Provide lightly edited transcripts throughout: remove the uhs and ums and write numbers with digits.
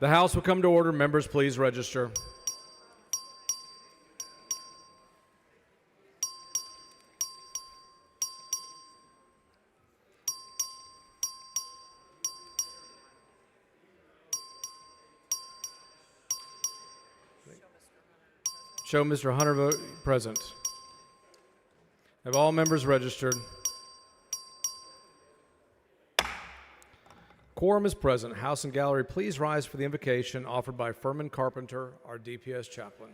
The House will come to order. Members, please register. Show Mr. Hunter vote present. Have all members registered? Quorum is present. House and gallery, please rise for the invocation offered by Furman Carpenter, our DPS chaplain.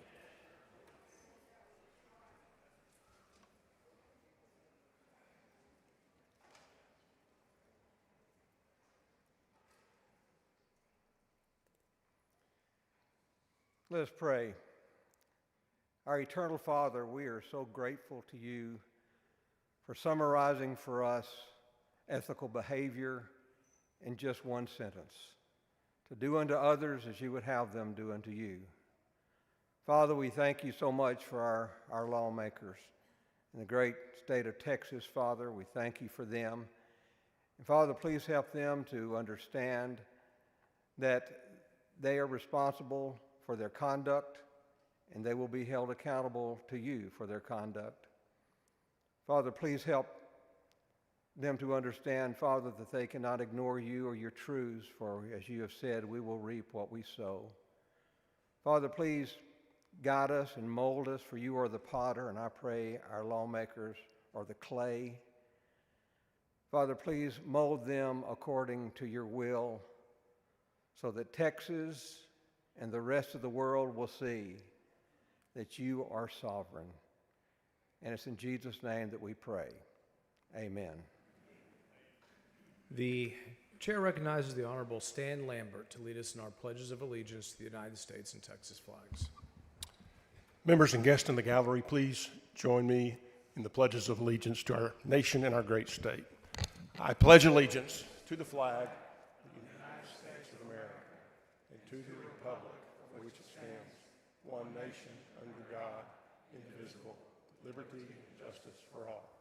Let us pray. Our eternal Father, we are so grateful to you for summarizing for us ethical behavior in just one sentence: to do unto others as you would have them do unto you. Father, we thank you so much for our lawmakers in the great state of Texas. Father, we thank you for them. And Father, please help them to understand that they are responsible for their conduct, and they will be held accountable to you for their conduct. Father, please help them to understand, Father, that they cannot ignore you or your truths, for as you have said, we will reap what we sow. Father, please guide us and mold us, for you are the potter, and I pray our lawmakers are the clay. Father, please mold them according to your will, so that Texas and the rest of the world will see that you are sovereign. And it's in Jesus' name that we pray. Amen. The chair recognizes the Honorable Stan Lambert to lead us in our pledges of allegiance to the United States and Texas flags. Members and guests in the gallery, please join me in the pledges of allegiance to our nation and our great state. I pledge allegiance to the flag of the United States of America and to the republic for which it stands, one nation, under God, indivisible, with liberty and justice for all.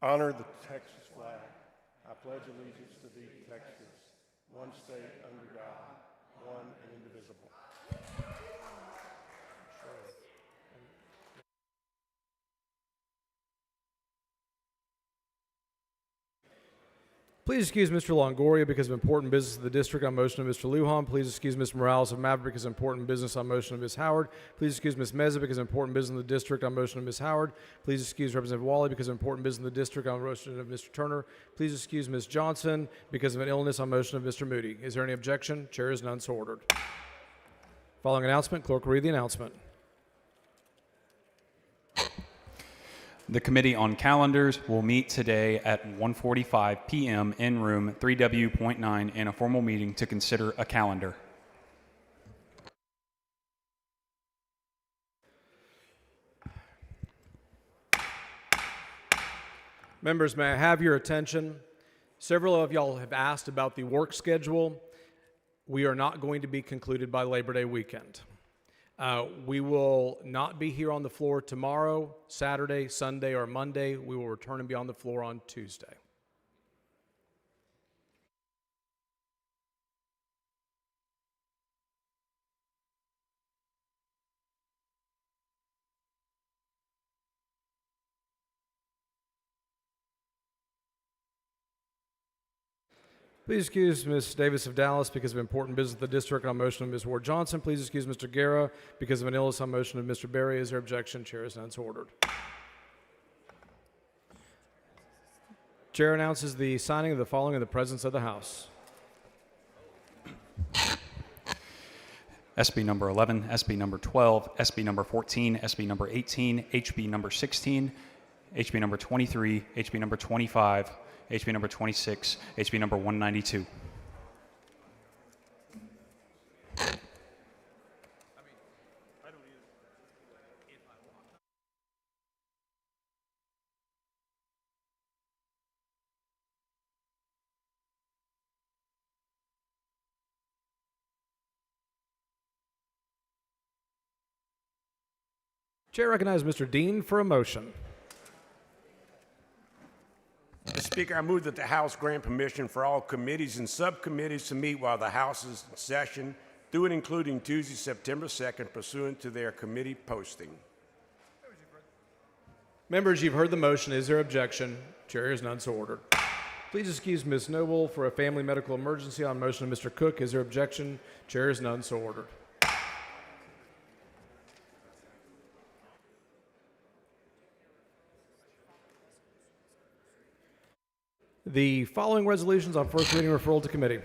Honor the Texas flag. I pledge allegiance to thee, Texas, one state under God, one and indivisible. Please excuse Mr. Longoria because of important business of the district on motion of Mr. Lujan. Please excuse Ms. Morales of Maverick because of important business on motion of Ms. Howard. Please excuse Ms. Meza because of important business in the district on motion of Ms. Howard. Please excuse Representative Wally because of important business in the district on motion of Mr. Turner. Please excuse Ms. Johnson because of an illness on motion of Mr. Moody. Is there any objection? Chair is none, so ordered. Following announcement, clerk will read the announcement. The Committee on Calendars will meet today at 1:45 p.m. in room 3W.9 in a formal meeting to consider a calendar. Members, may I have your attention? Several of y'all have asked about the work schedule. We are not going to be concluded by Labor Day weekend. We will not be here on the floor tomorrow, Saturday, Sunday, or Monday. We will return and be on the floor on Tuesday. Please excuse Ms. Davis of Dallas because of important business of the district on motion of Ms. Ward Johnson. Please excuse Mr. Guerra because of an illness on motion of Mr. Berry. Is there objection? Chair is none, so ordered. Chair announces the signing of the following in the presence of the House. SB number 11, SB number 12, SB number 14, SB number 18, HB number 16, HB number 23, HB number 25, HB number 26, HB number 192. Chair recognizes Mr. Dean for a motion. Speaker, I move that the House grant permission for all committees and subcommittees to meet while the House is in session, through and including Tuesday, September 2nd, pursuant to their committee posting. Members, you've heard the motion. Is there objection? Chair hears none, so ordered. Please excuse Ms. Noble for a family medical emergency on motion of Mr. Cook. Is there objection? Chair hears none, so ordered. The following resolutions on first reading referral to committee.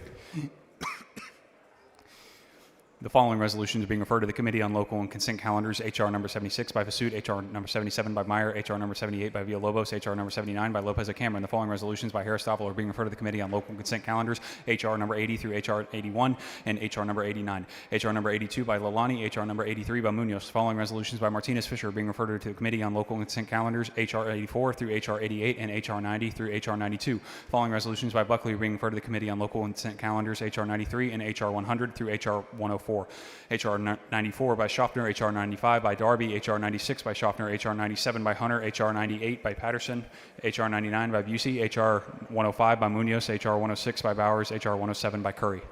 The following resolutions are being referred to the Committee on Local and Consent Calendars: H.R. number 76 by Fasut, H.R. number 77 by Meyer, H.R. number 78 by Villalobos, H.R. number 79 by Lopez of Cameron. The following resolutions by Harris-Stoffel are being referred to the Committee on Local and Consent Calendars: H.R. number 80 through H.R. 81 and H.R. number 89. H.R. number 82 by Lalani, H.R. number 83 by Munoz. The following resolutions by Martinez Fisher are being referred to the Committee on Local and Consent Calendars: H.R. 84 through H.R. 88 and H.R. 90 through H.R. 92. The following resolutions by Buckley are being referred to the Committee on Local and Consent Calendars: H.R. 93 and H.R. 100 through H.R. 104. H.R. 94 by Schaffner, H.R. 95 by Darby, H.R. 96 by Schaffner, H.R. 97 by Hunter, H.R. 98 by Patterson, H.R. 99 by Busey, H.R. 105 by Munoz, H.R. 106 by Bowers, H.R. 107 by Curry.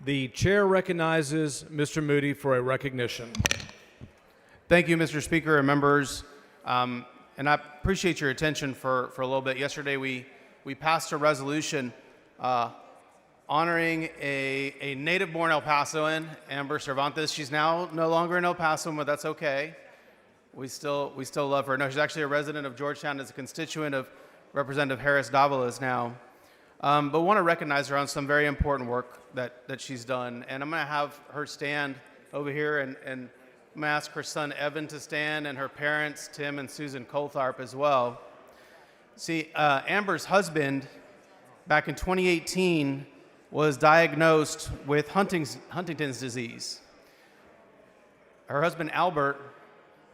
The chair recognizes Mr. Moody for a recognition. Thank you, Mr. Speaker and members. And I appreciate your attention for a little bit. Yesterday, we passed a resolution honoring a native-born El Pasoan, Amber Cervantes. She's now no longer in El Paso, but that's okay. We still love her. No, she's actually a resident of Georgetown, as a constituent of Representative Harris Davalos now. But want to recognize her on some very important work that she's done. And I'm going to have her stand over here, and I'm going to ask her son Evan to stand, and her parents, Tim and Susan Coltharp, as well. See, Amber's husband, back in 2018, was diagnosed with Huntington's disease. Her husband, Albert,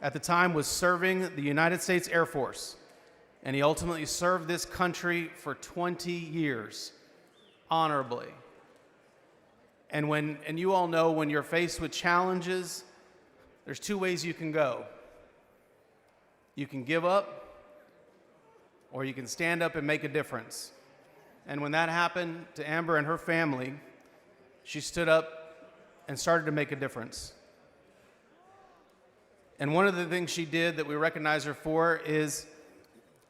at the time was serving the United States Air Force, and he ultimately served this country for 20 years, honorably. And you all know, when you're faced with challenges, there's two ways you can go. You can give up, or you can stand up and make a difference. And when that happened to Amber and her family, she stood up and started to make a difference. And one of the things she did that we recognize her for is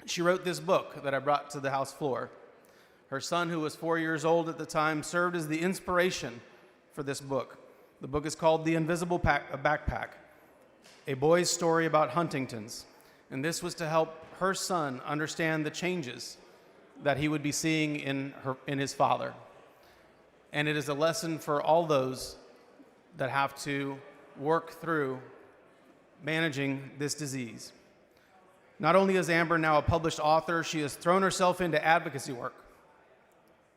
she wrote this book that I brought to the House floor. Her son, who was 4 years old at the time, served as the inspiration for this book. The book is called The Invisible Backpack, a boy's story about Huntington's. And this was to help her son understand the changes that he would be seeing in his father. And it is a lesson for all those that have to work through managing this disease. Not only is Amber now a published author, she has thrown herself into advocacy work.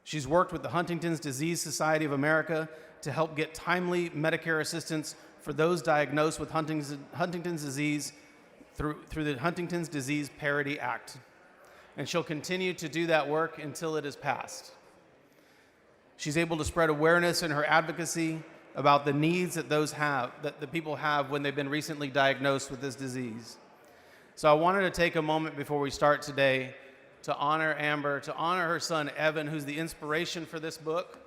She's worked with the Huntington's Disease Society of America to help get timely Medicare assistance for those diagnosed with Huntington's disease through the Huntington's Disease Parity Act. And she'll continue to do that work until it is passed. She's able to spread awareness in her advocacy about the needs that the people have when they've been recently diagnosed with this disease. So I wanted to take a moment before we start today to honor Amber, to honor her son Evan, who's the inspiration for this book,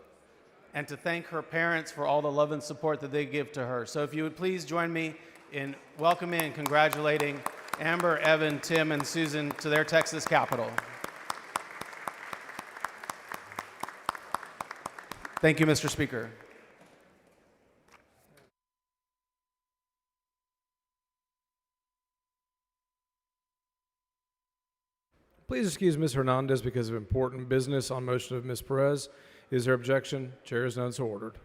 and to thank her parents for all the love and support that they give to her. So if you would please join me in welcoming and congratulating Amber, Evan, Tim, and Susan to their Texas capital. Thank you, Mr. Speaker. Please excuse Ms. Hernandez because of important business on motion of Ms. Perez. Is there objection? Chair is none so ordered.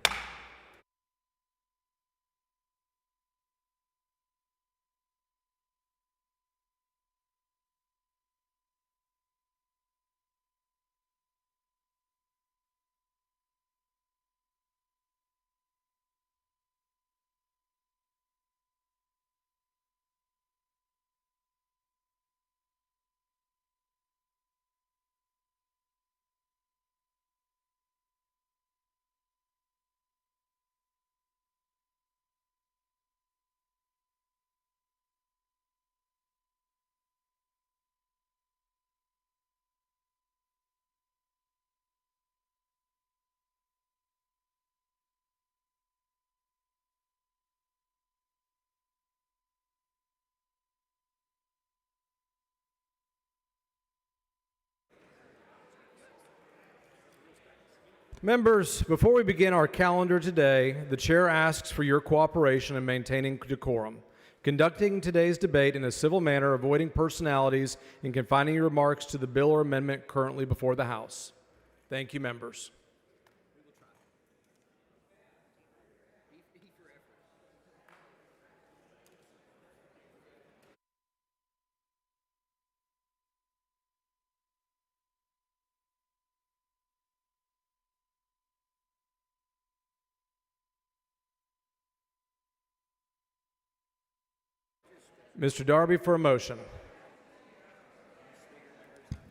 Members, before we begin our calendar today, the chair asks for your cooperation in maintaining decorum, conducting today's debate in a civil manner, avoiding personalities, and confining your remarks to the bill or amendment currently before the House. Thank you, members. Mr. Darby for a motion.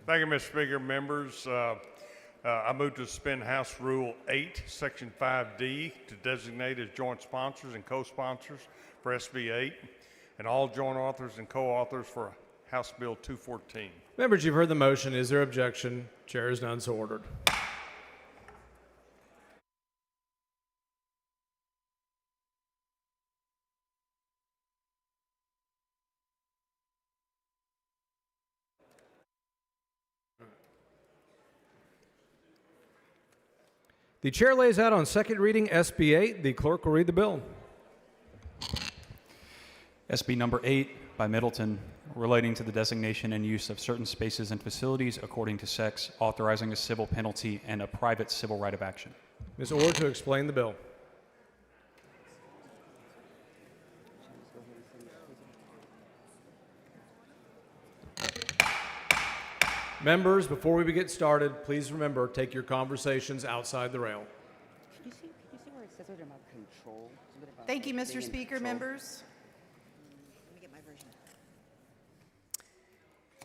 Thank you, Mr. Speaker. Members, I move to suspend House Rule 8, Section 5D, to designate as joint sponsors and co-sponsors for SB 8, and all joint authors and co-authors for House Bill 214. Members, you've heard the motion. Is there objection? Chair is none so ordered. The chair lays out on second reading SB 8. The clerk will read the bill. SB number 8 by Middleton, relating to the designation and use of certain spaces and facilities according to sex, authorizing a civil penalty and a private civil right of action. Ms. Orr to explain the bill. Members, before we get started, please remember, take your conversations outside the rail. Can you see where it says something about control? Something about Thank you, being Mr. in Speaker, control? members. Let me get my version.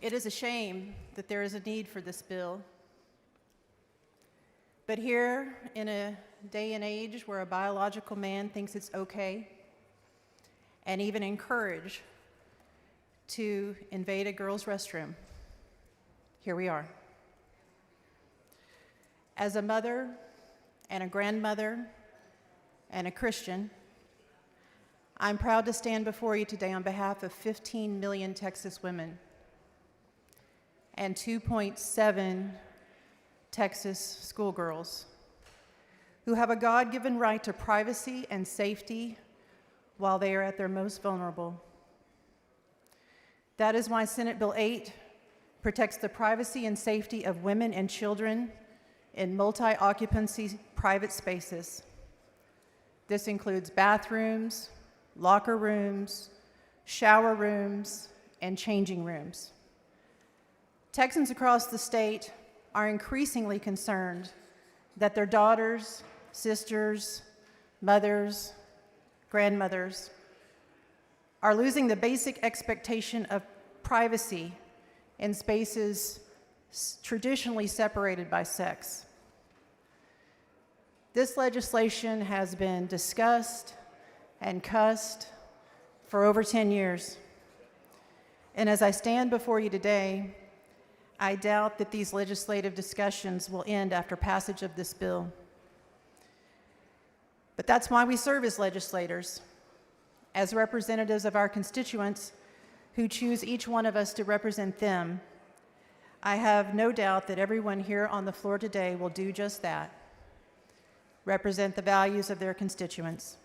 It is a shame that there is a need for this bill. But here, in a day and age where a biological man thinks it's okay and even encouraged to invade a girl's restroom, here we are. As a mother and a grandmother and a Christian, I'm proud to stand before you today on behalf of 15 million Texas women and 2.7 Texas schoolgirls who have a God-given right to privacy and safety while they are at their most vulnerable. That is why Senate Bill 8 protects the privacy and safety of women and children in multi-occupancy private spaces. This includes bathrooms, locker rooms, shower rooms, and changing rooms. Texans across the state are increasingly concerned that their daughters, sisters, mothers, grandmothers are losing the basic expectation of privacy in spaces traditionally separated by sex. This legislation has been discussed and cussed for over 10 years. And as I stand before you today, I doubt that these legislative discussions will end after passage of this bill. But that's why we serve as legislators, as representatives of our constituents who choose each one of us to represent them. I have no doubt that everyone here on the floor today will do just that, represent the values of their constituents.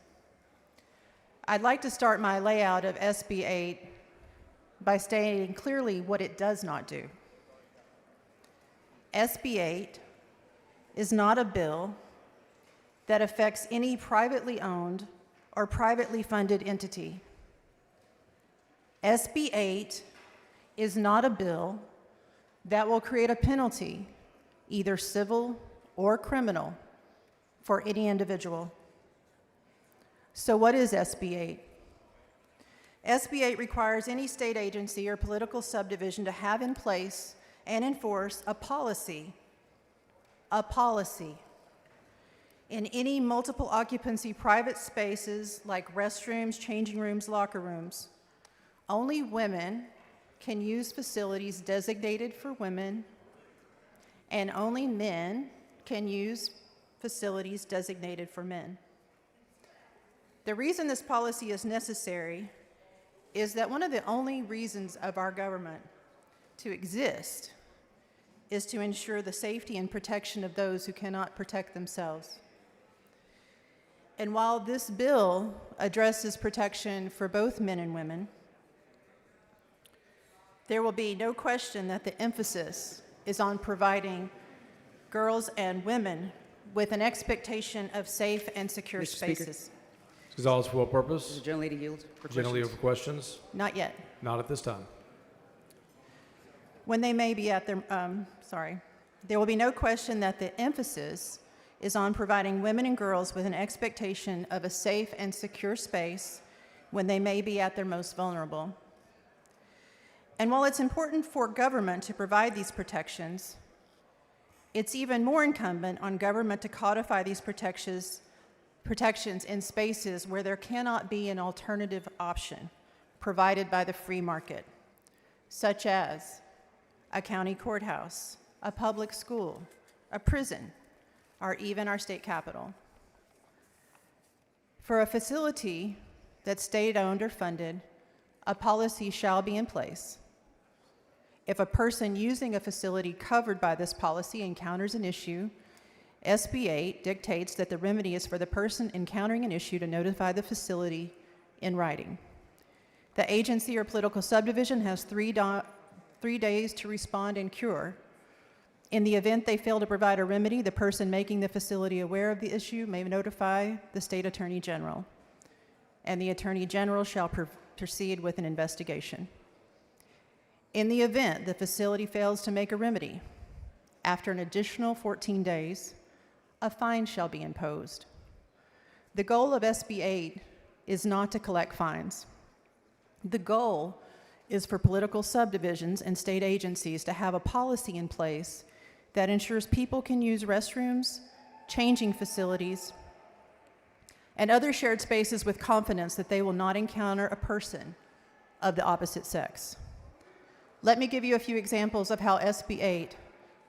I'd like to start my layout of SB 8 by stating clearly what it does not do. SB 8 is not a bill that affects any privately owned or privately funded entity. SB 8 is not a bill that will create a penalty, either civil or criminal, for any individual. So what is SB 8? SB 8 requires any state agency or political subdivision to have in place and enforce a policy in any multiple occupancy private spaces like restrooms, changing rooms, locker rooms. Only women can use facilities designated for women, and only men can use facilities designated for men. The reason this policy is necessary is that one of the only reasons of our government to exist is to ensure the safety and protection of those who cannot protect themselves. And while this bill addresses protection for both men and women, there will be no question that the emphasis is on providing girls and women with an expectation of safe and secure Mr. Speaker. spaces. Gonzalez, for what Does purpose? the gentlelady yield for Generally questions? over questions? Not yet. Not at this time. When they may be at their, there will be no question that the emphasis is on providing women and girls with an expectation of a safe and secure space when they may be at their most vulnerable. And while it's important for government to provide these protections, it's even more incumbent on government to codify these protections in spaces where there cannot be an alternative option provided by the free market, such as a county courthouse, a public school, a prison, or even our state capitol. For a facility that's state-owned or funded, a policy shall be in place. If a person using a facility covered by this policy encounters an issue, SB 8 dictates that the remedy is for the person encountering an issue to notify the facility in writing. The agency or political subdivision has 3 days to respond and cure. In the event they fail to provide a remedy, the person making the facility aware of the issue may notify the state attorney general, and the attorney general shall proceed with an investigation. In the event the facility fails to make a remedy, after an additional 14 days, a fine shall be imposed. The goal of SB 8 is not to collect fines. The goal is for political subdivisions and state agencies to have a policy in place that ensures people can use restrooms, changing facilities, and other shared spaces with confidence that they will not encounter a person of the opposite sex. Let me give you a few examples of how SB 8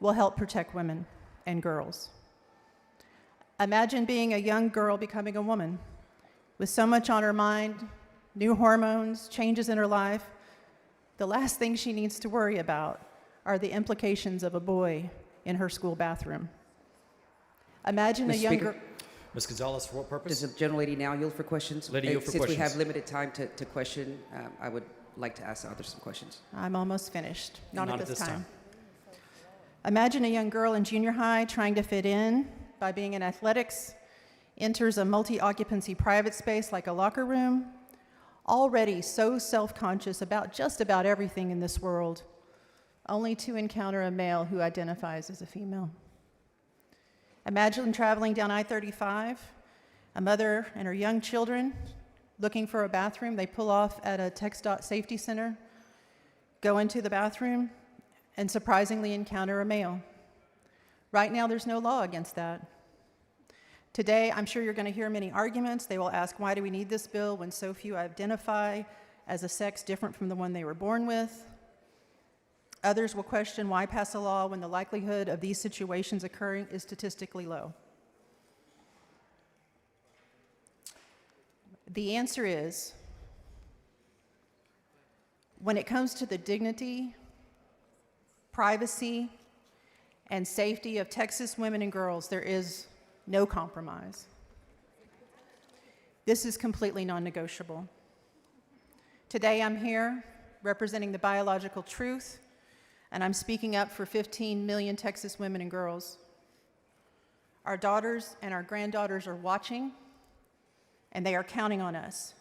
will help protect women and girls. Imagine being a young girl becoming a woman with so much on her mind, new hormones, changes in her life. The last thing she needs to worry about are the implications of a boy in her school bathroom. Imagine a Mr. young Speaker. girl. Ms. Gonzalez, for what purpose? Does the gentlelady now yield for questions? Lady, yield for Since we questions. have limited time to question, I would like to ask others some questions. I'm almost finished. Not Not at this time. Imagine a young girl in junior high trying to fit in by being in athletics, enters a multi-occupancy private space like a locker room, already so self-conscious about just about everything in this world, only to encounter a male who identifies as a female. Imagine traveling down I-35, a mother and her young children looking for a bathroom. They pull off at a TxDOT safety center, go into the bathroom, and surprisingly encounter a male. Right now, there's no law against that. Today, I'm sure you're going to hear many arguments. They will ask, why do we need this bill when so few identify as a sex different from the one they were born with? Others will question, why pass a law when the likelihood of these situations occurring is statistically low? The answer is, when it comes to the dignity, privacy, and safety of Texas women and girls, there is no compromise. This is completely non-negotiable. Today I'm here representing the biological truth, and I'm speaking up for 15 million Texas women and girls. Our daughters and our granddaughters are watching, and they are counting on us.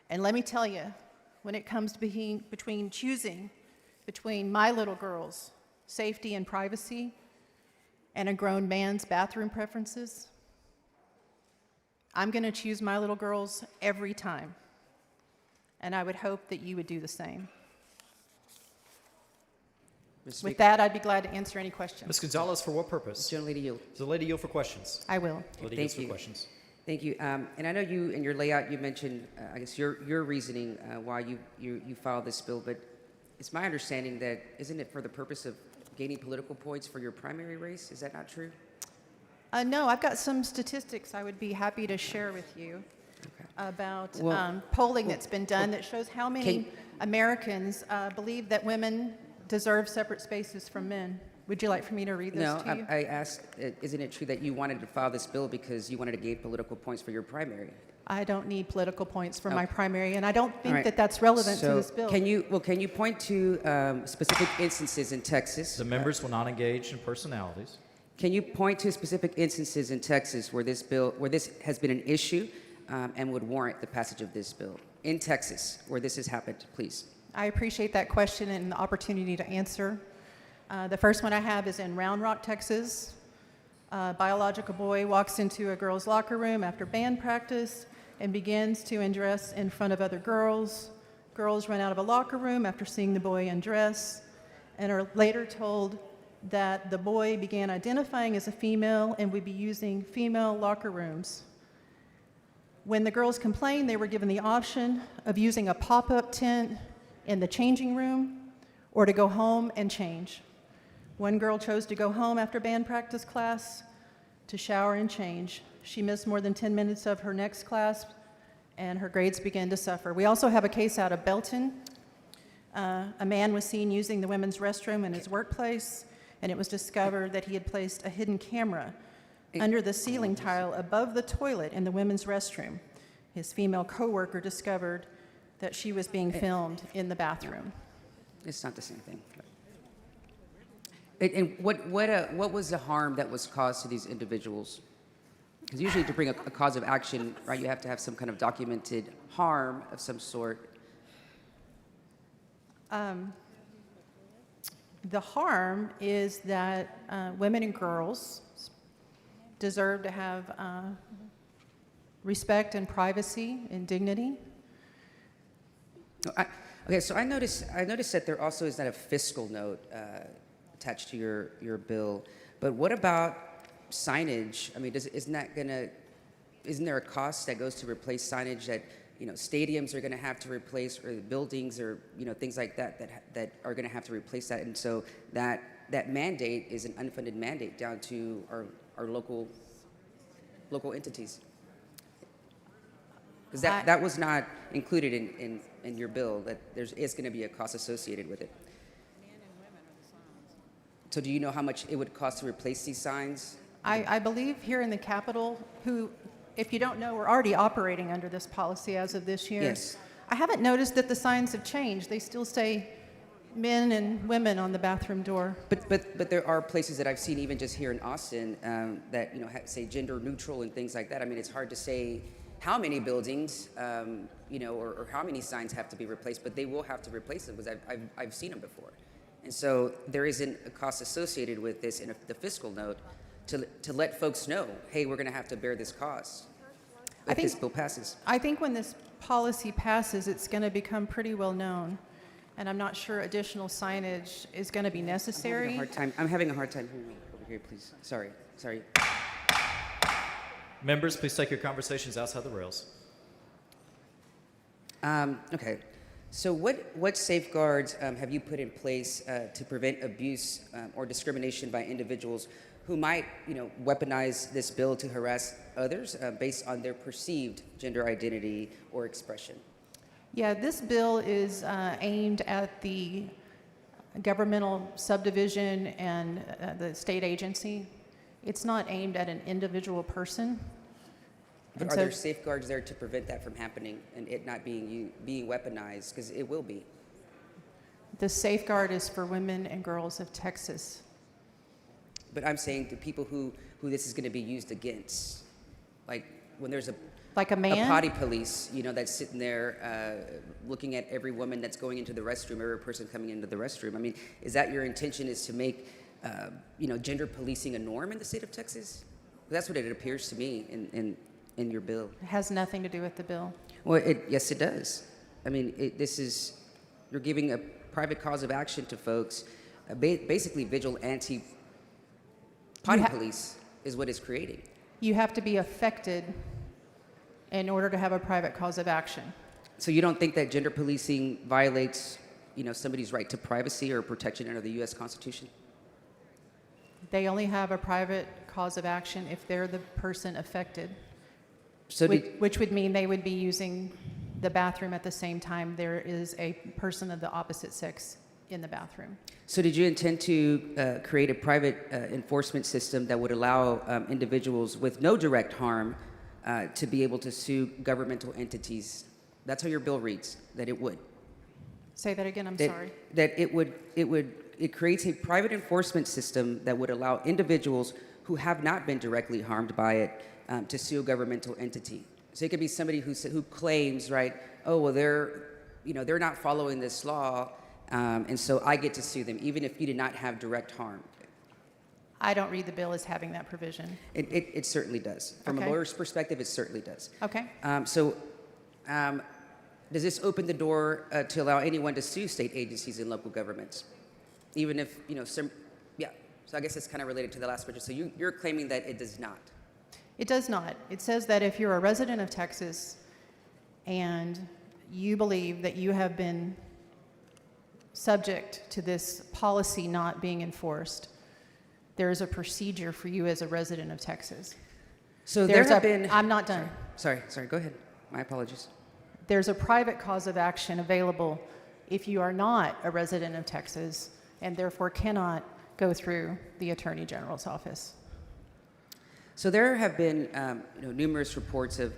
And let me tell you, when it comes to between choosing between my little girl's safety and privacy and a grown man's bathroom preferences, I'm going to choose my little girls every time. And I would hope that you would do the same. With that, I'd be glad to answer any questions. Ms. Gonzalez, for what purpose? Gentlelady yield. Does the lady yield for questions? I will. Lady Thank yields for you. questions. Thank you. And I know you, in your layout, you mentioned, I guess, your reasoning why you filed this bill, but it's my understanding that, isn't it for the purpose of gaining political points for your primary race? Is that not true? No, I've got some statistics I would be happy to share with you about Well, polling that's been done that shows how many Americans believe that women deserve separate spaces from men. Would you like for me to read those to you? I asked, isn't it true that you wanted to file this bill because you wanted to gain political points for your primary? I don't need political points for my primary, and I don't think All right. that that's relevant to So this bill. can you point to specific instances in Texas? The members will not engage in personalities. Can you point to specific instances in Texas where this has been an issue and would warrant the passage of this bill? In Texas, where this has happened, please. I appreciate that question and the opportunity to answer. The first one I have is in Round Rock, Texas. A biological boy walks into a girl's locker room after band practice and begins to undress in front of other girls. Girls run out of a locker room after seeing the boy undress and are later told that the boy began identifying as a female and would be using female locker rooms. When the girls complained, they were given the option of using a pop-up tent in the changing room or to go home and change. One girl chose to go home after band practice class to shower and change. She missed more than 10 minutes of her next class, and her grades began to suffer. We also have a case out of Belton. A man was seen using the women's restroom in his workplace, and it was discovered that he had placed a hidden camera under the ceiling tile above the toilet in the women's restroom. His female coworker discovered that she was being filmed in the bathroom. It's not the same thing. And what was the harm that was caused to these individuals? Because usually to bring a cause of action, right, you have to have some kind of documented harm of some sort. The harm is that women and girls deserve to have respect and privacy and dignity. Okay, so I noticed that there also is not a fiscal note attached to your bill. But what about signage? I mean, isn't there a cost that goes to replace signage that, you know, stadiums are going to have to replace, or the buildings, or, you know, things like that are going to have to replace that? And so that mandate is an unfunded mandate down to our local entities. Because that was not included in your bill, that there is going to be a cost associated with it. So do you know how much it would cost to replace these signs? I believe here in the Capitol, who, if you don't know, we're already operating under this policy as of this year. Yes. I haven't noticed that the signs have changed. They still say men and women on the bathroom door. But there are places that I've seen, even just here in Austin, that, you know, say gender neutral and things like that. I mean, it's hard to say how many buildings, or how many signs have to be replaced, but they will have to replace them because I've seen them before. And so there isn't a cost associated with this in the fiscal note to let folks know, hey, we're going to have to bear this cost if this bill passes. I think when this policy passes, it's going to become pretty well known, and I'm not sure additional signage is going to be necessary. I'm having a hard time hearing you over here, please. Sorry. Members, please take your conversations outside the rails. Okay. So what safeguards have you put in place to prevent abuse or discrimination by individuals who might, weaponize this bill to harass others based on their perceived gender identity or expression? Yeah, this bill is aimed at the governmental subdivision and the state agency. It's not aimed at an individual person. But And are so- there safeguards there to prevent that from happening and it not being weaponized? Because it will be. The safeguard is for women and girls of Texas. But I'm saying the people who this is going to be used against, like when there's Like a man? potty police, that's sitting there looking at every woman that's going into the restroom, every person coming into the restroom. I mean, is that your intention, is to make, gender policing a norm in the state of Texas? That's what it appears to me in your bill. It has nothing to do with the bill. Well, yes, it does. I mean, you're giving a private cause of action to folks, basically vigilante potty police is what it's creating. You have to be affected in order to have a private cause of action. So you don't think that gender policing violates, somebody's right to privacy or protection under the U.S. Constitution? They only have a private cause of action if they're the person affected, So which would mean they would be using the bathroom at the same time there is a person of the opposite sex in the bathroom. So did you intend to create a private enforcement system that would allow individuals with no direct harm to be able to sue governmental entities? That's how your bill reads, that it would. Say that again, I'm That- sorry. That it creates a private enforcement system that would allow individuals who have not been directly harmed by it to sue a governmental entity. So it could be somebody who claims, right, oh, well, they're not following this law, and so I get to sue them, even if you did not have direct harm. I don't read the bill as having that provision. It certainly does. From a Okay. lawyer's perspective, it certainly does. Okay. Does this open the door to allow anyone to sue state agencies and local governments? Even if, so I guess it's kind of related to the last question. So you're claiming that it does not? It does not. It says that if you're a resident of Texas and you believe that you have been subject to this policy not being enforced, there is a procedure for you as a resident of Texas. So there have been... I'm not done. Sorry, go ahead. My apologies. There's a private cause of action available if you are not a resident of Texas and therefore cannot go through the Attorney General's office. So there have been numerous reports of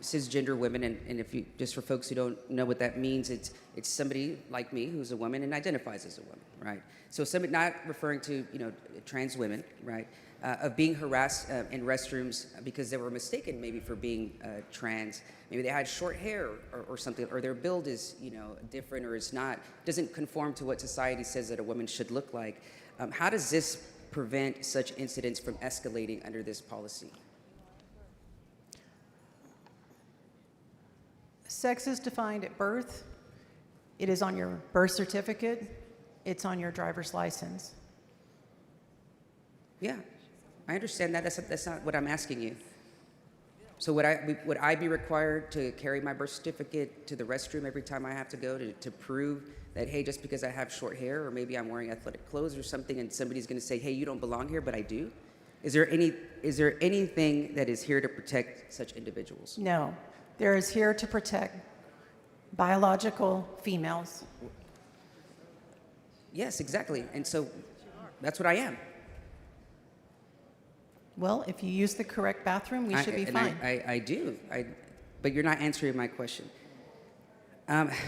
cisgender women, and if you, just for folks who don't know what that means, it's somebody like me who's a woman and identifies as a woman, right? So somebody, not referring to trans women, right, of being harassed in restrooms because they were mistaken maybe for being trans. Maybe they had short hair or something, or their build is different, or it's not, doesn't conform to what society says that a woman should look like. How does this prevent such incidents from escalating under this policy? Sex is defined at birth. It is on your birth certificate. It's on your driver's license. Yeah, I understand that. That's not what I'm asking you. So would I be required to carry my birth certificate to the restroom every time I have to go to prove that, hey, just because I have short hair or maybe I'm wearing athletic clothes or something, and somebody's going to say, hey, you don't belong here, but I do? Is there anything that is here to protect such individuals? No, there is here to protect biological females. Yes, exactly. And so that's what I am. Well, if you use the correct bathroom, we should be fine. I do. But you're not answering my question.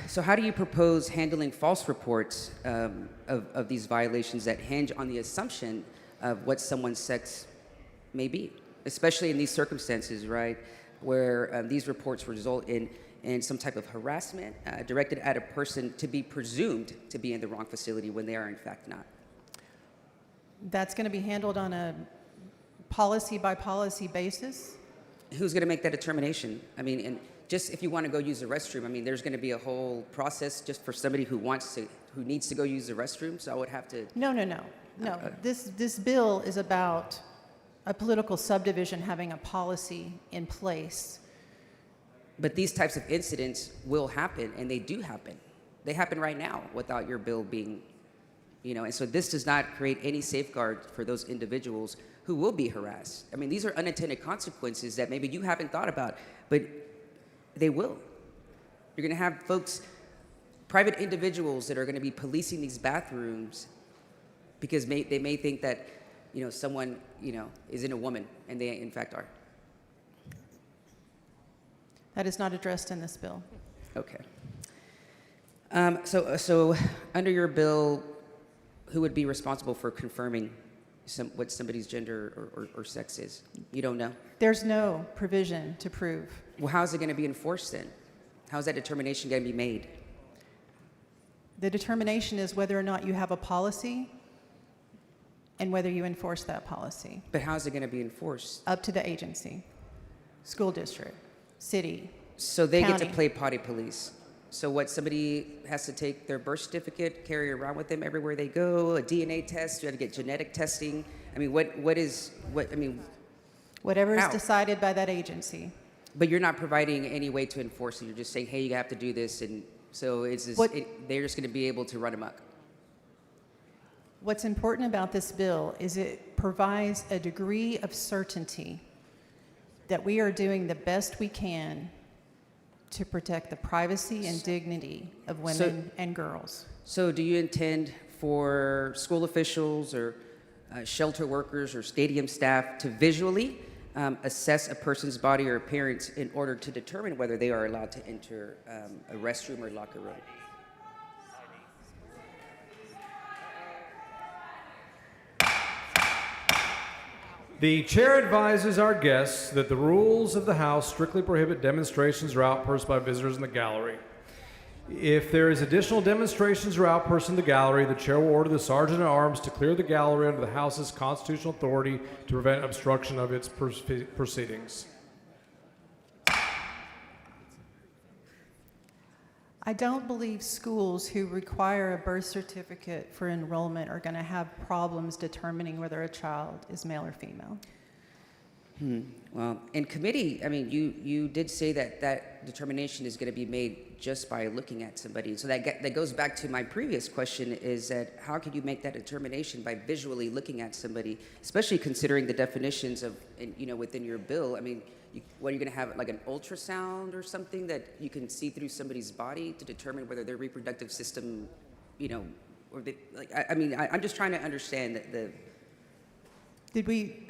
So how do you propose handling false reports of these violations that hinge on the assumption of what someone's sex may be, especially in these circumstances, right, where these reports result in some type of harassment directed at a person to be presumed to be in the wrong facility when they are in fact not? That's going to be handled on a policy by policy basis. Who's going to make that determination? I mean, and just if you want to go use the restroom, I mean, there's going to be a whole process just for somebody who needs to go use the restroom. So I would have to. No. This bill is about a political subdivision having a policy in place. But these types of incidents will happen, and they do happen. They happen right now without your bill being, and so this does not create any safeguard for those individuals who will be harassed. I mean, these are unintended consequences that maybe you haven't thought about, but they will. You're going to have folks, private individuals that are going to be policing these bathrooms because they may think that, someone, isn't a woman, and they in fact are. That is not addressed in this bill. Okay. So under your bill, who would be responsible for confirming what somebody's gender or sex is? You don't know? There's no provision to prove. Well, how is it going to be enforced then? How is that determination going to be made? The determination is whether or not you have a policy and whether you enforce that policy. But how is it going to be enforced? Up to the agency, school district, city. So they get to county. play potty police. So what, somebody has to take their birth certificate, carry it around with them everywhere they go, a DNA test, you have to get genetic testing. I mean, Whatever is how? decided by that agency. But you're not providing any way to enforce it. You're just saying, hey, you have to do this. And so they're just going to be able to run amok. What's important about this bill is it provides a degree of certainty that we are doing the best we can to protect the privacy and dignity of women and girls. So do you intend for school officials or shelter workers or stadium staff to visually assess a person's body or appearance in order to determine whether they are allowed to enter a restroom or locker room? The chair advises our guests that the rules of the House strictly prohibit demonstrations or outbursts by visitors in the gallery. If there is additional demonstrations or outbursts in the gallery, the chair will order the sergeant at arms to clear the gallery under the House's constitutional authority to prevent obstruction of its proceedings. I don't believe schools who require a birth certificate for enrollment are going to have problems determining whether a child is male or female. Well, in committee, I mean, you did say that determination is going to be made just by looking at somebody. So that goes back to my previous question: is that how could you make that determination by visually looking at somebody, especially considering the definitions of within your bill? I mean, what are you going to have, like an ultrasound or something that you can see through somebody's body to determine whether their reproductive system, or they, I'm just trying to understand the.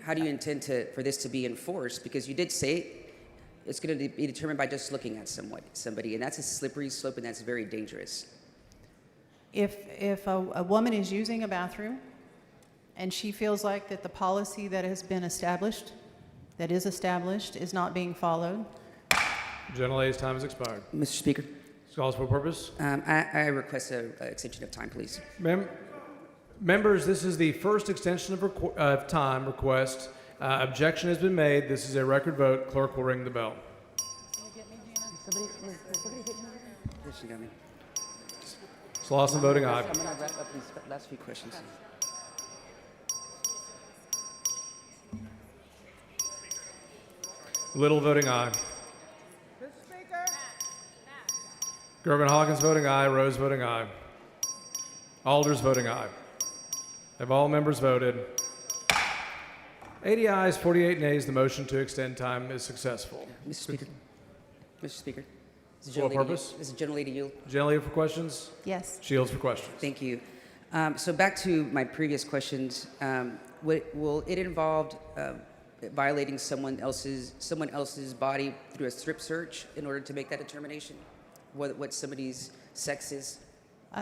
How do you intend for this to be enforced? Because you did say it's going to be determined by just looking at somebody, and that's a slippery slope, and that's very dangerous. If a woman is using a bathroom and she feels like that the policy that has been established, is not being followed. General A's time has expired. Mr. Speaker. Calls for purpose. I request an extension of time, please. Members, this is the first extension of time request. Objection has been made. This is a record vote. Clerk will ring the bell. Slauson voting aye. I'm going to wrap up these last few questions. Little voting aye. Gervin Hawkins voting aye. Rose voting aye. Alders voting aye. Have all members voted? 80 ayes, 48 nays. The motion to extend time is successful. Mr. Speaker. Mr. Speaker. For purpose? This is General Lady yield. General Lady for questions? Yes. Shields for questions. Thank you. So back to my previous questions. Will it involve violating someone else's body through a strip search in order to make that determination? What somebody's sex is?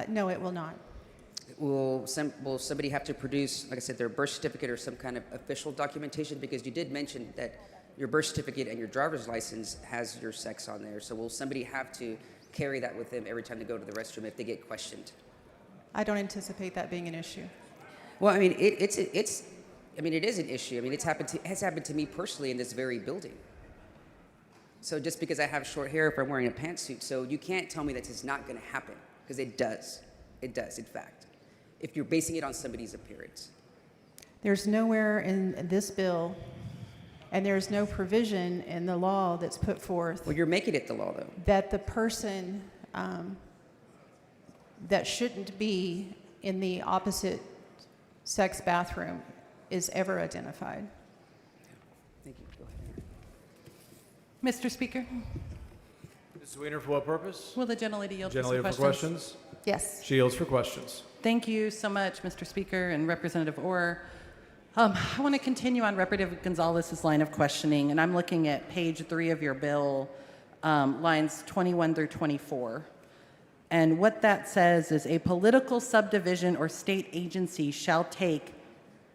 No, it will not. Will somebody have to produce, like I said, their birth certificate or some kind of official documentation? Because you did mention that Your birth certificate and your driver's license has your sex on there. So will somebody have to carry that with them every time they go to the restroom if they get questioned? I don't anticipate that being an issue. Well, I mean, it is an issue. I mean, has happened to me personally in this very building. So just because I have short hair, if I'm wearing a pantsuit, so you can't tell me that it's not going to happen, because it does. It does, in fact, if you're basing it on somebody's appearance. There's nowhere in this bill, and there's no provision in the law that's put forth Well, you're making it the law, though. that the person that shouldn't be in the opposite sex bathroom is ever identified. Thank you. Go ahead. Mr. Speaker, Mrs. Weiner, for what purpose? will the gentlelady yield for some Gentlelady for questions? Yes. She yields for questions. Thank you so much, Mr. Speaker and Representative Orr. I want to continue on Representative Gonzalez's line of questioning, and I'm looking at page 3 of your bill, lines 21 through 24. And what that says is a political subdivision or state agency shall take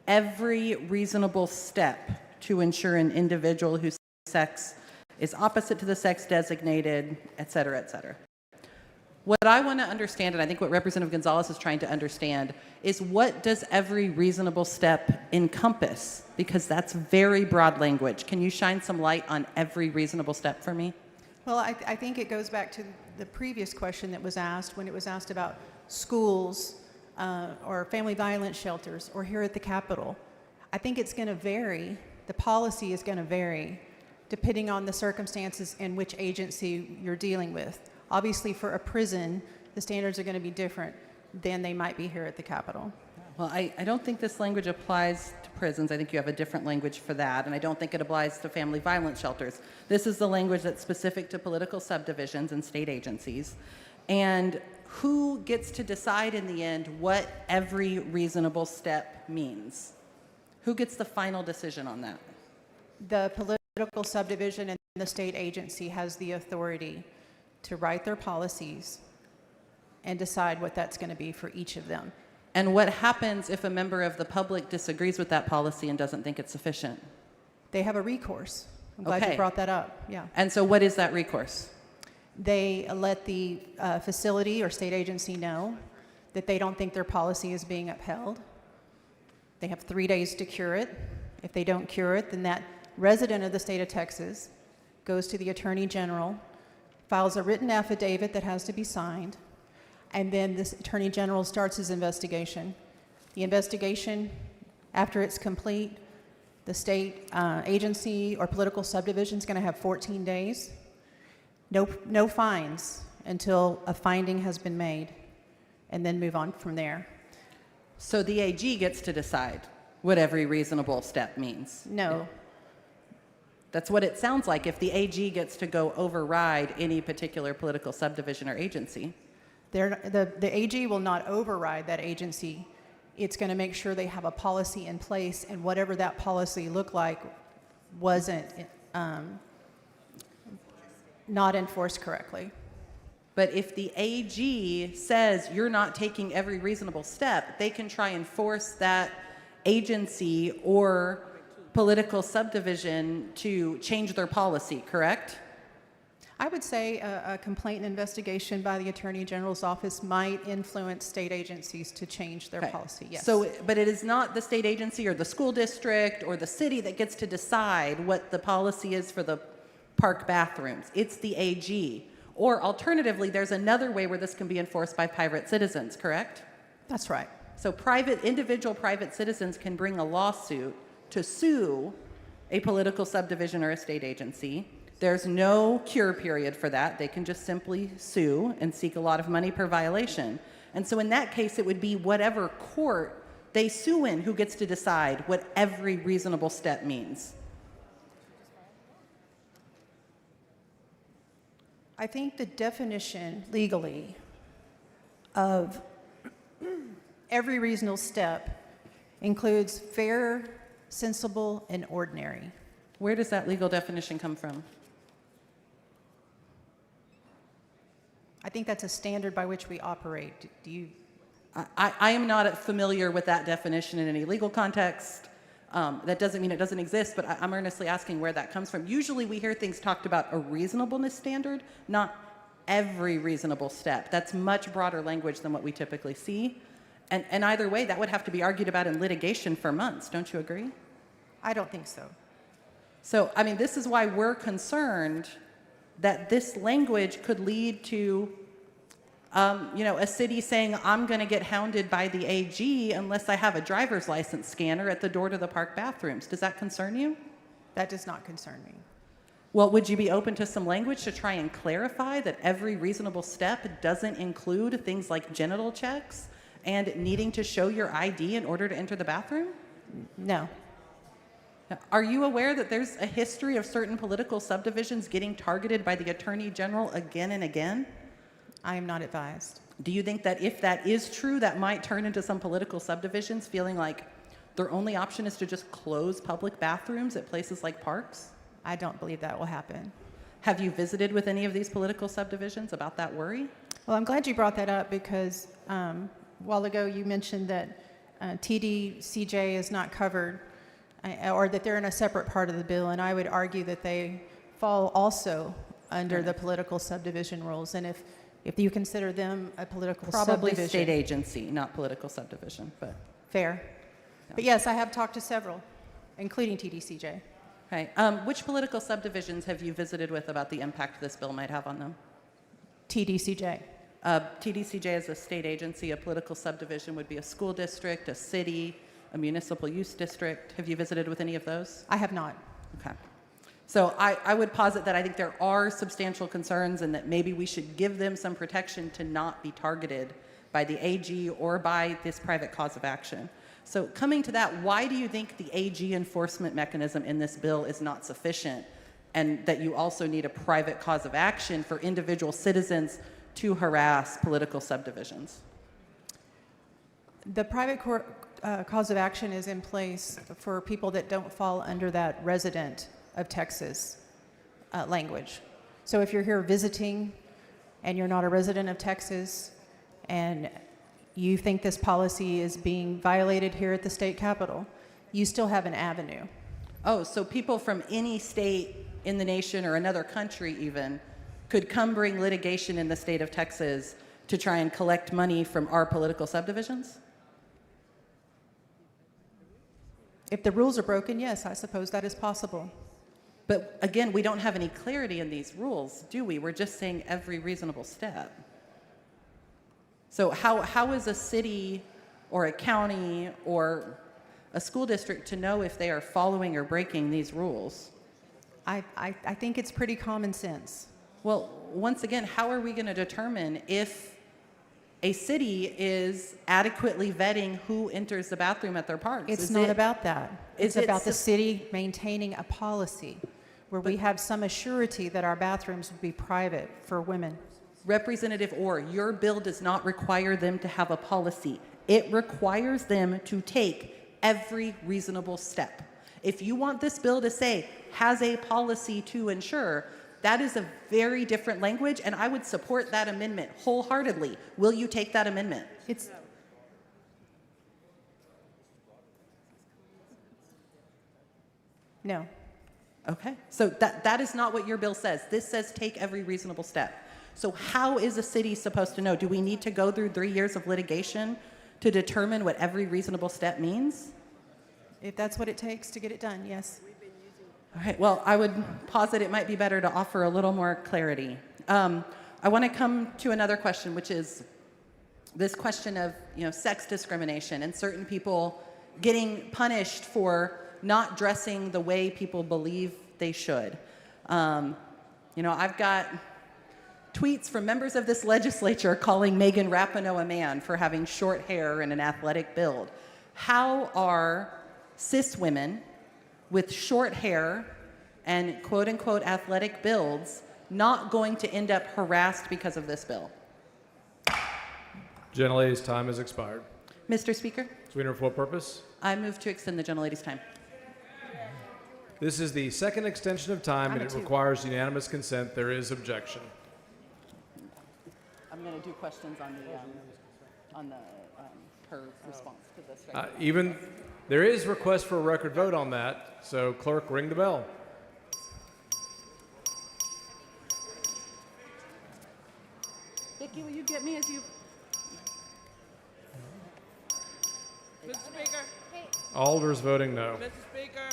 every reasonable step to ensure an individual whose sex is opposite to the sex designated, et cetera, et cetera. What I want to understand, and I think what Representative Gonzalez is trying to understand, is what does every reasonable step encompass? Because that's very broad language. Can you shine some light on every reasonable step for me? Well, I think it goes back to the previous question that was asked when it was asked about schools or family violence shelters or here at the Capitol. I think it's going to vary. The policy is going to vary depending on the circumstances and which agency you're dealing with. Obviously, for a prison, the standards are going to be different than they might be here at the Capitol. Well, I don't think this language applies to prisons. I think you have a different language for that, and I don't think it applies to family violence shelters. This is the language that's specific to political subdivisions and state agencies. And who gets to decide in the end what every reasonable step means? Who gets the final decision on that? The political subdivision and the state agency has the authority to write their policies and decide what that's going to be for each of them. And what happens if a member of the public disagrees with that policy and doesn't think it's sufficient? They have a recourse. I'm glad Okay. you brought that up. Yeah. And so what is that recourse? They let the facility or state agency know that they don't think their policy is being upheld. They have 3 days to cure it. If they don't cure it, then that resident of the state of Texas goes to the Attorney General, files a written affidavit that has to be signed, and then this Attorney General starts his investigation. The investigation, after it's complete, the state agency or political subdivision is going to have 14 days. No fines until a finding has been made, and then move on from there. So the AG gets to decide what every reasonable step means. No. That's what it sounds like if the AG gets to go override any particular political subdivision or agency. The AG will not override that agency. It's going to make sure they have a policy in place, and whatever that policy looked like wasn't not enforced correctly. But if the AG says you're not taking every reasonable step, they can try and force that agency or political subdivision to change their policy, correct? I would say a complaint and investigation by the Attorney General's office might influence state agencies to change their Okay. policy, yes. So, but it is not the state agency or the school district or the city that gets to decide what the policy is for the park bathrooms. It's the AG. Or alternatively, there's another way where this can be enforced by private citizens, correct? That's right. So individual private citizens can bring a lawsuit to sue a political subdivision or a state agency. There's no cure period for that. They can just simply sue and seek a lot of money per violation. And so in that case, it would be whatever court they sue in who gets to decide what every reasonable step means. I think the definition legally of every reasonable step includes fair, sensible, and ordinary. Where does that legal definition come from? I think that's a standard by which we operate. Do you? I am not familiar with that definition in any legal context. That doesn't mean it doesn't exist, but I'm earnestly asking where that comes from. Usually we hear things talked about a reasonableness standard, not every reasonable step. That's much broader language than what we typically see. And either way, that would have to be argued about in litigation for months. Don't you agree? I don't think so. So, I mean, this is why we're concerned that this language could lead to, a city saying, I'm going to get hounded by the AG unless I have a driver's license scanner at the door to the park bathrooms. Does that concern you? That does not concern me. Well, would you be open to some language to try and clarify that every reasonable step doesn't include things like genital checks and needing to show your ID in order to enter the bathroom? No. Now, are you aware that there's a history of certain political subdivisions getting targeted by the Attorney General again and again? I am not advised. Do you think that if that is true, that might turn into some political subdivisions feeling like their only option is to just close public bathrooms at places like parks? I don't believe that will happen. Have you visited with any of these political subdivisions about that worry? Well, I'm glad you brought that up because a while ago you mentioned that TDCJ is not covered or that they're in a separate part of the bill, and I would argue that they fall also under the political subdivision rules. And if you consider them a political Probably subdivision. state agency, not political subdivision, but. Fair. But yes, I have talked to several, including TDCJ. Okay. Which political subdivisions have you visited with about the impact this bill might have on them? TDCJ. TDCJ is a state agency. A political subdivision would be a school district, a city, a municipal use district. Have you visited with any of those? I have not. Okay. So I would posit that I think there are substantial concerns and that maybe we should give them some protection to not be targeted by the AG or by this private cause of action. So coming to that, why do you think the AG enforcement mechanism in this bill is not sufficient and that you also need a private cause of action for individual citizens to harass political subdivisions? The private cause of action is in place for people that don't fall under that resident of Texas language. So if you're here visiting and you're not a resident of Texas and you think this policy is being violated here at the state capitol, you still have an avenue. Oh, so people from any state in the nation or another country even could come bring litigation in the state of Texas to try and collect money from our political subdivisions? If the rules are broken, yes, I suppose that is possible. But again, we don't have any clarity in these rules, do we? We're just saying every reasonable step. So how is a city or a county or a school district to know if they are following or breaking these rules? I think it's pretty common sense. Well, once again, how are we going to determine if a city is adequately vetting who enters the bathroom at their parks? It's not about that. It's it about the city maintaining a policy where we have some assurity that our bathrooms will be private for women. Representative Orr, your bill does not require them to have a policy. It requires them to take every reasonable step. If you want this bill to say, has a policy to ensure, that is a very different language, and I would support that amendment wholeheartedly. Will you take that amendment? No. Okay, so that is not what your bill says. This says take every reasonable step. So how is a city supposed to know? Do we need to go through 3 years of litigation to determine what every reasonable step means? If that's what it takes to get it done, yes. All right, well, I would posit it might be better to offer a little more clarity. I want to come to another question, which is this question of sex discrimination and certain people getting punished for not dressing the way people believe they should. I've got tweets from members of this legislature calling Megan Rapinoe a man for having short hair and an athletic build. How are cis women with short hair and quote-unquote athletic builds not going to end up harassed because of this bill? Gentlelady's time has expired. Mr. Speaker, Sweetener, for what purpose? I move to extend the gentlelady's time. This is the second extension of time, and it requires unanimous consent. There is objection. I'm going to do questions on the per response to this. There is request for a record vote on that, so clerk, ring the bell. Vicki, will you get me as you? Mr. Speaker. Alders voting no. Mr. Speaker.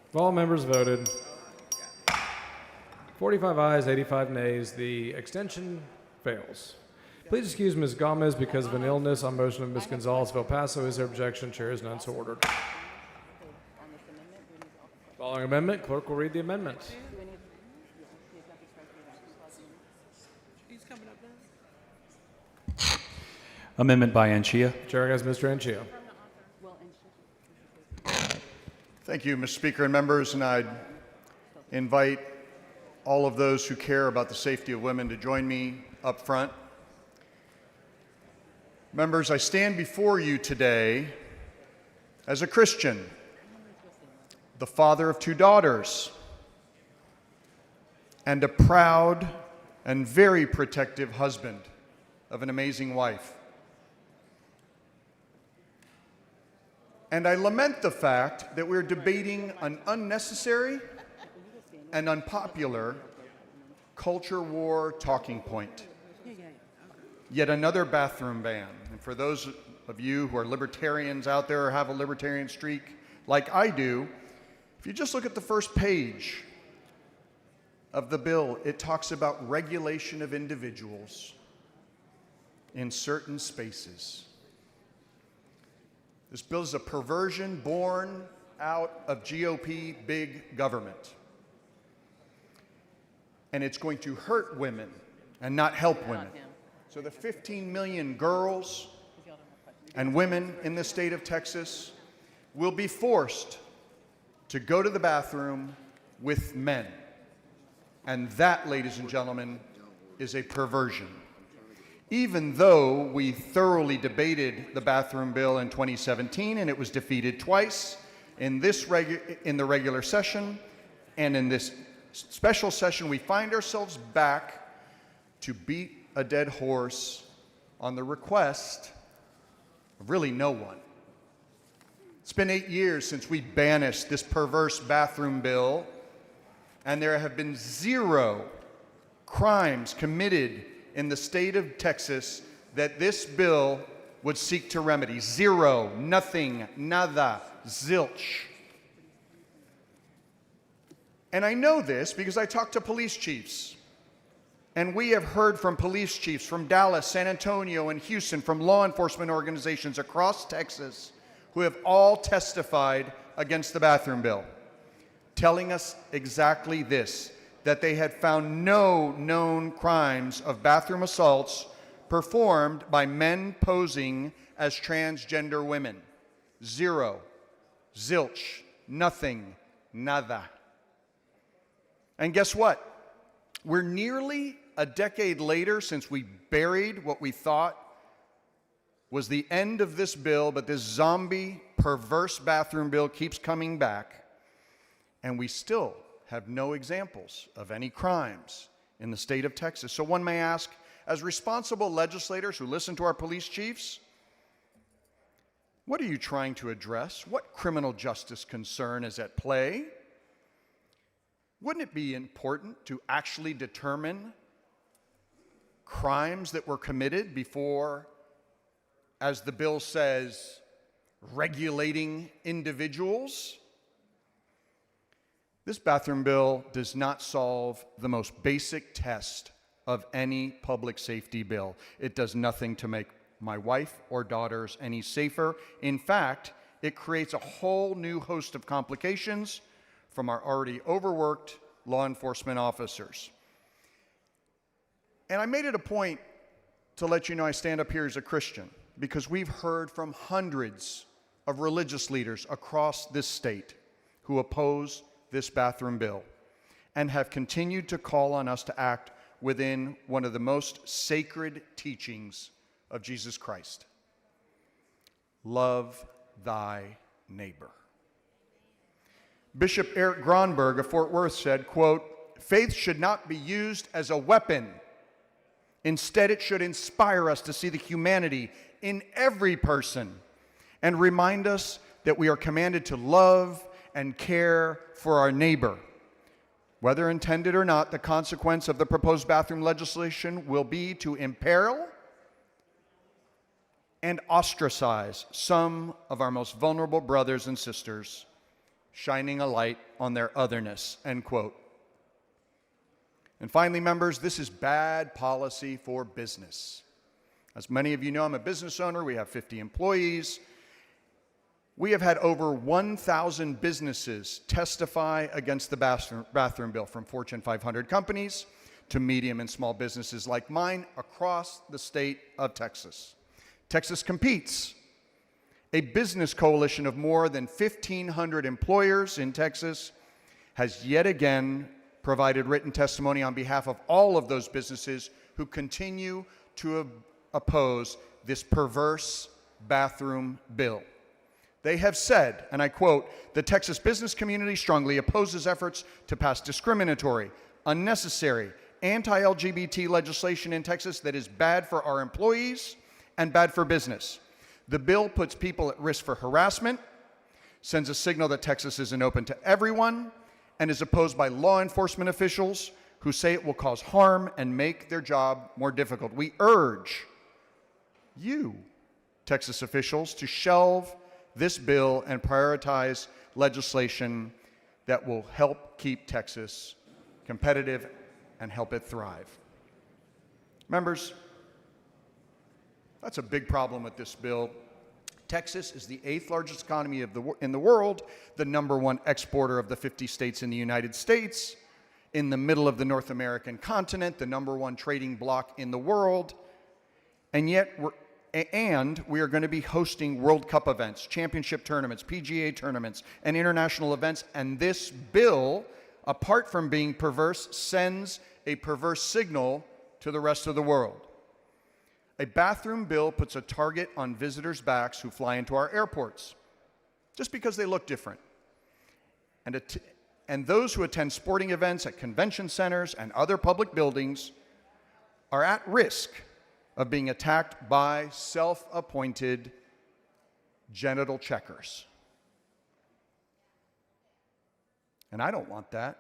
If all members voted, 45 ayes, 85 nays, the extension fails. Please excuse Ms. Gomez because of an illness. On motion of Ms. Gonzalez of El Paso, is there objection? Chair is none, so ordered. Following amendment, clerk will read the amendment. He's coming up now. Amendment by Anchia. Chair has Mr. Anchia. Thank you, Mr. Speaker and members, and I'd invite all of those who care about the safety of women to join me up front. Members, I stand before you today as a Christian, the father of 2 daughters, and a proud and very protective husband of an amazing wife. And I lament the fact that we're debating an unnecessary and unpopular culture war talking point. Yet another bathroom ban. And for those of you who are libertarians out there or have a libertarian streak like I do, if you just look at the first page of the bill, it talks about regulation of individuals in certain spaces. This bill is a perversion born out of GOP big government. And it's going to hurt women and not help women. So the 15 million girls and women in the state of Texas will be forced to go to the bathroom with men. And that, ladies and gentlemen, is a perversion. Even though we thoroughly debated the bathroom bill in 2017 and it was defeated twice in the regular session and in this special session, we find ourselves back to beat a dead horse on the request of really no one. It's been 8 years since we banished this perverse bathroom bill, and there have been 0 crimes committed in the state of Texas that this bill would seek to remedy. 0, nothing, nada, zilch. And I know this because I talk to police chiefs. And we have heard from police chiefs from Dallas, San Antonio, and Houston, from law enforcement organizations across Texas who have all testified against the bathroom bill, telling us exactly this, that they had found no known crimes of bathroom assaults performed by men posing as transgender women. 0, zilch, nothing, nada. And guess what? We're nearly a decade later since we buried what we thought was the end of this bill, but this zombie, perverse bathroom bill keeps coming back, and we still have no examples of any crimes in the state of Texas. So one may ask, as responsible legislators who listen to our police chiefs, what are you trying to address? What criminal justice concern is at play? Wouldn't it be important to actually determine crimes that were committed before, as the bill says, regulating individuals? This bathroom bill does not solve the most basic test of any public safety bill. It does nothing to make my wife or daughters any safer. In fact, it creates a whole new host of complications from our already overworked law enforcement officers. And I made it a point to let you know I stand up here as a Christian because we've heard from hundreds of religious leaders across this state who oppose this bathroom bill and have continued to call on us to act within one of the most sacred teachings of Jesus Christ. Love thy neighbor. Bishop Eric Gronberg of Fort Worth said, quote, "Faith should not be used as a weapon Instead, it should inspire us to see the humanity in every person and remind us that we are commanded to love and care for our neighbor. Whether intended or not, the consequence of the proposed bathroom legislation will be to imperil and ostracize some of our most vulnerable brothers and sisters, shining a light on their otherness, end quote. And finally, members, this is bad policy for business. As many of you know, I'm a business owner. We have 50 employees. We have had over 1,000 businesses testify against the bathroom bill, from Fortune 500 companies to medium and small businesses like mine across the state of Texas. Texas Competes, a business coalition of more than 1,500 employers in Texas, has yet again provided written testimony on behalf of all of those businesses who continue to oppose this perverse bathroom bill. They have said, and I quote, "The Texas business community strongly opposes efforts to pass discriminatory, unnecessary, anti-LGBT legislation in Texas that is bad for our employees and bad for business. The bill puts people at risk for harassment, sends a signal that Texas isn't open to everyone, and is opposed by law enforcement officials who say it will cause harm and make their job more difficult. We urge you, Texas officials, to shelve this bill and prioritize legislation that will help keep Texas competitive and help it thrive." Members, that's a big problem with this bill. Texas is the 8th largest economy in the world, the #1 exporter of the 50 states in the United States, in the middle of the North American continent, the #1 trading bloc in the world, and yet we are going to be hosting World Cup events, championship tournaments, PGA tournaments, and international events, and this bill, apart from being perverse, sends a perverse signal to the rest of the world. A bathroom bill puts a target on visitors' backs who fly into our airports, just because they look different. And those who attend sporting events at convention centers and other public buildings are at risk of being attacked by self-appointed genital checkers. And I don't want that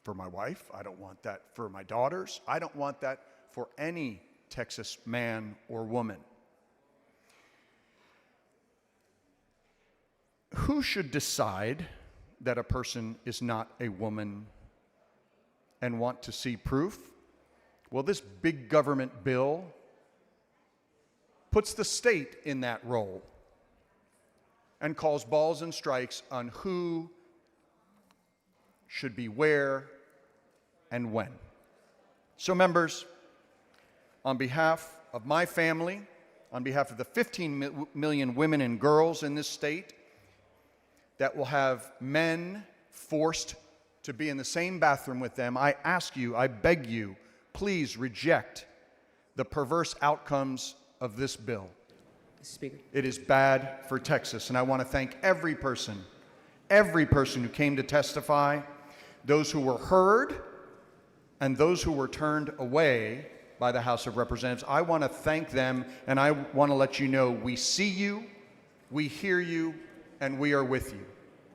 for my wife. I don't want that for my daughters. I don't want that for any Texas man or woman. Who should decide that a person is not a woman and want to see proof? Well, this big government bill puts the state in that role and calls balls and strikes on who should be where and when. So, members, on behalf of my family, on behalf of the 15 million women and girls in this state that will have men forced to be in the same bathroom with them, I ask you, I beg you, please reject the perverse outcomes of this bill. Speaker. It is bad for Texas, and I want to thank every person who came to testify, those who were heard, and those who were turned away by the House of Representatives. I want to thank them, and I want to let you know we see you, we hear you, and we are with you.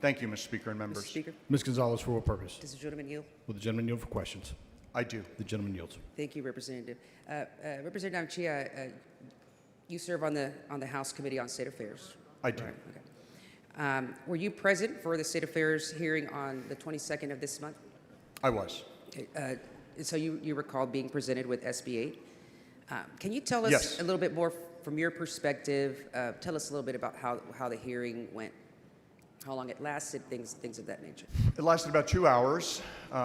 Thank you, Mr. Speaker and members. Mr. Speaker, Ms. Gonzalez, for what purpose? does the gentleman yield? Will the gentleman yield for questions? I do. The gentleman yields. Thank you, Representative. Representative Chia, you serve on the House Committee on State Affairs. I do. Right, okay. Were you present for the State Affairs hearing on the 22nd of this month? I was. Okay, so you recall being presented with SB 8. Can you tell us Yes. a little bit more from your perspective? Tell us a little bit about how the hearing went, how long it lasted, things of that nature. It lasted about 2 hours.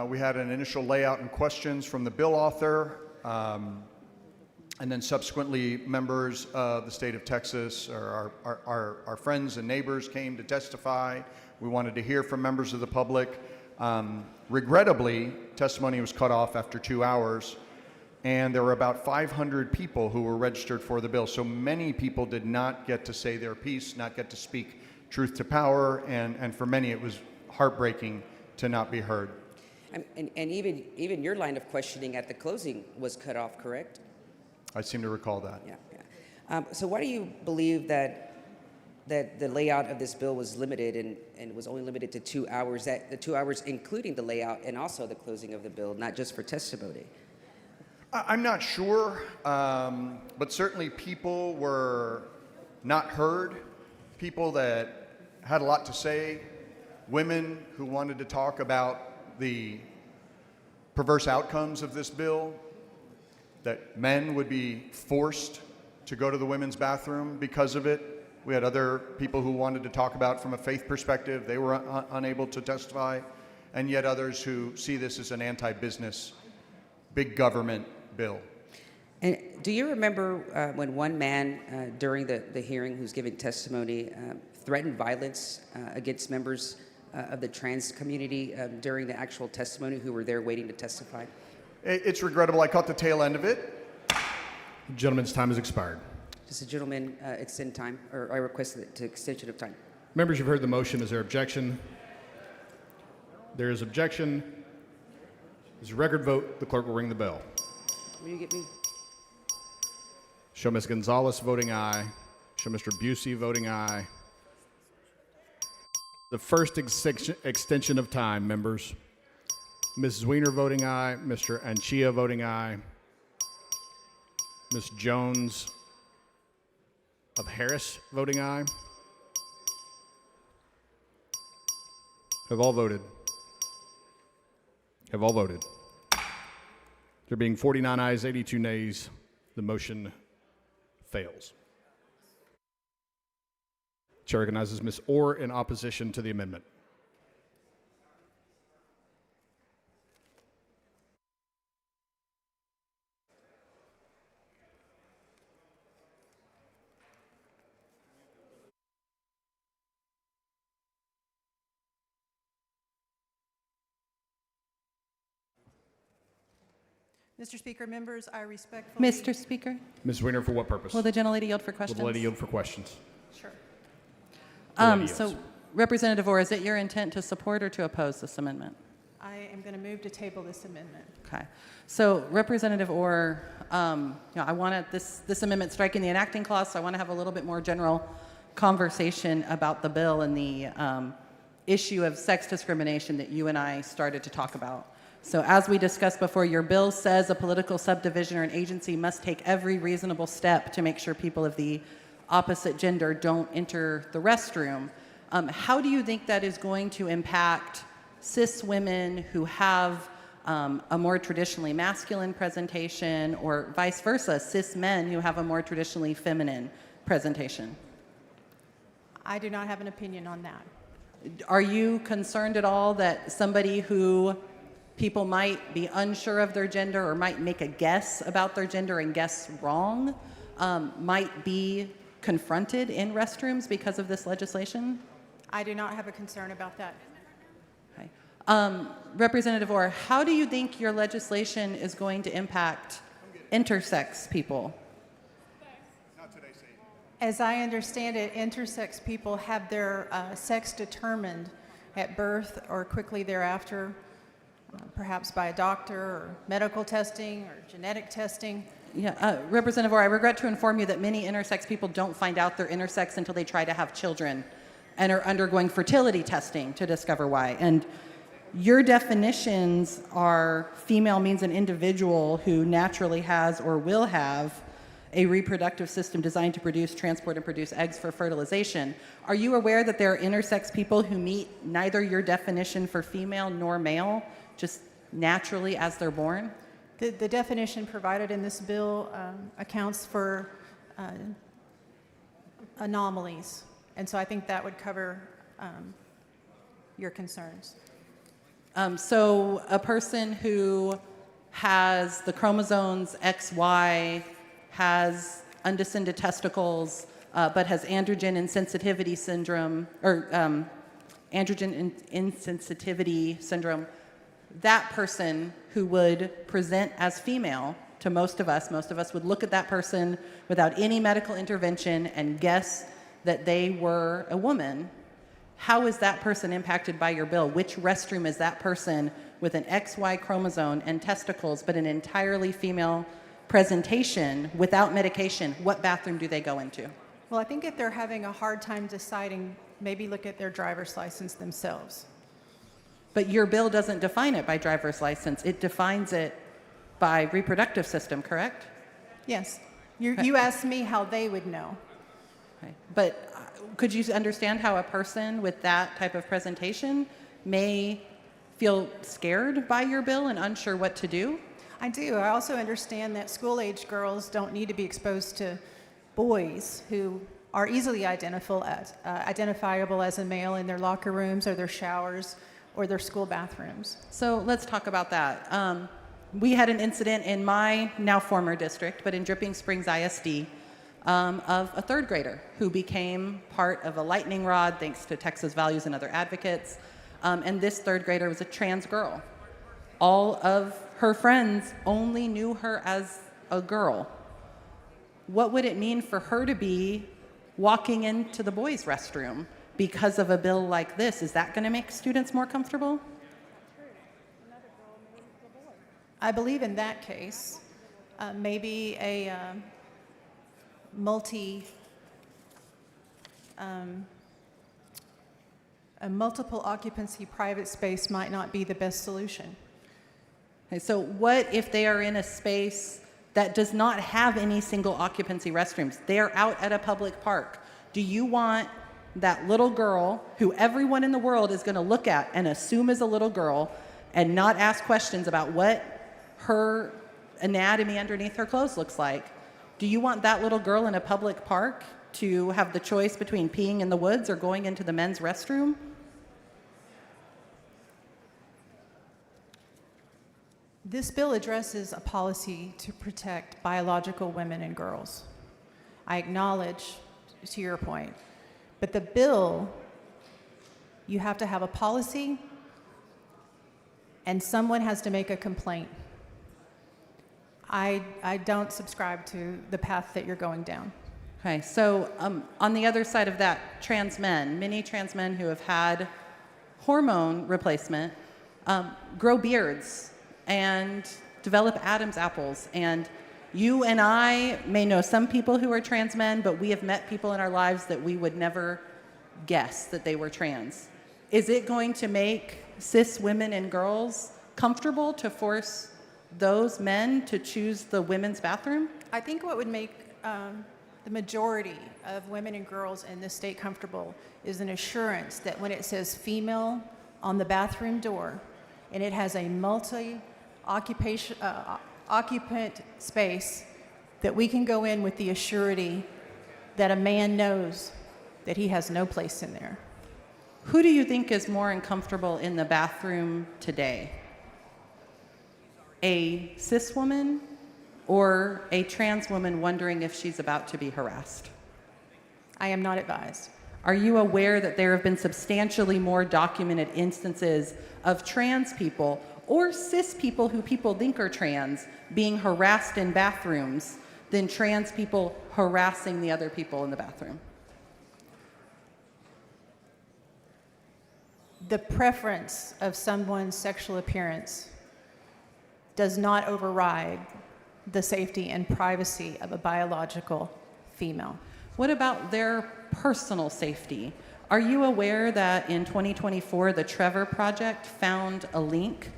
We had an initial layout and questions from the bill author, and then subsequently members of the state of Texas, or our friends and neighbors, came to testify. We wanted to hear from members of the public. Regrettably, testimony was cut off after 2 hours, and there were about 500 people who were registered for the bill. So many people did not get to say their piece, not get to speak truth to power, and for many it was heartbreaking to not be heard. And even your line of questioning at the closing was cut off, correct? I seem to recall that. Yeah. So why do you believe that the layout of this bill was limited and was only limited to 2 hours? That the 2 hours including the layout and also the closing of the bill, not just for testimony? I'm not sure, but certainly people were not heard, people that had a lot to say, women who wanted to talk about the perverse outcomes of this bill, that men would be forced to go to the women's bathroom because of it. We had other people who wanted to talk about from a faith perspective. They were unable to testify, and yet others who see this as an anti-business, big government bill. And do you remember when one man during the hearing who's giving testimony threatened violence against members of the trans community during the actual testimony who were there waiting to testify? It's regrettable. I caught the tail end of it. The gentleman's time has expired. Does the gentleman extend time, or I request the extension of time? Members, you've heard the motion. Is there objection? There is objection. There's a record vote. The clerk will ring the bell. Will you get me? Show Ms. Gonzalez voting aye. Show Mr. Busey voting aye. The first extension of time, members. Ms. Weiner voting aye. Mr. Anchia voting aye. Ms. Jones of Harris voting aye. Have all voted? Have all voted? There being 49 ayes, 82 nays, the motion fails. Chair recognizes Ms. Orr in opposition to the amendment. Mr. Speaker, members, I respectfully... Mr. Speaker, Ms. Weiner, for what purpose? will the gentlelady yield for Will questions? the lady yield for questions? Sure. The lady So, yields. Representative Orr, is it your intent to support or to oppose this amendment? I am going to move to table this amendment. Okay. So, Representative Orr, I want this amendment striking the enacting clause, so I want to have a little bit more general conversation about the bill and the issue of sex discrimination that you and I started to talk about. So as we discussed before, your bill says a political subdivision or an agency must take every reasonable step to make sure people of the opposite gender don't enter the restroom. How do you think that is going to impact cis women who have a more traditionally masculine presentation, or vice versa, cis men who have a more traditionally feminine presentation? I do not have an opinion on that. Are you concerned at all that somebody who people might be unsure of their gender or might make a guess about their gender and guess wrong might be confronted in restrooms because of this legislation? I do not have a concern about that. Okay. Representative Orr, how do you think your legislation is going to impact intersex people? As I understand it, intersex people have their sex determined at birth or quickly thereafter, perhaps by a doctor or medical testing or genetic testing. Yeah, Representative Orr, I regret to inform you that many intersex people don't find out they're intersex until they try to have children and are undergoing fertility testing to discover why. And your definitions are female means an individual who naturally has or will have a reproductive system designed to produce, transport, and produce eggs for fertilization. Are you aware that there are intersex people who meet neither your definition for female nor male, just naturally as they're born? The definition provided in this bill accounts for anomalies, and so I think that would cover your concerns. So a person who has the chromosomes XY, has undescended testicles, but has androgen insensitivity syndrome, or androgen insensitivity syndrome, that person who would present as female to most of us would look at that person without any medical intervention and guess that they were a woman. how is that person impacted by your bill? Which restroom is that person with an XY chromosome and testicles, but an entirely female presentation without medication? What bathroom do they go into? Well, I think if they're having a hard time deciding, maybe look at their driver's license themselves. But your bill doesn't define it by driver's license. It defines it by reproductive system, correct? Yes. You asked me how they would know. Okay. But could you understand how a person with that type of presentation may feel scared by your bill and unsure what to do? I do. I also understand that school-age girls don't need to be exposed to boys who are easily identifiable as a male in their locker rooms or their showers or their school bathrooms. So let's talk about that. We had an incident in my now former district, but in Dripping Springs ISD, of a third grader who became part of a lightning rod thanks to Texas Values and other advocates. And this third grader was a trans girl. All of her friends only knew her as a girl. What would it mean for her to be walking into the boys' restroom because of a bill like this? Is that going to make students more comfortable? I believe in that case, maybe a multiple occupancy private space might not be the best solution. Okay, so what if they are in a space that does not have any single occupancy restrooms? They're out at a public park. Do you want that little girl who everyone in the world is going to look at and assume is a little girl and not ask questions about what her anatomy underneath her clothes looks like? Do you want that little girl in a public park to have the choice between peeing in the woods or going into the men's restroom? This bill addresses a policy to protect biological women and girls. I acknowledge, to your point, but the bill, you have to have a policy and someone has to make a complaint. I don't subscribe to the path that you're going down. Okay, so on the other side of that, trans men, many trans men who have had hormone replacement grow beards and develop Adam's apples. And you and I may know some people who are trans men, but we have met people in our lives that we would never guess that they were trans. Is it going to make cis women and girls comfortable to force those men to choose the women's bathroom? I think what would make the majority of women and girls in this state comfortable is an assurance that when it says female on the bathroom door and it has a occupant space, that we can go in with the assurity that a man knows that he has no place in there. Who do you think is more uncomfortable in the bathroom today? A cis woman or a trans woman wondering if she's about to be harassed? I am not advised. Are you aware that there have been substantially more documented instances of trans people or cis people who people think are trans being harassed in bathrooms than trans people harassing the other people in the bathroom? The preference of someone's sexual appearance does not override the safety and privacy of a biological female. What about their personal safety? Are you aware that in 2024, the Trevor Project found a link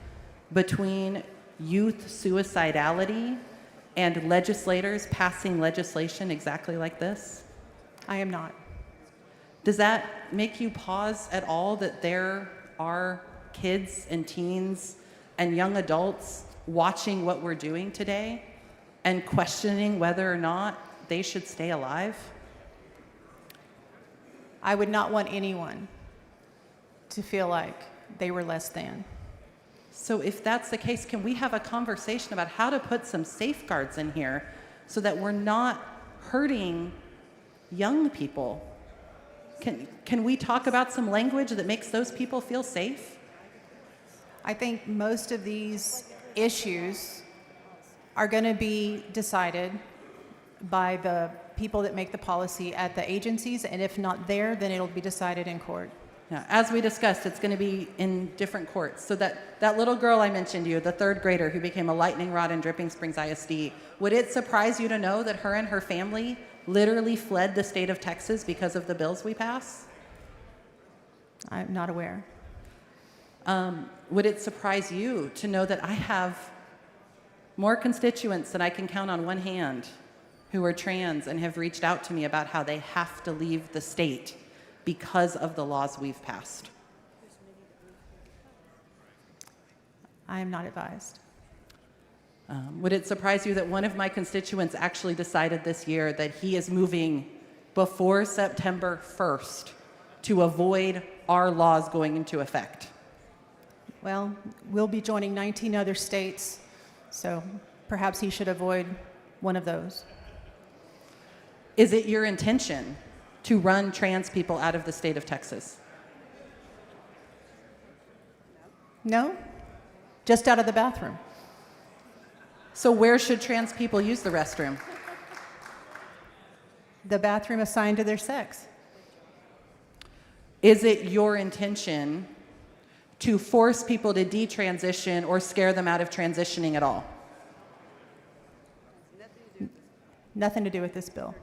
between youth suicidality and legislators passing legislation exactly like this? I am not. Does that make you pause at all that there are kids and teens and young adults watching what we're doing today and questioning whether or not they should stay alive? I would not want anyone to feel like they were less than. So if that's the case, can we have a conversation about how to put some safeguards in here so that we're not hurting young people? Can we talk about some language that makes those people feel safe? I think most of these issues are going to be decided by the people that make the policy at the agencies, and if not there, then it'll be decided in court. Yeah, as we discussed, it's going to be in different courts. So that little girl I mentioned to you, the third grader who became a lightning rod in Dripping Springs ISD, would it surprise you to know that her and her family literally fled the state of Texas because of the bills we pass? I'm not aware. Would it surprise you to know that I have more constituents than I can count on one hand who are trans and have reached out to me about how they have to leave the state because of the laws we've passed? I am not advised. Would it surprise you that one of my constituents actually decided this year that he is moving before September 1st to avoid our laws going into effect? Well, we'll be joining 19 other states, so perhaps he should avoid one of those. Is it your intention to run trans people out of the state of Texas? No? Just out of the bathroom. So where should trans people use the restroom? The bathroom assigned to their sex. Is it your intention to force people to detransition or scare them out of transitioning at all? Nothing to do with this bill.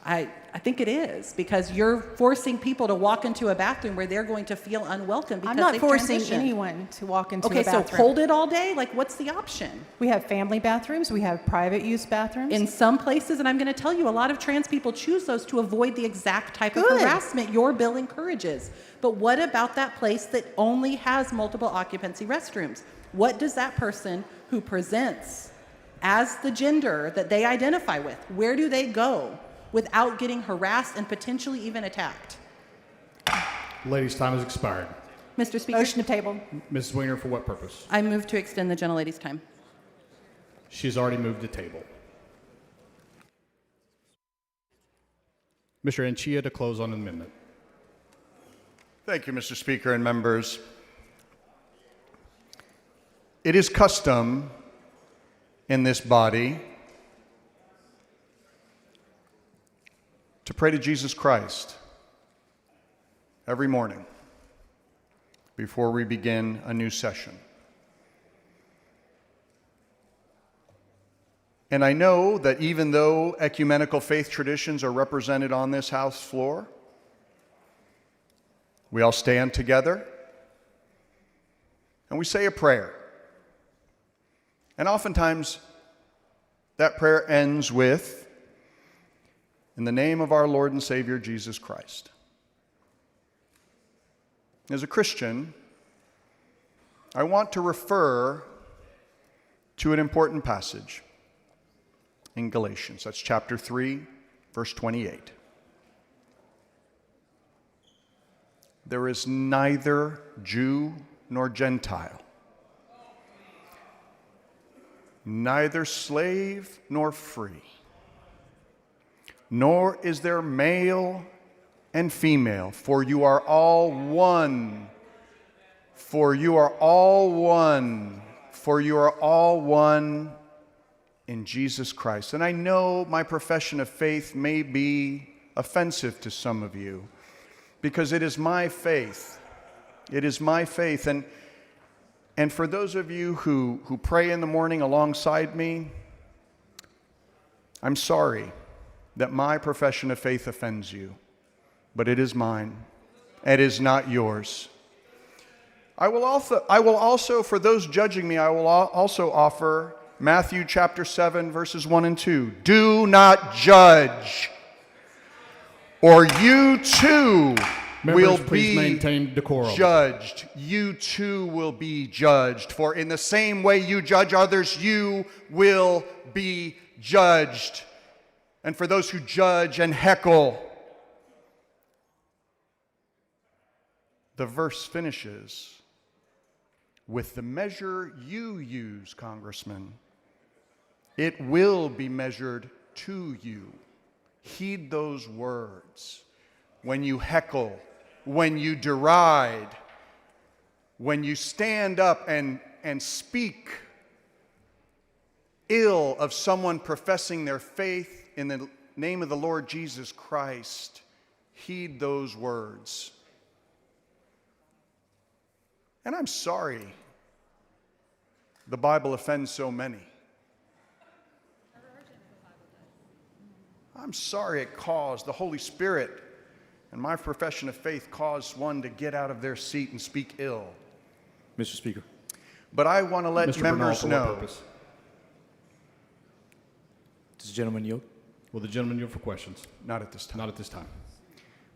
I think it is, because you're forcing people to walk into a bathroom where they're going to feel unwelcome because I'm not they've forcing transitioned. anyone to walk into Okay, a bathroom. so hold it all day? Like, what's the option? We have family bathrooms. We have private use bathrooms. In some places, and I'm going to tell you, a lot of trans people choose those to avoid the exact type of Good. harassment your bill encourages. But what about that place that only has multiple occupancy restrooms? What does that person who presents as the gender that they identify with, where do they go without getting harassed and potentially even attacked? Ladies' time has expired. Mr. Speaker, Motion to table. Mrs. Weiner, for what purpose? I move to extend the gentlelady's time. She's already moved the table. Mr. Anchia to close on amendment. Thank you, Mr. Speaker and members. It is custom in this body to pray to Jesus Christ every morning before we begin a new session. And I know that even though ecumenical faith traditions are represented on this House floor, we all stand together and we say a prayer. And oftentimes that prayer ends with, "In the name of our Lord and Savior Jesus Christ." As a Christian, I want to refer to an important passage in Galatians. That's chapter 3, verse 28. There is neither Jew nor Gentile, neither slave nor free, nor is there male and female, for you are all one. For you are all one. For you are all one in Jesus Christ. And I know my profession of faith may be offensive to some of you, because it is my faith. It is my faith. And for those of you who pray in the morning alongside me, I'm sorry that my profession of faith offends you, but it is mine. It is not yours. I will also, for those judging me, I will also offer Matthew chapter 7, verses 1 and 2. Do not judge, or you too will Members, please be maintain decorum. judged. You too will be judged. For in the same way you judge others, you will be judged. And for those who judge and heckle, the verse finishes with the measure you use, Congressman, it will be measured to you. Heed those words. When you heckle, when you deride, when you stand up and speak ill of someone professing their faith in the name of the Lord Jesus Christ, heed those words. And I'm sorry the Bible offends so many. I'm sorry it caused the Holy Spirit and my profession of faith caused one to get out of their seat and speak ill. Mr. Speaker. But I want to let Mr. Bernal, members for what know. purpose? Does the gentleman yield? Will the gentleman yield for questions? Not at this time. Not at this time.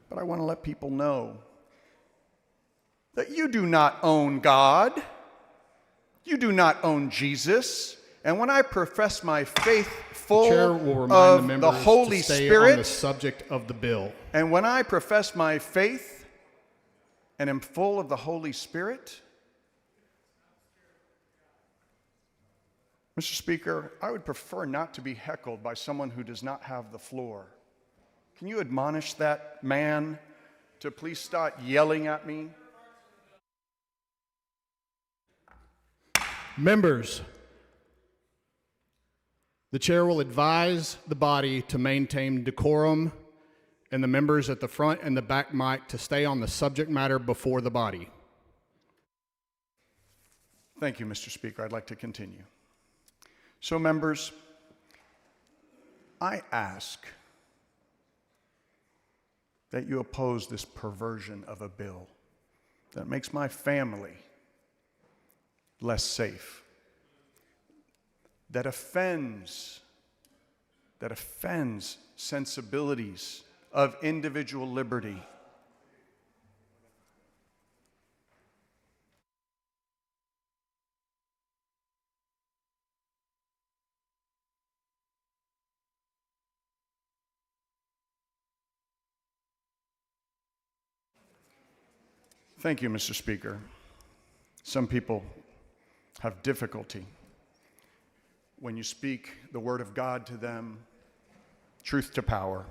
But I want to let people know that you do not own God. You do not own Jesus. And when I profess my faith full The chair will remind the of members the Holy to stay Spirit, on the subject of the bill. and when I profess my faith and am full of the Holy Spirit, Mr. Speaker, I would prefer not to be heckled by someone who does not have the floor. Can you admonish that man to please stop yelling at me? Members, the chair will advise the body to maintain decorum and the members at the front and the back mic to stay on the subject matter before the body. Thank you, Mr. Speaker. I'd like to continue. So, members, I ask that you oppose this perversion of a bill that makes my family less safe, that offends sensibilities of individual liberty. Thank you, Mr. Speaker. Some people have difficulty when you speak the word of God to them, truth to power.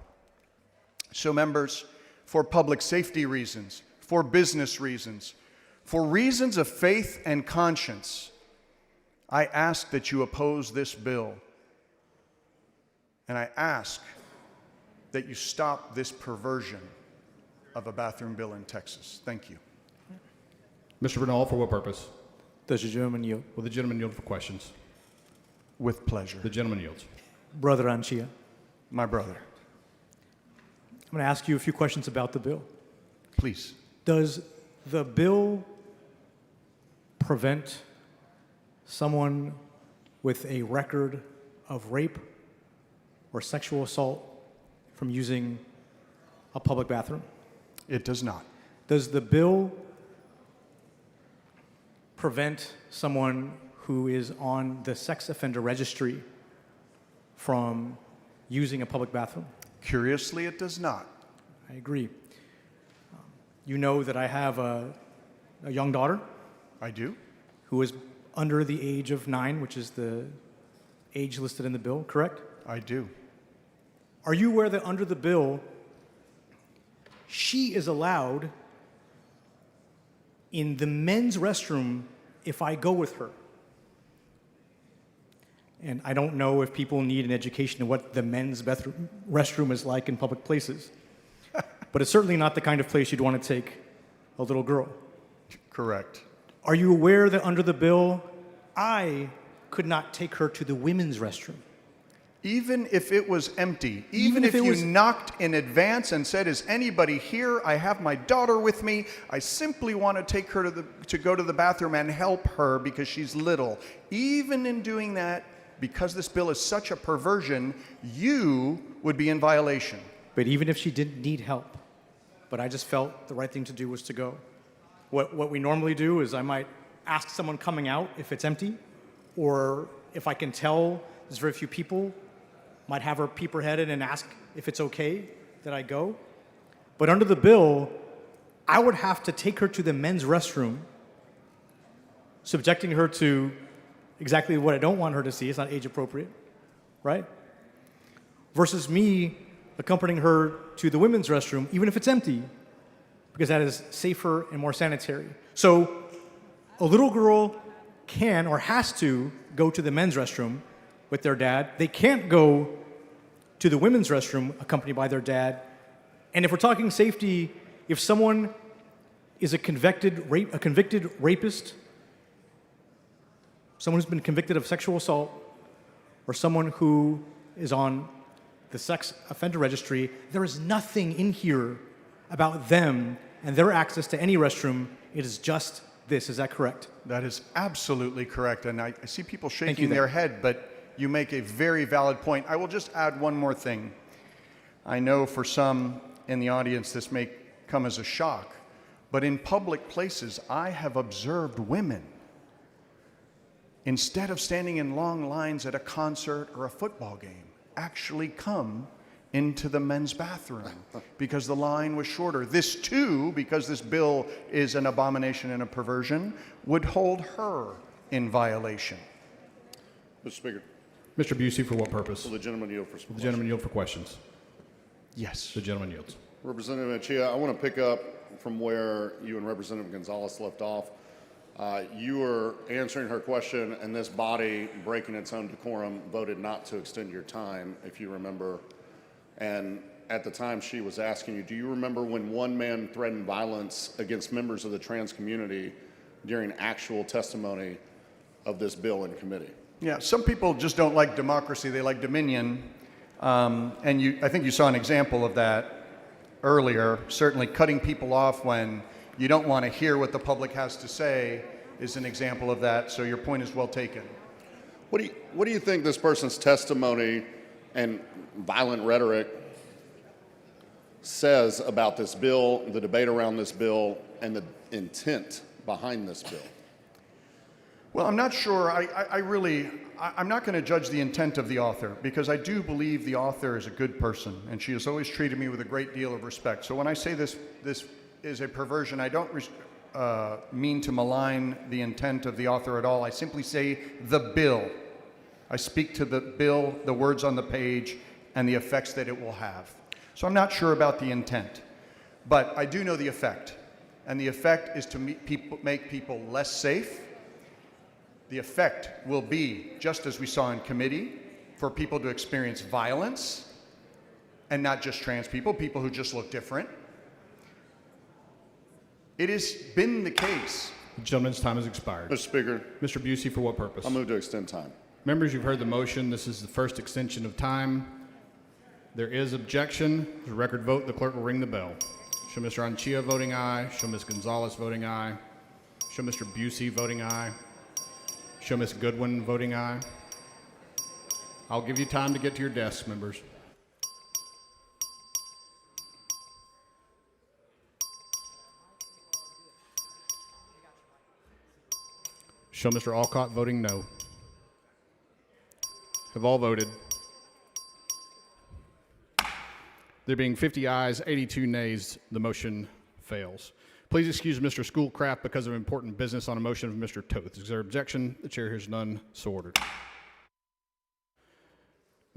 So, members, for public safety reasons, for business reasons, for reasons of faith and conscience, I ask that you oppose this bill. And I ask that you stop this perversion of a bathroom bill in Texas. Thank you. Mr. Bernal, for what purpose? Does the gentleman yield? Will the gentleman yield for questions? With pleasure. The gentleman yields. Brother Anchia, My brother, I'm going to ask you a few questions about the bill. please. Does the bill prevent someone with a record of rape or sexual assault from using a public bathroom? It does not. Does the bill prevent someone who is on the sex offender registry from using a public bathroom? Curiously, it does not. I agree. You know that I have a young daughter I do. who is under the age of 9, which is the age listed in the bill, correct? I do. Are you aware that under the bill, she is allowed in the men's restroom if I go with her? And I don't know if people need an education of what the men's restroom is like in public places. But it's certainly not the kind of place you'd want to take a little girl. Correct. Are you aware that under the bill, I could not take her to the women's restroom? Even if it was empty, even if it you was- knocked in advance and said, "Is anybody here? I have my daughter with me. I simply want to take her to go to the bathroom and help her because she's little." Even in doing that, because this bill is such a perversion, you would be in violation. But even if she didn't need help, but I just felt the right thing to do was to go. What we normally do is I might ask someone coming out if it's empty, or if I can tell there's very few people, might have her peep her head in and ask if it's okay that I go. But under the bill, I would have to take her to the men's restroom, subjecting her to exactly what I don't want her to see. It's not age appropriate, right? Versus me accompanying her to the women's restroom, even if it's empty, because that is safer and more sanitary. So a little girl can or has to go to the men's restroom with their dad. They can't go to the women's restroom accompanied by their dad. And if we're talking safety, if someone is a convicted rapist, someone who's been convicted of sexual assault, or someone who is on the sex offender registry, there is nothing in here about them and their access to any restroom. It is just this. Is that correct? That is absolutely correct. And I see people you, shaking then. their head, but you make a very valid point. I will just add one more thing. I know for some in the audience this may come as a shock, but in public places, I have observed women, instead of standing in long lines at a concert or a football game, actually come into the men's bathroom because the line was shorter. This too, because this bill is an abomination and a perversion, would hold her in violation. Mr. Speaker, Mr. Busey, for what purpose? will the gentleman yield for some The gentleman yield for questions. Yes. The gentleman yields. Representative Chia, I want to pick up from where you and Representative Gonzalez left off. You were answering her question, and this body, breaking its own decorum, voted not to extend your time, if you remember. And at the time, she was asking you, do you remember when one man threatened violence against members of the trans community during actual testimony of this bill in committee? Yeah, some people just don't like democracy, they like dominion. I think you saw an example of that earlier. Certainly cutting people off when you don't want to hear what the public has to say is an example of that, so your point is well taken. What do you think this person's testimony and violent rhetoric says about this bill, the debate around this bill, and the intent behind this bill? Well, I'm not sure. I'm not going to judge the intent of the author because I do believe the author is a good person and she has always treated me with a great deal of respect. So when I say this is a perversion, I don't mean to malign the intent of the author at all. I simply say the bill. I speak to the bill, the words on the page, and the effects that it will have. So I'm not sure about the intent, but I do know the effect. And the effect is to make people less safe. The effect will be, just as we saw in committee, for people to experience violence, and not just trans people, people who just look different. It has been the case. The gentleman's time has expired. Mr. Speaker, Mr. Busey, for what purpose? I'll move to extend time. Members, you've heard the motion. This is the first extension of time. There is objection. There's a record vote. The clerk will ring the bell. Show Mr. Anchia voting aye. Show Ms. Gonzalez voting aye. Show Mr. Busey voting aye. Show Ms. Goodwin voting aye. I'll give you time to get to your desks, members. Show Mr. Alcott voting no. Have all voted. There being 50 ayes, 82 nays, the motion fails. Please excuse Mr. Schoolcraft because of important business on a motion of Mr. Toth. Is there objection? The chair hears none, so ordered.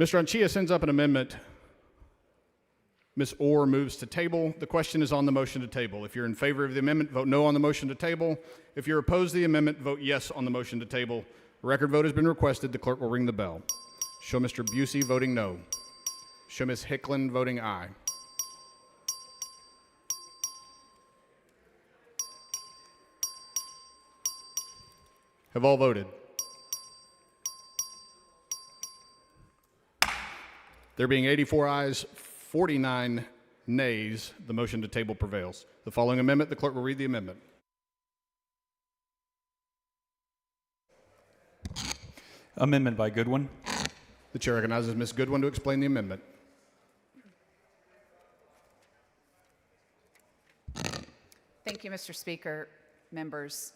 Mr. Anchia sends up an amendment. Ms. Orr moves to table. The question is on the motion to table. If you're in favor of the amendment, vote no on the motion to table. If you're opposed to the amendment, vote yes on the motion to table. A record vote has been requested. The clerk will ring the bell. Show Mr. Busey voting no. Show Ms. Hicklin voting aye. Have all voted? There being 84 ayes, 49 nays, the motion to table prevails. The following amendment, the clerk will read the amendment. Amendment by Goodwin. The chair recognizes Ms. Goodwin to explain the amendment. Thank you, Mr. Speaker, members.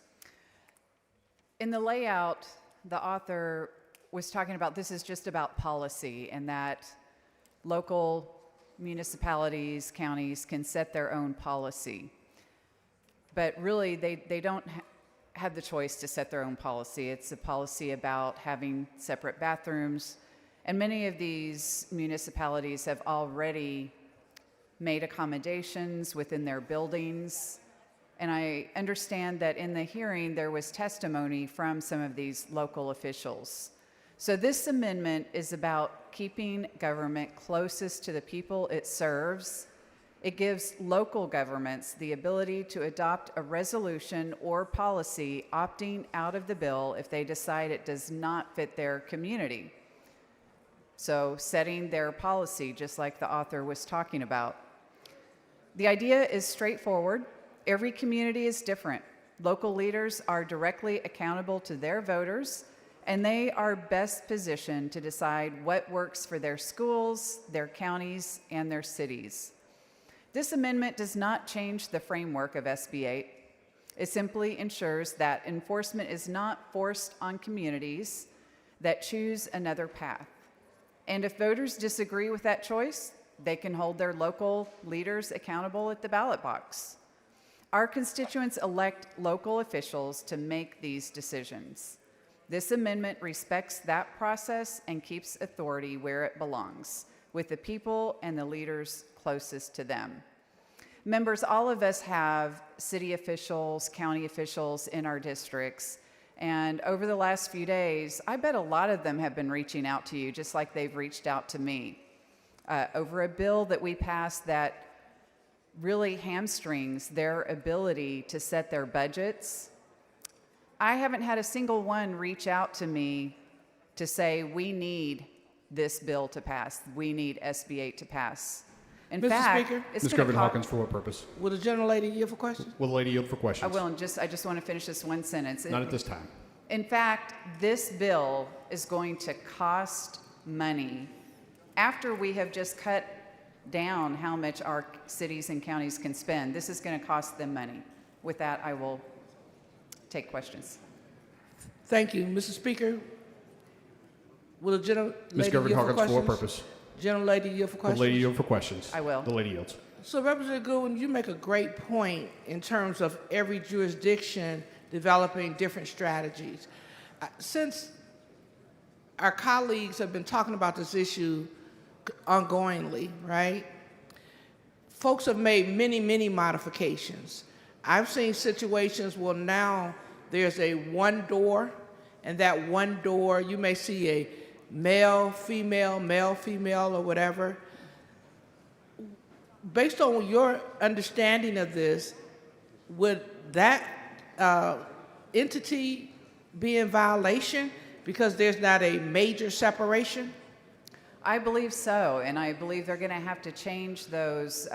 In the layout, the author was talking about this is just about policy and that local municipalities, counties can set their own policy. But really, they don't have the choice to set their own policy. It's a policy about having separate bathrooms. And many of these municipalities have already made accommodations within their buildings. And I understand that in the hearing, there was testimony from some of these local officials. So this amendment is about keeping government closest to the people it serves It gives local governments the ability to adopt a resolution or policy opting out of the bill if they decide it does not fit their community. So setting their policy, just like the author was talking about. The idea is straightforward. Every community is different. Local leaders are directly accountable to their voters, and they are best positioned to decide what works for their schools, their counties, and their cities. This amendment does not change the framework of SB 8. It simply ensures that enforcement is not forced on communities that choose another path. And if voters disagree with that choice, they can hold their local leaders accountable at the ballot box. Our constituents elect local officials to make these decisions. This amendment respects that process and keeps authority where it belongs, with the people and the leaders closest to them. Members, all of us have city officials, county officials in our districts, and over the last few days, I bet a lot of them have been reaching out to you, just like they've reached out to me, over a bill that we passed that really hamstrings their ability to set their budgets. I haven't had a single one reach out to me to say, we need this bill to pass. We need SB 8 to pass. In Mr. fact, Speaker? it's Ms. gonna Governor co- Hawkins, for what purpose? Will the gentlelady yield for questions? Will the lady yield for I questions? will, and I just want to finish this one sentence. Not at this time. In fact, this bill is going to cost money after we have just cut down how much our cities and counties can spend. This is going to cost them money. With that, I will take questions. Thank you. Mr. Speaker, will the gentlelady Ms. yield Governor for Hawkins, for what questions? purpose? Gentlelady yield for The questions? lady yield for questions. I will. The lady yields. So, Representative Goodwin, you make a great point in terms of every jurisdiction developing different strategies. Since our colleagues have been talking about this issue ongoingly, right? Folks have made many, many modifications. I've seen situations where now there's a one door, and that one door, you may see a male, female, or whatever. Based on your understanding of this, would that entity be in violation because there's not a major separation? I believe so, and I believe they're going to have to change those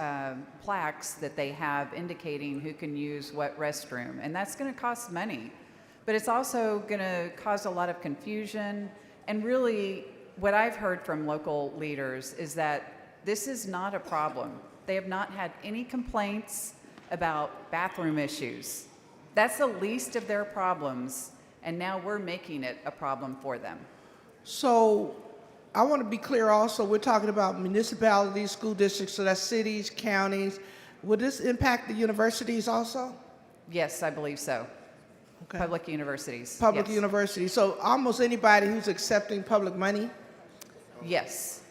plaques that they have indicating who can use what restroom, and that's going to cost money. But it's also going to cause a lot of confusion, and really what I've heard from local leaders is that this is not a problem. They have not had any complaints about bathroom issues. That's the least of their problems, and now we're making it a problem for them. So I want to be clear also, we're talking about municipalities, school districts, so that's cities, counties. Would this impact the universities also? Yes, I believe so. Okay. Public universities. Public yes. universities. So almost anybody who's accepting public money? Yes.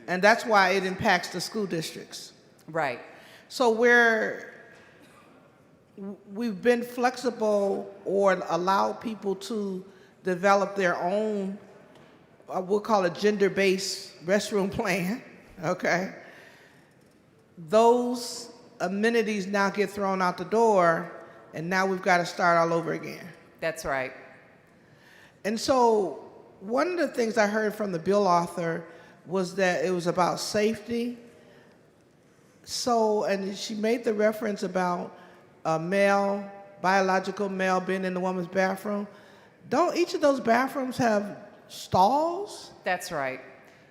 And that's why it impacts the school districts. Right. So we've been flexible or allowed people to develop their own, we'll call it gender-based restroom plan, okay? Those amenities now get thrown out the door, and now we've got to start all over again. That's right. And so one of the things I heard from the bill author was that it was about safety. So, and she made the reference about a male, biological male being in the woman's bathroom. Don't each of those bathrooms have stalls? That's right.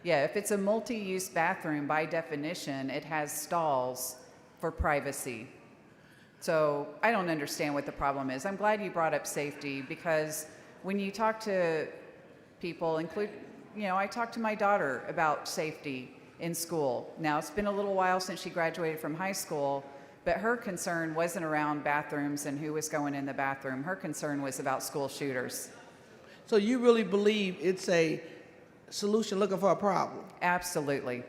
Yeah, if it's a multi-use bathroom, by definition, it has stalls for privacy. So I don't understand what the problem is. I'm glad you brought up safety, because when you talk to people, I talked to my daughter about safety in school. Now, it's been a little while since she graduated from high school, but her concern wasn't around bathrooms and who was going in the bathroom. Her concern was about school shooters. So you really believe it's a solution looking for a problem? Absolutely.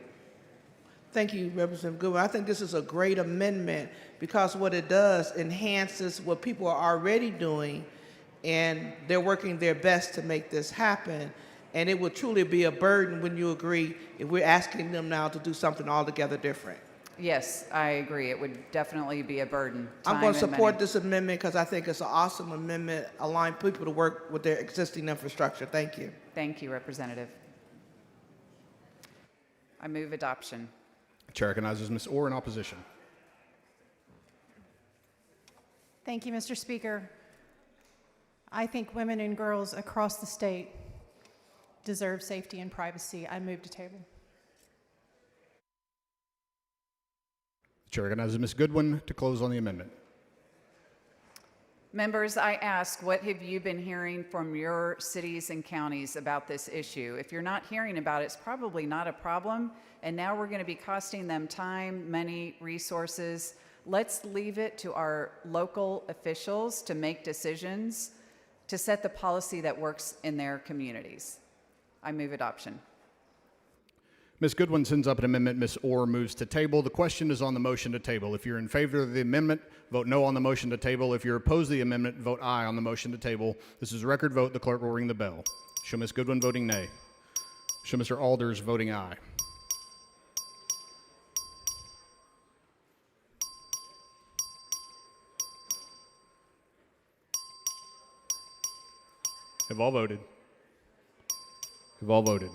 Thank you, Representative Goodwin. I think this is a great amendment because what it does enhances what people are already doing, and they're working their best to make this happen. And it will truly be a burden when you agree if we're asking them now to do something altogether different. Yes, I agree. It would definitely be a burden. I'm going time to and support money. this amendment because I think it's an awesome amendment, allowing people to work with their existing infrastructure. Thank you. Thank you, Representative. I move adoption. Chair recognizes Ms. Orr in opposition. Thank you, Mr. Speaker. I think women and girls across the state deserve safety and privacy. I move to table. Chair recognizes Ms. Goodwin to close on the amendment. Members, I ask, what have you been hearing from your cities and counties about this issue? If you're not hearing about it, it's probably not a problem, and now we're going to be costing them time, money, resources. Let's leave it to our local officials to make decisions to set the policy that works in their communities. I move adoption. Ms. Goodwin sends up an amendment. Ms. Orr moves to table. The question is on the motion to table. If you're in favor of the amendment, vote no on the motion to table. If you're opposed to the amendment, vote aye on the motion to table. This is a record vote. The clerk will ring the bell. Show Ms. Goodwin voting nay. Show Mr. Alders voting aye. Have all voted? Have all voted?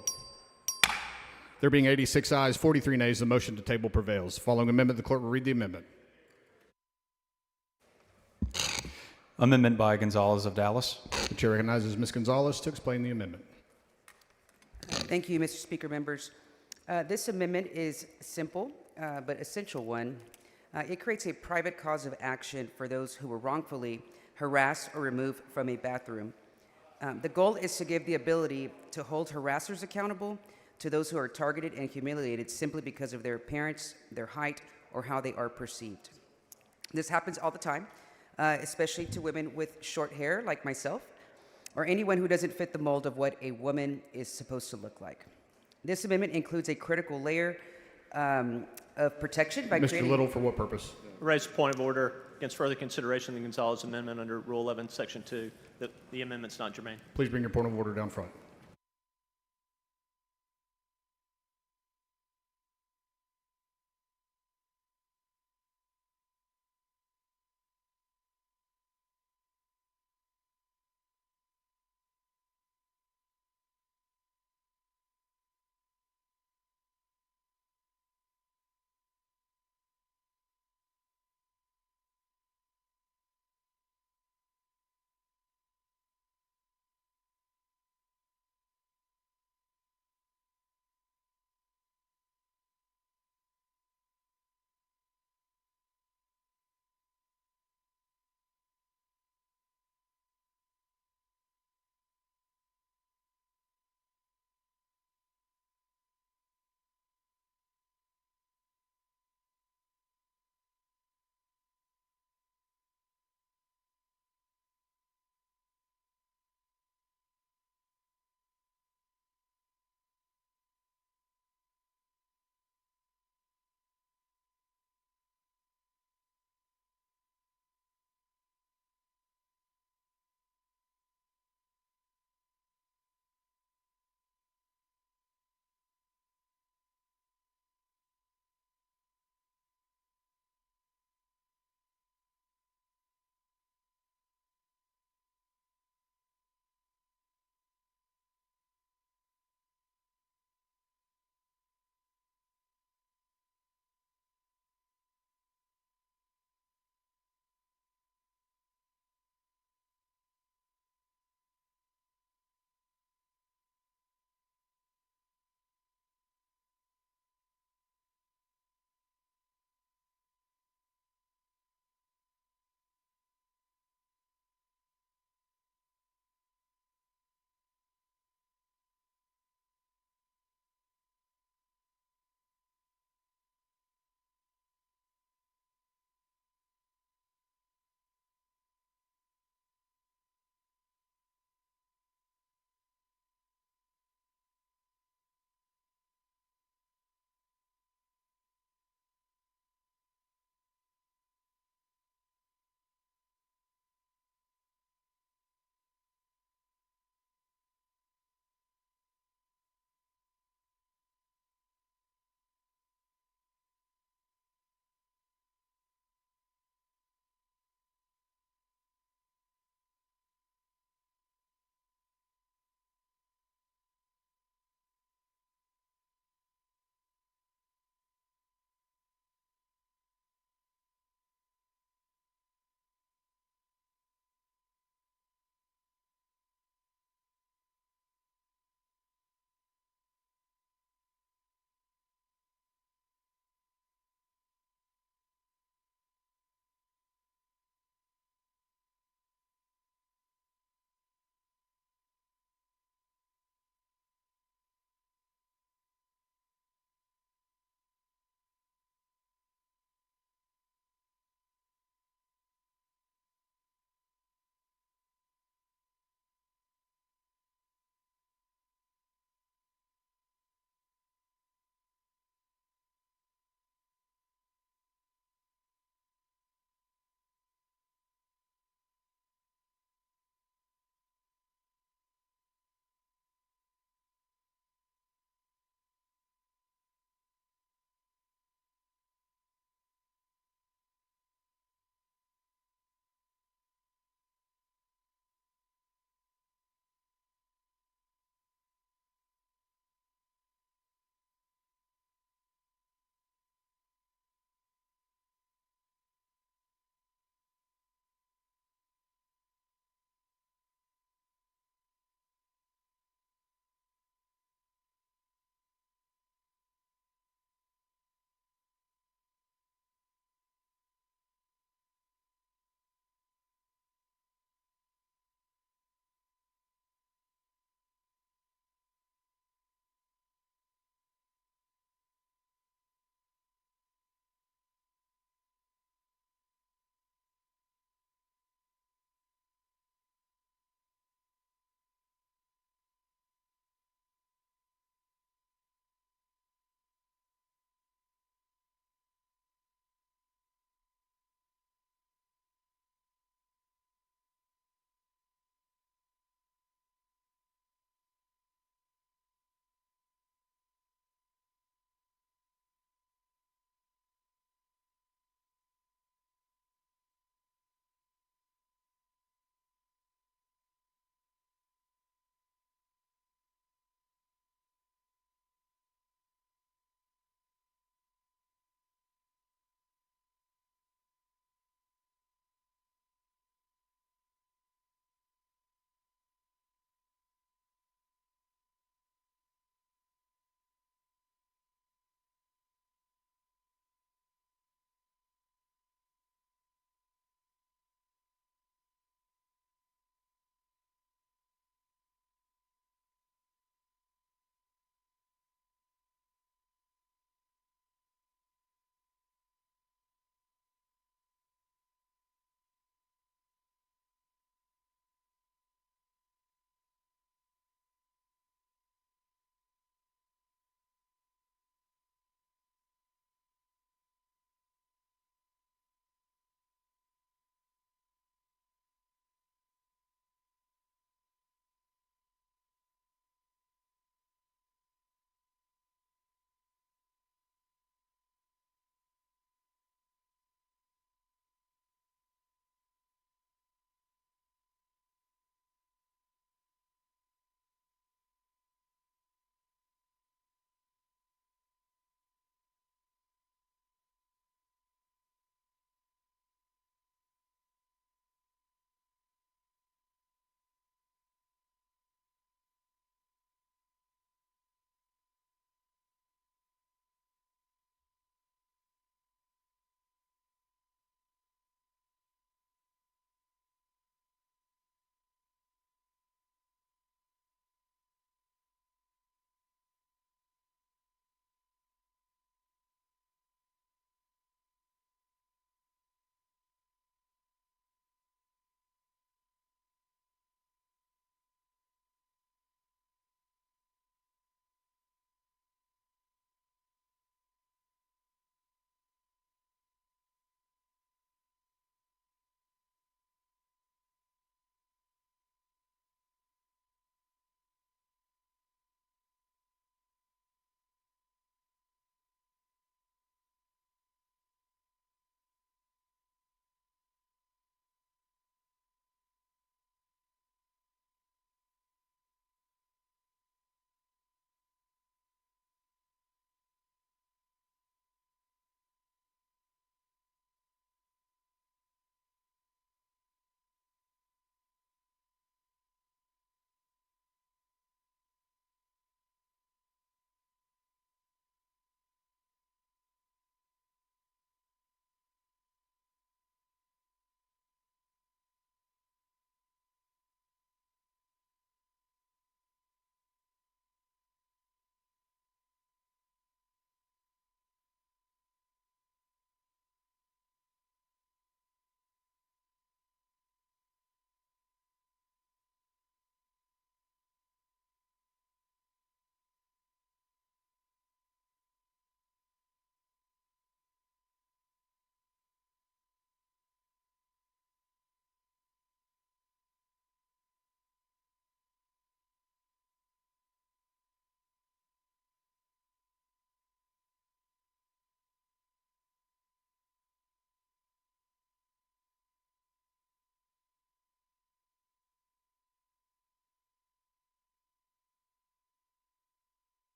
There being 86 ayes, 43 nays, the motion to table prevails. Following amendment, the clerk will read the amendment. Amendment by Gonzalez of Dallas. The chair recognizes Ms. Gonzalez to explain the amendment. Thank you, Mr. Speaker, members. This amendment is simple but essential one. It creates a private cause of action for those who were wrongfully harassed or removed from a bathroom. The goal is to give the ability to hold harassers accountable to those who are targeted and humiliated simply because of their appearance, their height, or how they are perceived. This happens all the time, especially to women with short hair like myself, or anyone who doesn't fit the mold of what a woman is supposed to look like. This amendment includes a critical layer of protection by Mr. Little, for what purpose? Raise a point of order against further consideration of the Gonzalez amendment under Rule 11, Section 2. The amendment's not germane. Please bring your point of order down front.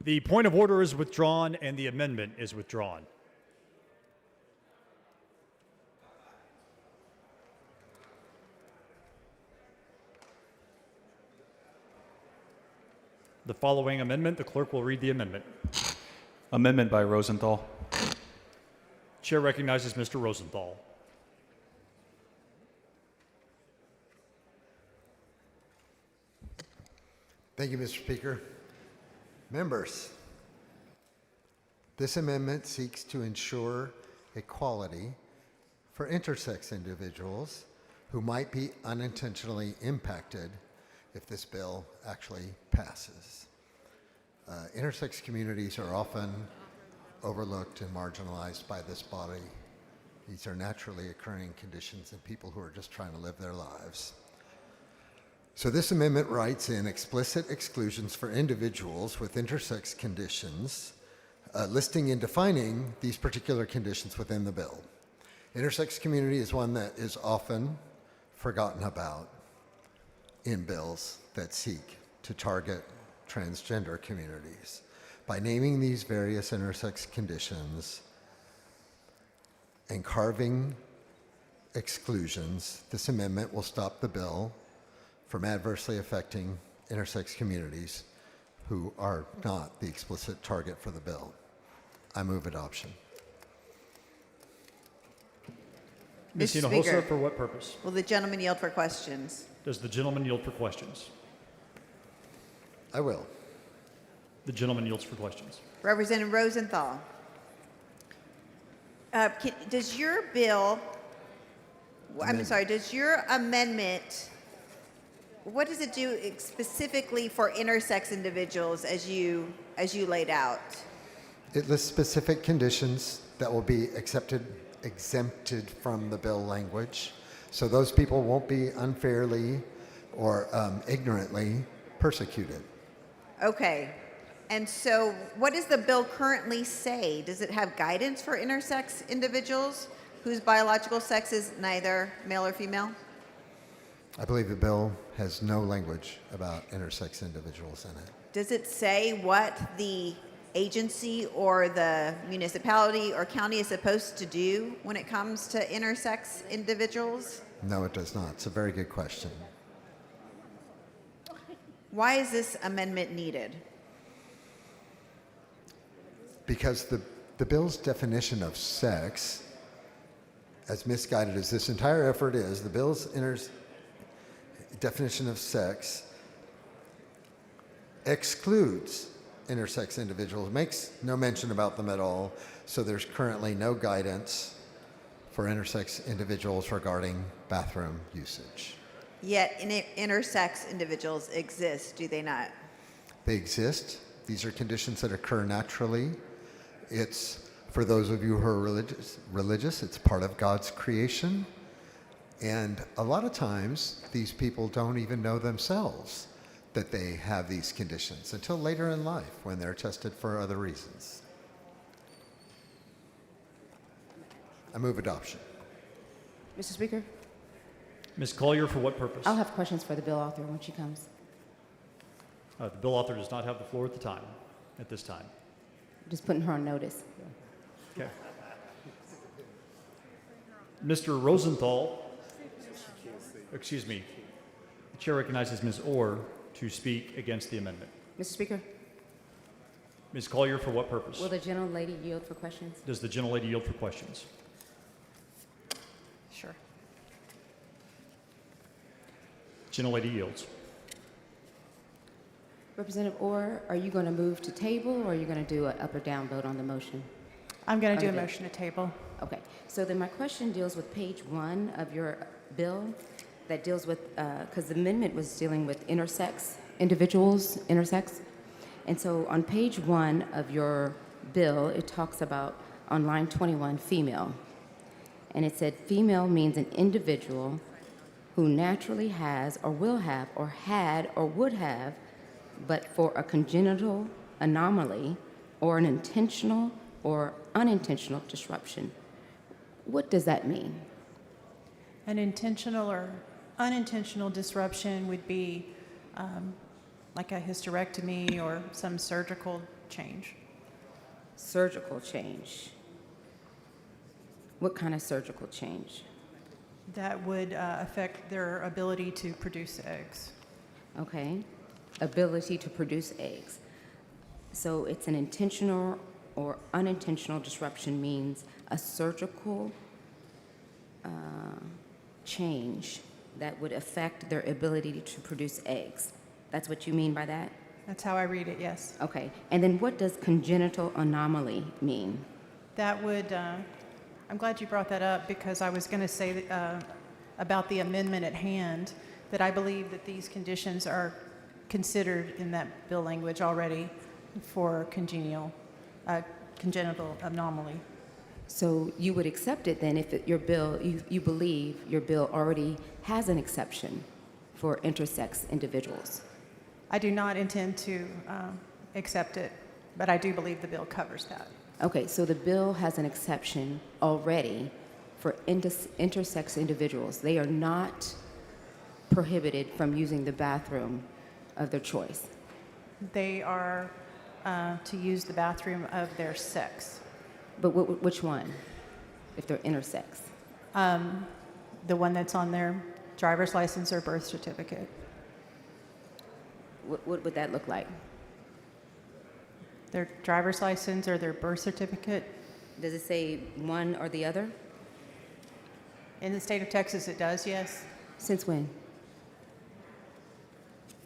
The point of order is withdrawn and the amendment is withdrawn. The following amendment, the clerk will read the amendment. Amendment by Rosenthal. Chair recognizes Mr. Rosenthal. Thank you, Mr. Speaker. Members, this amendment seeks to ensure equality for intersex individuals who might be unintentionally impacted if this bill actually passes. Intersex communities are often overlooked and marginalized by this body. These are naturally occurring conditions in people who are just trying to live their lives. So this amendment writes in explicit exclusions for individuals with intersex conditions, listing and defining these particular conditions within the bill. Intersex community is one that is often forgotten about in bills that seek to target transgender communities. By naming these various intersex conditions and carving exclusions, this amendment will stop the bill from adversely affecting intersex communities who are not the explicit target for the bill. I move adoption. Ms. Mr. Hinojosa, Speaker. for what purpose? Will the gentleman yield for questions? Does the gentleman yield for questions? I will. The gentleman yields for questions. Representative Rosenthal. Does your bill, does your amendment, what does it do specifically for intersex individuals as you laid out? It lists specific conditions that will be exempted from the bill language. So those people won't be unfairly or ignorantly persecuted. Okay. And so what does the bill currently say? Does it have guidance for intersex individuals whose biological sex is neither male or female? I believe the bill has no language about intersex individuals in it. Does it say what the agency or the municipality or county is supposed to do when it comes to intersex individuals? No, it does not. It's a very good question. Why is this amendment needed? Because the bill's definition of sex, as misguided as this entire effort is, the bill's definition of sex excludes intersex individuals, makes no mention about them at all, so there's currently no guidance for intersex individuals regarding bathroom usage. Yet intersex individuals exist, do they not? They exist. These are conditions that occur naturally. It's, for those of you who are religious, it's part of God's creation. And a lot of times, these people don't even know themselves that they have these conditions until later in life when they're tested for other reasons. I move adoption. Mr. Speaker, Ms. Collier, for what purpose? I'll have questions for the bill author when she comes. The bill author does not have the floor at this time. Just putting her on notice. Okay. Mr. Rosenthal, excuse me, the chair recognizes Ms. Orr to speak against the amendment. Mr. Speaker, Ms. Collier, for what purpose? will the gentlelady yield for questions? Does the gentlelady yield for questions? Sure. Gentlelady yields. Representative Orr, are you going to move to table or are you going to do an up or down vote on the motion? I'm going to do a On the bill? motion to table. Okay, so then my question deals with page 1 of your bill that deals with, because the amendment was dealing with intersex individuals, intersex. And so on page 1 of your bill, it talks about, on line 21, female. And it said female means an individual who naturally has or will have or had or would have, but for a congenital anomaly or an intentional or unintentional disruption. What does that mean? An intentional or unintentional disruption would be like a hysterectomy or some surgical change. Surgical change. What kind of surgical change? That would affect their ability to produce eggs. Okay. Ability to produce eggs. So it's an intentional or unintentional disruption means a surgical change that would affect their ability to produce eggs. That's what you mean by that? That's how I read it, yes. Okay. And then what does congenital anomaly mean? That would, I'm glad you brought that up because I was going to say that, about the amendment at hand, that I believe that these conditions are considered in that bill language already for congenital anomaly. So you would accept it then if your bill, you believe your bill already has an exception for intersex individuals? I do not intend to accept it, but I do believe the bill covers that. Okay, so the bill has an exception already for intersex individuals. They are not prohibited from using the bathroom of their choice. They are to use the bathroom of their sex. But which one, if they're intersex? The one that's on their driver's license or birth certificate. What would that look like? Their driver's license or their birth certificate. Does it say one or the other? In the state of Texas, it does, yes. Since when?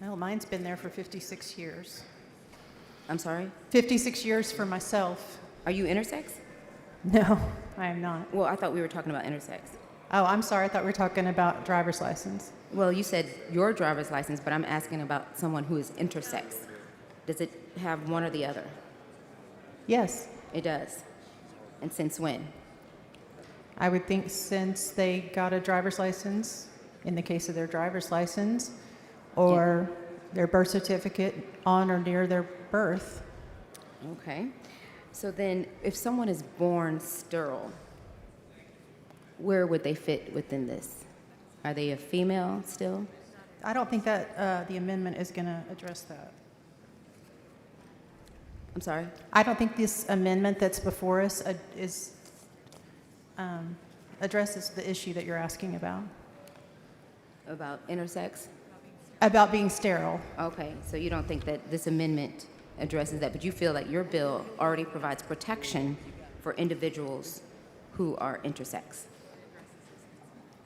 Well, mine's been there for 56 years. I'm sorry? 56 years for myself. Are you intersex? No, I am not. Well, I thought we were talking about intersex. Oh, I'm sorry. I thought we were talking about driver's license. Well, you said your driver's license, but I'm asking about someone who is intersex. Does it have one or the other? Yes. It does. And since when? I would think since they got a driver's license, in the case of their driver's license, or their birth certificate on or near their birth. Okay. So then, if someone is born sterile, where would they fit within this? Are they a female still? I don't think that the amendment is going to address that. I'm sorry? I don't think this amendment that's before us addresses the issue that you're asking about. About intersex? About being sterile. Okay, so you don't think that this amendment addresses that, but you feel that your bill already provides protection for individuals who are intersex?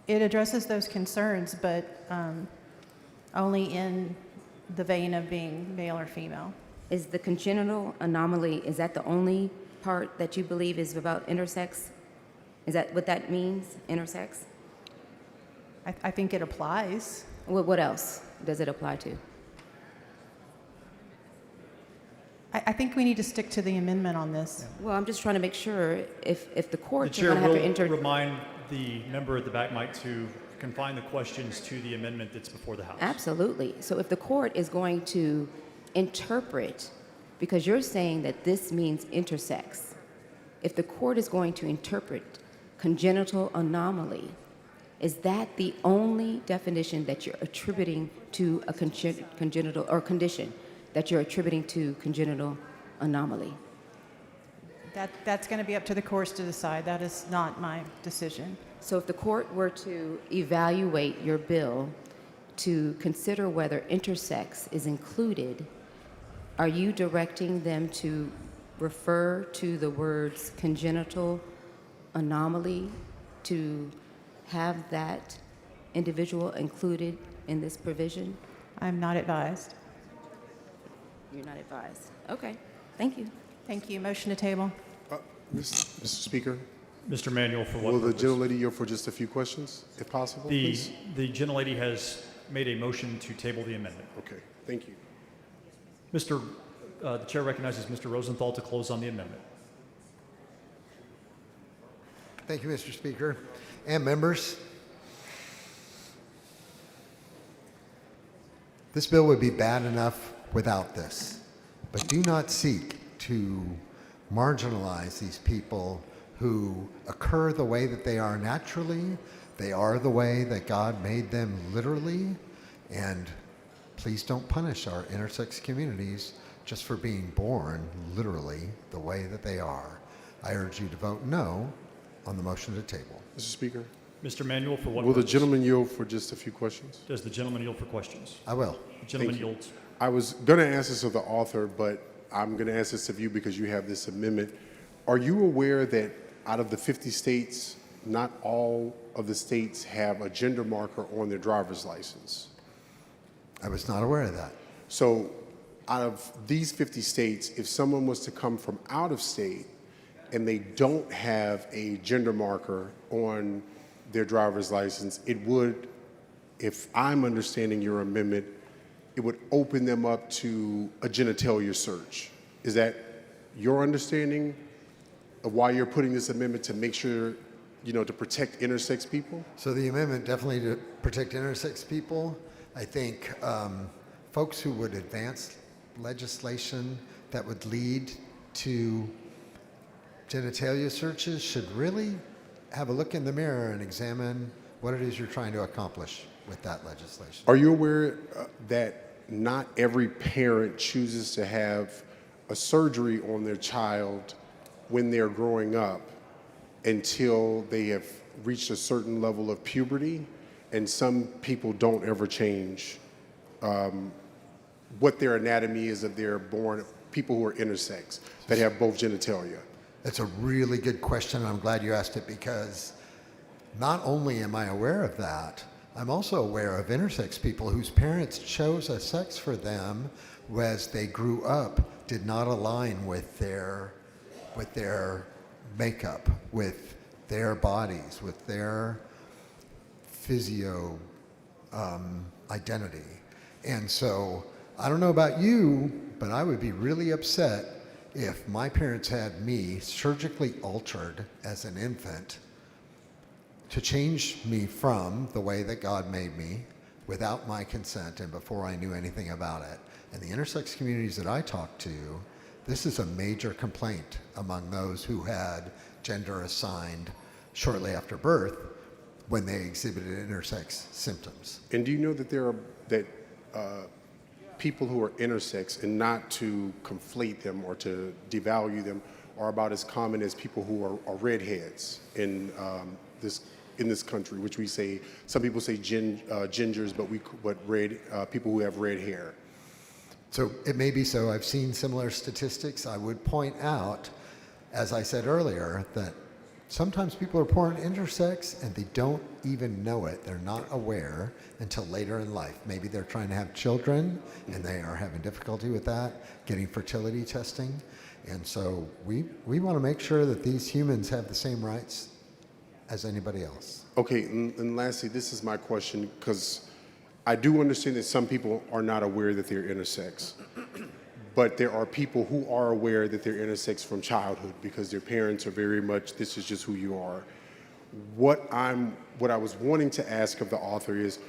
It addresses those concerns, but only in the vein of being male or female. Is the congenital anomaly, is that the only part that you believe is about intersex? Is that what that means, intersex? I think it applies. Well, what else does it apply to? I think we need to stick to the amendment on this. Well, I'm just trying to make sure if the court The is chair going to have to will remind the member at the back mic to confine the questions to the amendment that's before the House. Absolutely. So if the court is going to interpret, because you're saying that this means intersex, if the court is going to interpret congenital anomaly, is that the only definition that you're attributing to a congenital or condition that you're attributing to congenital anomaly? That's going to be up to the courts to decide. That is not my decision. So if the court were to evaluate your bill to consider whether intersex is included, are you directing them to refer to the words congenital anomaly to have that individual included in this provision? I'm not advised. You're not advised. Okay. Thank you. Thank you. Motion to table. Mr. Speaker, Mr. Manuel, for what will the purpose? gentlelady yield for just a few questions, if possible, please? The gentlelady has made a motion to table the amendment. Okay, thank you. The chair recognizes Mr. Rosenthal to close on the amendment. Thank you, Mr. Speaker. And members, this bill would be bad enough without this, but do not seek to marginalize these people who occur the way that they are naturally. They are the way that God made them literally, and please don't punish our intersex communities just for being born literally the way that they are. I urge you to vote no on the motion to table. Mr. Speaker, Mr. Manuel, for what will the purpose? gentleman yield for just a few questions? Does the gentleman yield for questions? I will. The gentleman Thank you. yields. I was going to ask this of the author, but I'm going to ask this of you because you have this amendment. Are you aware that out of the 50 states, not all of the states have a gender marker on their driver's license? I was not aware of that. So out of these 50 states, if someone was to come from out of state and they don't have a gender marker on their driver's license, it would, if I'm understanding your amendment, it would open them up to a genitalia search. Is that your understanding of why you're putting this amendment, to make sure, to protect intersex people? So the amendment definitely to protect intersex people. I think folks who would advance legislation that would lead to genitalia searches should really have a look in the mirror and examine what it is you're trying to accomplish with that legislation. Are you aware that not every parent chooses to have a surgery on their child when they're growing up until they have reached a certain level of puberty, and some people don't ever change what their anatomy is if they're born, people who are intersex, that have both genitalia? That's a really good question, and I'm glad you asked it, because not only am I aware of that, I'm also aware of intersex people whose parents chose a sex for them who, as they grew up, did not align with their makeup, with their bodies, with their physio identity. And so I don't know about you, but I would be really upset if my parents had me surgically altered as an infant to change me from the way that God made me without my consent and before I knew anything about it. And the intersex communities that I talk to, this is a major complaint among those who had gender assigned shortly after birth when they exhibited intersex symptoms. And do you know that there are people who are intersex, and not to conflate them or to devalue them, are about as common as people who are redheads in this country, which we say, some people say gingers, but people who have red hair. So it may be so. I've seen similar statistics. I would point out, as I said earlier, that sometimes people are born intersex and they don't even know it. They're not aware until later in life. Maybe they're trying to have children and they are having difficulty with that, getting fertility testing. And so we want to make sure that these humans have the same rights as anybody else. Okay, and lastly, this is my question, because I do understand that some people are not aware that they're intersex, but there are people who are aware that they're intersex from childhood because their parents are very much, this is just who you are. What I was wanting to ask of the author is,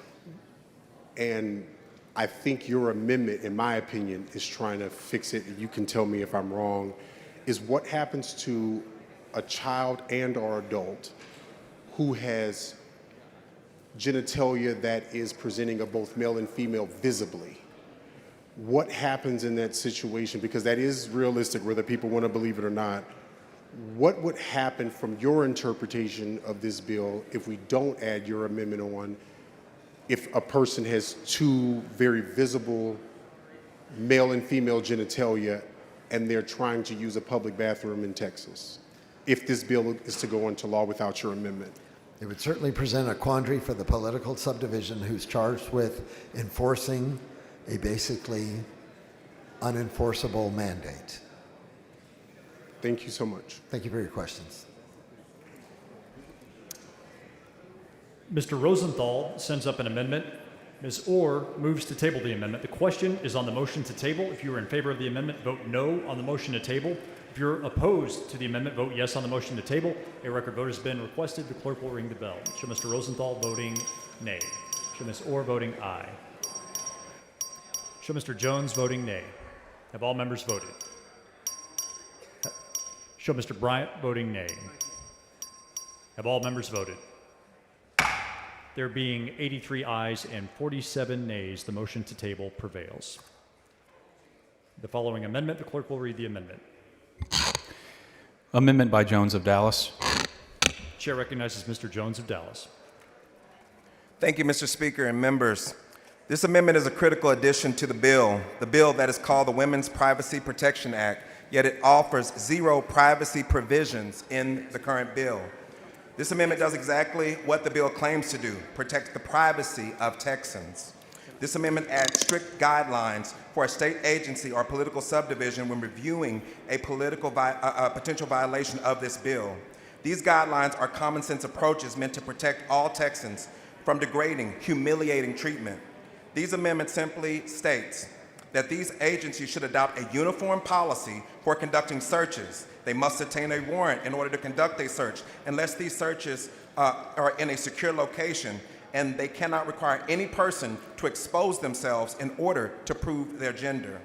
and I think your amendment, in my opinion, is trying to fix it, and you can tell me if I'm wrong, is what happens to a child and or adult who has genitalia that is presenting of both male and female visibly? What happens in that situation? Because that is realistic, whether people want to believe it or not. What would happen from your interpretation of this bill if we don't add your amendment on, if a person has two very visible male and female genitalia and they're trying to use a public bathroom in Texas, if this bill is to go into law without your amendment? It would certainly present a quandary for the political subdivision who's charged with enforcing a basically unenforceable mandate. Thank you so much. Thank you for your questions. Mr. Rosenthal sends up an amendment. Ms. Orr moves to table the amendment. The question is on the motion to table. If you are in favor of the amendment, vote no on the motion to table. If you're opposed to the amendment, vote yes on the motion to table. A record vote has been requested. The clerk will ring the bell. Show Mr. Rosenthal voting nay. Show Ms. Orr voting aye. Show Mr. Jones voting nay. Have all members voted? Show Mr. Bryant voting nay. Have all members voted? There being 83 ayes and 47 nays, the motion to table prevails. The following amendment, the clerk will read the amendment. Amendment by Jones of Dallas. Chair recognizes Mr. Jones of Dallas. Thank you, Mr. Speaker and members. This amendment is a critical addition to the bill that is called the Women's Privacy Protection Act, yet it offers zero privacy provisions in the current bill. This amendment does exactly what the bill claims to do, protect the privacy of Texans. This amendment adds strict guidelines for a state agency or political subdivision when reviewing a potential violation of this bill. These guidelines are common sense approaches meant to protect all Texans from degrading, humiliating treatment. These amendments simply states that these agencies should adopt a uniform policy for conducting searches. They must obtain a warrant in order to conduct a search unless these searches are in a secure location, and they cannot require any person to expose themselves in order to prove their gender.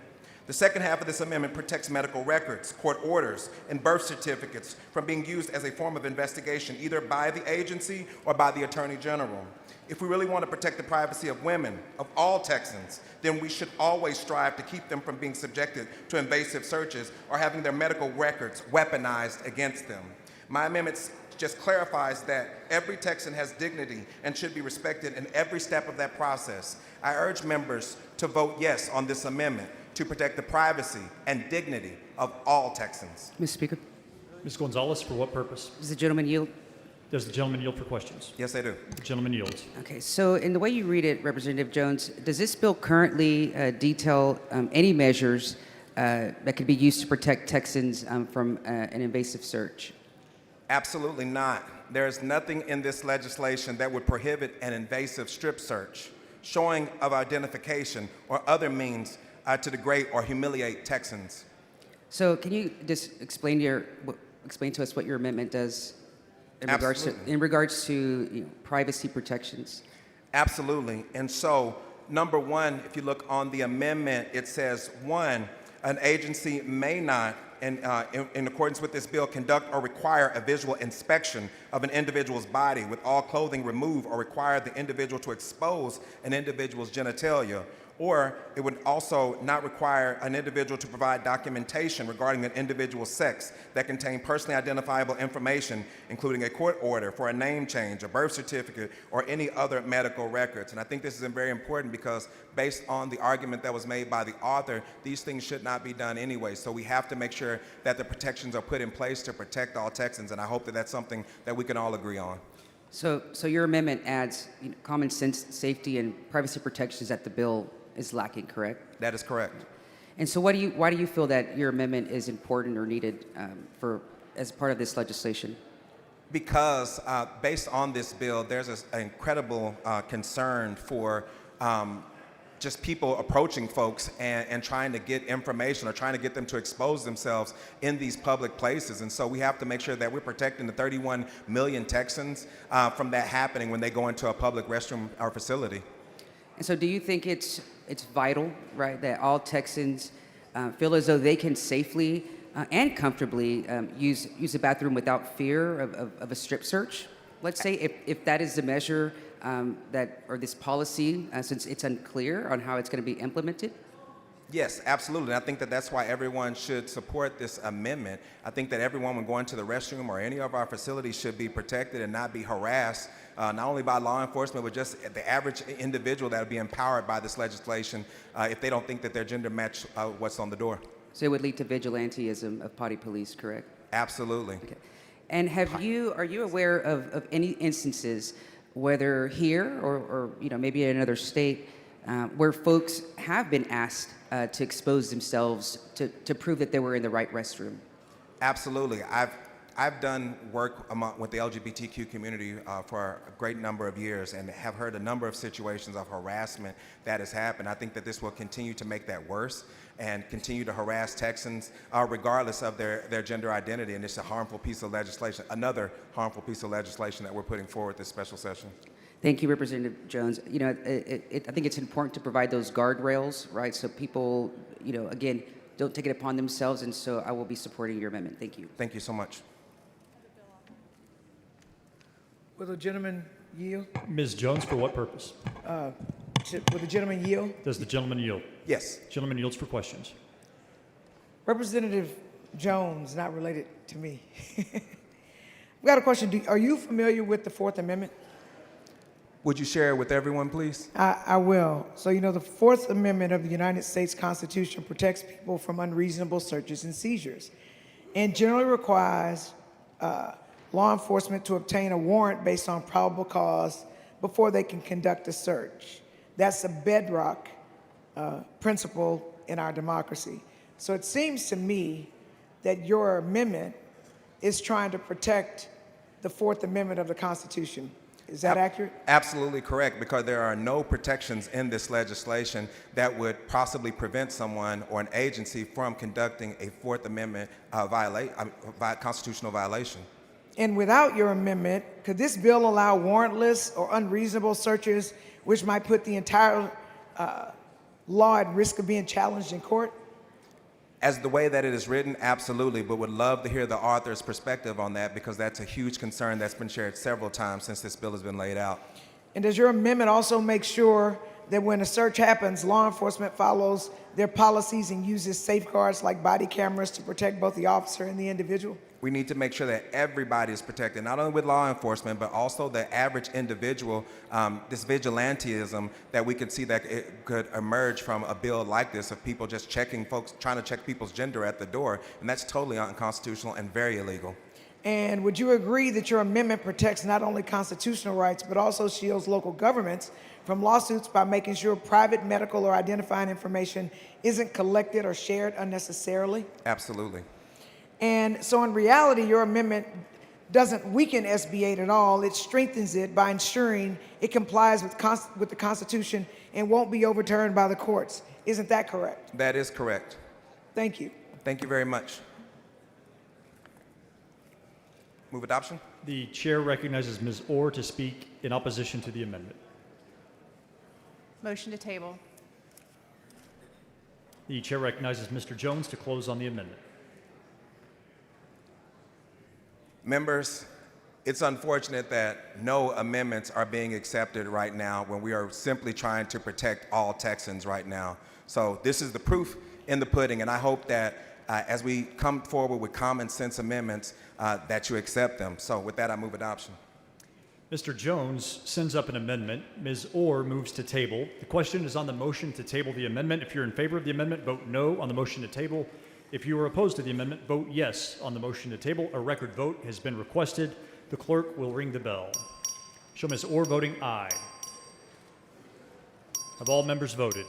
The second half of this amendment protects medical records, court orders, and birth certificates from being used as a form of investigation either by the agency or by the Attorney General. If we really want to protect the privacy of women, of all Texans, then we should always strive to keep them from being subjected to invasive searches or having their medical records weaponized against them. My amendment just clarifies that every Texan has dignity and should be respected in every step of that process. I urge members to vote yes on this amendment to protect the privacy and dignity of all Texans. Mr. Speaker, Ms. Gonzalez, for what purpose? does the gentleman yield? Does the gentleman yield for questions? Yes, I do. The gentleman yields. Okay, so in the way you read it, Representative Jones, does this bill currently detail any measures that could be used to protect Texans from an invasive search? Absolutely not. There is nothing in this legislation that would prohibit an invasive strip search, showing of identification, or other means to degrade or humiliate Texans. So can you just explain to us what your amendment does in regards to privacy protections? Absolutely. And so, number one, if you look on the amendment, it says, one, an agency may not, in accordance with this bill, conduct or require a visual inspection of an individual's body with all clothing removed or require the individual to expose an individual's genitalia. Or it would also not require an individual to provide documentation regarding an individual's sex that contain personally identifiable information, including a court order for a name change, a birth certificate, or any other medical records. And I think this is very important because based on the argument that was made by the author, these things should not be done anyway. So we have to make sure that the protections are put in place to protect all Texans, and I hope that that's something that we can all agree on. So your amendment adds common sense, safety, and privacy protections that the bill is lacking, correct? That is correct. And so why do you feel that your amendment is important or needed as part of this legislation? Because based on this bill, there's an incredible concern for just people approaching folks and trying to get information or trying to get them to expose themselves in these public places. And so we have to make sure that we're protecting the 31 million Texans from that happening when they go into a public restroom or facility. And so do you think it's vital, right, that all Texans feel as though they can safely and comfortably use a bathroom without fear of a strip search? Let's say if that is the measure or this policy, since it's unclear on how it's going to be implemented? Yes, absolutely. And I think that that's why everyone should support this amendment. I think that everyone when going to the restroom or any of our facilities should be protected and not be harassed, not only by law enforcement, but just the average individual that would be empowered by this legislation if they don't think that their gender match what's on the door. So it would lead to vigilantism of potty police, correct? Absolutely. Okay. And are you aware of any instances, whether here or maybe in another state, where folks have been asked to expose themselves to prove that they were in the right restroom? Absolutely. I've done work with the LGBTQ community for a great number of years and have heard a number of situations of harassment that has happened. I think that this will continue to make that worse and continue to harass Texans regardless of their gender identity. And it's a harmful piece of legislation, another harmful piece of legislation that we're putting forward this special session. Thank you, Representative Jones. I think it's important to provide those guardrails, right? So people, again, don't take it upon themselves. And so I will be supporting your amendment. Thank you. Thank you so much. Will the gentleman yield? Ms. Jones, for what purpose? Will the gentleman yield? Does the gentleman yield? Yes. Gentleman yields for questions. Representative Jones, not related to me. We got a question. Are you familiar with the Fourth Amendment? Would you share it with everyone, please? I will. So, you know, the Fourth Amendment of the United States Constitution protects people from unreasonable searches and seizures and generally requires law enforcement to obtain a warrant based on probable cause before they can conduct a search. That's a bedrock principle in our democracy. So it seems to me that your amendment is trying to protect the Fourth Amendment of the Constitution. Is that accurate? Absolutely correct, because there are no protections in this legislation that would possibly prevent someone or an agency from conducting a Fourth Amendment constitutional violation. And without your amendment, could this bill allow warrantless or unreasonable searches, which might put the entire law at risk of being challenged in court? As the way that it is written, absolutely, but would love to hear the author's perspective on that, because that's a huge concern that's been shared several times since this bill has been laid out. And does your amendment also make sure that when a search happens, law enforcement follows their policies and uses safeguards like body cameras to protect both the officer and the individual? We need to make sure that everybody is protected, not only with law enforcement, but also the average individual, this vigilantism that we could see that it could emerge from a bill like this, of people just trying to check people's gender at the door, and that's totally unconstitutional and very illegal. And would you agree that your amendment protects not only constitutional rights, but also shields local governments from lawsuits by making sure private medical or identifying information isn't collected or shared unnecessarily? Absolutely. And so in reality, your amendment doesn't weaken SB 8 at all. It strengthens it by ensuring it complies with the Constitution and won't be overturned by the courts. Isn't that correct? That is correct. Thank you. Thank you very much. Move adoption. The chair recognizes Ms. Orr to speak in opposition to the amendment. Motion to table. The chair recognizes Mr. Jones to close on the amendment. Members, it's unfortunate that no amendments are being accepted right now when we are simply trying to protect all Texans right now. So this is the proof in the pudding, and I hope that as we come forward with common sense amendments, that you accept them. So with that, I move adoption. Mr. Jones sends up an amendment. Ms. Orr moves to table. The question is on the motion to table the amendment. If you're in favor of the amendment, vote no on the motion to table. If you are opposed to the amendment, vote yes on the motion to table. A record vote has been requested. The clerk will ring the bell. Show Ms. Orr voting aye. Have all members voted?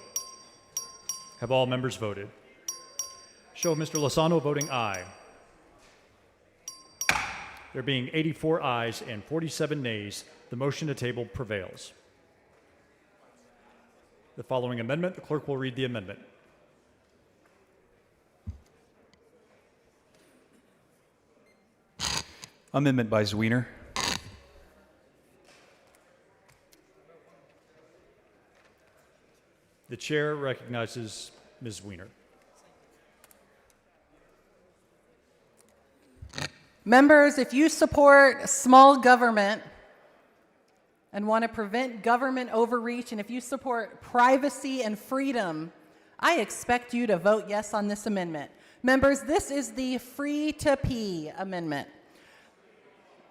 Have all members voted? Show Mr. Lozano voting aye. There being 84 ayes and 47 nays, the motion to table prevails. The following amendment, the clerk will read the amendment. Amendment by Zwiener. The chair recognizes Ms. Wiener. Members, if you support small government and want to prevent government overreach, and if you support privacy and freedom, I expect you to vote yes on this amendment. Members, this is the Free to Pee amendment.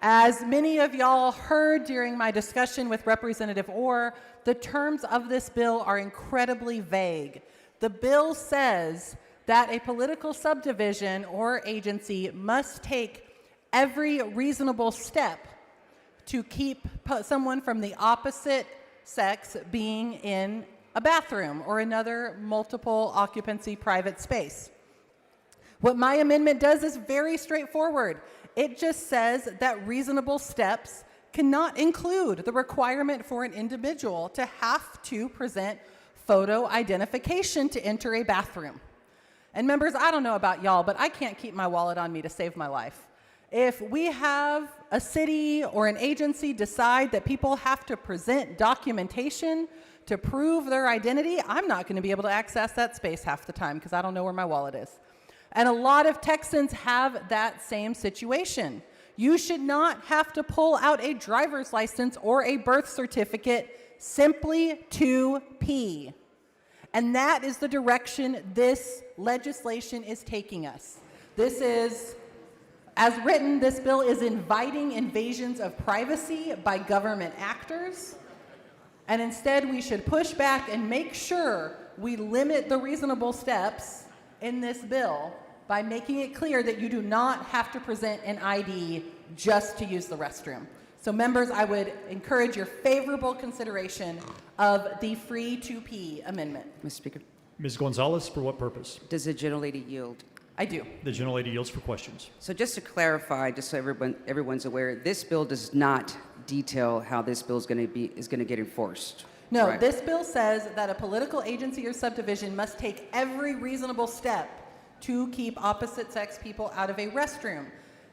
As many of y'all heard during my discussion with Representative Orr, the terms of this bill are incredibly vague. The bill says that a political subdivision or agency must take every reasonable step to keep someone from the opposite sex being in a bathroom or another multiple occupancy private space. What my amendment does is very straightforward. It just says that reasonable steps cannot include the requirement for an individual to have to present photo identification to enter a bathroom. And members, I don't know about y'all, but I can't keep my wallet on me to save my life. If we have a city or an agency decide that people have to present documentation to prove their identity, I'm not going to be able to access that space half the time because I don't know where my wallet is. And a lot of Texans have that same situation. You should not have to pull out a driver's license or a birth certificate simply to pee. And that is the direction this legislation is taking us. This is, as written, this bill is inviting invasions of privacy by government actors. And instead, we should push back and make sure we limit the reasonable steps in this bill by making it clear that you do not have to present an ID just to use the restroom. So members, I would encourage your favorable consideration of the free to pee amendment. Mr. Speaker, Ms. Gonzalez, for what purpose? does the gentlelady yield? I do. The gentlelady yields for questions. So just to clarify, just so everyone's aware, this bill does not detail how this bill is going to get enforced. No, right? this bill says that a political agency or subdivision must take every reasonable step to keep opposite sex people out of a restroom.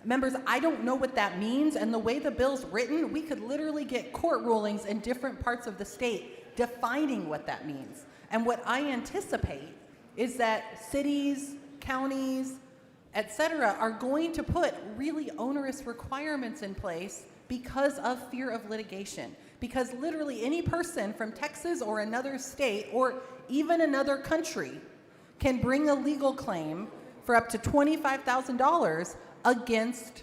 Members, I don't know what that means, and the way the bill's written, we could literally get court rulings in different parts of the state defining what that means. And what I anticipate is that cities, counties, et cetera, are going to put really onerous requirements in place because of fear of litigation. Because literally any person from Texas or another state or even another country can bring a legal claim for up to $25,000 against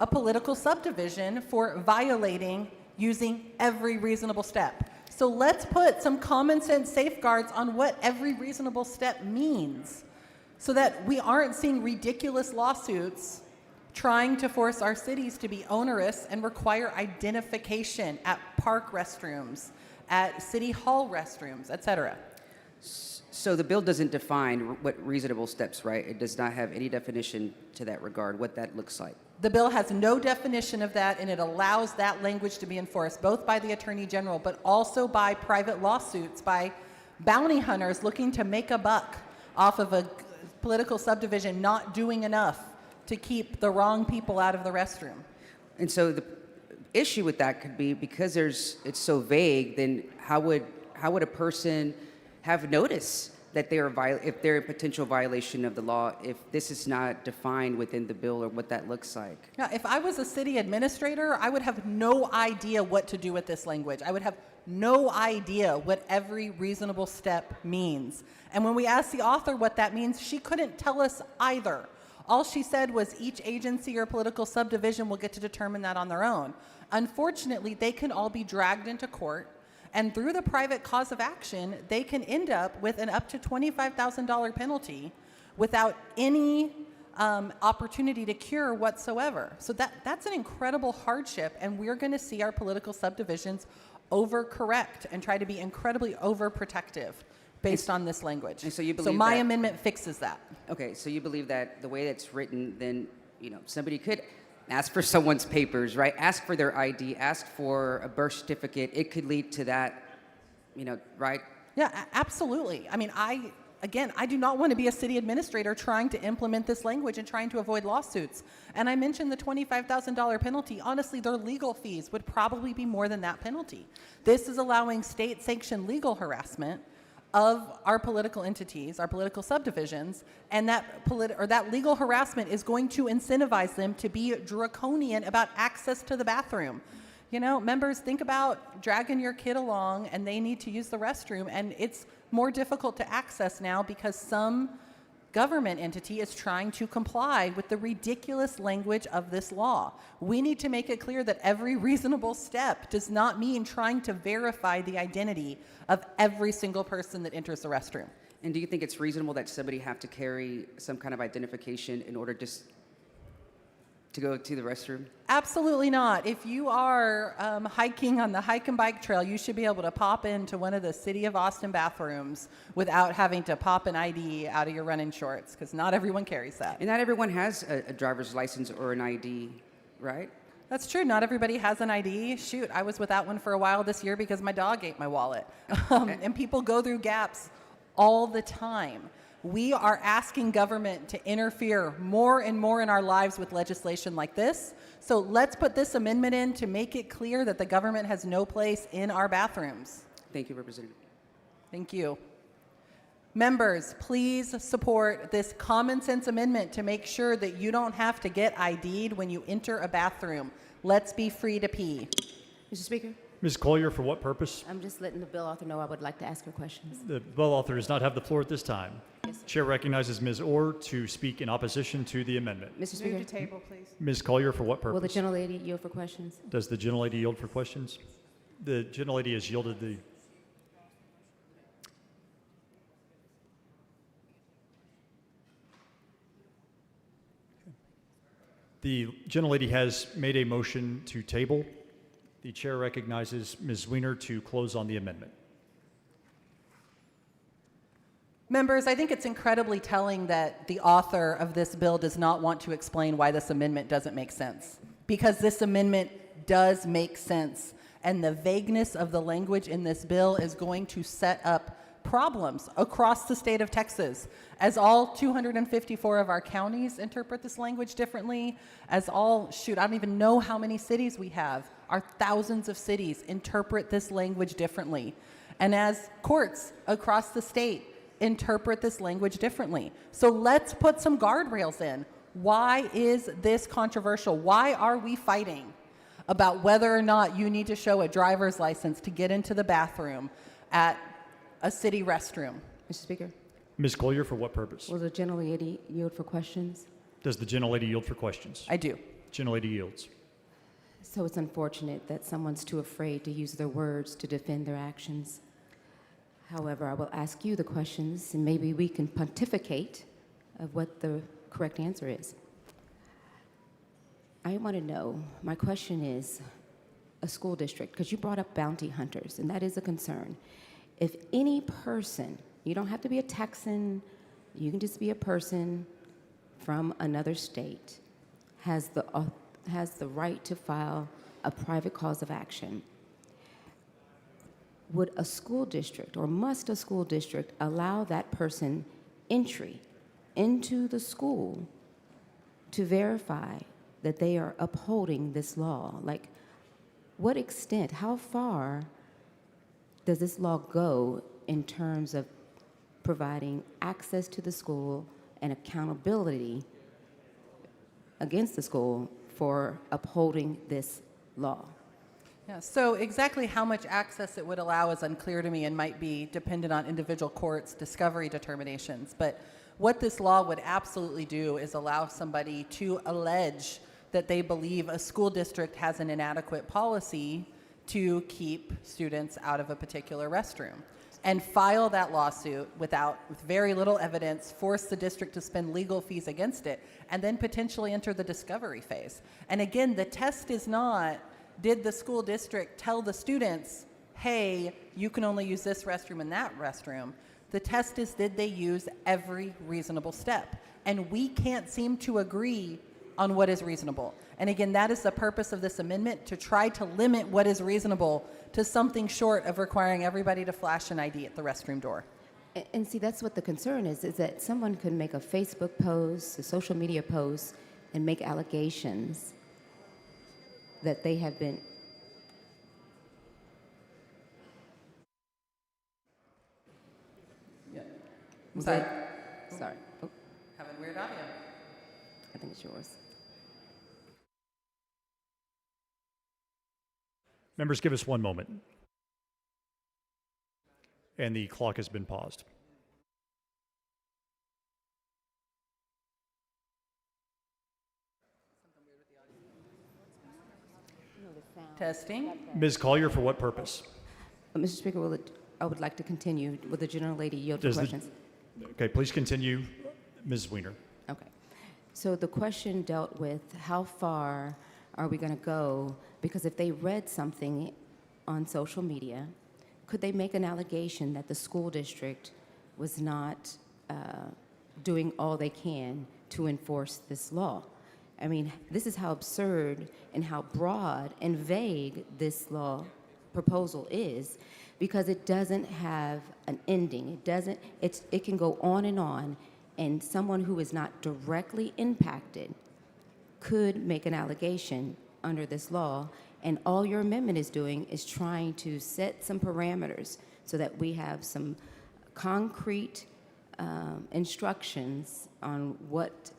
a political subdivision for violating using every reasonable step. So let's put some common sense safeguards on what every reasonable step means so that we aren't seeing ridiculous lawsuits trying to force our cities to be onerous and require identification at park restrooms, at city hall restrooms, et cetera. So the bill doesn't define what reasonable steps, right? It does not have any definition to that regard, what that looks like. The bill has no definition of that, and it allows that language to be enforced both by the Attorney General, but also by private lawsuits, by bounty hunters looking to make a buck off of a political subdivision not doing enough to keep the wrong people out of the restroom. And so the issue with that could be because it's so vague, then how would a person have notice that if they're a potential violation of the law if this is not defined within the bill or what that looks like? Yeah, if I was a city administrator, I would have no idea what to do with this language. I would have no idea what every reasonable step means. And when we asked the author what that means, she couldn't tell us either. All she said was each agency or political subdivision will get to determine that on their own. Unfortunately, they can all be dragged into court, and through the private cause of action, they can end up with an up to $25,000 penalty without any opportunity to cure whatsoever. So that's an incredible hardship, and we're going to see our political subdivisions overcorrect and try to be incredibly overprotective based on this language. And so you believe my that- amendment fixes that. Okay, so you believe that the way that's written, then somebody could ask for someone's papers, right? Ask for their ID, ask for a birth certificate. It could lead to that, right? Yeah, absolutely. I mean, I do not want to be a city administrator trying to implement this language and trying to avoid lawsuits. And I mentioned the $25,000 penalty. Honestly, their legal fees would probably be more than that penalty. This is allowing state-sanctioned legal harassment of our political entities, our political subdivisions, and that legal harassment is going to incentivize them to be draconian about access to the bathroom. Members, think about dragging your kid along and they need to use the restroom, and it's more difficult to access now because some government entity is trying to comply with the ridiculous language of this law. We need to make it clear that every reasonable step does not mean trying to verify the identity of every single person that enters the restroom. And do you think it's reasonable that somebody have to carry some kind of identification in order just to go to the restroom? Absolutely not. If you are hiking on the hike and bike trail, you should be able to pop into one of the City of Austin bathrooms without having to pop an ID out of your running shorts, because not everyone carries that. And not everyone has a driver's license or an ID, right? That's true. Not everybody has an ID. Shoot, I was without one for a while this year because my dog ate my wallet. And people go through gaps all the time. We are asking government to interfere more and more in our lives with legislation like this. So let's put this amendment in to make it clear that the government has no place in our bathrooms. Thank you, Representative. Thank you. Members, please support this common sense amendment to make sure that you don't have to get ID'd when you enter a bathroom. Let's be free to pee. Mr. Speaker? Ms. Collier, for what purpose? I'm just letting the bill author know I would like to ask her questions. The bill author does not have the floor at this time. Yes, sir. Chair recognizes Ms. Orr to speak in opposition to the amendment. Mr. Speaker, Move to table, please. Ms. Collier, for what will the purpose? gentlelady yield for questions? Does the gentlelady yield for questions? The gentlelady has yielded the... The gentlelady has made a motion to table. The chair recognizes Ms. Weiner to close on the amendment. Members, I think it's incredibly telling that the author of this bill does not want to explain why this amendment doesn't make sense. Because this amendment does make sense. And the vagueness of the language in this bill is going to set up problems across the state of Texas, as all 254 of our counties interpret this language differently, as all, I don't even know how many cities we have, our thousands of cities interpret this language differently, and as courts across the state interpret this language differently. So let's put some guardrails in. Why is this controversial? Why are we fighting about whether or not you need to show a driver's license to get into the bathroom at a city restroom? Mr. Speaker, Ms. Collier, for what purpose? will the gentlelady yield for questions? Does the gentlelady yield for questions? I do. Gentlelady yields. So it's unfortunate that someone's too afraid to use their words to defend their actions. However, I will ask you the questions, and maybe we can pontificate of what the correct answer is. I want to know, my question is, a school district, because you brought up bounty hunters, and that is a concern. If any person, you don't have to be a Texan, you can just be a person from another state, has the right to file a private cause of action, would a school district, or must a school district, allow that person entry into the school to verify that they are upholding this law? Like, what extent, how far does this law go in terms of providing access to the school and accountability against the school for upholding this law? Yeah, so exactly how much access it would allow is unclear to me and might be dependent on individual courts' discovery determinations. But what this law would absolutely do is allow somebody to allege that they believe a school district has an inadequate policy to keep students out of a particular restroom, and file that lawsuit with very little evidence, force the district to spend legal fees against it, and then potentially enter the discovery phase. And again, the test is not, did the school district tell the students, hey, you can only use this restroom and that restroom? The test is, did they use every reasonable step? And we can't seem to agree on what is reasonable. And again, that is the purpose of this amendment, to try to limit what is reasonable to something short of requiring everybody to flash an ID at the restroom door. And see, that's what the concern is that someone could make a Facebook post, a social media post, and make allegations that they have been... Yeah. Sorry. Sorry. Oh, Having weird audio. I think it's yours. Members, give us one moment. And the clock has been paused. Testing. Ms. Collier, for what purpose? Mr. Speaker, I would like to continue. Will the gentlelady yield for questions? Okay, please continue, Ms. Weiner. Okay. So the question dealt with how far are we going to go? Because if they read something on social media, could they make an allegation that the school district was not doing all they can to enforce this law? I mean, this is how absurd and how broad and vague this law proposal is, because it doesn't have an ending. It can go on, and someone who is not directly impacted could make an allegation under this law, and all your amendment is doing is trying to set some parameters so that we have some concrete instructions on what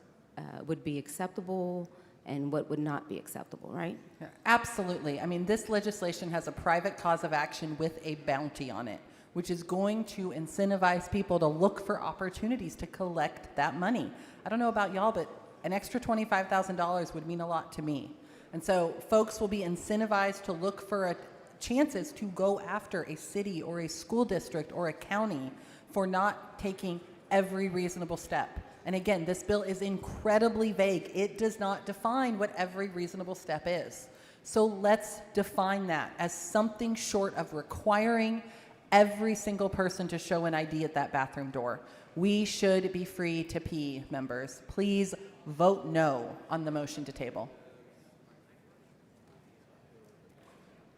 would be acceptable and what would not be acceptable, right? Yeah, absolutely. I mean, this legislation has a private cause of action with a bounty on it, which is going to incentivize people to look for opportunities to collect that money. I don't know about y'all, but an extra $25,000 would mean a lot to me. And so folks will be incentivized to look for chances to go after a city or a school district or a county for not taking every reasonable step. And again, this bill is incredibly vague. It does not define what every reasonable step is. So let's define that as something short of requiring every single person to show an ID at that bathroom door. We should be free to pee, members. Please vote no on the motion to table.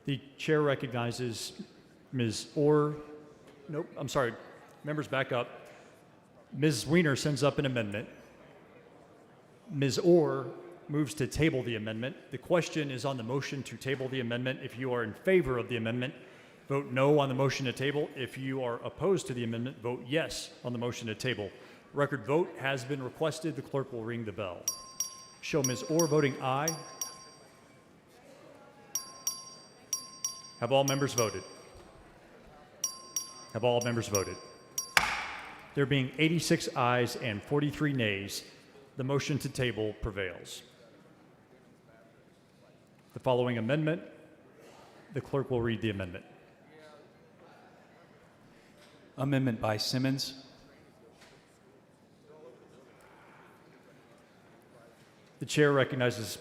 The chair recognizes Ms. Orr. Nope, I'm sorry. Members, back up. Ms. Weiner sends up an amendment. Ms. Orr moves to table the amendment. The question is on the motion to table the amendment. If you are in favor of the amendment, vote no on the motion to table. If you are opposed to the amendment, vote yes on the motion to table. Record vote has been requested. The clerk will ring the bell. Show Ms. Orr voting aye. Have all members voted? Have all members voted? There being 86 ayes and 43 nays, the motion to table prevails. The following amendment, the clerk will read the amendment. Amendment by Simmons. The chair recognizes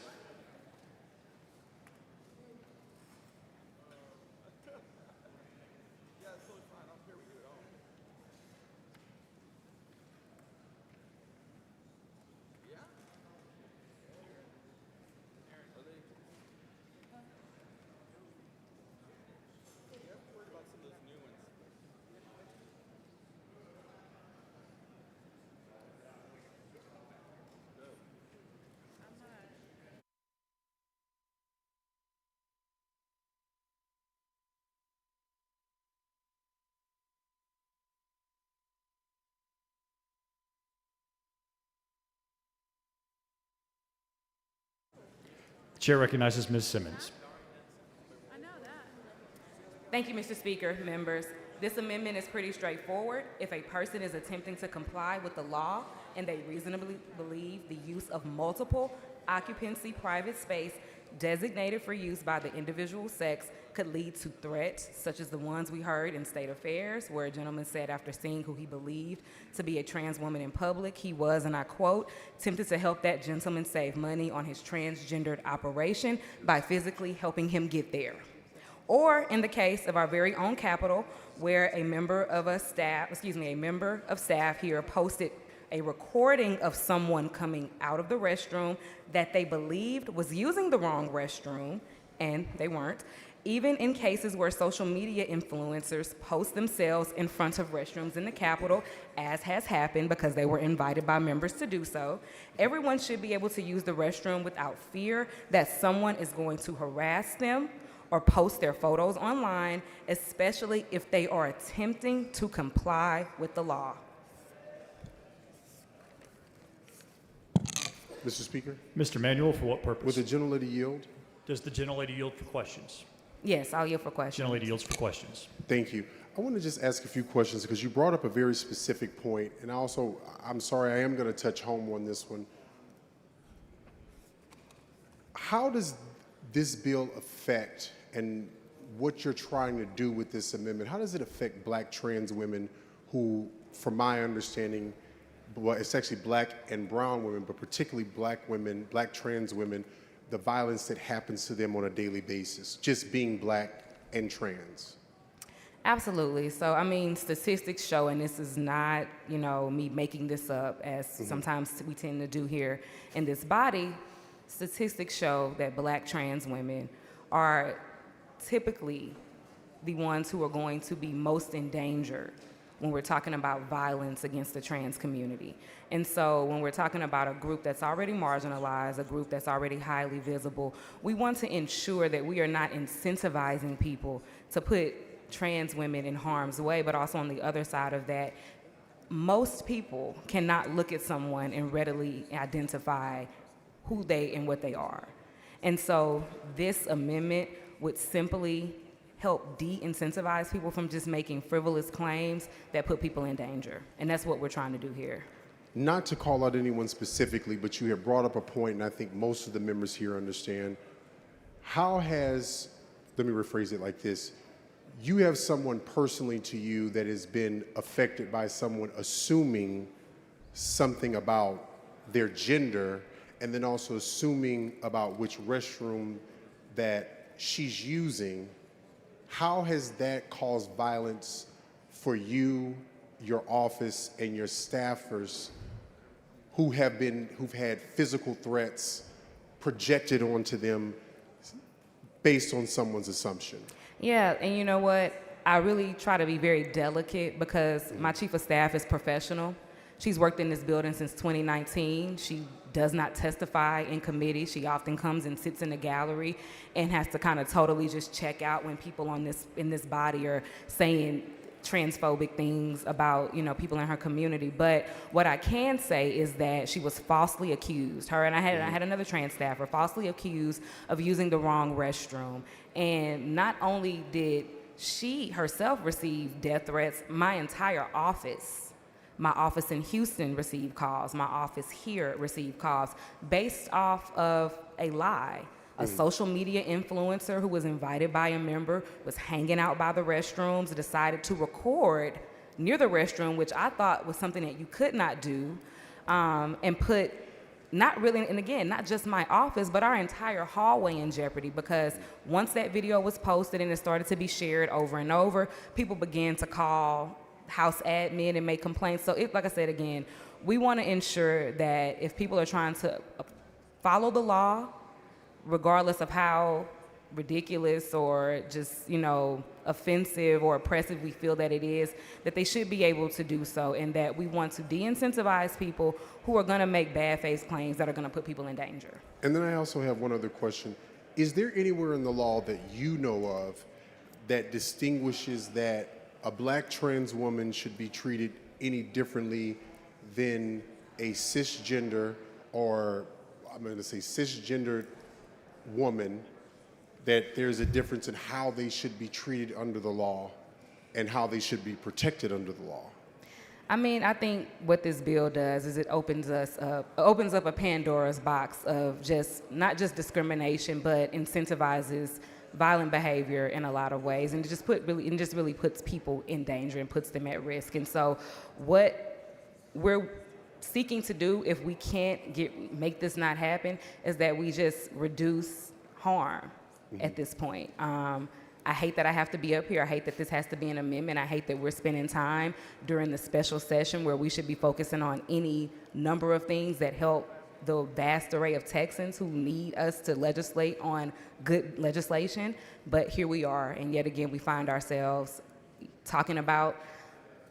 Chair recognizes Ms. Simmons. Thank you, Mr. Speaker, members. This amendment is pretty straightforward. If a person is attempting to comply with the law and they reasonably believe the use of multiple occupancy private space designated for use by the individual sex could lead to threats, such as the ones we heard in State Affairs, where a gentleman said after seeing who he believed to be a trans woman in public, he was, and I quote, tempted to help that gentleman save money on his transgendered operation by physically helping him get there. Or in the case of our very own Capitol, where a member of staff here posted a recording of someone coming out of the restroom that they believed was using the wrong restroom, and they weren't. Even in cases where social media influencers post themselves in front of restrooms in the Capitol, as has happened because they were invited by members to do so, everyone should be able to use the restroom without fear that someone is going to harass them or post their photos online, especially if they are attempting to comply with the law. Mr. Speaker? Mr. Manuel, for what purpose? Would the gentlelady yield? Does the gentlelady yield for questions? Yes, I'll yield for questions. Gentlelady yields for questions. Thank you. I want to just ask a few questions because you brought up a very specific point, and also, I'm sorry, I am going to touch home on this one. How does this bill affect, and what you're trying to do with this amendment, how does it affect black trans women who, from my understanding, well, it's actually black and brown women, but particularly black women, black trans women, the violence that happens to them on a daily basis, just being black and trans? Absolutely. So, I mean, statistics show, and this is not, me making this up, as sometimes we tend to do here in this body. Statistics show that black trans women are typically the ones who are going to be most endangered when we're talking about violence against the trans community. And so when we're talking about a group that's already marginalized, a group that's already highly visible, we want to ensure that we are not incentivizing people to put trans women in harm's way, but also on the other side of that, most people cannot look at someone and readily identify who they and what they are. And so this amendment would simply help de-incentivize people from just making frivolous claims that put people in danger. And that's what we're trying to do here. Not to call out anyone specifically, but you have brought up a point, and I think most of the members here understand. How has, let me rephrase it like this, you have someone personally to you that has been affected by someone assuming something about their gender, and then also assuming about which restroom that she's using. How has that caused violence for you, your office, and your staffers who've had physical threats projected onto them based on someone's assumption? Yeah, and you know what? I really try to be very delicate because my chief of staff is professional. She's worked in this building since 2019. She does not testify in committee. She often comes and sits in the gallery and has to kind of totally just check out when people in this body are saying transphobic things about, you know, people in her community. But what I can say is that she was falsely accused. Her and I had another trans staffer falsely accused of using the wrong restroom. And not only did she herself receive death threats, my entire office. My office in Houston received calls. My office here received calls based off of a lie. A social media influencer who was invited by a member was hanging out by the restrooms, decided to record near the restroom, which I thought was something that you could not do, and put not really, and again, not just my office, but our entire hallway in jeopardy, because once that video was posted and it started to be shared over and over, people began to call house admin and make complaints. So like I said again, we want to ensure that if people are trying to follow the law, regardless of how ridiculous or just, you know, offensive or oppressive we feel that it is, that they should be able to do so, and that we want to de-incentivize people who are going to make bad faith claims that are going to put people in danger. And then I also have one other question. Is there anywhere in the law that you know of that distinguishes that a black trans woman should be treated any differently than a cisgender, or I'm going to say cisgendered woman, that there's a difference in how they should be treated under the law and how they should be protected under the law? I mean, I think what this bill does is it opens up a Pandora's box of not just discrimination, but incentivizes violent behavior in a lot of ways, and it just really puts people in danger and puts them at risk. And so what we're seeking to do, if we can't make this not happen, is that we just reduce harm at this point. I hate that I have to be up here. I hate that this has to be an amendment. I hate that we're spending time during the special session where we should be focusing on any number of things that help the vast array of Texans who need us to legislate on good legislation. But here we are, and yet again, we find ourselves talking about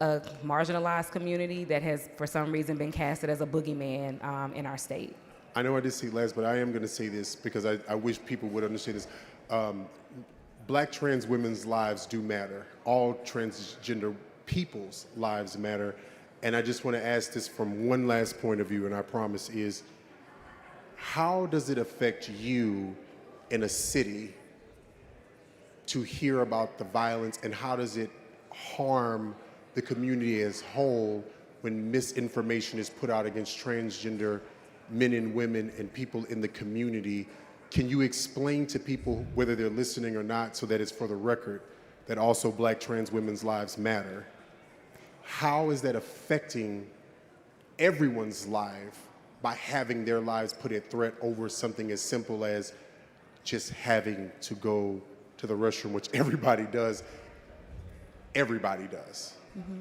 a marginalized community that has, for some reason, been casted as a boogeyman in our state. I know I did say last, but I am going to say this because I wish people would understand this. Black trans women's lives do matter. All transgender people's lives matter. And I just want to ask this from one last point of view, and I promise is, how does it affect you in a city to hear about the violence, and how does it harm the community as whole when misinformation is put out against transgender men and women and people in the community? Can you explain to people, whether they're listening or not, so that it's for the record, that also black trans women's lives matter? How is that affecting everyone's life by having their lives put at threat over something as simple as just having to go to the restroom, which everybody does? Everybody does. Mm-hmm.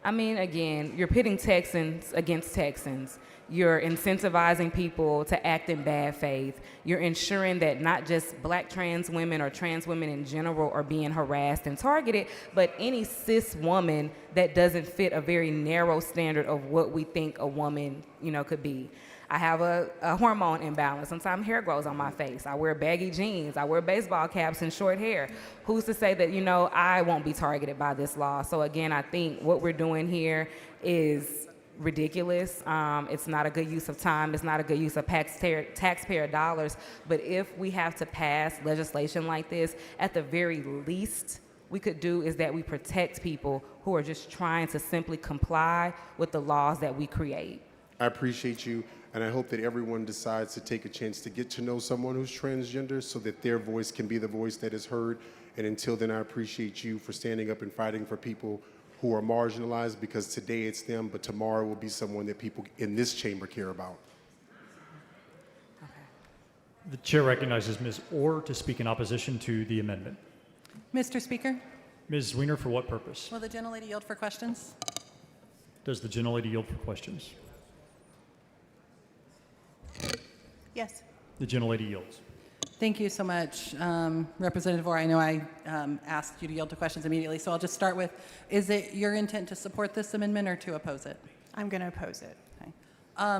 I mean, again, you're pitting Texans against Texans. You're incentivizing people to act in bad faith. You're ensuring that not just black trans women or trans women in general are being harassed and targeted, but any cis woman that doesn't fit a very narrow standard of what we think a woman, you know, could be. I have a hormone imbalance. Sometimes hair grows on my face. I wear baggy jeans. I wear baseball caps and short hair. Who's to say that, you know, I won't be targeted by this law? So again, I think what we're doing here is ridiculous. It's not a good use of time. It's not a good use of taxpayer dollars. But if we have to pass legislation like this, at the very least we could do is that we protect people who are just trying to simply comply with the laws that we create. I appreciate you, and I hope that everyone decides to take a chance to get to know someone who's transgender so that their voice can be the voice that is heard. And until then, I appreciate you for standing up and fighting for people who are marginalized, because today it's them, but tomorrow will be someone that people in this chamber care about. The chair recognizes Ms. Orr to speak in opposition to the amendment. Mr. Speaker, Ms. Weiner, for what purpose? will the gentlelady yield for questions? Does the gentlelady yield for questions? Yes. The gentlelady yields. Thank you so much, Representative Orr. I know I asked you to yield to questions immediately, so I'll just start with, is it your intent to support this amendment or to oppose it? I'm going to oppose it. Okay.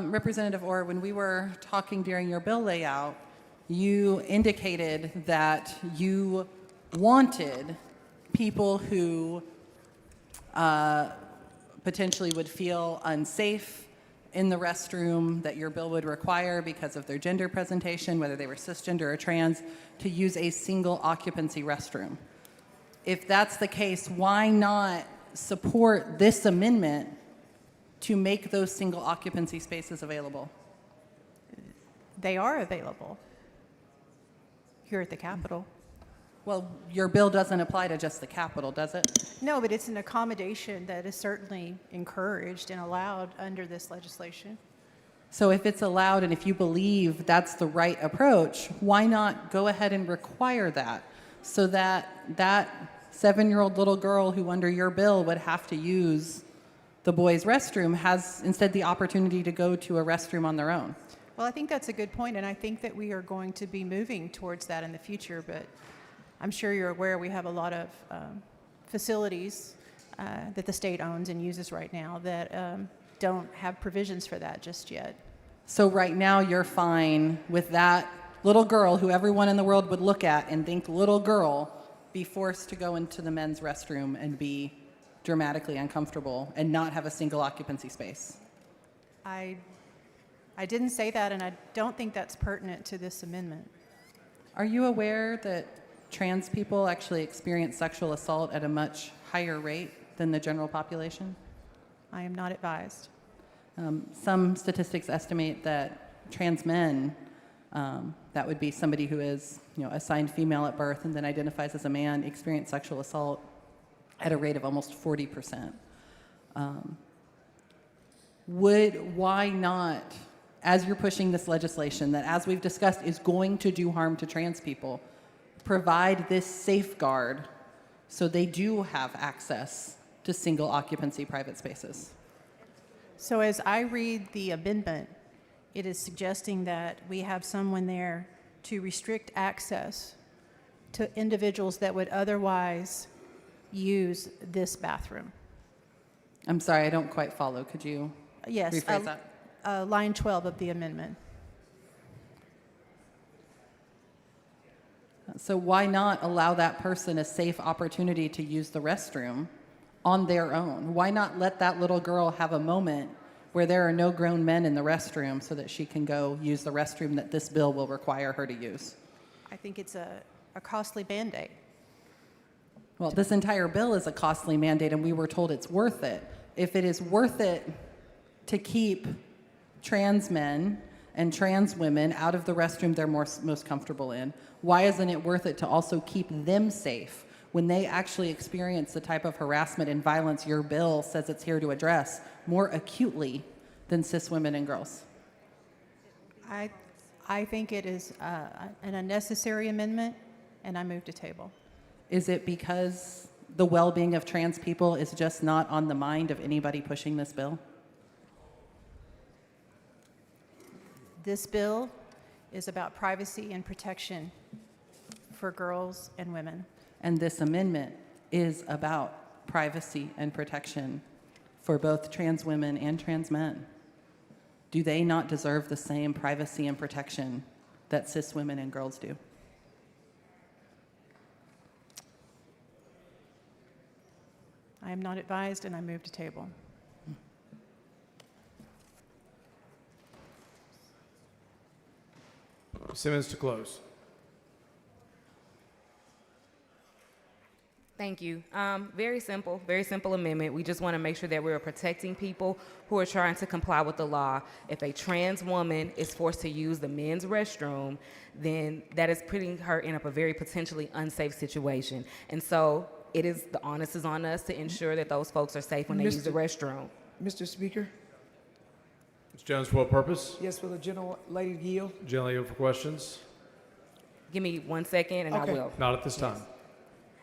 Representative Orr, when we were talking during your bill layout, you indicated that you wanted people who potentially would feel unsafe in the restroom that your bill would require because of their gender presentation, whether they were cisgender or trans, to use a single occupancy restroom. If that's the case, why not support this amendment to make those single occupancy spaces available? They are available here at the Capitol. Well, your bill doesn't apply to just the Capitol, does it? No, but it's an accommodation that is certainly encouraged and allowed under this legislation. So if it's allowed and if you believe that's the right approach, why not go ahead and require that so that that 7-year-old little girl who under your bill would have to use the boys' restroom has instead the opportunity to go to a restroom on their own? Well, I think that's a good point, and I think that we are going to be moving towards that in the future, but I'm sure you're aware we have a lot of facilities that the state owns and uses right now that don't have provisions for that just yet. So right now you're fine with that little girl who everyone in the world would look at and think little girl be forced to go into the men's restroom and be dramatically uncomfortable and not have a single occupancy space? I didn't say that, and I don't think that's pertinent to this amendment. Are you aware that trans people actually experience sexual assault at a much higher rate than the general population? I am not advised. Some statistics estimate that trans men, that would be somebody who is assigned female at birth and then identifies as a man, experience sexual assault at a rate of almost 40%. Why not, as you're pushing this legislation that, as we've discussed, is going to do harm to trans people, provide this safeguard so they do have access to single occupancy private spaces? So as I read the amendment, it is suggesting that we have someone there to restrict access to individuals that would otherwise use this bathroom. I'm sorry, I don't quite follow. Could you rephrase that? Line 12 of the amendment. So why not allow that person a safe opportunity to use the restroom on their own? Why not let that little girl have a moment where there are no grown men in the restroom so that she can go use the restroom that this bill will require her to use? I think it's a costly mandate. Well, this entire bill is a costly mandate, and we were told it's worth it. If it is worth it to keep trans men and trans women out of the restroom they're most comfortable in, why isn't it worth it to also keep them safe when they actually experience the type of harassment and violence your bill says it's here to address more acutely than cis women and girls? I think it is an unnecessary amendment, and I move to table. Is it because the well-being of trans people is just not on the mind of anybody pushing this bill? This bill is about privacy and protection for girls and women. And this amendment is about privacy and protection for both trans women and trans men. Do they not deserve the same privacy and protection that cis women and girls do? I am not advised, and I move to table. Simmons to close. Thank you. Very simple amendment. We just want to make sure that we're protecting people who are trying to comply with the law. If a trans woman is forced to use the men's restroom, then that is putting her in a very potentially unsafe situation. And so the onus is on us to ensure that those folks are safe when they use the restroom. Mr. Speaker? Ms. Jones, for what purpose? Yes, will the gentlelady yield? Generally yield for questions. Give me 1 second and Okay. I will. Not at this time.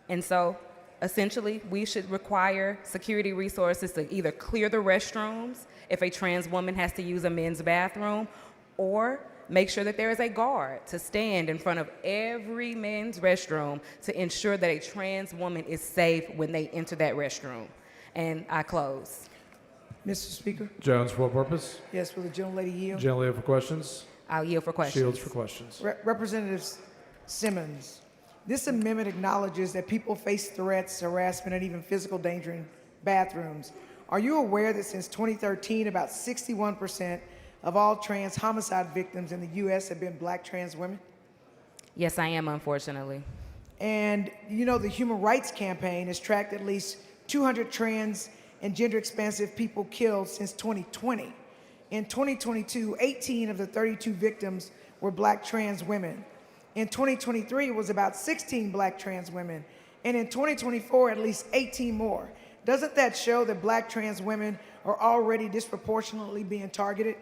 And so, essentially, we should require security resources to either clear the restrooms if a trans woman has to use a men's bathroom, or make sure that there is a guard to stand in front of every men's restroom to ensure that a trans woman is safe when they enter that restroom. And I close. Mr. Speaker? Jones, for what purpose? Yes, will the gentlelady yield? Generally yield for questions. I'll yield for questions. Shields for questions. Representative Simmons, this amendment acknowledges that people face threats, harassment, and even physical danger in bathrooms. Are you aware that since 2013, about 61% of all trans homicide victims in the U.S. have been black trans women? Yes, I am, unfortunately. And you know, the Human Rights Campaign has tracked at least 200 trans and gender expansive people killed since 2020. In 2022, 18 of the 32 victims were black trans women. In 2023, it was about 16 black trans women. And in 2024, at least 18 more. Doesn't that show that black trans women are already disproportionately being targeted?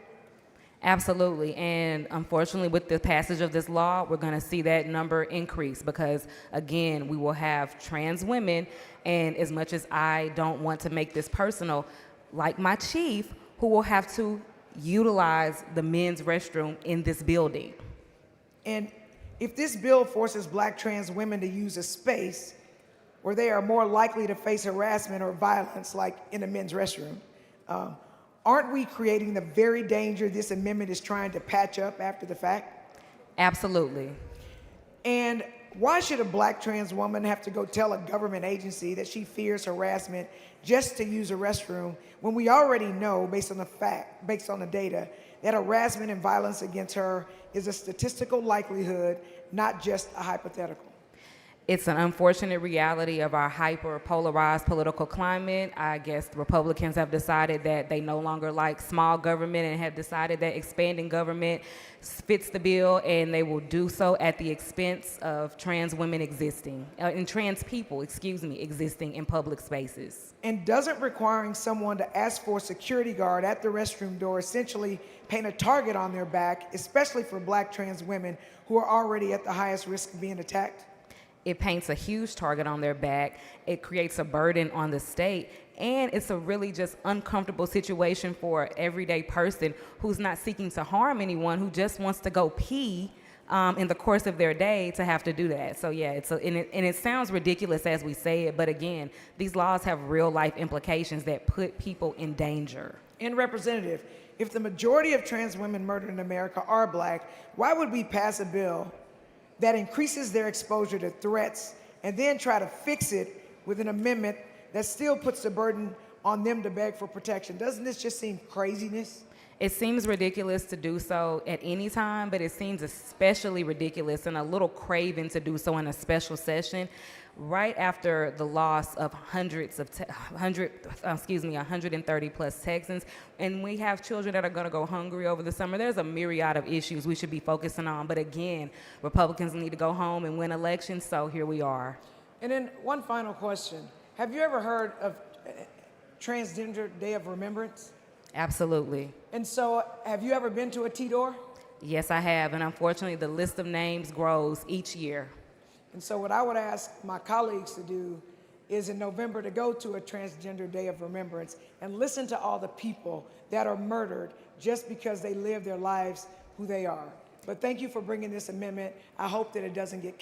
Absolutely. And unfortunately, with the passage of this law, we're going to see that number increase because, again, we will have trans women. And as much as I don't want to make this personal, like my chief, who will have to utilize the men's restroom in this building. And if this bill forces black trans women to use a space where they are more likely to face harassment or violence, like in a men's restroom, aren't we creating the very danger this amendment is trying to patch up after the fact? Absolutely. And why should a black trans woman have to go tell a government agency that she fears harassment just to use a restroom when we already know, based on the data, that harassment and violence against her is a statistical likelihood, not just a hypothetical? It's an unfortunate reality of our hyper-polarized political climate. I guess the Republicans have decided that they no longer like small government and have decided that expanding government fits the bill, and they will do so at the expense of trans women existing, and trans people, existing in public spaces. And doesn't requiring someone to ask for a security guard at the restroom door essentially paint a target on their back, especially for black trans women who are already at the highest risk of being attacked? It paints a huge target on their back. It creates a burden on the state. And it's a really just uncomfortable situation for an everyday person who's not seeking to harm anyone, who just wants to go pee in the course of their day to have to do that. So yeah, and it sounds ridiculous as we say it, but again, these laws have real life implications that put people in danger. And Representative, if the majority of trans women murdered in America are black, why would we pass a bill that increases their exposure to threats and then try to fix it with an amendment that still puts the burden on them to beg for protection? Doesn't this just seem craziness? It seems ridiculous to do so at any time, but it seems especially ridiculous and a little craven to do so in a special session right after the loss of 130 plus Texans. And we have children that are going to go hungry over the summer. There's a myriad of issues we should be focusing on. But again, Republicans need to go home and win elections, so here we are. And then one final question. Have you ever heard of Transgender Day of Remembrance? Absolutely. And so have you ever been to a T-Door? Yes, I have. And unfortunately, the list of names grows each year. And so what I would ask my colleagues to do is in November to go to a Transgender Day of Remembrance and listen to all the people that are murdered just because they live their lives who they are. But thank you for bringing this amendment. I hope that it doesn't get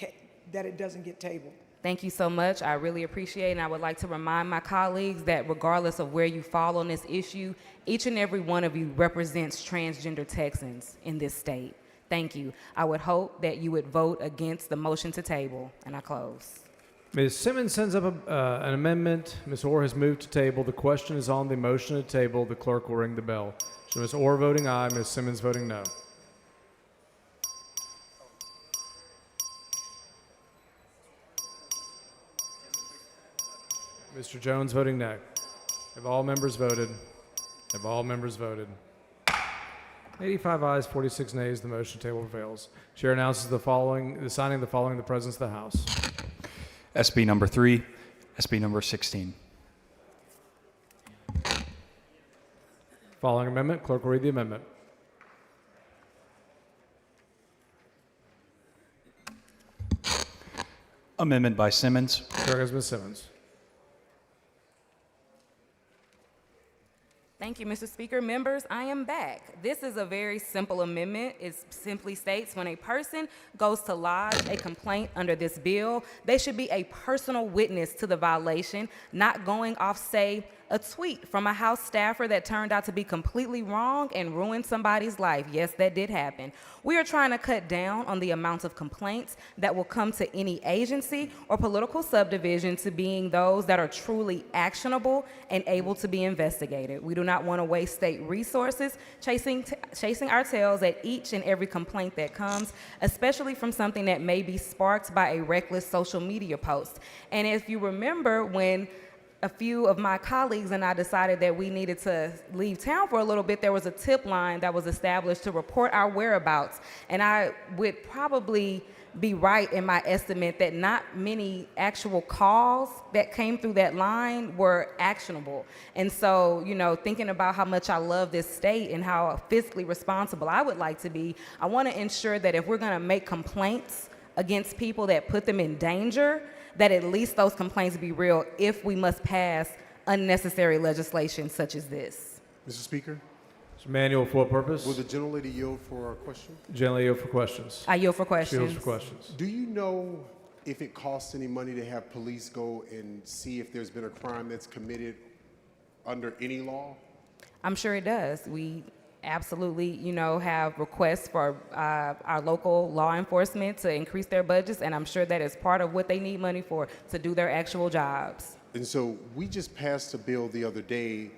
tabled. Thank you so much. I really appreciate it. And I would like to remind my colleagues that regardless of where you fall on this issue, each and every one of you represents transgender Texans in this state. Thank you. I would hope that you would vote against the motion to table. And I close. Ms. Simmons sends up an amendment. Ms. Orr has moved to table. The question is on the motion to table. The clerk will ring the bell. So Ms. Orr voting aye, Ms. Simmons voting no. Mr. Jones voting nay. Have all members voted? Have all members voted? 85 ayes, 46 nays. The motion table prevails. Chair announces the signing of the following in the presence of the House. SB number 3, SB number 16. Following amendment, clerk will read the amendment. Amendment by Simmons. Clerk has Ms. Simmons. Thank you, Mr. Speaker. Members, I am back. This is a very simple amendment. It simply states when a person goes to lodge a complaint under this bill, they should be a personal witness to the violation, not going off, say, a tweet from a House staffer that turned out to be completely wrong and ruined somebody's life. Yes, that did happen. We are trying to cut down on the amount of complaints that will come to any agency or political subdivision to being those that are truly actionable and able to be investigated. We do not want to waste state resources chasing our tails at each and every complaint that comes, especially from something that may be sparked by a reckless social media post. And if you remember when a few of my colleagues and I decided that we needed to leave town for a little bit, there was a tip line that was established to report our whereabouts. And I would probably be right in my estimate that not many actual calls that came through that line were actionable. And so, you know, thinking about how much I love this state and how fiscally responsible I would like to be, I want to ensure that if we're going to make complaints against people that put them in danger, that at least those complaints be real if we must pass unnecessary legislation such as this. Mr. Speaker, Mr. Manuel, for what purpose? will the gentlelady yield for a question? Generally yield for questions. I yield for She questions. yields for questions. Do you know if it costs any money to have police go and see if there's been a crime that's committed under any law? I'm sure it does. We absolutely, you know, have requests for our local law enforcement to increase their budgets, and I'm sure that is part of what they need money for, to do their actual jobs. And so we just passed a bill the other day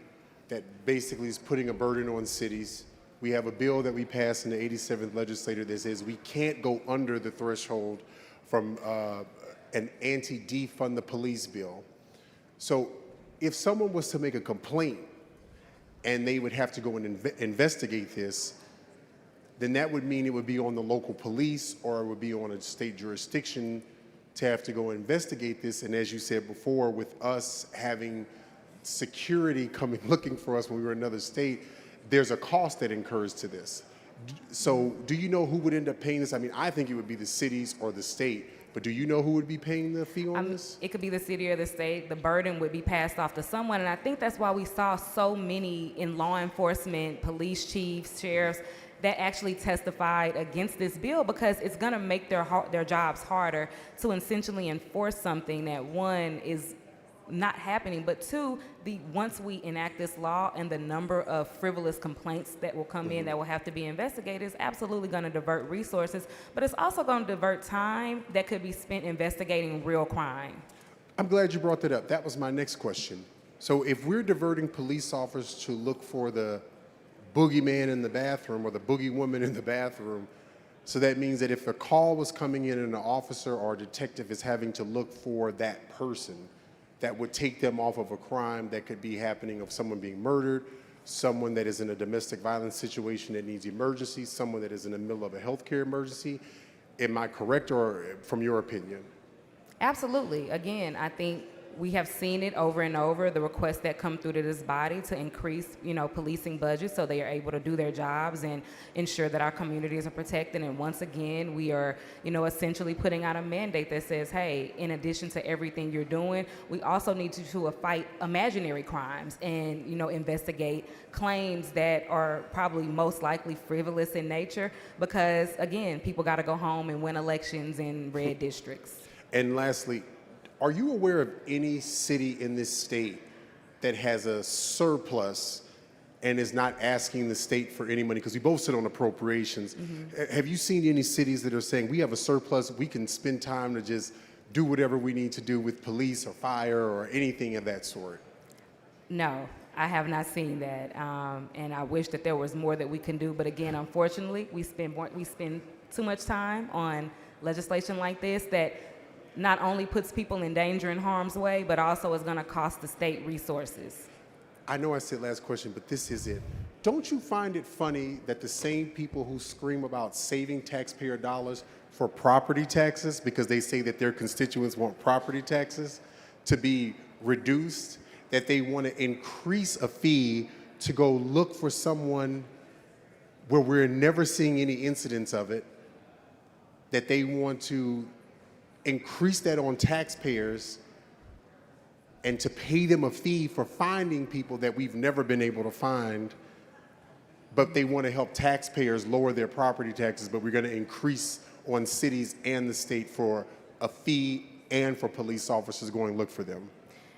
that basically is putting a burden on cities. We have a bill that we passed in the 87th legislature that says we can't go under the threshold from an anti-defund the police bill. So if someone was to make a complaint and they would have to go and investigate this, then that would mean it would be on the local police or it would be on a state jurisdiction to have to go investigate this. And as you said before, with us having security coming looking for us when we were in another state, there's a cost that incurs to this. So do you know who would end up paying this? I mean, I think it would be the cities or the state, but do you know who would be paying the fee on this? It could be the city or the state. The burden would be passed off to someone, and I think that's why we saw so many in law enforcement, police chiefs, sheriffs, that actually testified against this bill, because it's going to make their jobs harder to essentially enforce something that, one, is not happening, but two, once we enact this law and the number of frivolous complaints that will come in that will have to be investigated is absolutely going to divert resources, but it's also going to divert time that could be spent investigating real crime. I'm glad you brought that up. That was my next question. So if we're diverting police officers to look for the boogeyman in the bathroom or the boogie woman in the bathroom, so that means that if a call was coming in and an officer or a detective is having to look for that person, that would take them off of a crime that could be happening of someone being murdered, someone that is in a domestic violence situation that needs emergency, someone that is in the middle of a healthcare emergency. Am I correct, or from your opinion? Absolutely. Again, I think we have seen it over and over, the requests that come through to this body to increase, you know, policing budgets so they are able to do their jobs and ensure that our communities are protected. And once again, we are, you know, essentially putting out a mandate that says, hey, in addition to everything you're doing, we also need to fight imaginary crimes and, you know, investigate claims that are probably most likely frivolous in nature, because, again, people got to go home and win elections in red districts. And lastly, are you aware of any city in this state that has a surplus and is not asking the state for any money? Because we both sit on appropriations. Have you seen any cities that are saying, we have a surplus, we can spend time to just do whatever we need to do with police or fire or anything of that sort? No, I have not seen that, and I wish that there was more that we can do. But again, unfortunately, we spend too much time on legislation like this that not only puts people in danger and harm's way, but also is going to cost the state resources. I know I said last question, but this is it. Don't you find it funny that the same people who scream about saving taxpayer dollars for property taxes, because they say that their constituents want property taxes to be reduced, that they want to increase a fee to go look for someone where we're never seeing any incidents of it, that they want to increase that on taxpayers and to pay them a fee for finding people that we've never been able to find, but they want to help taxpayers lower their property taxes, but we're going to increase on cities and the state for a fee and for police officers going to look for them.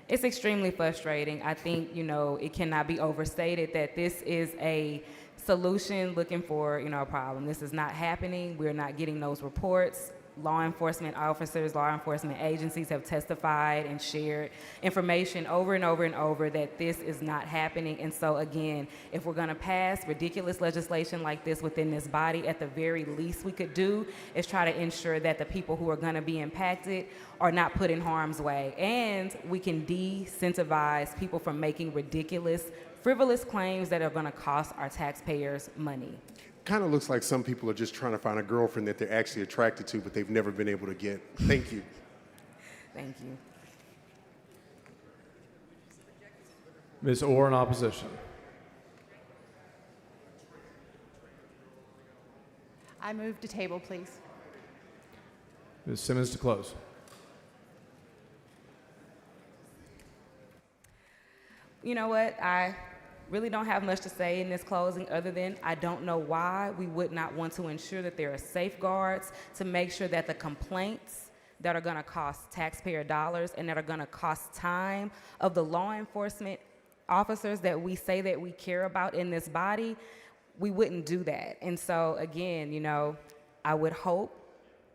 It's extremely frustrating. I think, it cannot be overstated that this is a solution looking for, a problem. This is not happening. We're not getting those reports. Law enforcement officers, law enforcement agencies have testified and shared information over and over and over that this is not happening. And so again, if we're going to pass ridiculous legislation like this within this body, at the very least we could do is try to ensure that the people who are going to be impacted are not put in harm's way. And we can de-incentivize people from making ridiculous, frivolous claims that are going to cost our taxpayers money. Kind of looks like some people are just trying to find a girlfriend that they're actually attracted to, but they've never been able to get. Thank you. Thank you. Ms. Orr in opposition. I move to table, please. Ms. Simmons to close. You know what? I really don't have much to say in this closing other than I don't know why we would not want to ensure that there are safeguards to make sure that the complaints that are going to cost taxpayer dollars and that are going to cost time of the law enforcement officers that we say that we care about in this body, we wouldn't do that. And so again, I would hope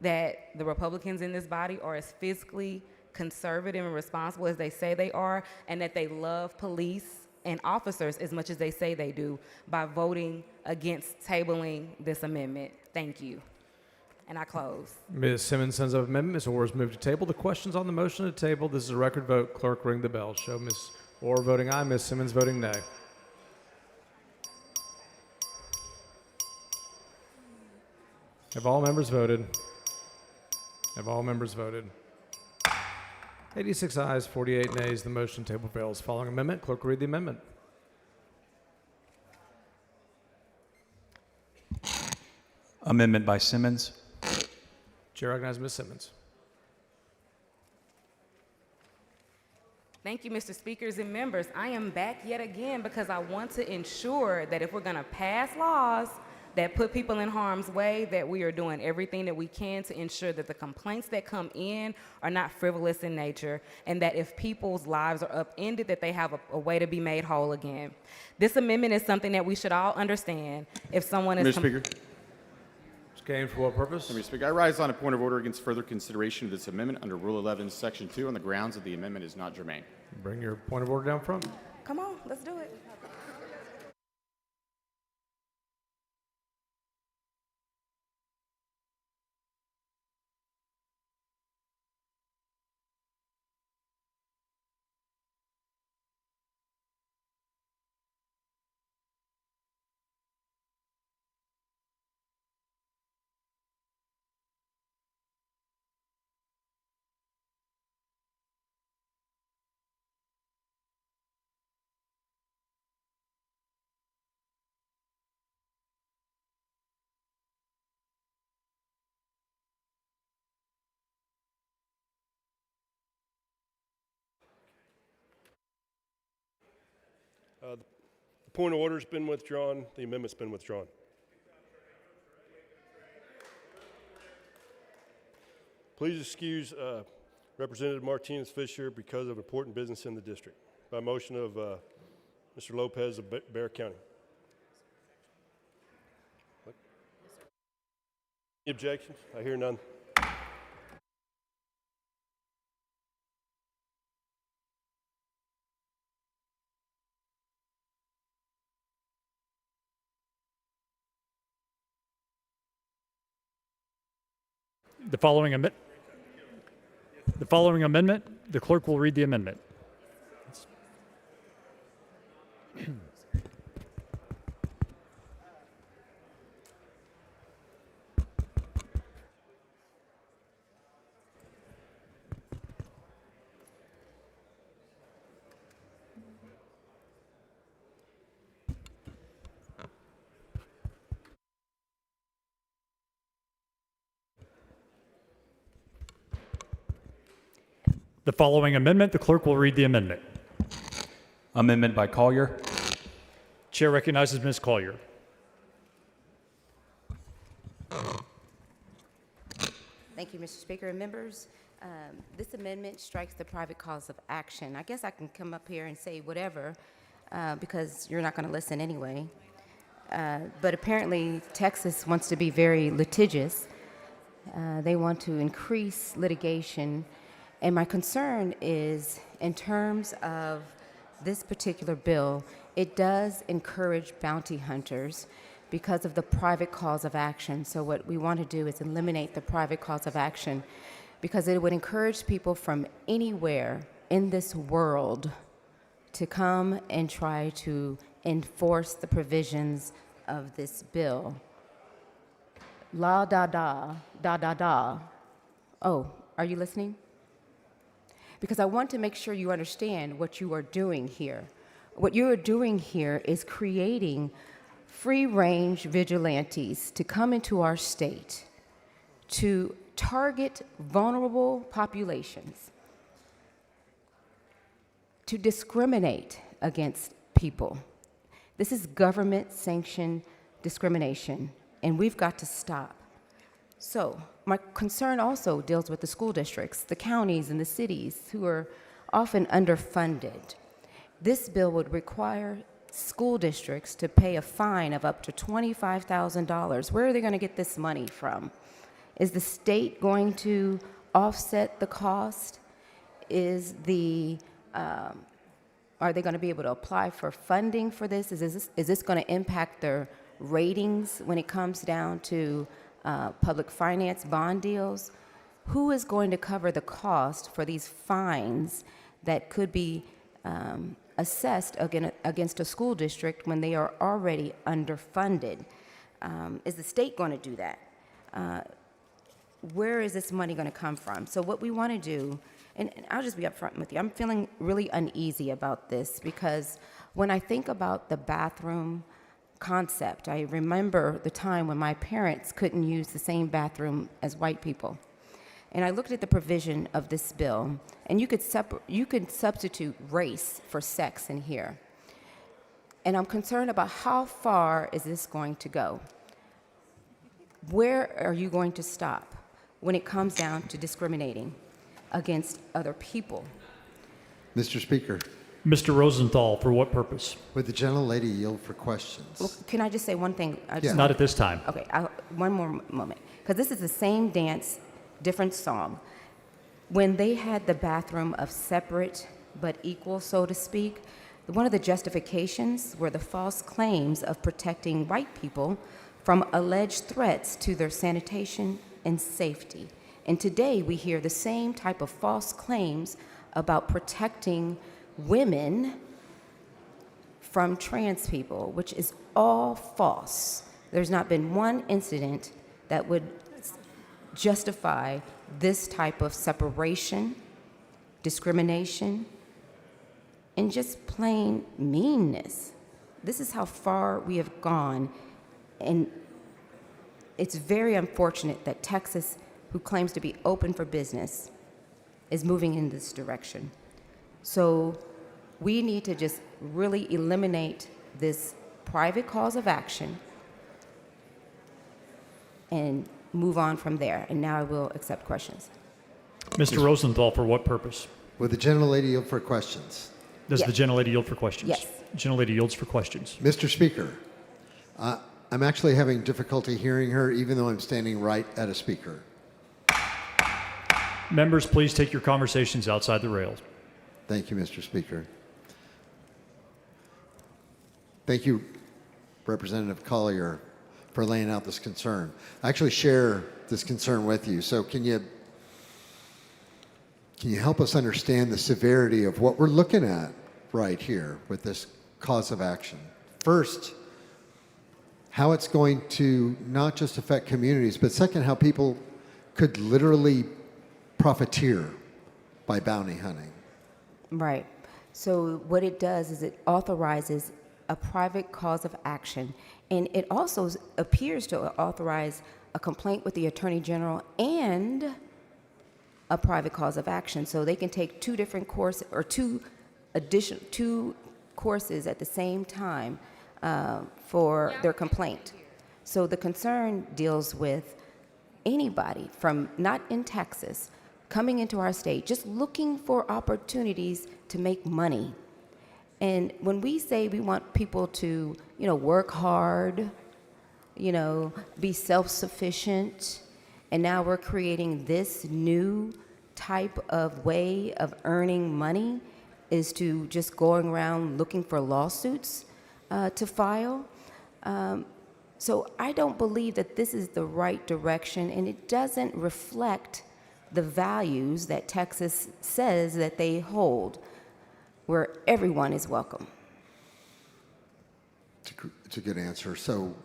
that the Republicans in this body are as fiscally conservative and responsible as they say they are, and that they love police and officers as much as they say they do by voting against tabling this amendment. Thank you. And I close. Ms. Simmons sends up amendment. Ms. Orr is moved to table. The questions on the motion to table. This is a record vote. Clerk, ring the bell. Show Ms. Orr voting aye, Ms. Simmons voting nay. Have all members voted? Have all members voted? 86 ayes, 48 nays. The motion table fails. Following amendment, clerk will read the amendment. Amendment by Simmons. Chair recognizes Ms. Simmons. Thank you, Mr. Speakers and members. I am back yet again because I want to ensure that if we're going to pass laws that put people in harm's way, that we are doing everything that we can to ensure that the complaints that come in are not frivolous in nature, and that if people's lives are upended, that they have a way to be made whole again. This amendment is something that we should all understand. If someone is... Mr. Speaker. Mr. Kane, for what purpose? Mr. Speaker, I rise on a point of order against further consideration of this amendment under Rule 11, Section 2, on the grounds that the amendment is not germane. Bring your point of order down front. Come on, let's do it. The point of order's been withdrawn. The amendment's been withdrawn. Please excuse Representative Martinez Fisher because of important business in the district. By motion of Mr. Lopez of Bexar County. Any objections? I hear none. The following amendment. The following amendment, the clerk will read the amendment. The following amendment, the clerk will read the amendment. Amendment by Collier. Chair recognizes Ms. Collier. Thank you, Mr. Speaker and members. This amendment strikes the private cause of action. I guess I can come up here and say whatever because you're not going to listen anyway. But apparently, Texas wants to be very litigious. They want to increase litigation. And my concern is, in terms of this particular bill, it does encourage bounty hunters because of the private cause of action. So what we want to do is eliminate the private cause of action because it would encourage people from anywhere in this world to come and try to enforce the provisions of this bill. La da da, da da da. Oh, are you listening? Because I want to make sure you understand what you are doing here. What you are doing here is creating free-range vigilantes to come into our state to target vulnerable populations, to discriminate against people. This is government-sanctioned discrimination, and we've got to stop. So my concern also deals with the school districts, the counties and the cities who are often underfunded. This bill would require school districts to pay a fine of up to $25,000. Where are they going to get this money from? Is the state going to offset the cost? Are they going to be able to apply for funding for this? Is this going to impact their ratings when it comes down to public finance bond deals? Who is going to cover the cost for these fines that could be assessed against a school district when they are already underfunded? Is the state going to do that? Where is this money going to come from? So what we want to do, and I'll just be upfront with you, I'm feeling really uneasy about this because when I think about the bathroom concept, I remember the time when my parents couldn't use the same bathroom as white people. And I looked at the provision of this bill, and you could substitute race for sex in here. And I'm concerned about how far is this going to go? Where are you going to stop when it comes down to discriminating against other people? Mr. Speaker. Mr. Rosenthal, for what purpose? Would the gentlelady yield for questions? Well, can I just say one thing? Not at this time. Okay, one more moment. Because this is the same dance, different song. When they had the bathroom of separate but equal, so to speak, one of the justifications were the false claims of protecting white people from alleged threats to their sanitation and safety. And today we hear the same type of false claims about protecting women from trans people, which is all false. There's not been one incident that would justify this type of separation, discrimination, and just plain meanness. This is how far we have gone, and it's very unfortunate that Texas, who claims to be open for business, is moving in this direction. So we need to just really eliminate this private cause of action and move on from there. And now I will accept questions. Mr. Rosenthal, for what purpose? Would the gentlelady yield for questions? Does Yes. the gentlelady yield for questions? Yes. Gentlelady yields for questions. Mr. Speaker, I'm actually having difficulty hearing her even though I'm standing right at a speaker. Members, please take your conversations outside the rails. Thank you, Mr. Speaker. Thank you, Representative Collier, for laying out this concern. I actually share this concern with you. So can you can you help us understand the severity of what we're looking at right here with this cause of action? First, how it's going to not just affect communities, but second, how people could literally profiteer by bounty hunting. Right. So what it does is it authorizes a private cause of action, and it also appears to authorize a complaint with the Attorney General and a private cause of action. So they can take two different courses or two courses at the same time for their complaint. So the concern deals with anybody from not in Texas coming into our state, just looking for opportunities to make money. And when we say we want people to, work hard, be self-sufficient, and now we're creating this new type of way of earning money is to just going around looking for lawsuits to file. So I don't believe that this is the right direction, and it doesn't reflect the values that Texas says that they hold, where everyone is welcome. It's a good answer. So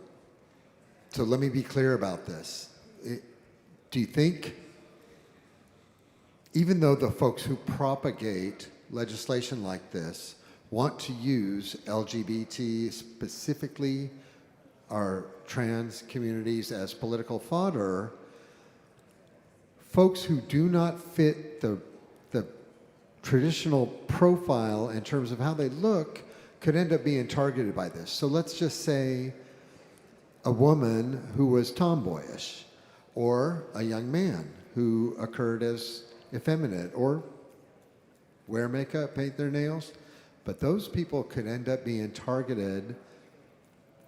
let me be clear about this. Do you think, even though the folks who propagate legislation like this want to use LGBT, specifically our trans communities, as political fodder, folks who do not fit the traditional profile in terms of how they look could end up being targeted by this? So let's just say a woman who was tomboyish, or a young man who occurred as effeminate, or wear makeup, paint their nails. But those people could end up being targeted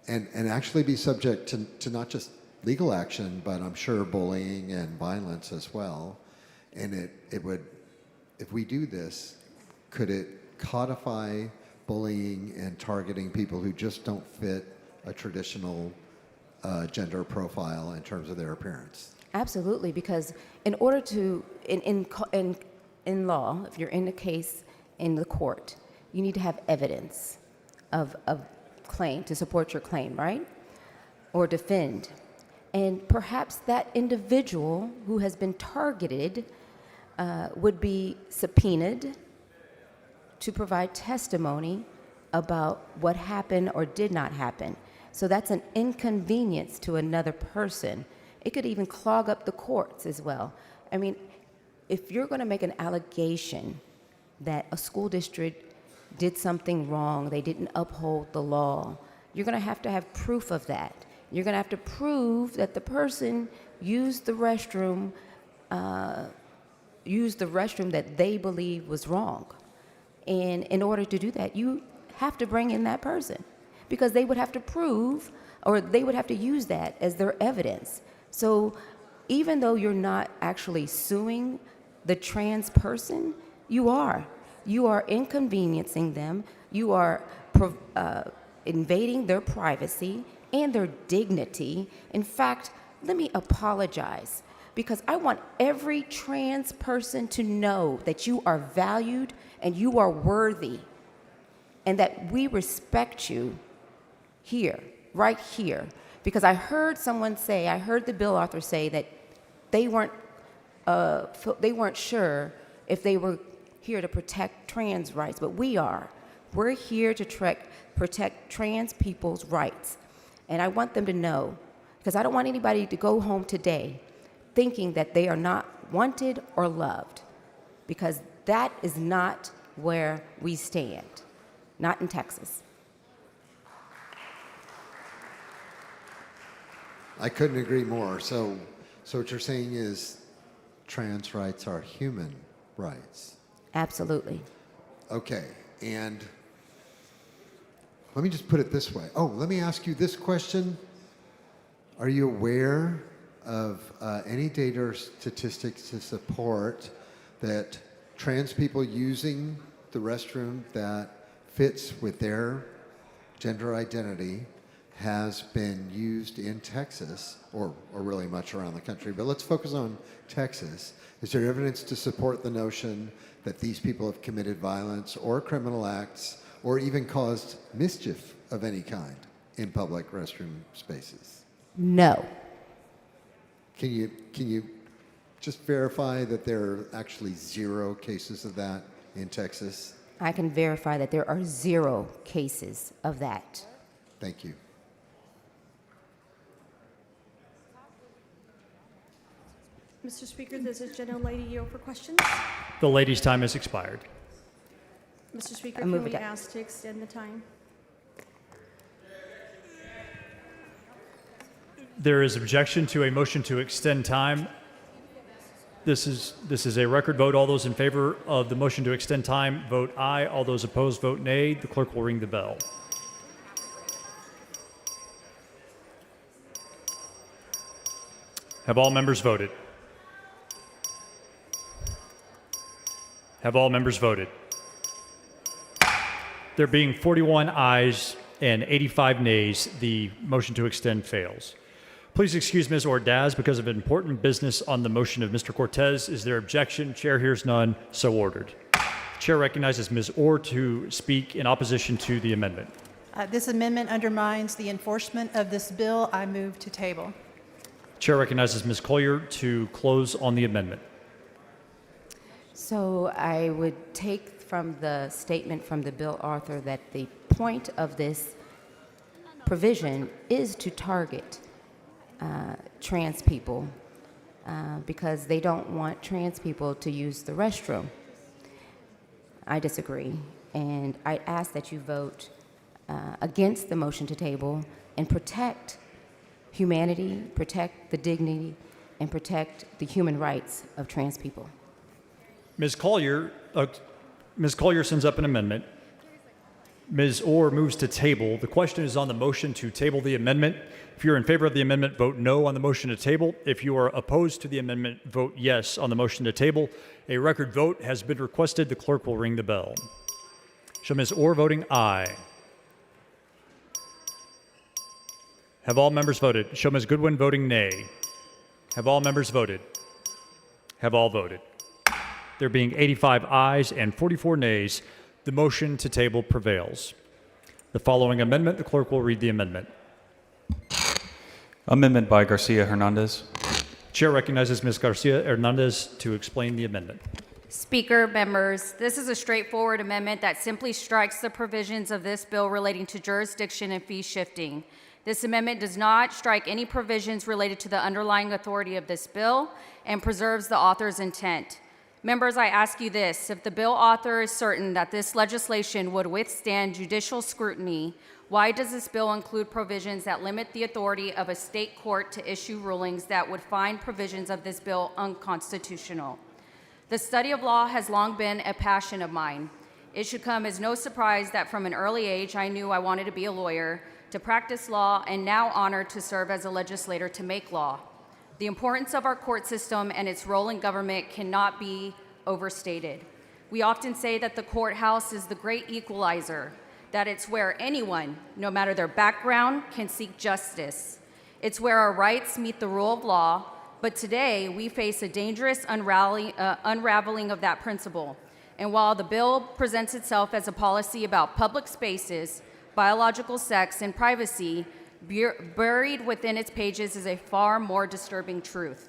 and actually be subject to not just legal action, but I'm sure bullying and violence as well. And it would, if we do this, could it codify bullying and targeting people who just don't fit a traditional gender profile in terms of their appearance? Absolutely, because in order to, in law, if you're in a case in the court, you need to have evidence of claim to support your claim, right? Or defend. And perhaps that individual who has been targeted would be subpoenaed to provide testimony about what happened or did not happen. So that's an inconvenience to another person. It could even clog up the courts as well. I mean, if you're going to make an allegation that a school district did something wrong, they didn't uphold the law, you're going to have proof of that. You're going to have to prove that the person used the restroom that they believe was wrong. And in order to do that, you have to bring in that person, because they would have to prove, or they would have to use that as their evidence. So even though you're not actually suing the trans person, you are inconveniencing them. You are invading their privacy and their dignity. In fact, let me apologize, because I want every trans person to know that you are valued and you are worthy, and that we respect you here, right here. Because I heard the bill author say that they weren't sure if they were here to protect trans rights, but we are. We're here to protect trans people's rights. And I want them to know, because I don't want anybody to go home today thinking that they are not wanted or loved, because that is not where we stand, not in Texas. I couldn't agree more. So what you're saying is trans rights are human rights. Absolutely. Okay, and let me just put it this way. Oh, let me ask you this question. Are you aware of any data or statistics to support that trans people using the restroom that fits with their gender identity has been used in Texas, or really much around the country, but let's focus on Texas. Is there evidence to support the notion that these people have committed violence or criminal acts or even caused mischief of any kind in public restroom spaces? No. Can you just verify that there are actually 0 cases of that in Texas? I can verify that there are 0 cases of that. Thank you. Mr. Speaker, there's a gentlelady yield for questions. The lady's time has expired. Mr. Speaker, I move can we it. ask to extend the time? There is objection to a motion to extend time. This is a record vote. All those in favor of the motion to extend time, vote aye. All those opposed, vote nay. The clerk will ring the bell. Have all members voted? Have all members voted? There being 41 ayes and 85 nays, the motion to extend fails. Please excuse Ms. Ordaz because of important business on the motion of Mr. Cortez. Is there objection? Chair hears none. So ordered. Chair recognizes Ms. Orr to speak in opposition to the amendment. This amendment undermines the enforcement of this bill. I move to table. Chair recognizes Ms. Collier to close on the amendment. So I would take from the statement from the bill author that the point of this provision is to target trans people because they don't want trans people to use the restroom. I disagree, and I ask that you vote against the motion to table and protect humanity, protect the dignity, and protect the human rights of trans people. Ms. Collier sends up an amendment. Ms. Orr moves to table. The question is on the motion to table the amendment. If you're in favor of the amendment, vote no on the motion to table. If you are opposed to the amendment, vote yes on the motion to table. A record vote has been requested. The clerk will ring the bell. Show Ms. Orr voting aye. Have all members voted? Show Ms. Goodwin voting nay. Have all members voted? Have all voted? There being 85 ayes and 44 nays, the motion to table prevails. The following amendment, the clerk will read the amendment. Amendment by Garcia Hernandez. Chair recognizes Ms. Garcia Hernandez to explain the amendment. Speaker, members, this is a straightforward amendment that simply strikes the provisions of this bill relating to jurisdiction and fee shifting. This amendment does not strike any provisions related to the underlying authority of this bill and preserves the author's intent. Members, I ask you this: if the bill author is certain that this legislation would withstand judicial scrutiny, why does this bill include provisions that limit the authority of a state court to issue rulings that would find provisions of this bill unconstitutional? The study of law has long been a passion of mine. It should come as no surprise that from an early age I knew I wanted to be a lawyer, to practice law, and now honored to serve as a legislator to make law. The importance of our court system and its role in government cannot be overstated. We often say that the courthouse is the great equalizer, that it's where anyone, no matter their background, can seek justice. It's where our rights meet the rule of law, but today we face a dangerous unraveling of that principle. And while the bill presents itself as a policy about public spaces, biological sex, and privacy, buried within its pages is a far more disturbing truth.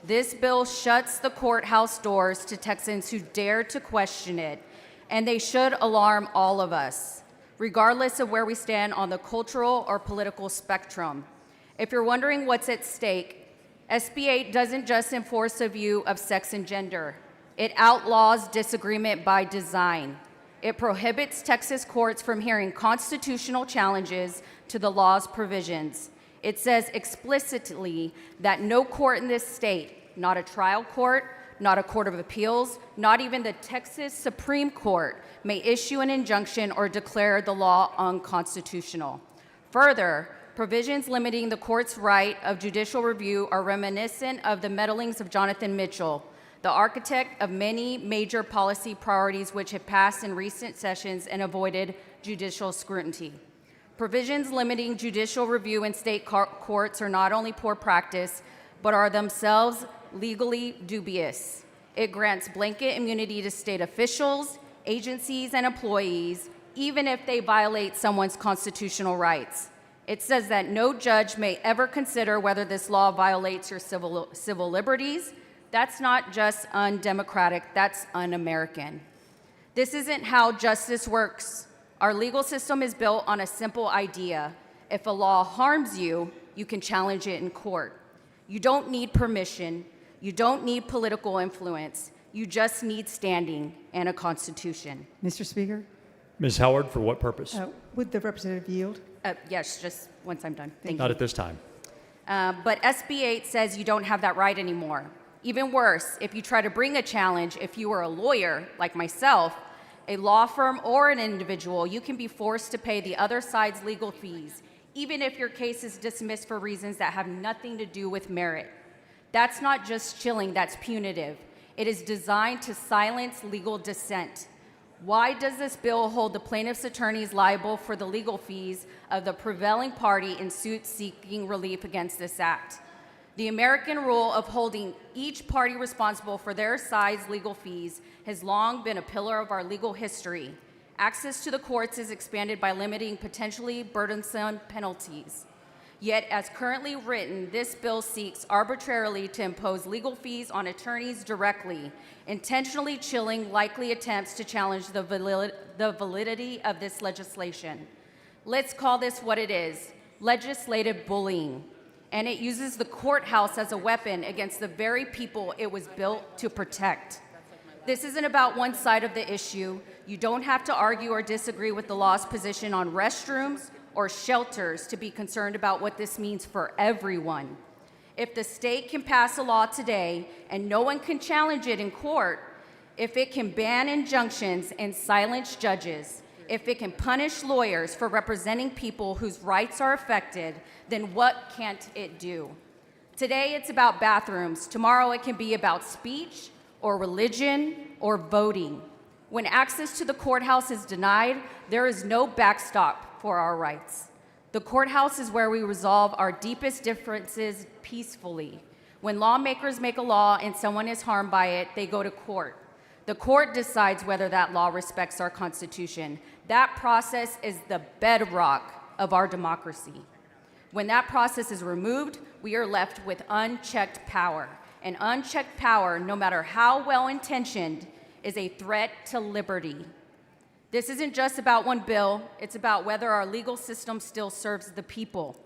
This bill shuts the courthouse doors to Texans who dare to question it, and they should alarm all of us, regardless of where we stand on the cultural or political spectrum. If you're wondering what's at stake, SB 8 doesn't just enforce a view of sex and gender. It outlaws disagreement by design. It prohibits Texas courts from hearing constitutional challenges to the law's provisions. It says explicitly that no court in this state, not a trial court, not a court of appeals, not even the Texas Supreme Court, may issue an injunction or declare the law unconstitutional. Further, provisions limiting the court's right of judicial review are reminiscent of the meddlings of Jonathan Mitchell, the architect of many major policy priorities which have passed in recent sessions and avoided judicial scrutiny. Provisions limiting judicial review in state courts are not only poor practice, but are themselves legally dubious. It grants blanket immunity to state officials, agencies, and employees, even if they violate someone's constitutional rights. It says that no judge may ever consider whether this law violates your civil liberties. That's not just undemocratic, that's un-American. This isn't how justice works. Our legal system is built on a simple idea. If a law harms you, you can challenge it in court. You don't need permission. You don't need political influence. You just need standing and a constitution. Mr. Speaker, Ms. Howard, for what purpose? would the representative yield? Yes, just once I'm done. Thank Not you. at this time. But SB 8 says you don't have that right anymore. Even worse, if you try to bring a challenge, if you are a lawyer like myself, a law firm, or an individual, you can be forced to pay the other side's legal fees, even if your case is dismissed for reasons that have nothing to do with merit. That's not just chilling, that's punitive. It is designed to silence legal dissent. Why does this bill hold the plaintiff's attorneys liable for the legal fees of the prevailing party in suits seeking relief against this act? The American rule of holding each party responsible for their side's legal fees has long been a pillar of our legal history. Access to the courts is expanded by limiting potentially burdensome penalties. Yet, as currently written, this bill seeks arbitrarily to impose legal fees on attorneys directly, intentionally chilling likely attempts to challenge the validity of this legislation. Let's call this what it is: legislative bullying. And it uses the courthouse as a weapon against the very people it was built to protect. This isn't about one side of the issue. You don't have to argue or disagree with the law's position on restrooms or shelters to be concerned about what this means for everyone. If the state can pass a law today and no one can challenge it in court, if it can ban injunctions and silence judges, if it can punish lawyers for representing people whose rights are affected, then what can't it do? Today it's about bathrooms. Tomorrow it can be about speech or religion or voting. When access to the courthouse is denied, there is no backstop for our rights. The courthouse is where we resolve our deepest differences peacefully. When lawmakers make a law and someone is harmed by it, they go to court. The court decides whether that law respects our Constitution. That process is the bedrock of our democracy. When that process is removed, we are left with unchecked power. And unchecked power, no matter how well-intentioned, is a threat to liberty. This isn't just about one bill, it's about whether our legal system still serves the people.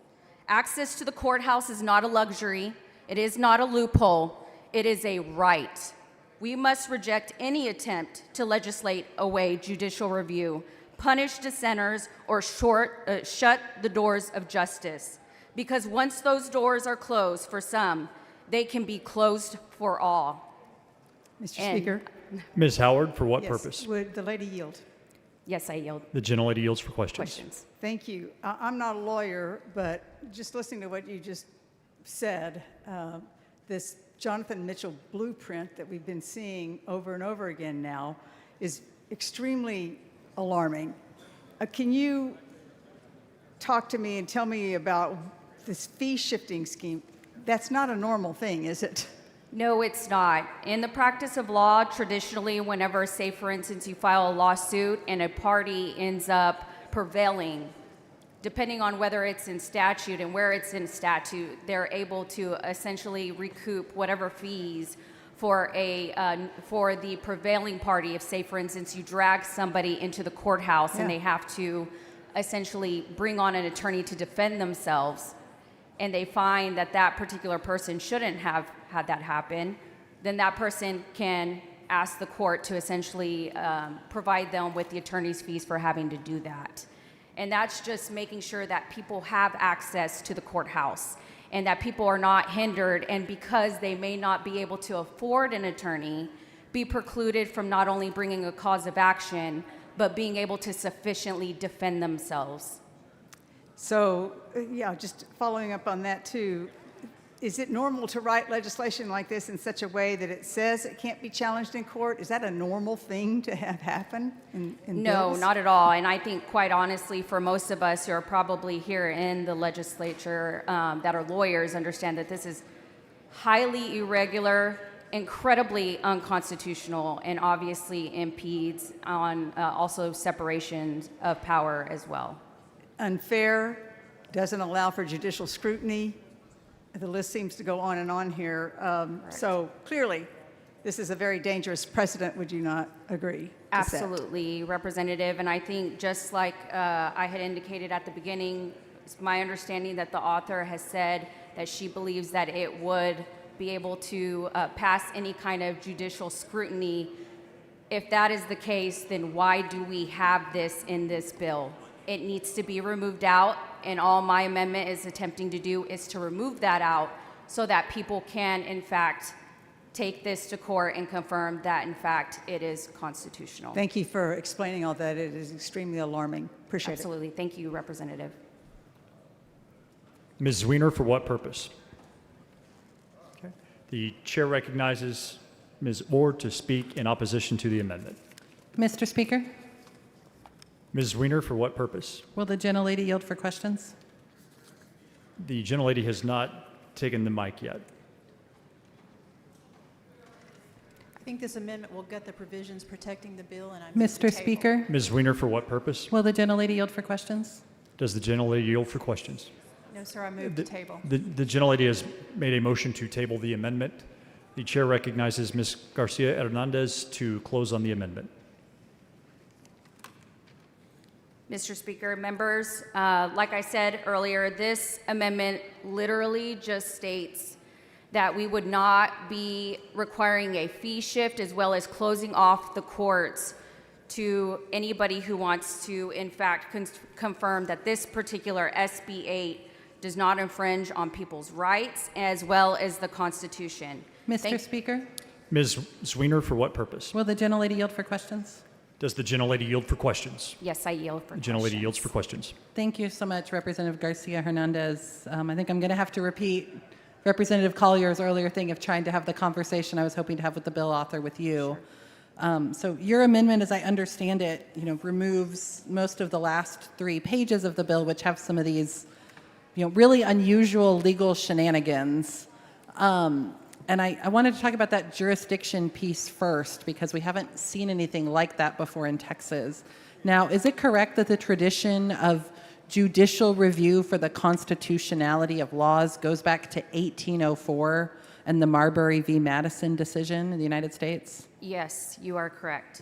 Access to the courthouse is not a luxury, it is not a loophole, it is a right. We must reject any attempt to legislate away judicial review, punish dissenters, or shut the doors of justice. Because once those doors are closed for some, they can be closed for all. Mr. Speaker? Ms. Howard, for what Yes. purpose? Would the lady yield? Yes, I yield. The gentlelady yields for questions. Thank you. I'm not a lawyer, but just listening to what you just said, this Jonathan Mitchell blueprint that we've been seeing over and over again now is extremely alarming. Can you talk to me and tell me about this fee shifting scheme? That's not a normal thing, is it? No, it's not. In the practice of law, traditionally, whenever, say, for instance, you file a lawsuit and a party ends up prevailing, depending on whether it's in statute and where it's in statute, they're able to essentially recoup whatever fees for the prevailing party. If, say, for instance, you drag somebody into the courthouse and they have to essentially bring on an attorney to defend themselves, and they find that that particular person shouldn't have had that happen, then that person can ask the court to essentially provide them with the attorney's fees for having to do that. And that's just making sure that people have access to the courthouse and that people are not hindered, and because they may not be able to afford an attorney, be precluded from not only bringing a cause of action, but being able to sufficiently defend themselves. So, yeah, just following up on that too, is it normal to write legislation like this in such a way that it says it can't be challenged in court? Is that a normal thing to have happen in No, bills? not at all. And I think, quite honestly, for most of us who are probably here in the legislature that are lawyers, understand that this is highly irregular, incredibly unconstitutional, and obviously impedes on also separation of power as well. Unfair, doesn't allow for judicial scrutiny. The list seems to go on and on here. So clearly, this is a very dangerous precedent, would you not agree? to set? Absolutely, Representative. And I think just like I had indicated at the beginning, it's my understanding that the author has said that she believes that it would be able to pass any kind of judicial scrutiny. If that is the case, then why do we have this in this bill? It needs to be removed out, and all my amendment is attempting to do is to remove that out so that people can, in fact, take this to court and confirm that, in fact, it is constitutional. Thank you for explaining all that. It is extremely alarming. Appreciate it. Absolutely. Thank you, Representative. Ms. Weiner, for what purpose? Okay. The chair recognizes Ms. Orr to speak in opposition to the amendment. Mr. Speaker, Ms. Weiner, for what purpose? will the gentlelady yield for questions? The gentlelady has not taken the mic yet. I think this amendment will gut the provisions protecting the bill, and I move to Mr. table. Speaker, Ms. Weiner, for what purpose? will the gentlelady yield for questions? Does the gentlelady yield for questions? No, sir, I move to table. The gentlelady has made a motion to table the amendment. The chair recognizes Ms. Garcia Hernandez to close on the amendment. Mr. Speaker, members, like I said earlier, this amendment literally just states that we would not be requiring a fee shift as well as closing off the courts to anybody who wants to, in fact, confirm that this particular SB 8 does not infringe on people's rights as well as the Constitution. Mr. Speaker, Ms. Weiner, for what purpose? will the gentlelady yield for questions? Does the gentlelady yield for questions? Yes, I yield for The gentlelady yields for questions. Thank you so much, Representative Garcia Hernandez. I think I'm going to have to repeat Representative Collier's earlier thing of trying to have the conversation I was hoping to have with the bill author with you. So your amendment, as I understand it, removes most of the last 3 pages of the bill, which have some of these, really unusual legal shenanigans. And I wanted to talk about that jurisdiction piece first, because we haven't seen anything like that before in Texas. Now, is it correct that the tradition of judicial review for the constitutionality of laws goes back to 1804 and the Marbury v. Madison decision in the United States? Yes, you are correct.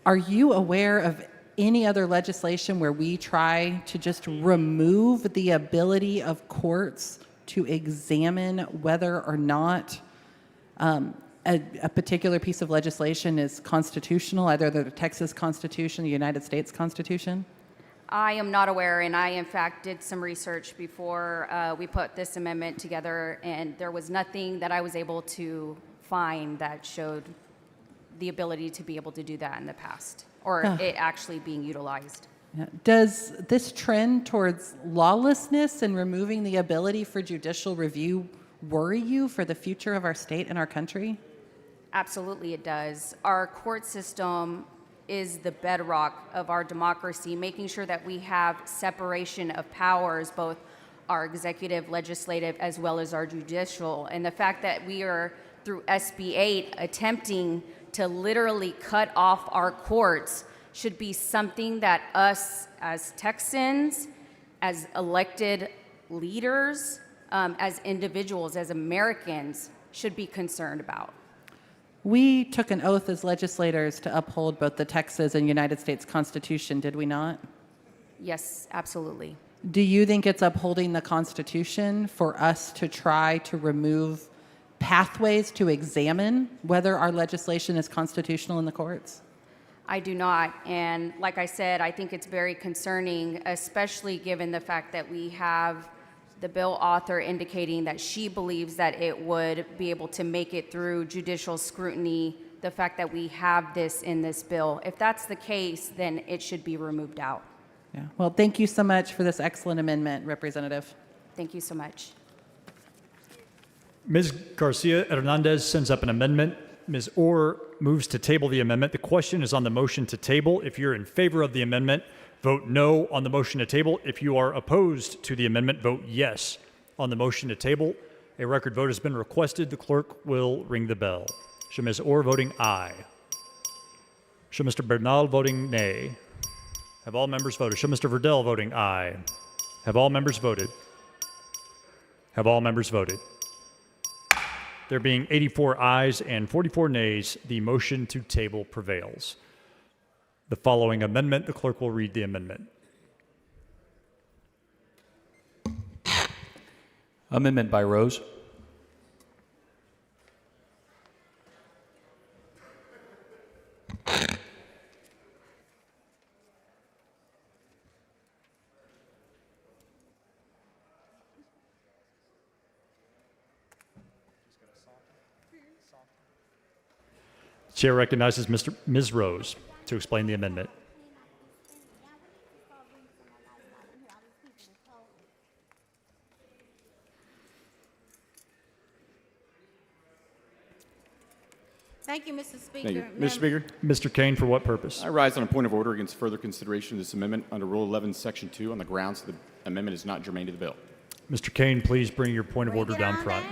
Are you aware of any other legislation where we try to just remove the ability of courts to examine whether or not a particular piece of legislation is constitutional, either the Texas Constitution, the United States Constitution? I am not aware, and I, in fact, did some research before we put this amendment together, and there was nothing that I was able to find that showed the ability to be able to do that in the past, or it actually being utilized. Yeah. Does this trend towards lawlessness and removing the ability for judicial review worry you for the future of our state and our country? Absolutely, it does. Our court system is the bedrock of our democracy, making sure that we have separation of powers, both our executive, legislative, as well as our judicial. And the fact that we are, through SB 8, attempting to literally cut off our courts should be something that us as Texans, as elected leaders, as individuals, as Americans, should be concerned about. We took an oath as legislators to uphold both the Texas and United States Constitution, did we not? Yes, absolutely. Do you think it's upholding the Constitution for us to try to remove pathways to examine whether our legislation is constitutional in the courts? I do not. And like I said, I think it's very concerning, especially given the fact that we have the bill author indicating that she believes that it would be able to make it through judicial scrutiny, the fact that we have this in this bill. If that's the case, then it should be removed out. Yeah. Well, thank you so much for this excellent amendment, Representative. Thank you so much. Ms. Garcia Hernandez sends up an amendment. Ms. Orr moves to table the amendment. The question is on the motion to table. If you're in favor of the amendment, vote no on the motion to table. If you are opposed to the amendment, vote yes on the motion to table. A record vote has been requested. The clerk will ring the bell. Show Ms. Orr voting aye. Show Mr. Bernal voting nay. Have all members voted? Show Mr. Verdell voting aye. Have all members voted? Have all members voted? There being 84 ayes and 44 nays, the motion to table prevails. The following amendment, the clerk will read the amendment. Amendment by Rose. Chair recognizes Ms. Rose to explain the amendment. Thank you, Mr. Speaker. Thank you. Mr. Speaker, Mr. Kane, for what purpose? I rise on a point of order against further consideration of this amendment under Rule 11, Section 2 on the grounds that the amendment is not germane to the bill. Mr. Kane, please bring your point of order down front.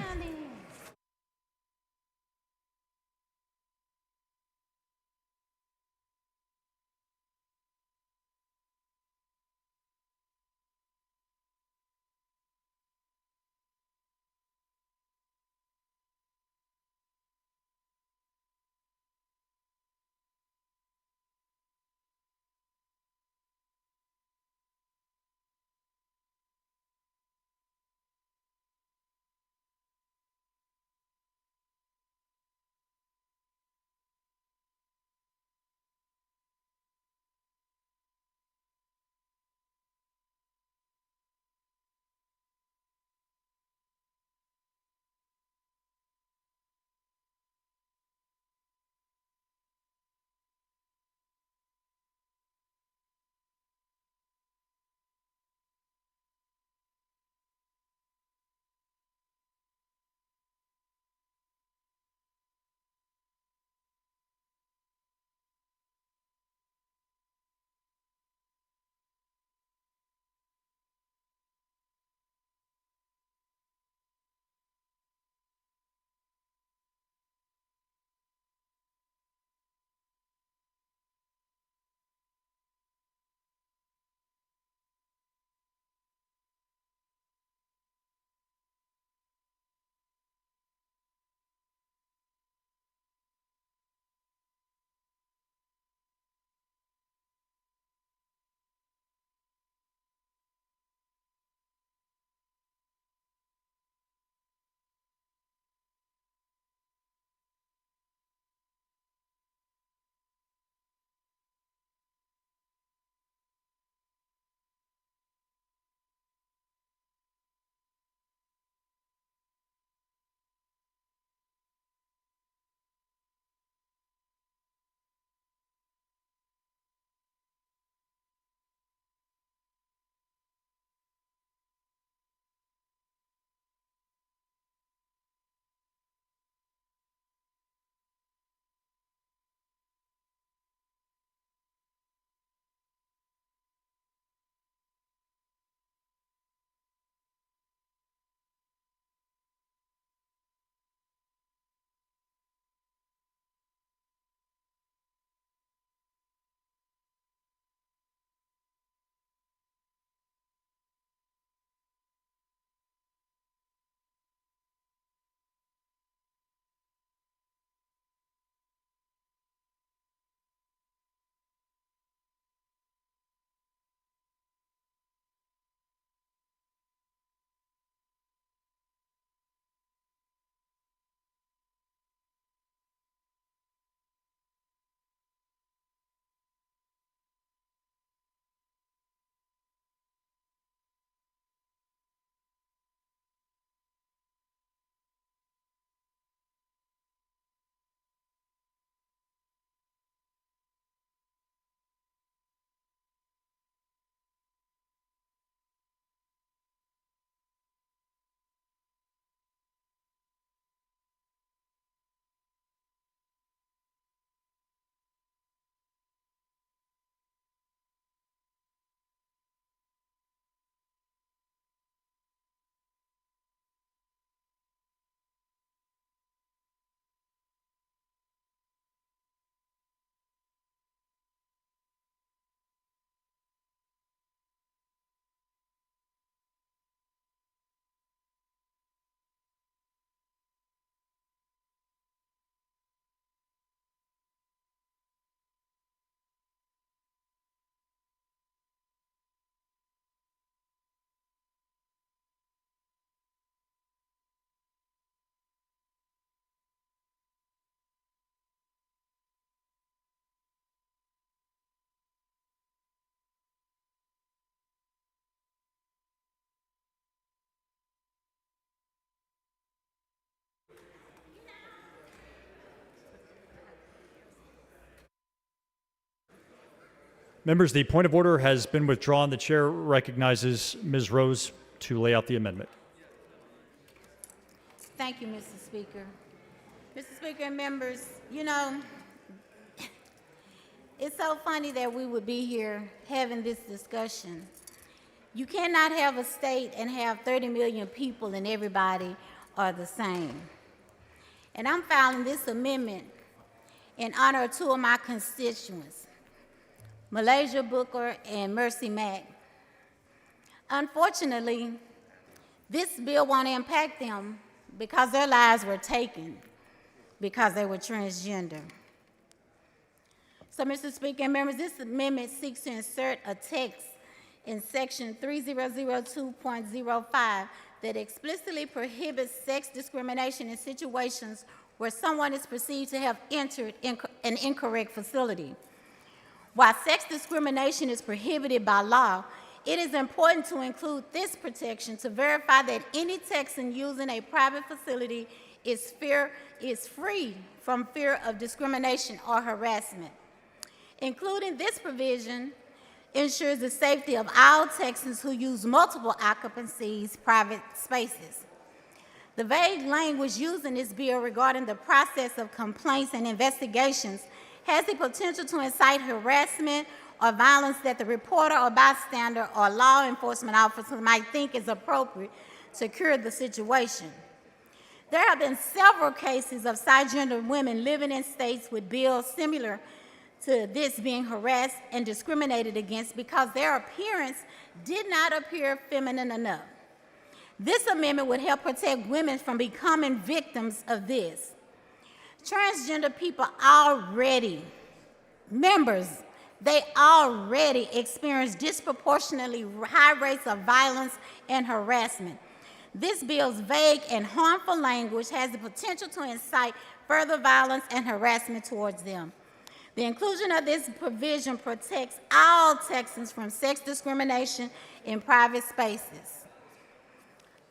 Members, the point of order has been withdrawn. The chair recognizes Ms. Rose to lay out the amendment. Thank you, Mr. Speaker. Mr. Speaker and members, you know, it's so funny that we would be here having this discussion. You cannot have a state and have 30 million people and everybody are the same. And I'm filing this amendment in honor of two of my constituents, Malaysia Booker and Mercy Mack. Unfortunately, this bill won't impact them because their lives were taken because they were transgender. So, Mr. Speaker and members, this amendment seeks to insert a text in section 3002.05 that explicitly prohibits sex discrimination in situations where someone is perceived to have entered an incorrect facility. While sex discrimination is prohibited by law, it is important to include this protection to verify that any Texan using a private facility is free from fear of discrimination or harassment. Including this provision ensures the safety of all Texans who use multiple occupancies private spaces. The vague language used in this bill regarding the process of complaints and investigations has the potential to incite harassment or violence that the reporter or bystander or law enforcement officer might think is appropriate to cure the situation. There have been several cases of cisgender women living in states with bills similar to this being harassed and discriminated against because their appearance did not appear feminine enough. This amendment would help protect women from becoming victims of this. Transgender people already, members, they already experience disproportionately high rates of violence and harassment. This bill's vague and harmful language has the potential to incite further violence and harassment towards them. The inclusion of this provision protects all Texans from sex discrimination in private spaces.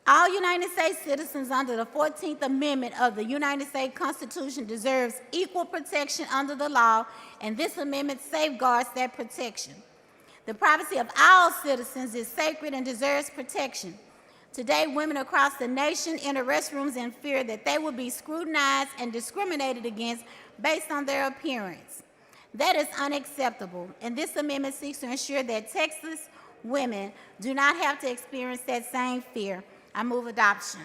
All United States citizens under the 14th Amendment of the United States Constitution deserves equal protection under the law, and this amendment safeguards that protection. The privacy of all citizens is sacred and deserves protection. Today, women across the nation enter restrooms in fear that they will be scrutinized and discriminated against based on their appearance. That is unacceptable, and this amendment seeks to ensure that Texas women do not have to experience that same fear. I move adoption.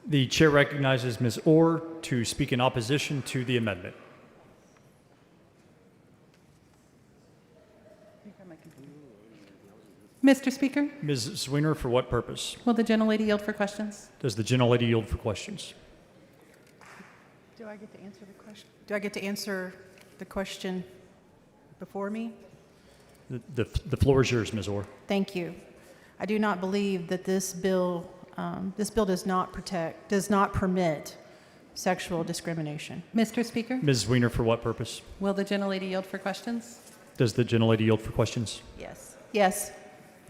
The chair recognizes Ms. Orr to speak in opposition to the amendment. Mr. Speaker, Ms. Zwiener, for what purpose? will the gentlelady yield for questions? Does the gentlelady yield for questions? Do I get to answer the question? Do I get to answer the question before me? The floor is yours, Ms. Orr. Thank you. I do not believe that this bill does not permit sexual discrimination. Mr. Speaker, Ms. Zwiener, for what purpose? will the gentlelady yield for questions? Does the gentlelady yield for questions? Yes. Yes.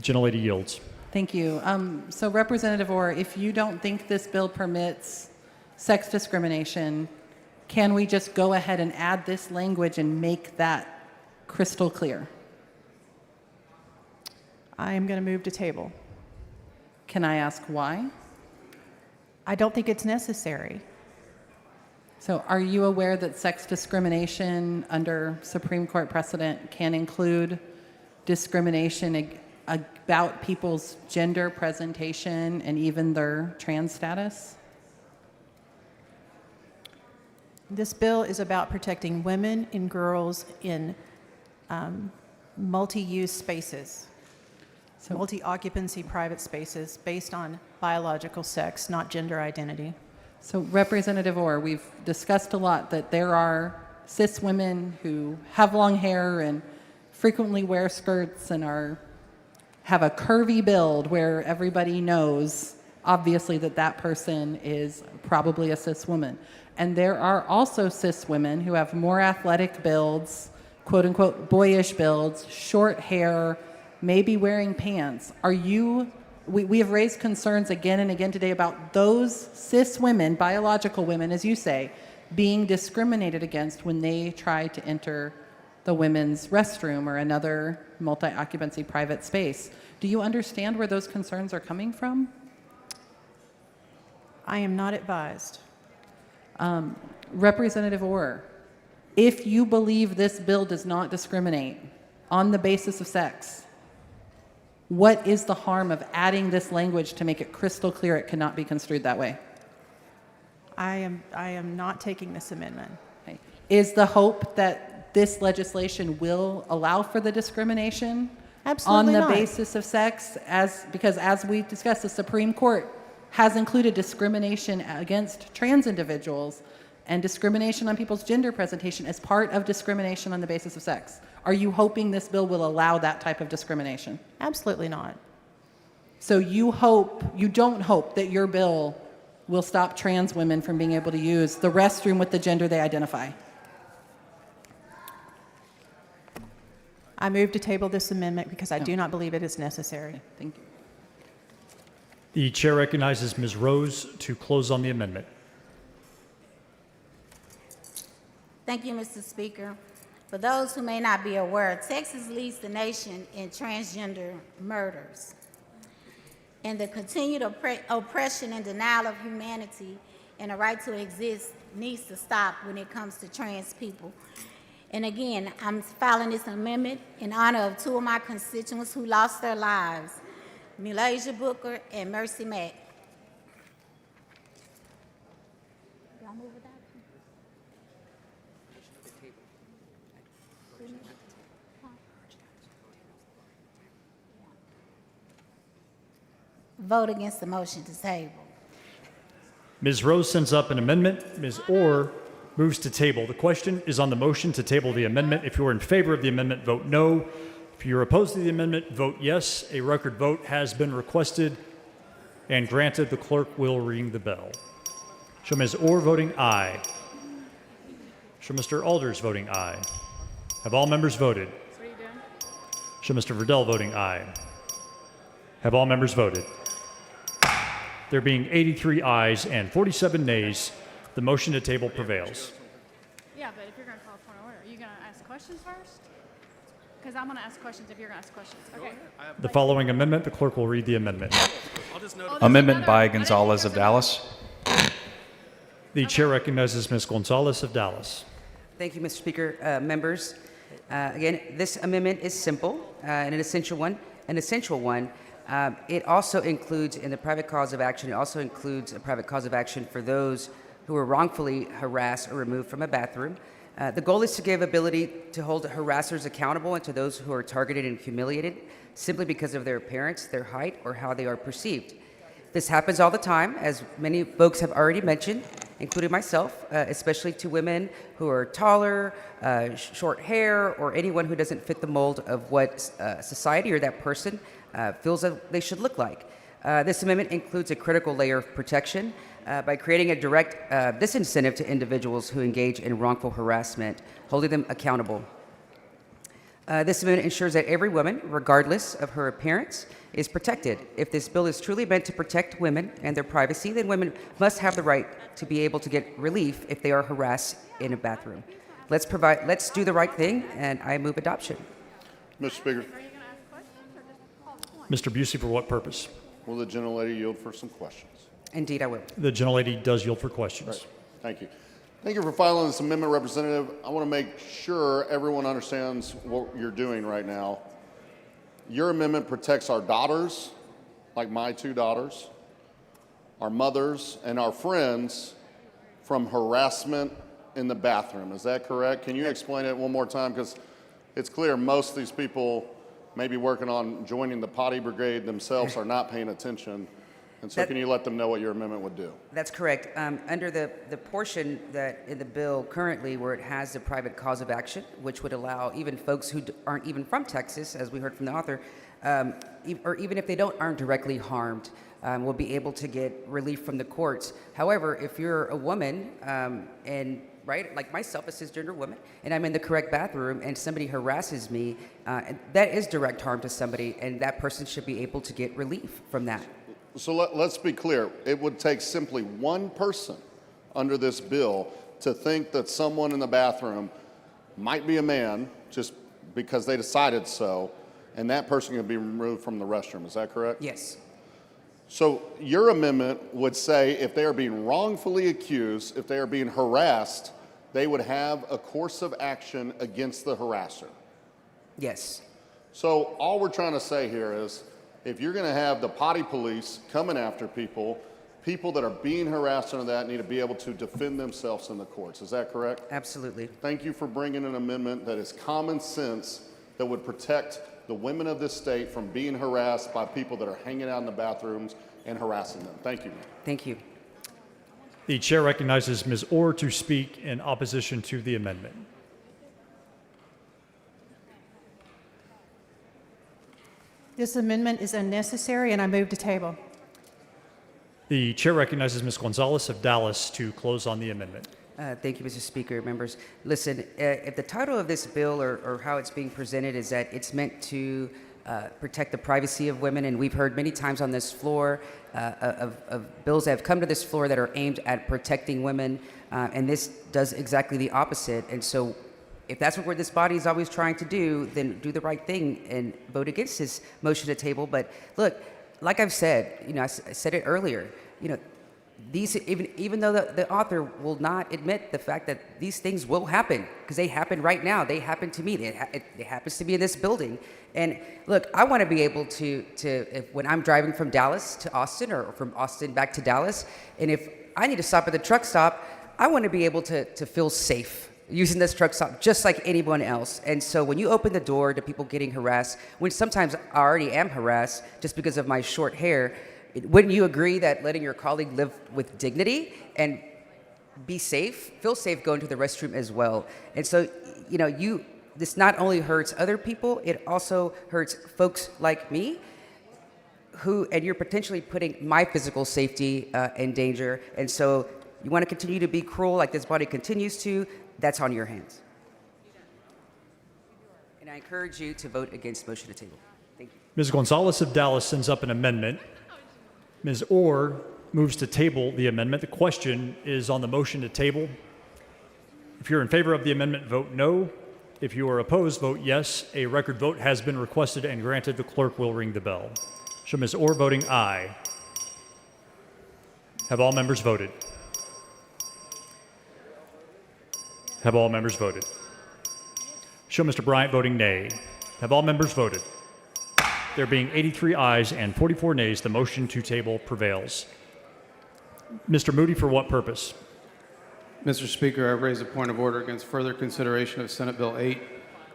Gentlelady yields. Thank you. So Representative Orr, if you don't think this bill permits sex discrimination, can we just go ahead and add this language and make that crystal clear? I am going to move to table. Can I ask why? I don't think it's necessary. So are you aware that sex discrimination under Supreme Court precedent can include discrimination about people's gender presentation and even their trans status? This bill is about protecting women and girls in multi-use spaces, multi-occupancy private spaces based on biological sex, not gender identity. So Representative Orr, we've discussed a lot that there are cis women who have long hair and frequently wear skirts and have a curvy build where everybody knows, obviously, that person is probably a cis woman. And there are also cis women who have more athletic builds, quote unquote boyish builds, short hair, maybe wearing pants. We have raised concerns again and again today about those cis women, biological women, as you say, being discriminated against when they try to enter the women's restroom or another multi-occupancy private space. Do you understand where those concerns are coming from? I am not advised. Representative Orr, if you believe this bill does not discriminate on the basis of sex, what is the harm of adding this language to make it crystal clear it cannot be construed that way? I am not taking this amendment. Okay. Is the hope that this legislation will allow for the discrimination Absolutely on the not. basis of sex? Because as we discussed, the Supreme Court has included discrimination against trans individuals and discrimination on people's gender presentation as part of discrimination on the basis of sex. Are you hoping this bill will allow that type of discrimination? Absolutely not. So you don't hope that your bill will stop trans women from being able to use the restroom with the gender they identify? I move to table this amendment because I do not believe it is necessary. Thank you. The chair recognizes Ms. Rose to close on the amendment. Thank you, Mr. Speaker. For those who may not be aware, Texas leads the nation in transgender murders. And the continued oppression and denial of humanity and the right to exist needs to stop when it comes to trans people. And again, I'm filing this amendment in honor of two of my constituents who lost their lives, Mulasia Booker and Mercy Mack. Do I move with that? Vote against the motion to table. Ms. Rose sends up an amendment. Ms. Orr moves to table. The question is on the motion to table the amendment. If you're in favor of the amendment, vote no. If you're opposed to the amendment, vote yes. A record vote has been requested and granted. The clerk will ring the bell. Show Ms. Orr voting aye. Show Mr. Alders voting aye. Have all members voted? Show Mr. Verdell voting aye. Have all members voted? There being 83 ayes and 47 nays, the motion to table prevails. Yeah, but if you're going to call a point of order, are you going to ask questions first? Because I'm going to ask questions if you're going to ask questions. Okay. The following amendment, the clerk will read the amendment. Amendment by Gonzalez of Dallas. The chair recognizes Ms. Gonzalez of Dallas. Thank you, Mr. Speaker. Members, again, this amendment is simple and an essential one. It also includes, in the private cause of action, it also includes a private cause of action for those who were wrongfully harassed or removed from a bathroom. The goal is to give ability to hold harassers accountable and to those who are targeted and humiliated simply because of their appearance, their height, or how they are perceived. This happens all the time, as many folks have already mentioned, including myself, especially to women who are taller, short hair, or anyone who doesn't fit the mold of what society or that person feels that they should look like. This amendment includes a critical layer of protection by creating a direct disincentive to individuals who engage in wrongful harassment, holding them accountable. This amendment ensures that every woman, regardless of her appearance, is protected. If this bill is truly meant to protect women and their privacy, then women must have the right to be able to get relief if they are harassed in a bathroom. Let's do the right thing, and I move adoption. Mr. Speaker, Mr. Busey, for what purpose? will the gentlelady yield for some questions? Indeed, I will. The gentlelady does yield for questions. Right. Thank you. Thank you for filing this amendment, Representative. I want to make sure everyone understands what you're doing right now. Your amendment protects our daughters, like my two daughters, our mothers, and our friends from harassment in the bathroom. Is that correct? Can you explain it one more time? Because it's clear most of these people maybe working on joining the potty brigade themselves are not paying attention. And so can you let them know what your amendment would do? That's correct. Under the portion that in the bill currently where it has the private cause of action, which would allow even folks who aren't even from Texas, as we heard from the author, or even if they aren't directly harmed, will be able to get relief from the courts. However, if you're a woman right, like myself, a cisgender woman, and I'm in the correct bathroom and somebody harasses me, that is direct harm to somebody, and that person should be able to get relief from that. So let's be clear. It would take simply one person under this bill to think that someone in the bathroom might be a man, just because they decided so, and that person can be removed from the restroom. Is that correct? Yes. So your amendment would say if they are being wrongfully accused, if they are being harassed, they would have a course of action against the harasser. Yes. So all we're trying to say here is if you're going to have the potty police coming after people, people that are being harassed under that need to be able to defend themselves in the courts. Is that correct? Absolutely. Thank you for bringing an amendment that is common sense that would protect the women of this state from being harassed by people that are hanging out in the bathrooms and harassing them. Thank you, ma'am. Thank you. The chair recognizes Ms. Orr to speak in opposition to the amendment. This amendment is unnecessary, and I move to table. The chair recognizes Ms. Gonzalez of Dallas to close on the amendment. Thank you, Mr. Speaker. Members, listen, if the title of this bill or how it's being presented is that it's meant to protect the privacy of women, and we've heard many times on this floor of bills that have come to this floor that are aimed at protecting women, and this does exactly the opposite. And so if that's what this body is always trying to do, then do the right thing and vote against this motion to table. But look, like I've said, I said it earlier, these, even though the author will not admit the fact that these things will happen, because they happen right now. They happen to me. It happens to be in this building. And look, I want to be able to when I'm driving from Dallas to Austin or from Austin back to Dallas, and if I need to stop at the truck stop, I want to be able to feel safe using this truck stop just like anyone else. And so when you open the door to people getting harassed, when sometimes I already am harassed just because of my short hair, wouldn't you agree that letting your colleague live with dignity and be safe, feel safe going to the restroom as well? And so, this not only hurts other people, it also hurts folks like me and you're potentially putting my physical safety in danger. And so you want to continue to be cruel like this body continues to, that's on your hands. And I encourage you to vote against motion to table. Thank you. Ms. Gonzalez of Dallas sends up an amendment. Ms. Orr moves to table the amendment. The question is on the motion to table. If you're in favor of the amendment, vote no. If you are opposed, vote yes. A record vote has been requested and granted. The clerk will ring the bell. Show Ms. Orr voting aye. Have all members voted? Have all members voted? Show Mr. Bryant voting nay. Have all members voted? There being 83 ayes and 44 nays, the motion to table prevails. Mr. Moody, for what purpose? Mr. Speaker, I raise a point of order against further consideration of Senate Bill 8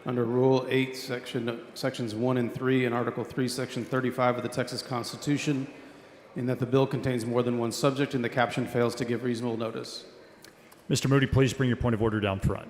under Rule 8, Sections 1 and 3, and Article 3, Section 35 of the Texas Constitution, in that the bill contains more than one subject and the caption fails to give reasonable notice. Mr. Moody, please bring your point of order down front.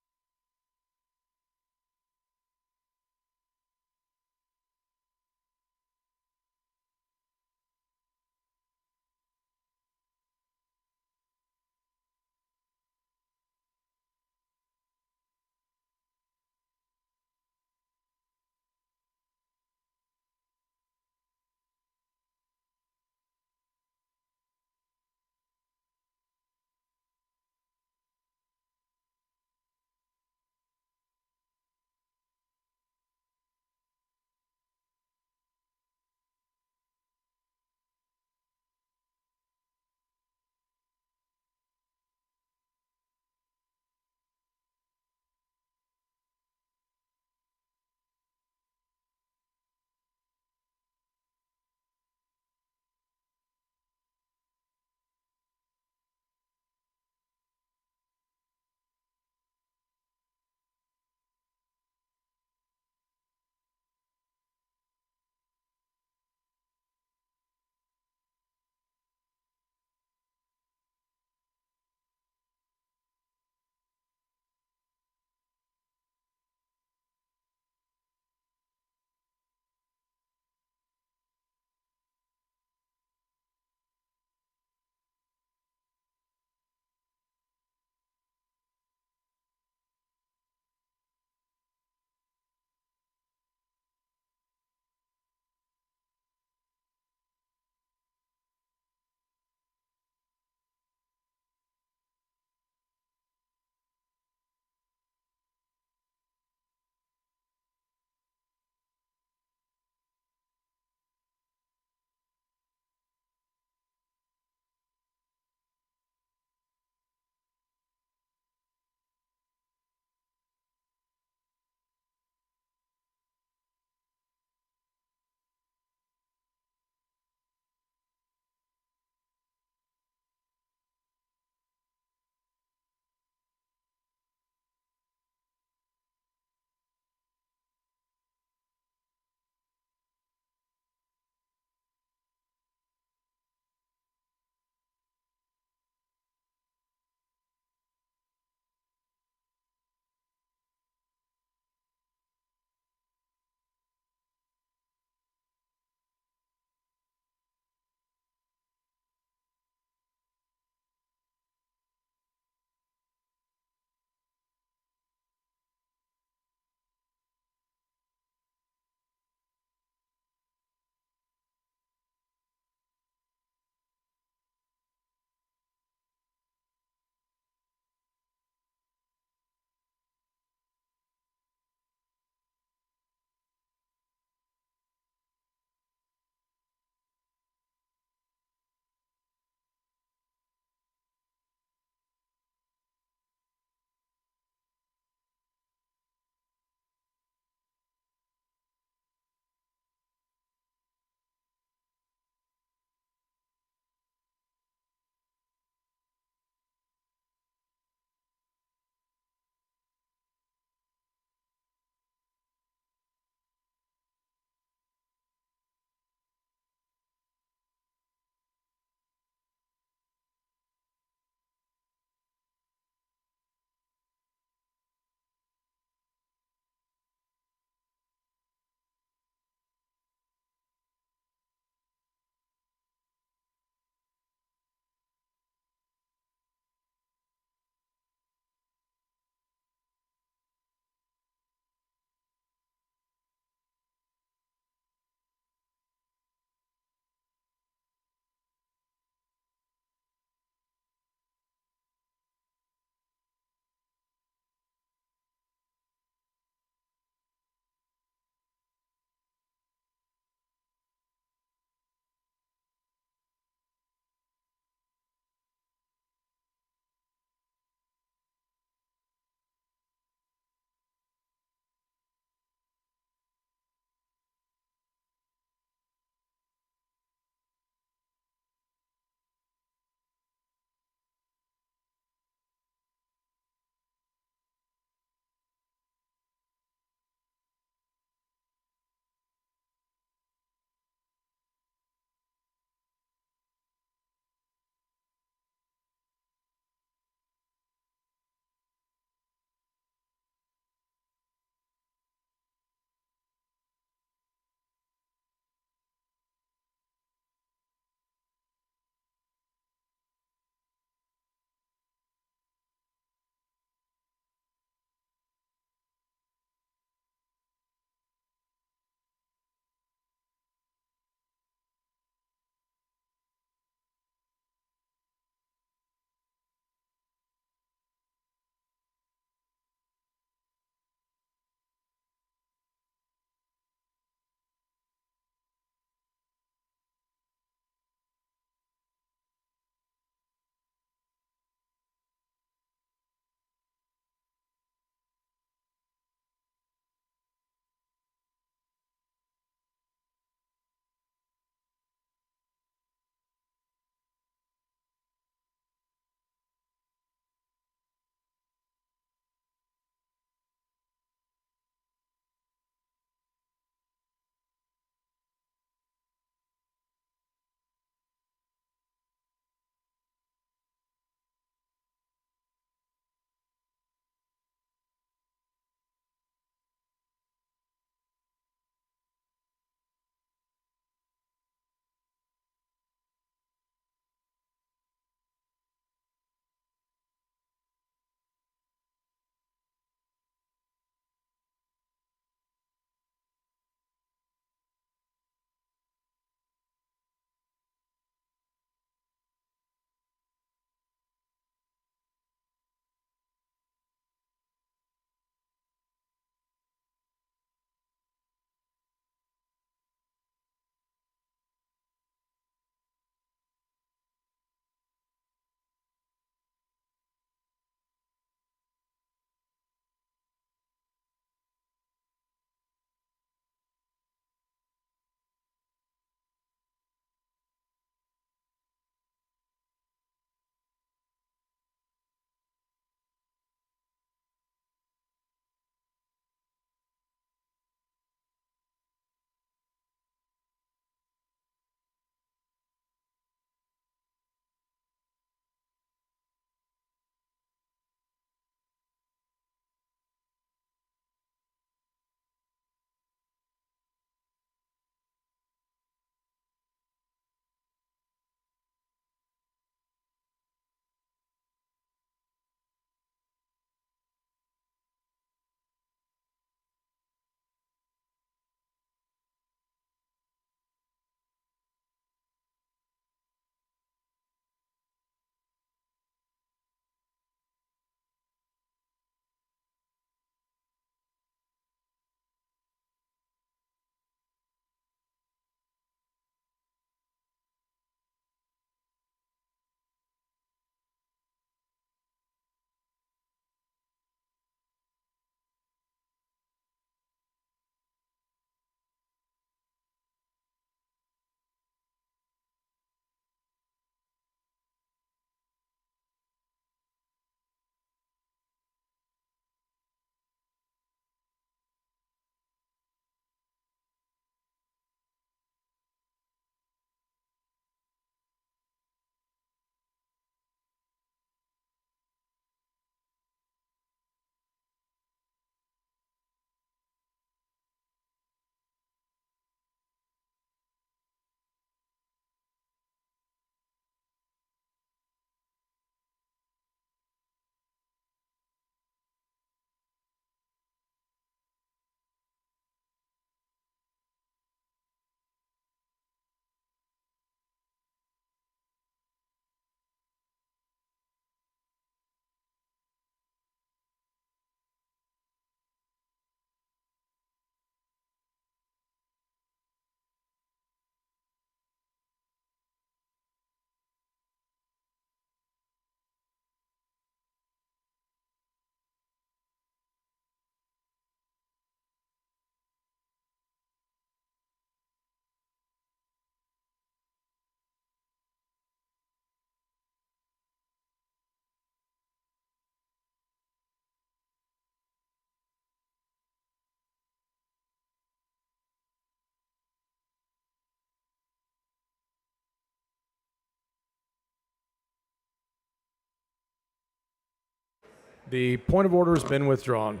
The point of order has been withdrawn.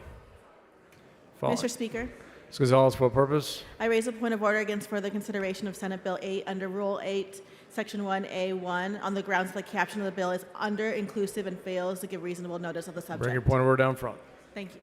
Mr. Speaker, Ms. Gonzalez, for what purpose? I raise a point of order against further consideration of Senate Bill 8 under Rule 8, Section 1A1, on the grounds that the caption of the bill is under-inclusive and fails to give reasonable notice of the subject. Bring your point of order down front. Thank you.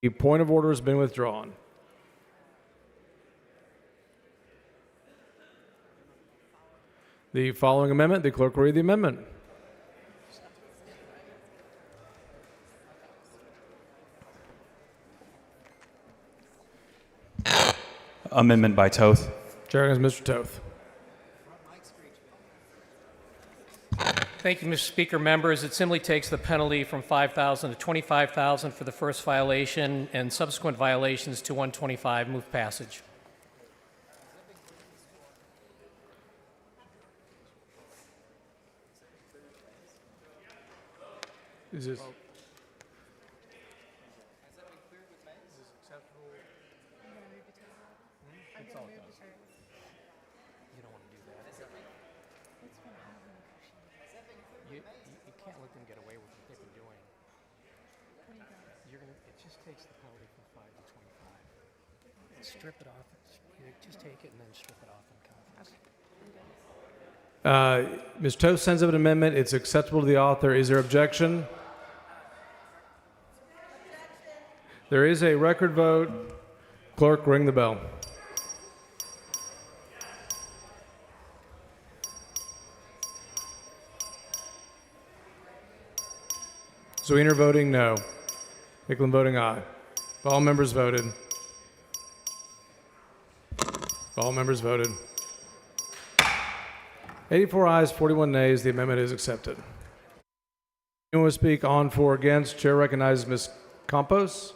The point of order has been withdrawn. The following amendment, the clerk will read the amendment. Amendment by Toth. Chair is Mr. Toth. Thank you, Mr. Speaker. Members, it simply takes the penalty from $5,000 to $25,000 for the first violation and subsequent violations to $125. Move passage. Is this? You can't let them get away with what they've been doing. It just takes the penalty from 5 to 25. Strip it off. Just take it and then strip it off and count. Ms. Toth sends up an amendment. It's acceptable to the author. Is there objection? There is a record vote. Clerk, ring the bell. Zwiener voting no. Hicklin voting aye. If all members voted. If all members voted. 84 ayes, 41 nays. The amendment is accepted. Anyone will speak on, for, against? Chair recognizes Ms. Campos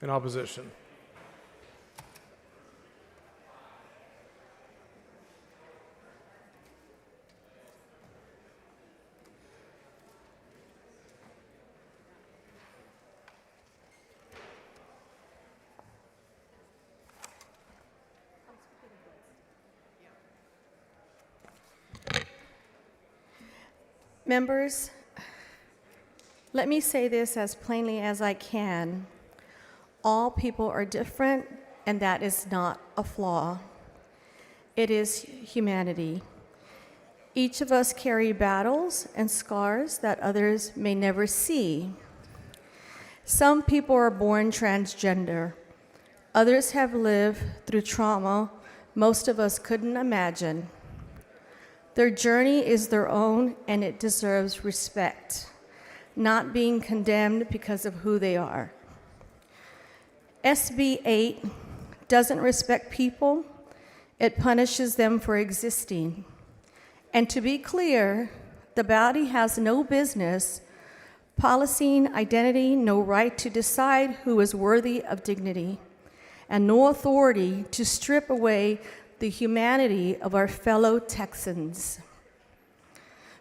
in opposition. Members, let me say this as plainly as I can. All people are different, and that is not a flaw. It is humanity. Each of us carry battles and scars that others may never see. Some people are born transgender. Others have lived through trauma most of us couldn't imagine. Their journey is their own, and it deserves respect, not being condemned because of who they are. SB 8 doesn't respect people, it punishes them for existing. And to be clear, the body has no business policing identity, no right to decide who is worthy of dignity, and no authority to strip away the humanity of our fellow Texans.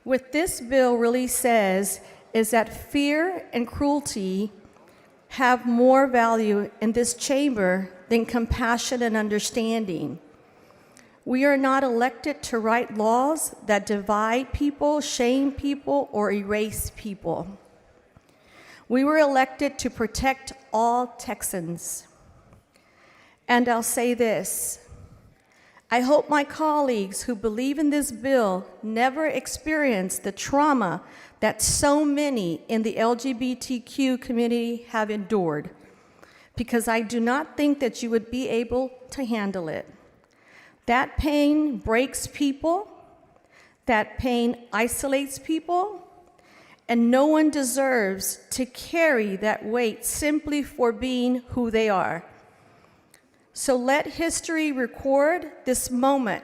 What this bill really says is that fear and cruelty have more value in this chamber than compassion and understanding. We are not elected to write laws that divide people, shame people, or erase people. We were elected to protect all Texans. And I'll say this: I hope my colleagues who believe in this bill never experience the trauma that so many in the LGBTQ community have endured, because I do not think that you would be able to handle it. That pain breaks people, that pain isolates people, and no one deserves to carry that weight simply for being who they are. So let history record this moment.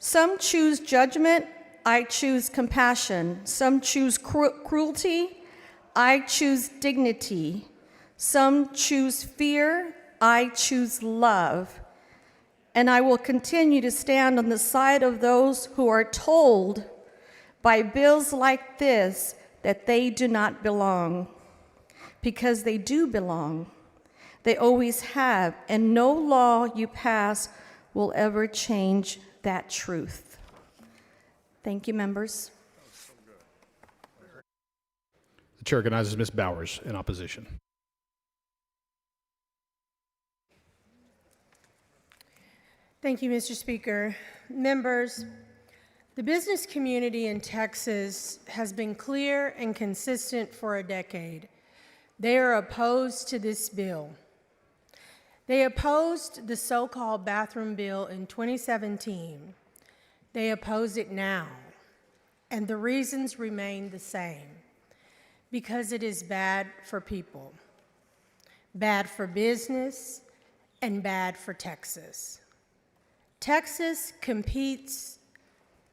Some choose judgment, I choose compassion. Some choose cruelty, I choose dignity. Some choose fear, I choose love. And I will continue to stand on the side of those who are told by bills like this that they do not belong, because they do belong. They always have, and no law you pass will ever change that truth. Thank you, members. The chair recognizes Ms. Bowers in opposition. Thank you, Mr. Speaker. Members, the business community in Texas has been clear and consistent for a decade. They are opposed to this bill. They opposed the so-called bathroom bill in 2017. They oppose it now, and the reasons remain the same. Because it is bad for people, bad for business, and bad for Texas. Texas competes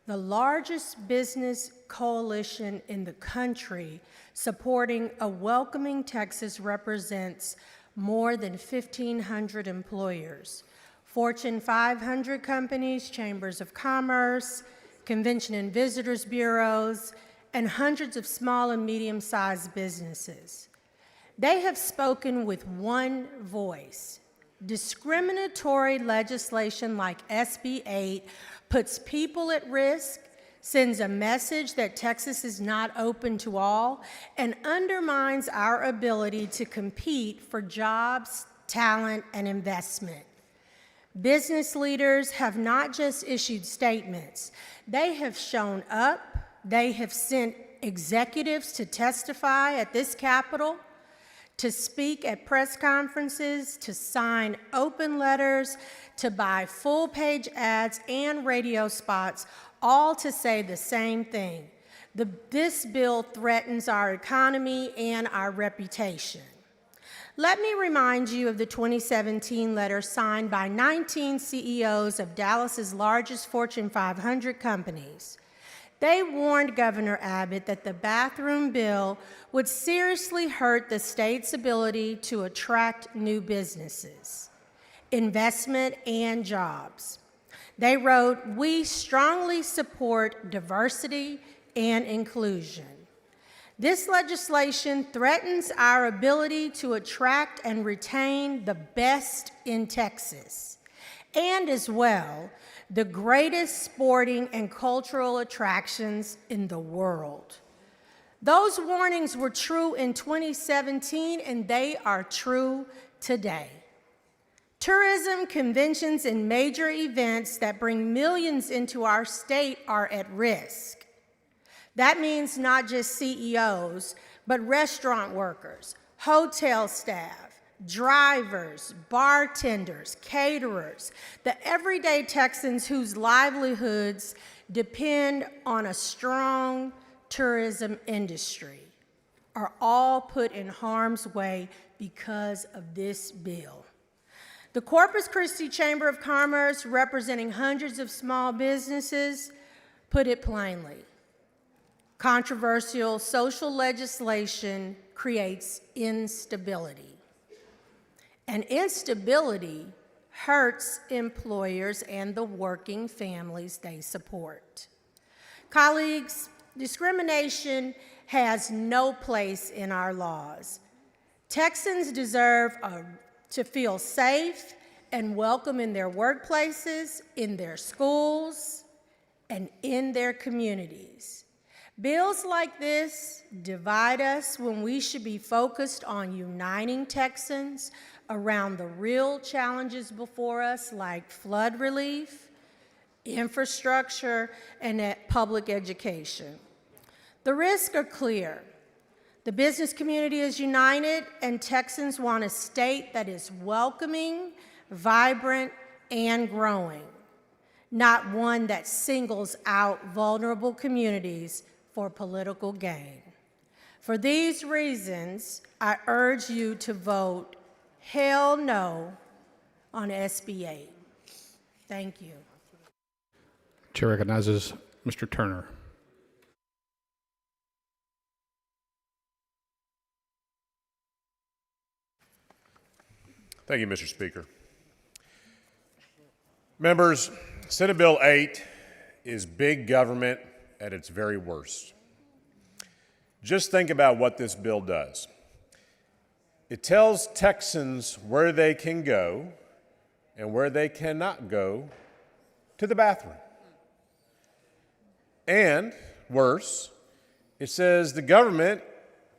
the largest business coalition in the country, supporting a welcoming Texas represents more than 1,500 employers, Fortune 500 companies, chambers of commerce, convention and visitors bureaus, and hundreds of small and medium-sized businesses. They have spoken with one voice. Discriminatory legislation like SB 8 puts people at risk, sends a message that Texas is not open to all, and undermines our ability to compete for jobs, talent, and investment. Business leaders have not just issued statements. They have shown up. They have sent executives to testify at this Capitol, to speak at press conferences, to sign open letters, to buy full-page ads and radio spots, all to say the same thing. This bill threatens our economy and our reputation. Let me remind you of the 2017 letter signed by 19 CEOs of Dallas's largest Fortune 500 companies. They warned Governor Abbott that the bathroom bill would seriously hurt the state's ability to attract new businesses, investment, and jobs. They wrote, "We strongly support diversity and inclusion. This legislation threatens our ability to attract and retain the best in Texas, and as well, the greatest sporting and cultural attractions in the world." Those warnings were true in 2017, and they are true today. Tourism, conventions, and major events that bring millions into our state are at risk. That means not just CEOs, but restaurant workers, hotel staff, drivers, bartenders, caterers, the everyday Texans whose livelihoods depend on a strong tourism industry are all put in harm's way because of this bill. The Corpus Christi Chamber of Commerce, representing hundreds of small businesses, put it plainly. Controversial social legislation creates instability. And instability hurts employers and the working families they support. Colleagues, discrimination has no place in our laws. Texans deserve to feel safe and welcome in their workplaces, in their schools, and in their communities. Bills like this divide us when we should be focused on uniting Texans around the real challenges before us, like flood relief, infrastructure, and public education. The risks are clear. The business community is united, and Texans want a state that is welcoming, vibrant, and growing, not one that singles out vulnerable communities for political gain. For these reasons, I urge you to vote hell no on SB 8. Thank you. Chair recognizes Mr. Turner. Thank you, Mr. Speaker. Members, Senate Bill 8 is big government at its very worst. Just think about what this bill does. It tells Texans where they can go and where they cannot go to the bathroom. And worse, it says the government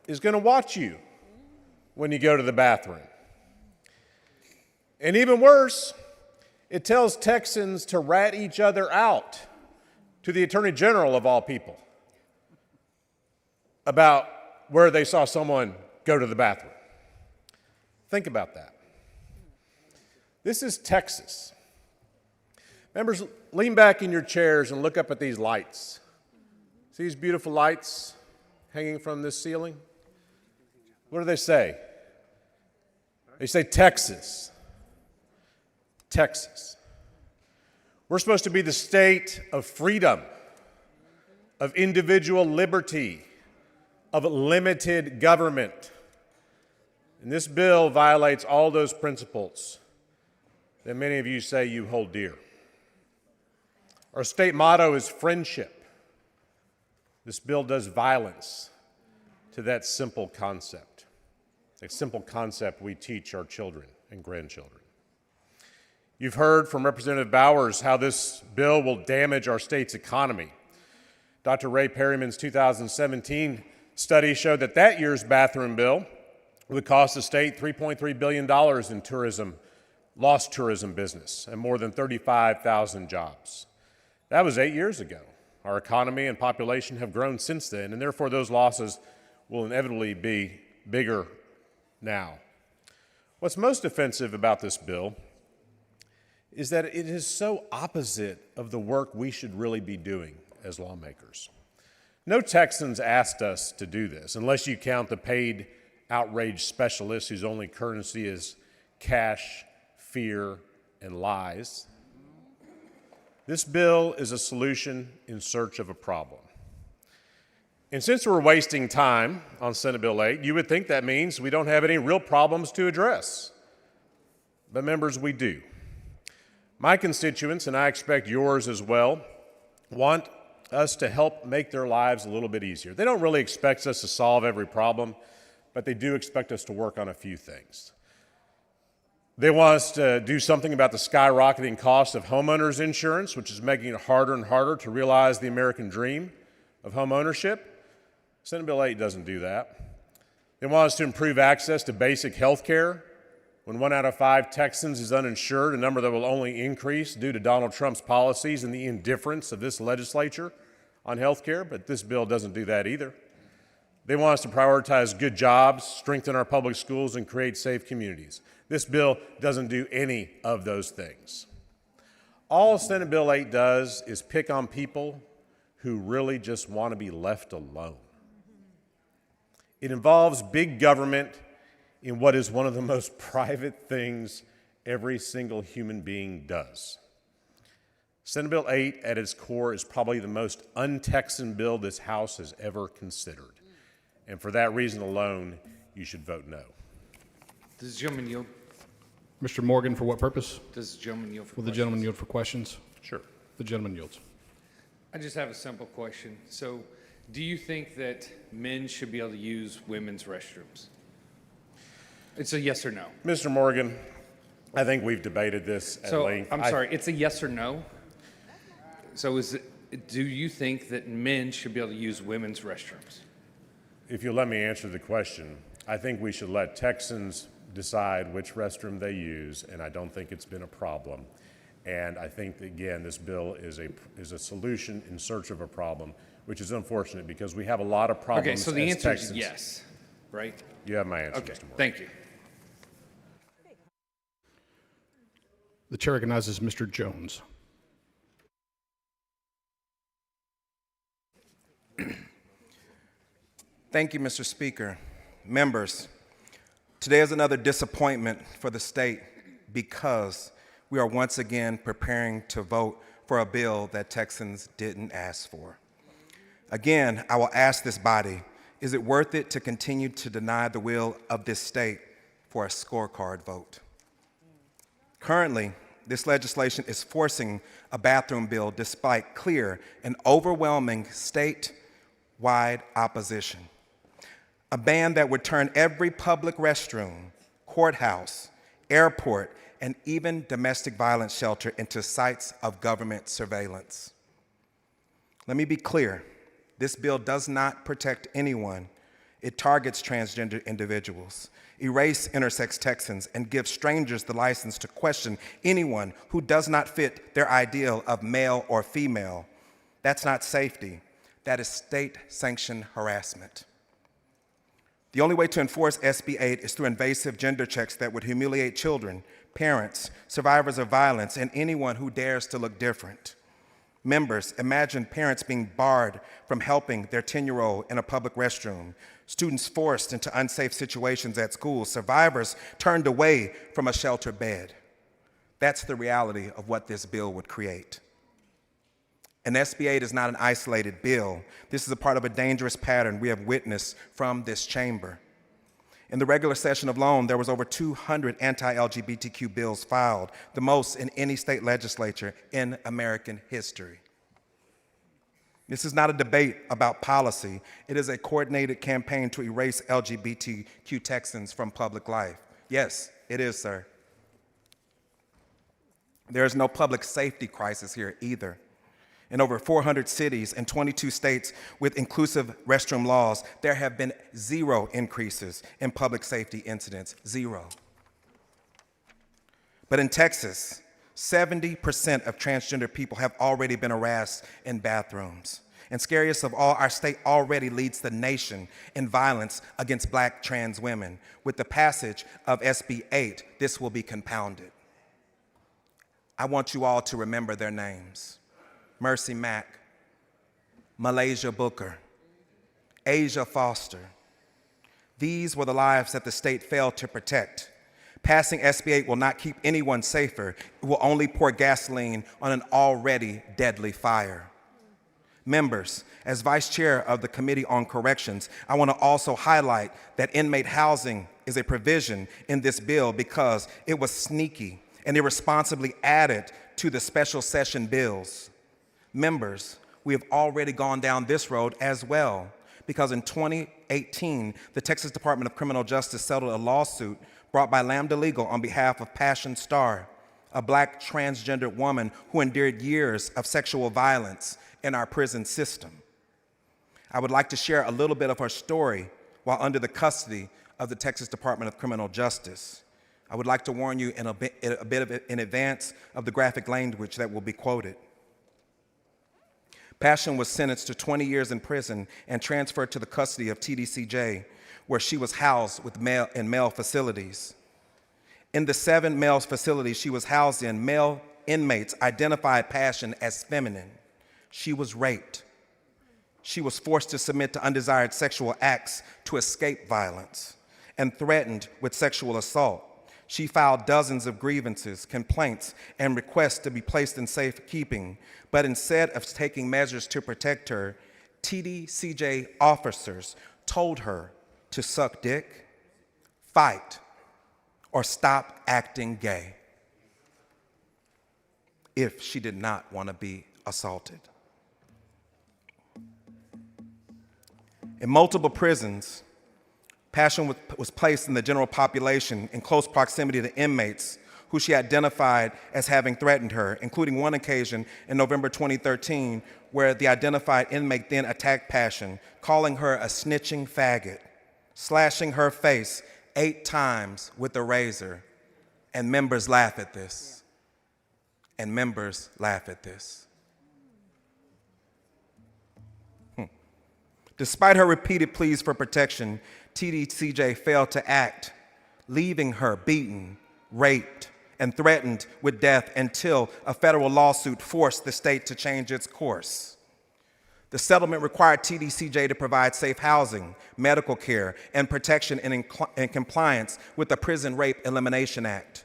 is going to watch you when you go to the bathroom. And even worse, it tells Texans to rat each other out to the Attorney General of all people about where they saw someone go to the bathroom. Think about that. This is Texas. Members, lean back in your chairs and look up at these lights. See these beautiful lights hanging from this ceiling? What do they say? They say Texas. Texas. We're supposed to be the state of freedom, of individual liberty, of limited government. And this bill violates all those principles that many of you say you hold dear. Our state motto is friendship. This bill does violence to that simple concept, a simple concept we teach our children and grandchildren. You've heard from Representative Bowers how this bill will damage our state's economy. Dr. Ray Perryman's 2017 study showed that that year's bathroom bill would cost the state $3.3 billion in tourism, lost tourism business, and more than 35,000 jobs. That was 8 years ago. Our economy and population have grown since then, and therefore those losses will inevitably be bigger now. What's most offensive about this bill is that it is so opposite of the work we should really be doing as lawmakers. No Texans asked us to do this, unless you count the paid outrage specialists whose only currency is cash, fear, and lies. This bill is a solution in search of a problem. And since we're wasting time on Senate Bill 8, you would think that means we don't have any real problems to address. But members, we do. My constituents, and I expect yours as well, want us to help make their lives a little bit easier. They don't really expect us to solve every problem, but they do expect us to work on a few things. They want us to do something about the skyrocketing cost of homeowners insurance, which is making it harder and harder to realize the American dream of home ownership. Senate Bill 8 doesn't do that. They want us to improve access to basic health care. When 1 out of 5 Texans is uninsured, a number that will only increase due to Donald Trump's policies and the indifference of this legislature on health care, but this bill doesn't do that either. They want us to prioritize good jobs, strengthen our public schools, and create safe communities. This bill doesn't do any of those things. All Senate Bill 8 does is pick on people who really just want to be left alone. It involves big government in what is one of the most private things every single human being does. Senate Bill 8 at its core is probably the most un-Texan bill this House has ever considered. And for that reason alone, you should vote no. Does the gentleman yield? Mr. Morgan, for what purpose? Does the gentleman yield for Will questions? the gentleman yield for questions? Sure. The gentleman yields. I just have a simple question. So, do you think that men should be able to use women's restrooms? It's a yes or no. Mr. Morgan, I think we've debated this at length. I'm sorry, it's a yes or no? So do you think that men should be able to use women's restrooms? If you'll let me answer the question, I think we should let Texans decide which restroom they use, and I don't think it's been a problem. And I think, again, this bill is a solution in search of a problem, which is unfortunate because we have a lot of problems Okay, so the as answer Texans. is yes, right? You have my answer, Okay, Mr. Morgan. thank you. The chair recognizes Mr. Jones. Thank you, Mr. Speaker. Members, today is another disappointment for the state because we are once again preparing to vote for a bill that Texans didn't ask for. Again, I will ask this body, is it worth it to continue to deny the will of this state for a scorecard vote? Currently, this legislation is forcing a bathroom bill despite clear and overwhelming statewide opposition. A ban that would turn every public restroom, courthouse, airport, and even domestic violence shelter into sites of government surveillance. Let me be clear, this bill does not protect anyone. It targets transgender individuals, erase intersex Texans, and gives strangers the license to question anyone who does not fit their ideal of male or female. That's not safety, that is state-sanctioned harassment. The only way to enforce SB 8 is through invasive gender checks that would humiliate children, parents, survivors of violence, and anyone who dares to look different. Members, imagine parents being barred from helping their 10-year-old in a public restroom, students forced into unsafe situations at school, survivors turned away from a sheltered bed. That's the reality of what this bill would create. And SB 8 is not an isolated bill. This is a part of a dangerous pattern we have witnessed from this chamber. In the regular session alone, there was over 200 anti-LGBTQ bills filed, the most in any state legislature in American history. This is not a debate about policy. It is a coordinated campaign to erase LGBTQ Texans from public life. Yes, it is, sir. There is no public safety crisis here either. In over 400 cities and 22 states with inclusive restroom laws, there have been 0 increases in public safety incidents, 0. But in Texas, 70% of transgender people have already been harassed in bathrooms. And scariest of all, our state already leads the nation in violence against Black trans women. With the passage of SB 8, this will be compounded. I want you all to remember their names. Mercy Mack, Malaysia Booker, Asia Foster. These were the lives that the state failed to protect. Passing SB 8 will not keep anyone safer. It will only pour gasoline on an already deadly fire. Members, as Vice Chair of the Committee on Corrections, I want to also highlight that inmate housing is a provision in this bill because it was sneaky and irresponsibly added to the special session bills. Members, we have already gone down this road as well, because in 2018, the Texas Department of Criminal Justice settled a lawsuit brought by Lambda Legal on behalf of Passion Star, a Black transgender woman who endured years of sexual violence in our prison system. I would like to share a little bit of her story while under the custody of the Texas Department of Criminal Justice. I would like to warn you in a bit in advance of the graphic language that will be quoted. Passion was sentenced to 20 years in prison and transferred to the custody of TDCJ, where she was housed in male facilities. In the 7 male facilities she was housed in, male inmates identified Passion as feminine. She was raped. She was forced to submit to undesired sexual acts to escape violence and threatened with sexual assault. She filed dozens of grievances, complaints, and requests to be placed in safekeeping, but instead of taking measures to protect her, TDCJ officers told her to suck dick, fight, or stop acting gay if she did not want to be assaulted. In multiple prisons, Passion was placed in the general population in close proximity to inmates who she identified as having threatened her, including one occasion in November 2013 where the identified inmate then attacked Passion, calling her a snitching faggot, slashing her face 8 times with a razor. And members laugh at this. And members laugh at this. Despite her repeated pleas for protection, TDCJ failed to act, leaving her beaten, raped, and threatened with death until a federal lawsuit forced the state to change its course. The settlement required TDCJ to provide safe housing, medical care, and protection in compliance with the Prison Rape Elimination Act.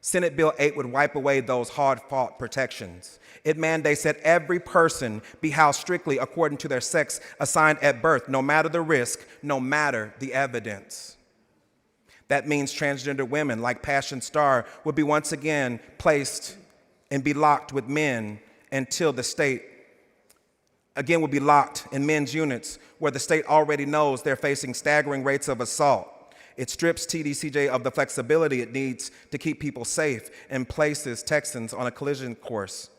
Senate Bill 8 would wipe away those hard-fought protections. It mandates that every person be housed strictly according to their sex assigned at birth, no matter the risk, no matter the evidence. That means transgender women like Passion Star would be once again placed and be locked with men until the state again would be locked in men's units where the state already knows they're facing staggering rates of assault. It strips TDCJ of the flexibility it needs to keep people safe and places Texans on a collision course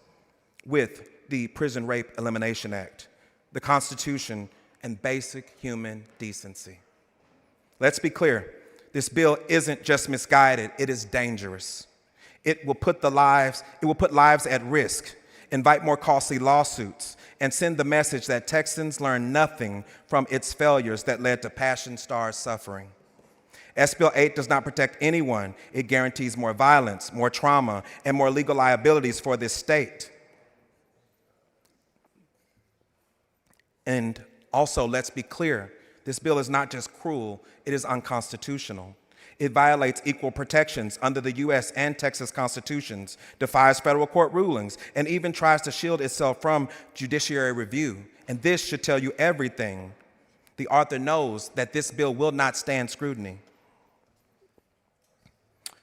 with the Prison Rape Elimination Act, the Constitution, and basic human decency. Let's be clear, this bill isn't just misguided, it is dangerous. It will put lives at risk. invite more costly lawsuits, and send the message that Texans learn nothing from its failures that led to Passion Star's suffering. SB Bill 8 does not protect anyone. It guarantees more violence, more trauma, and more legal liabilities for this state. And also, let's be clear, this bill is not just cruel, it is unconstitutional. It violates equal protections under the U.S. and Texas constitutions, defies federal court rulings, and even tries to shield itself from judiciary review. And this should tell you everything. The author knows that this bill will not stand scrutiny.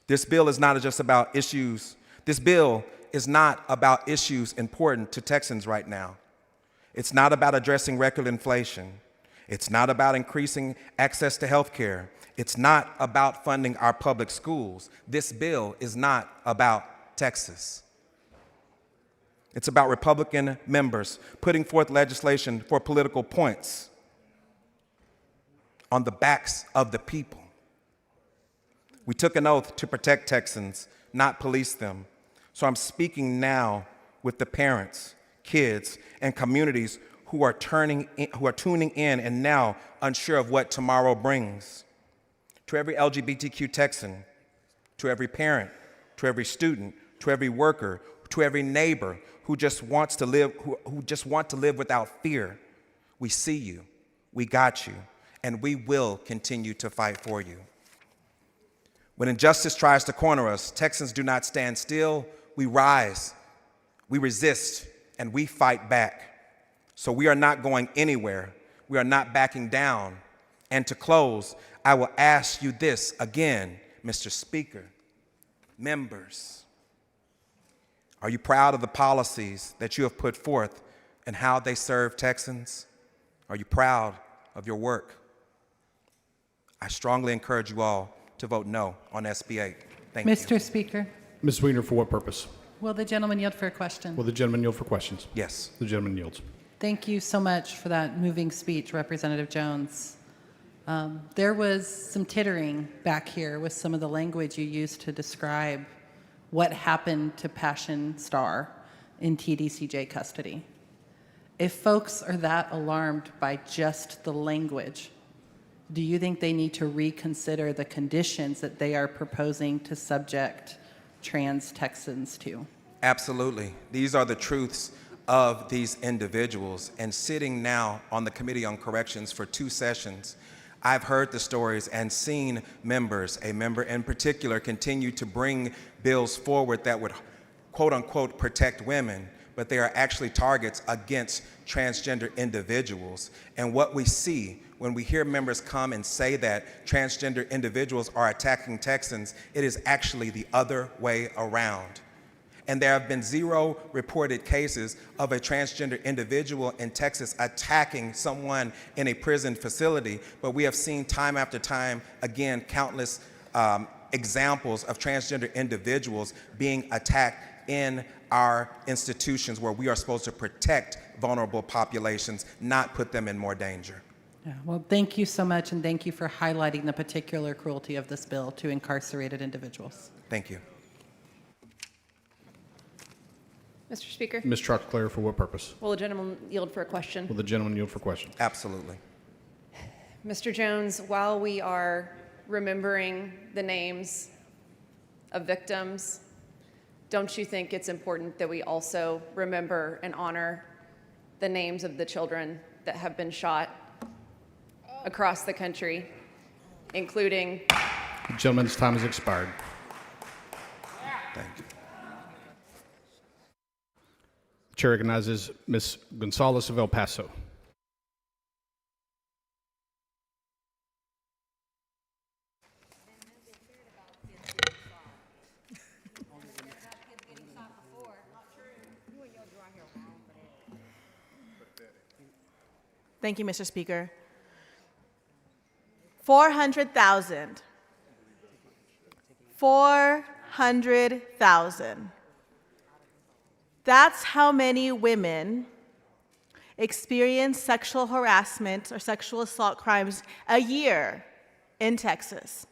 This bill is not just about issues. This bill is not about issues important to Texans right now. It's not about addressing record inflation. It's not about increasing access to health care. It's not about funding our public schools. This bill is not about Texas. It's about Republican members putting forth legislation for political points on the backs of the people. We took an oath to protect Texans, not police them. So I'm speaking now with the parents, kids, and communities who are tuning in and now unsure of what tomorrow brings. To every LGBTQ Texan, to every parent, to every student, to every worker, to every neighbor who just wants to live, who just want to live without fear, we see you, we got you, and we will continue to fight for you. When injustice tries to corner us, Texans do not stand still. We rise, we resist, and we fight back. So we are not going anywhere. We are not backing down. And to close, I will ask you this again, Mr. Speaker, members. Are you proud of the policies that you have put forth and how they serve Texans? Are you proud of your work? I strongly encourage you all to vote no on SB 8. Thank you. Mr. Speaker, Ms. Weiner, for what purpose? will the gentleman yield for a question? Will the gentleman yield for questions? Yes. The gentleman yields. Thank you so much for that moving speech, Representative Jones. There was some tittering back here with some of the language you used to describe what happened to Passion Star in TDCJ custody. If folks are that alarmed by just the language, do you think they need to reconsider the conditions that they are proposing to subject trans Texans to? Absolutely. These are the truths of these individuals. And sitting now on the Committee on Corrections for 2 sessions, I've heard the stories and seen members, a member in particular, continue to bring bills forward that would, quote unquote, protect women, but they are actually targets against transgender individuals. And what we see when we hear members come and say that transgender individuals are attacking Texans, it is actually the other way around. And there have been 0 reported cases of a transgender individual in Texas attacking someone in a prison facility, but we have seen time after time, again, countless examples of transgender individuals being attacked in our institutions where we are supposed to protect vulnerable populations, not put them in more danger. Yeah, well, thank you so much, and thank you for highlighting the particular cruelty of this bill to incarcerated individuals. Thank you. Mr. Speaker, Ms. Troxclair, for what purpose? will the gentleman yield for a question? Will the gentleman yield for questions? Absolutely. Mr. Jones, while we are remembering the names of victims, don't you think it's important that we also remember and honor the names of the children that have been shot across the country, including... The gentleman's time has expired. Thank you. Chair recognizes Ms. Gonzalez of El Paso. Thank you, Mr. Speaker. 400,000. 400,000. That's how many women experience sexual harassment or sexual assault crimes a year in Texas.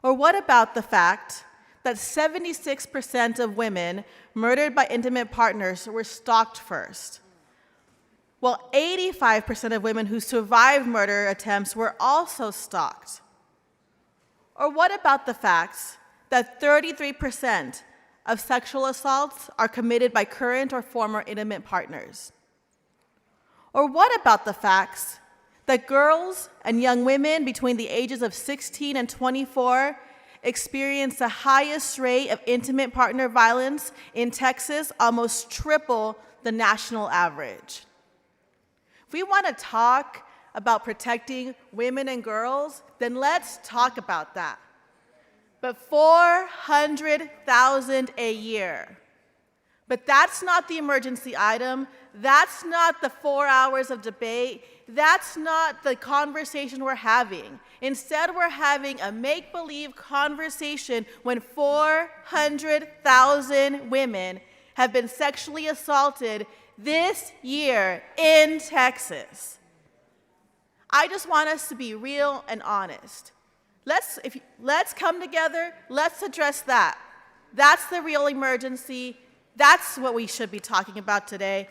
Or what about the fact that 76% of women murdered by intimate partners were stalked first, while 85% of women who survived murder attempts were also stalked? Or what about the fact that 33% of sexual assaults are committed by current or former intimate partners? Or what about the facts that girls and young women between the ages of 16 and 24 experience the highest rate of intimate partner violence in Texas, almost triple the national average? If we want to talk about protecting women and girls, then let's talk about that. But 400,000 a year. But that's not the emergency item. That's not the 4 hours of debate. That's not the conversation we're having. Instead, we're having a make-believe conversation when 400,000 women have been sexually assaulted this year in Texas. I just want us to be real and honest. Let's come together. Let's address that. That's the real emergency. That's what we should be talking about today.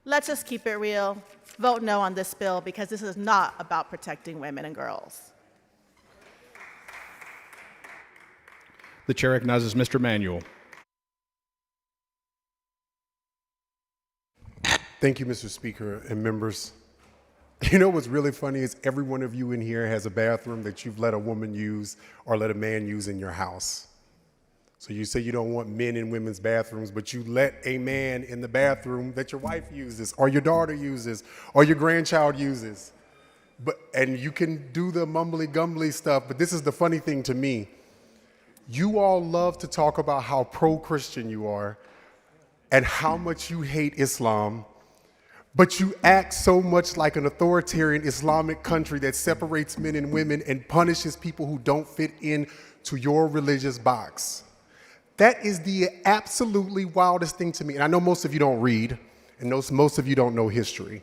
Let's just keep it real. Vote no on this bill because this is not about protecting women and girls. The chair recognizes Mr. Manuel. Thank you, Mr. Speaker and members. You know what's really funny is every one of you in here has a bathroom that you've let a woman use or let a man use in your house. So you say you don't want men in women's bathrooms, but you let a man in the bathroom that your wife uses or your daughter uses or your grandchild uses. And you can do the mumbly gumbly stuff, but this is the funny thing to me. You all love to talk about how pro-Christian you are and how much you hate Islam, but you act so much like an authoritarian Islamic country that separates men and women and punishes people who don't fit into your religious box. That is the absolutely wildest thing to me. And I know most of you don't read, and most of you don't know history.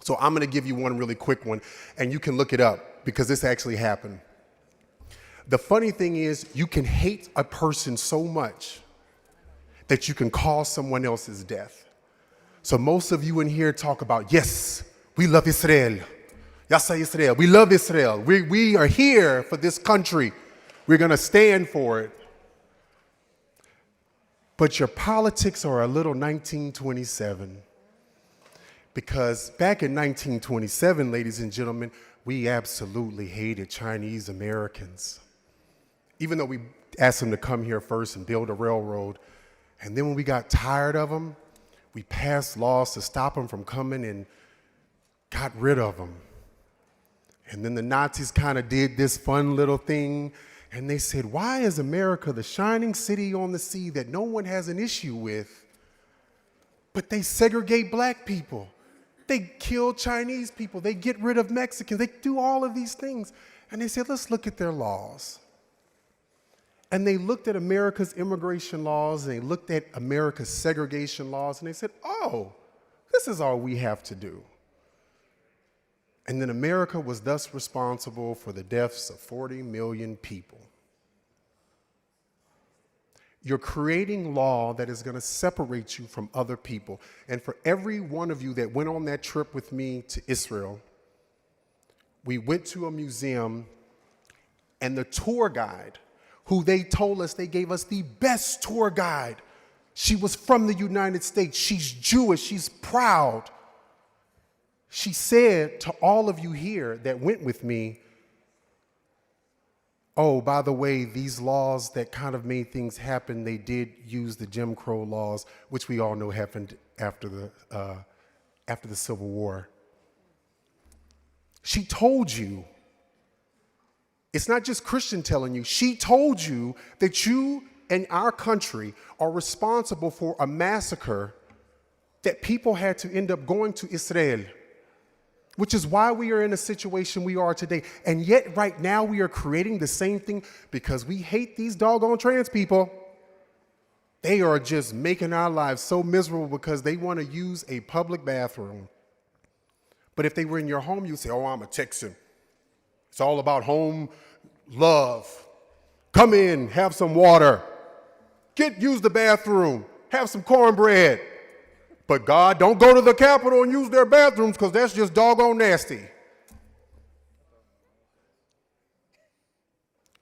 So I'm gonna give you one really quick one, and you can look it up because this actually happened. The funny thing is, you can hate a person so much that you can cause someone else's death. So most of you in here talk about, yes, we love Israel. Yasa Israel, we love Israel. We are here for this country. We're gonna stand for it. But your politics are a little 1927. Because back in 1927, ladies and gentlemen, we absolutely hated Chinese Americans. Even though we asked them to come here first and build a railroad. And then when we got tired of them, we passed laws to stop them from coming and got rid of them. And then the Nazis kind of did this fun little thing. And they said, why is America the shining city on the sea that no one has an issue with, but they segregate black people? They kill Chinese people. They get rid of Mexicans. They do all of these things. And they said, let's look at their laws. And they looked at America's immigration laws, and they looked at America's segregation laws, and they said, oh, this is all we have to do. And then America was thus responsible for the deaths of 40 million people. You're creating law that is going to separate you from other people. And for every one of you that went on that trip with me to Israel, we went to a museum, and the tour guide, who they told us they gave us the best tour guide, she was from the United States. She's Jewish. She's proud. She said to all of you here that went with me, oh, by the way, these laws that kind of made things happen, they did use the Jim Crow laws, which we all know happened after the Civil War. She told you, it's not just Christian telling you, she told you that you and our country are responsible for a massacre that people had to end up going to Israel, which is why we are in a situation we are today. And yet right now we are creating the same thing because we hate these doggone trans people. They are just making our lives so miserable because they want to use a public bathroom. But if they were in your home, you'd say, oh, I'm a Texan. It's all about home love. Come in, have some water. Use the bathroom, have some cornbread. But God, don't go to the Capitol and use their bathrooms because that's just doggone nasty.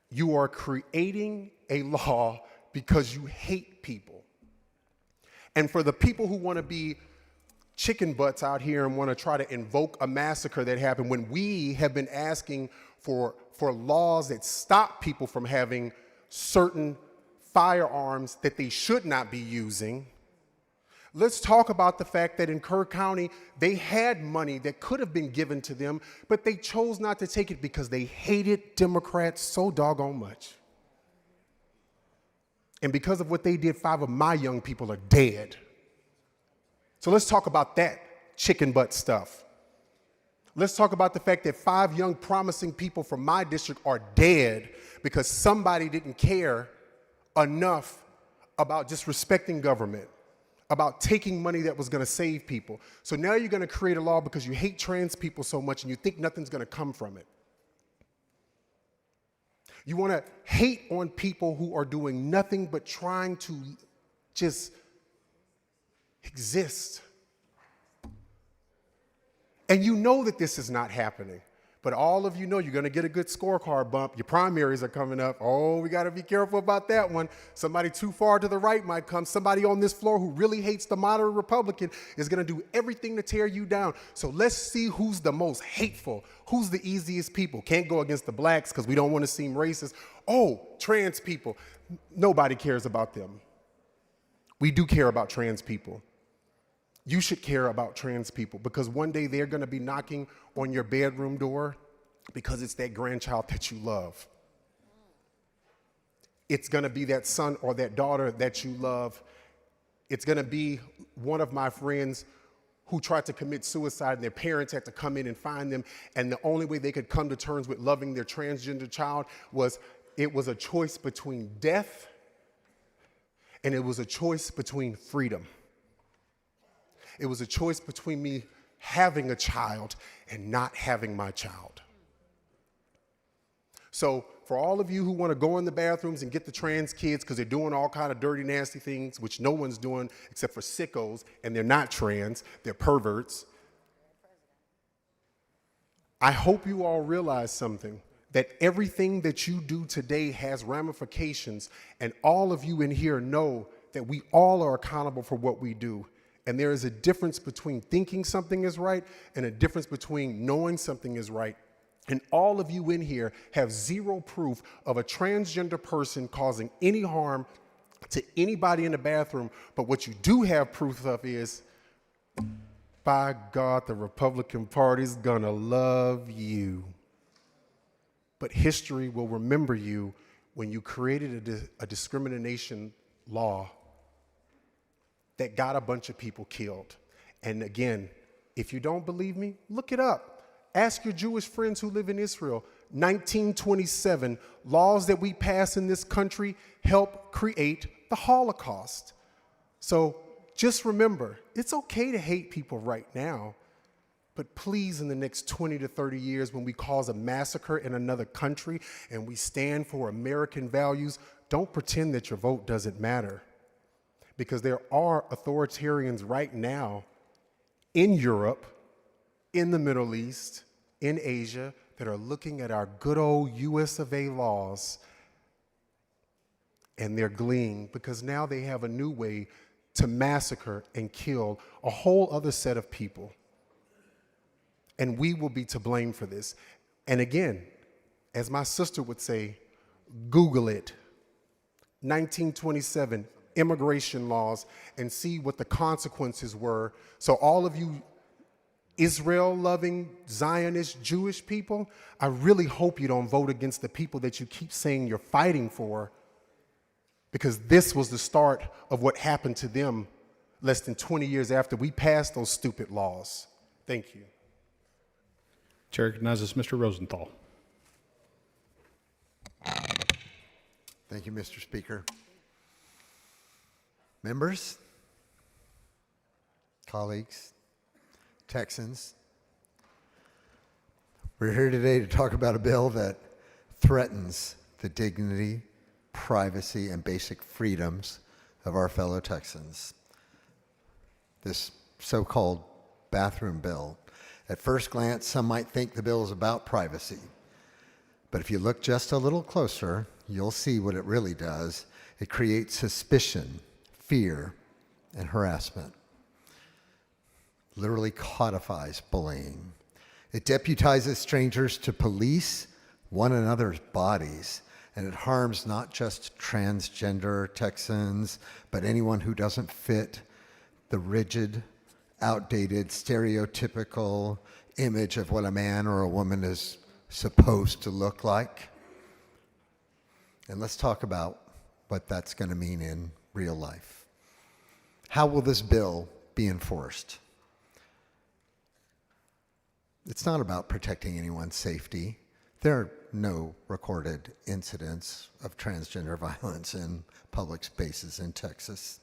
You are creating a law because you hate people. And for the people who want to be chicken butts out here and want to try to invoke a massacre that happened when we have been asking for laws that stop people from having certain firearms that they should not be using. Let's talk about the fact that in Kerr County, they had money that could have been given to them, but they chose not to take it because they hated Democrats so doggone much. And because of what they did, 5 of my young people are dead. So let's talk about that chicken butt stuff. Let's talk about the fact that 5 young promising people from my district are dead because somebody didn't care enough about just respecting government, about taking money that was going to save people. So now you're going to create a law because you hate trans people so much and you think nothing's going to come from it. You want to hate on people who are doing nothing but trying to just exist. And you know that this is not happening. But all of you know you're going to get a good scorecard bump. Your primaries are coming up. Oh, we got to be careful about that one. Somebody too far to the right might come. Somebody on this floor who really hates the moderate Republican is going to do everything to tear you down. So let's see who's the most hateful, who's the easiest people. Can't go against the blacks because we don't want to seem racist. Oh, trans people. Nobody cares about them. We do care about trans people. You should care about trans people because one day they're going to be knocking on your bedroom door because it's that grandchild that you love. It's going to be that son or that daughter that you love. It's going to be one of my friends who tried to commit suicide and their parents had to come in and find them, and the only way they could come to terms with loving their transgender child was it was a choice between death and it was a choice between freedom. It was a choice between me having a child and not having my child. So for all of you who want to go in the bathrooms and get the trans kids because they're doing all kind of dirty, nasty things, which no one's doing except for sickos, and they're not trans, they're perverts. I hope you all realize something, that everything that you do today has ramifications, and all of you in here know that we all are accountable for what we do. And there is a difference between thinking something is right and a difference between knowing something is right. And all of you in here have zero proof of a transgender person causing any harm to anybody in the bathroom. But what you do have proof of is, by God, the Republican Party's gonna love you. But history will remember you when you created a discrimination law that got a bunch of people killed. And again, if you don't believe me, look it up. Ask your Jewish friends who live in Israel. 1927, laws that we pass in this country help create the Holocaust. So just remember, it's okay to hate people right now, but please in the next 20 to 30 years when we cause a massacre in another country and we stand for American values, don't pretend that your vote doesn't matter. Because there are authoritarians right now in Europe, in the Middle East, in Asia, that are looking at our good old US of A laws and they're gleeing because now they have a new way to massacre and kill a whole other set of people. And we will be to blame for this. And again, as my sister would say, Google it. 1927. Immigration laws and see what the consequences were. So all of you Israel-loving, Zionist, Jewish people, I really hope you don't vote against the people that you keep saying you're fighting for, because this was the start of what happened to them less than 20 years after we passed those stupid laws. Thank you. Chair recognizes Mr. Rosenthal. Thank you, Mr. Speaker. Members, colleagues, Texans, we're here today to talk about a bill that threatens the dignity privacy, and basic freedoms of our fellow Texans. This so-called bathroom bill. At first glance, some might think the bill is about privacy. But if you look just a little closer, you'll see what it really does. It creates suspicion, fear, and harassment. Literally codifies bullying. It deputizes strangers to police one another's bodies, and it harms not just transgender Texans, but anyone who doesn't fit the rigid, outdated, stereotypical image of what a man or a woman is supposed to look like. And let's talk about what that's going to mean in real life. How will this bill be enforced? It's not about protecting anyone's safety. There are no recorded incidents of transgender violence in public spaces in Texas.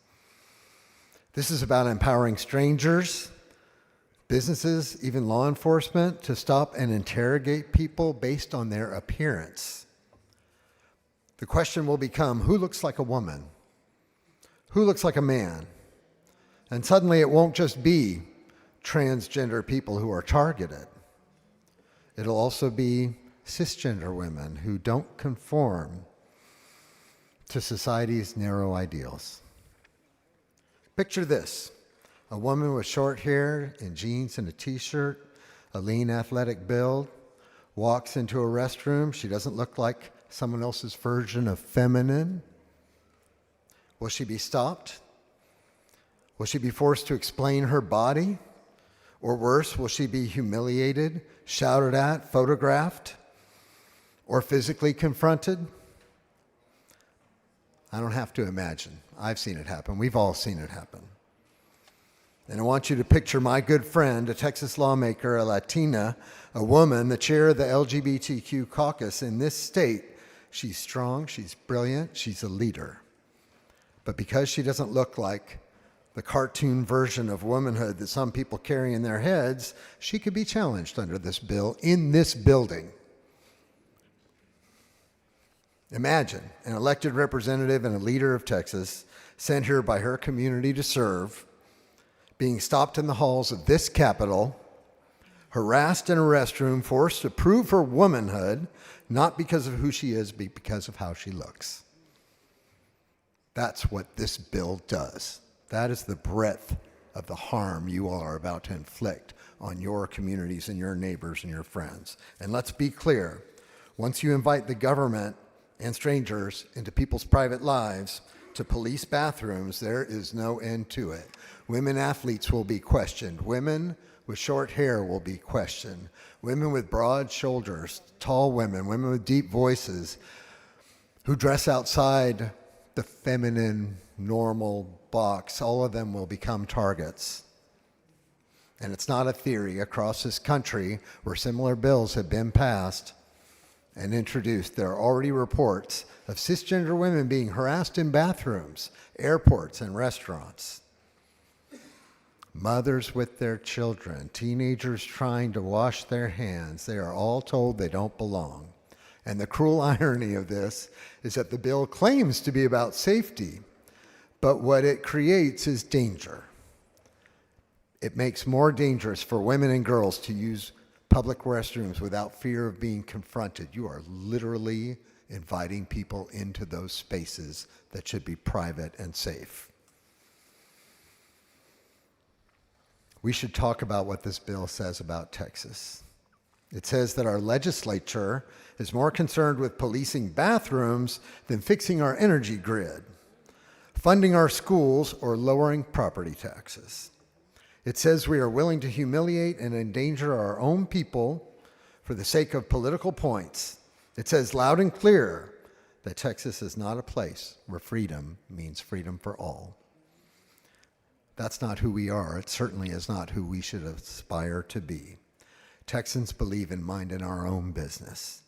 This is about empowering strangers, businesses, even law enforcement to stop and interrogate people based on their appearance. The question will become, who looks like a woman? Who looks like a man? And suddenly it won't just be transgender people who are targeted. It'll also be cisgender women who don't conform to society's narrow ideals. Picture this, a woman with short hair and jeans and a t-shirt, a lean athletic build, walks into a restroom. She doesn't look like someone else's version of feminine. Will she be stopped? Will she be forced to explain her body? Or worse, will she be humiliated, shouted at, photographed, or physically confronted? I don't have to imagine. I've seen it happen. We've all seen it happen. And I want you to picture my good friend, a Texas lawmaker, a Latina, a woman, the chair of the LGBTQ caucus in this state. She's strong, she's brilliant, she's a leader. But because she doesn't look like the cartoon version of womanhood that some people carry in their heads, she could be challenged under this bill in this building. Imagine an elected representative and a leader of Texas sent here by her community to serve, being stopped in the halls of this Capitol, harassed in a restroom, forced to prove her womanhood, not because of who she is, but because of how she looks. That's what this bill does. That is the breadth of the harm you all are about to inflict on your communities and your neighbors and your friends. And let's be clear, once you invite the government and strangers into people's private lives to police bathrooms, there is no end to it. Women athletes will be questioned. Women with short hair will be questioned. Women with broad shoulders, tall women, women with deep voices who dress outside the feminine, normal box, all of them will become targets. And it's not a theory. Across this country, where similar bills have been passed and introduced, there are already reports of cisgender women being harassed in bathrooms, airports, and restaurants. Mothers with their children, teenagers trying to wash their hands, they are all told they don't belong. And the cruel irony of this is that the bill claims to be about safety, but what it creates is danger. It makes more dangerous for women and girls to use public restrooms without fear of being confronted. You are literally inviting people into those spaces that should be private and safe. We should talk about what this bill says about Texas. It says that our legislature is more concerned with policing bathrooms than fixing our energy grid, funding our schools, or lowering property taxes. It says we are willing to humiliate and endanger our own people for the sake of political points. It says loud and clear that Texas is not a place where freedom means freedom for all. That's not who we are. It certainly is not who we should aspire to be. Texans believe in minding our own business.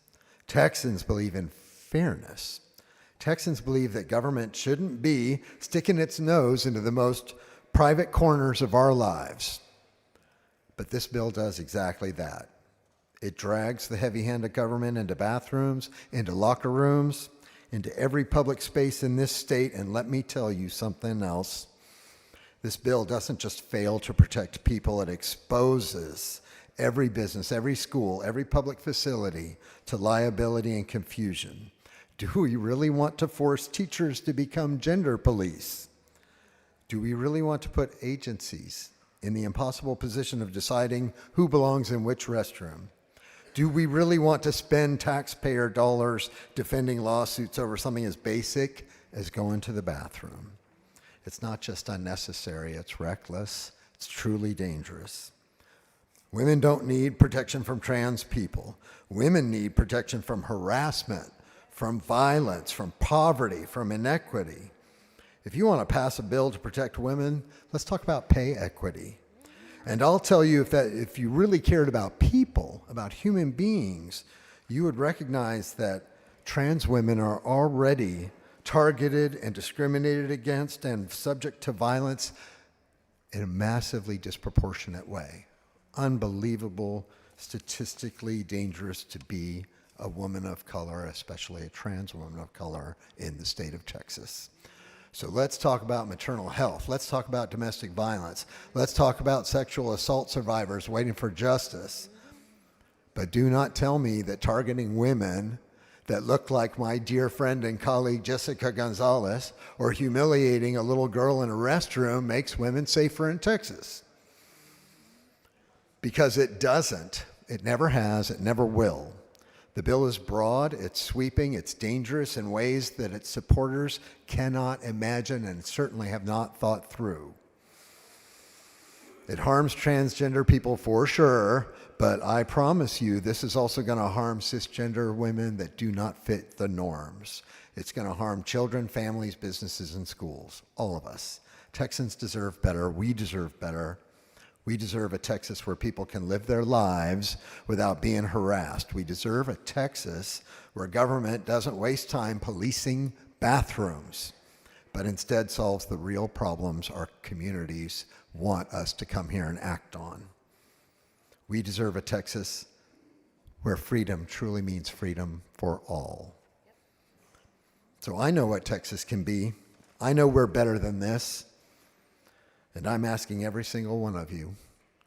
Texans believe in fairness. Texans believe that government shouldn't be sticking its nose into the most private corners of our lives. But this bill does exactly that. It drags the heavy hand of government into bathrooms, into locker rooms, into every public space in this state. And let me tell you something else. This bill doesn't just fail to protect people, it exposes every business, every school, every public facility to liability and confusion. Do we really want to force teachers to become gender police? Do we really want to put agencies in the impossible position of deciding who belongs in which restroom? Do we really want to spend taxpayer dollars defending lawsuits over something as basic as going to the bathroom? It's not just unnecessary, it's reckless, it's truly dangerous. Women don't need protection from trans people. Women need protection from harassment, from violence, from poverty, from inequity. If you want to pass a bill to protect women, let's talk about pay equity. And I'll tell you, if you really cared about people, about human beings, you would recognize that trans women are already targeted and discriminated against and subject to violence in a massively disproportionate way. Unbelievable, statistically dangerous to be a woman of color, especially a trans woman of color in the state of Texas. So let's talk about maternal health. Let's talk about domestic violence. Let's talk about sexual assault survivors waiting for justice. But do not tell me that targeting women that look like my dear friend and colleague Jessica Gonzalez or humiliating a little girl in a restroom makes women safer in Texas. Because it doesn't. It never has. It never will. The bill is broad, it's sweeping, it's dangerous in ways that its supporters cannot imagine and certainly have not thought through. It harms transgender people for sure, but I promise you this is also going to harm cisgender women that do not fit the norms. It's going to harm children, families, businesses, and schools, all of us. Texans deserve better. We deserve better. We deserve a Texas where people can live their lives without being harassed. We deserve a Texas where government doesn't waste time policing bathrooms, but instead solves the real problems our communities want us to come here and act on. We deserve a Texas where freedom truly means freedom for all. So I know what Texas can be. I know we're better than this. And I'm asking every single one of you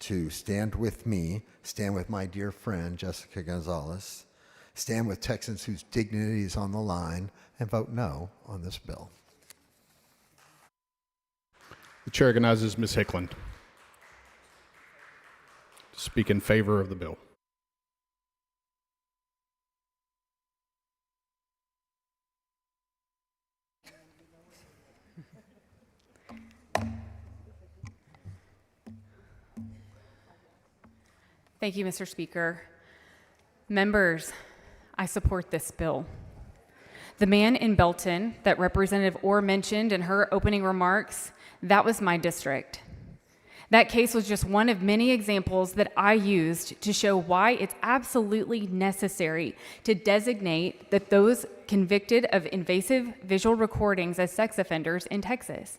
to stand with me, stand with my dear friend, Jessica Gonzalez, stand with Texans whose dignity is on the line, and vote no on this bill. The chair recognizes Ms. Hickland to speak in favor of the bill. Thank you, Mr. Speaker. Members, I support this bill. The man in Belton that Representative Orr mentioned in her opening remarks, that was my district. That case was just one of many examples that I used to show why it's absolutely necessary to designate that those convicted of invasive visual recordings as sex offenders in Texas.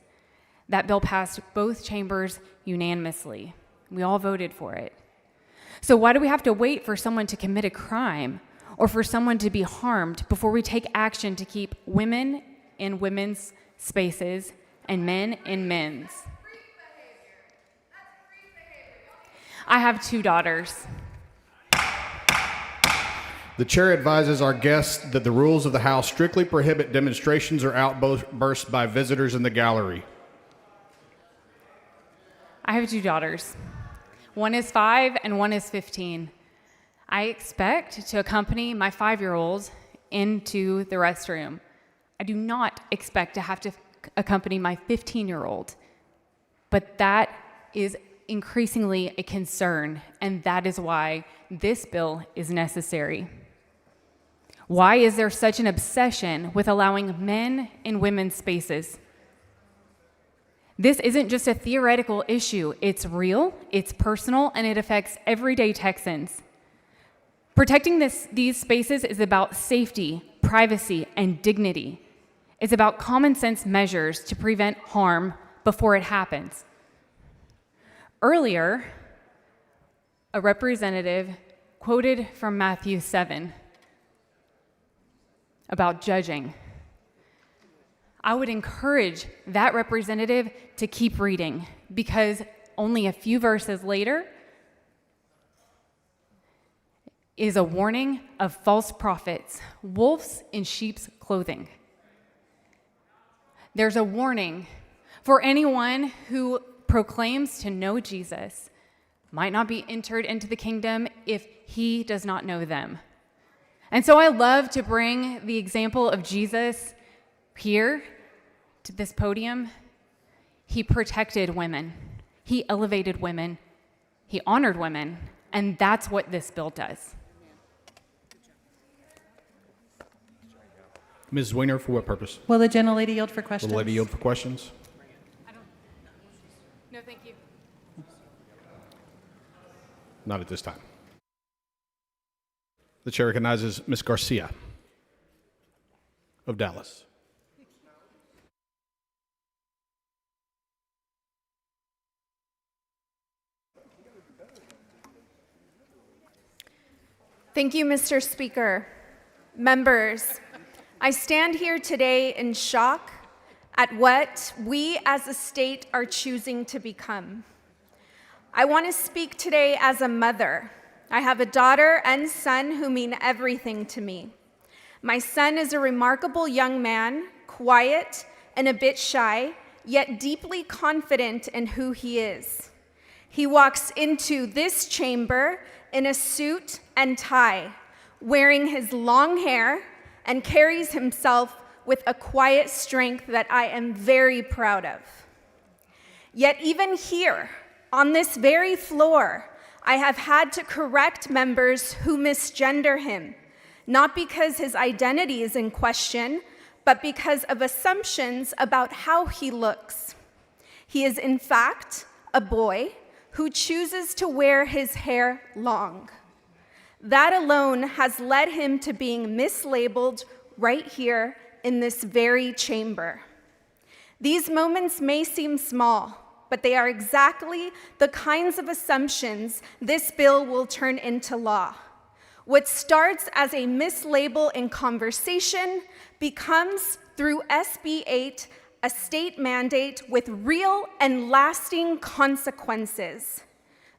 That bill passed both chambers unanimously. We all voted for it. So why do we have to wait for someone to commit a crime or for someone to be harmed before we take action to keep women in women's spaces and men in men's? I have 2 daughters. The chair advises our guests that the rules of the House strictly prohibit demonstrations or outbursts by visitors in the gallery. I have 2 daughters. One is 5 and one is 15. I expect to accompany my 5-year-old into the restroom. I do not expect to have to accompany my 15-year-old, but that is increasingly a concern, and that is why this bill is necessary. Why is there such an obsession with allowing men in women's spaces? This isn't just a theoretical issue. It's real, it's personal, and it affects everyday Texans. Protecting these spaces is about safety, privacy, and dignity. It's about common sense measures to prevent harm before it happens. Earlier, a representative quoted from Matthew 7 about judging. I would encourage that representative to keep reading, because only a few verses later is a warning of false prophets, wolves in sheep's clothing. There's a warning for anyone who proclaims to know Jesus might not be entered into the kingdom if he does not know them. And so I love to bring the example of Jesus here to this podium. He protected women. He elevated women. He honored women. And that's what this bill does. Ms. Weiner, for what purpose? Will the gentlelady yield for Will questions? the lady yield for questions? No, thank you. Not at this time. The chair recognizes Ms. Garcia of Dallas. Thank you, Mr. Speaker. Members, I stand here today in shock at what we as a state are choosing to become. I want to speak today as a mother. I have a daughter and son who mean everything to me. My son is a remarkable young man, quiet and a bit shy, yet deeply confident in who he is. He walks into this chamber in a suit and tie, wearing his long hair, and carries himself with a quiet strength that I am very proud of. Yet even here, on this very floor, I have had to correct members who misgender him, not because his identity is in question, but because of assumptions about how he looks. He is in fact a boy who chooses to wear his hair long. That alone has led him to being mislabeled right here in this very chamber. These moments may seem small, but they are exactly the kinds of assumptions this bill will turn into law. What starts as a mislabel in conversation becomes, through SB 8, a state mandate with real and lasting consequences.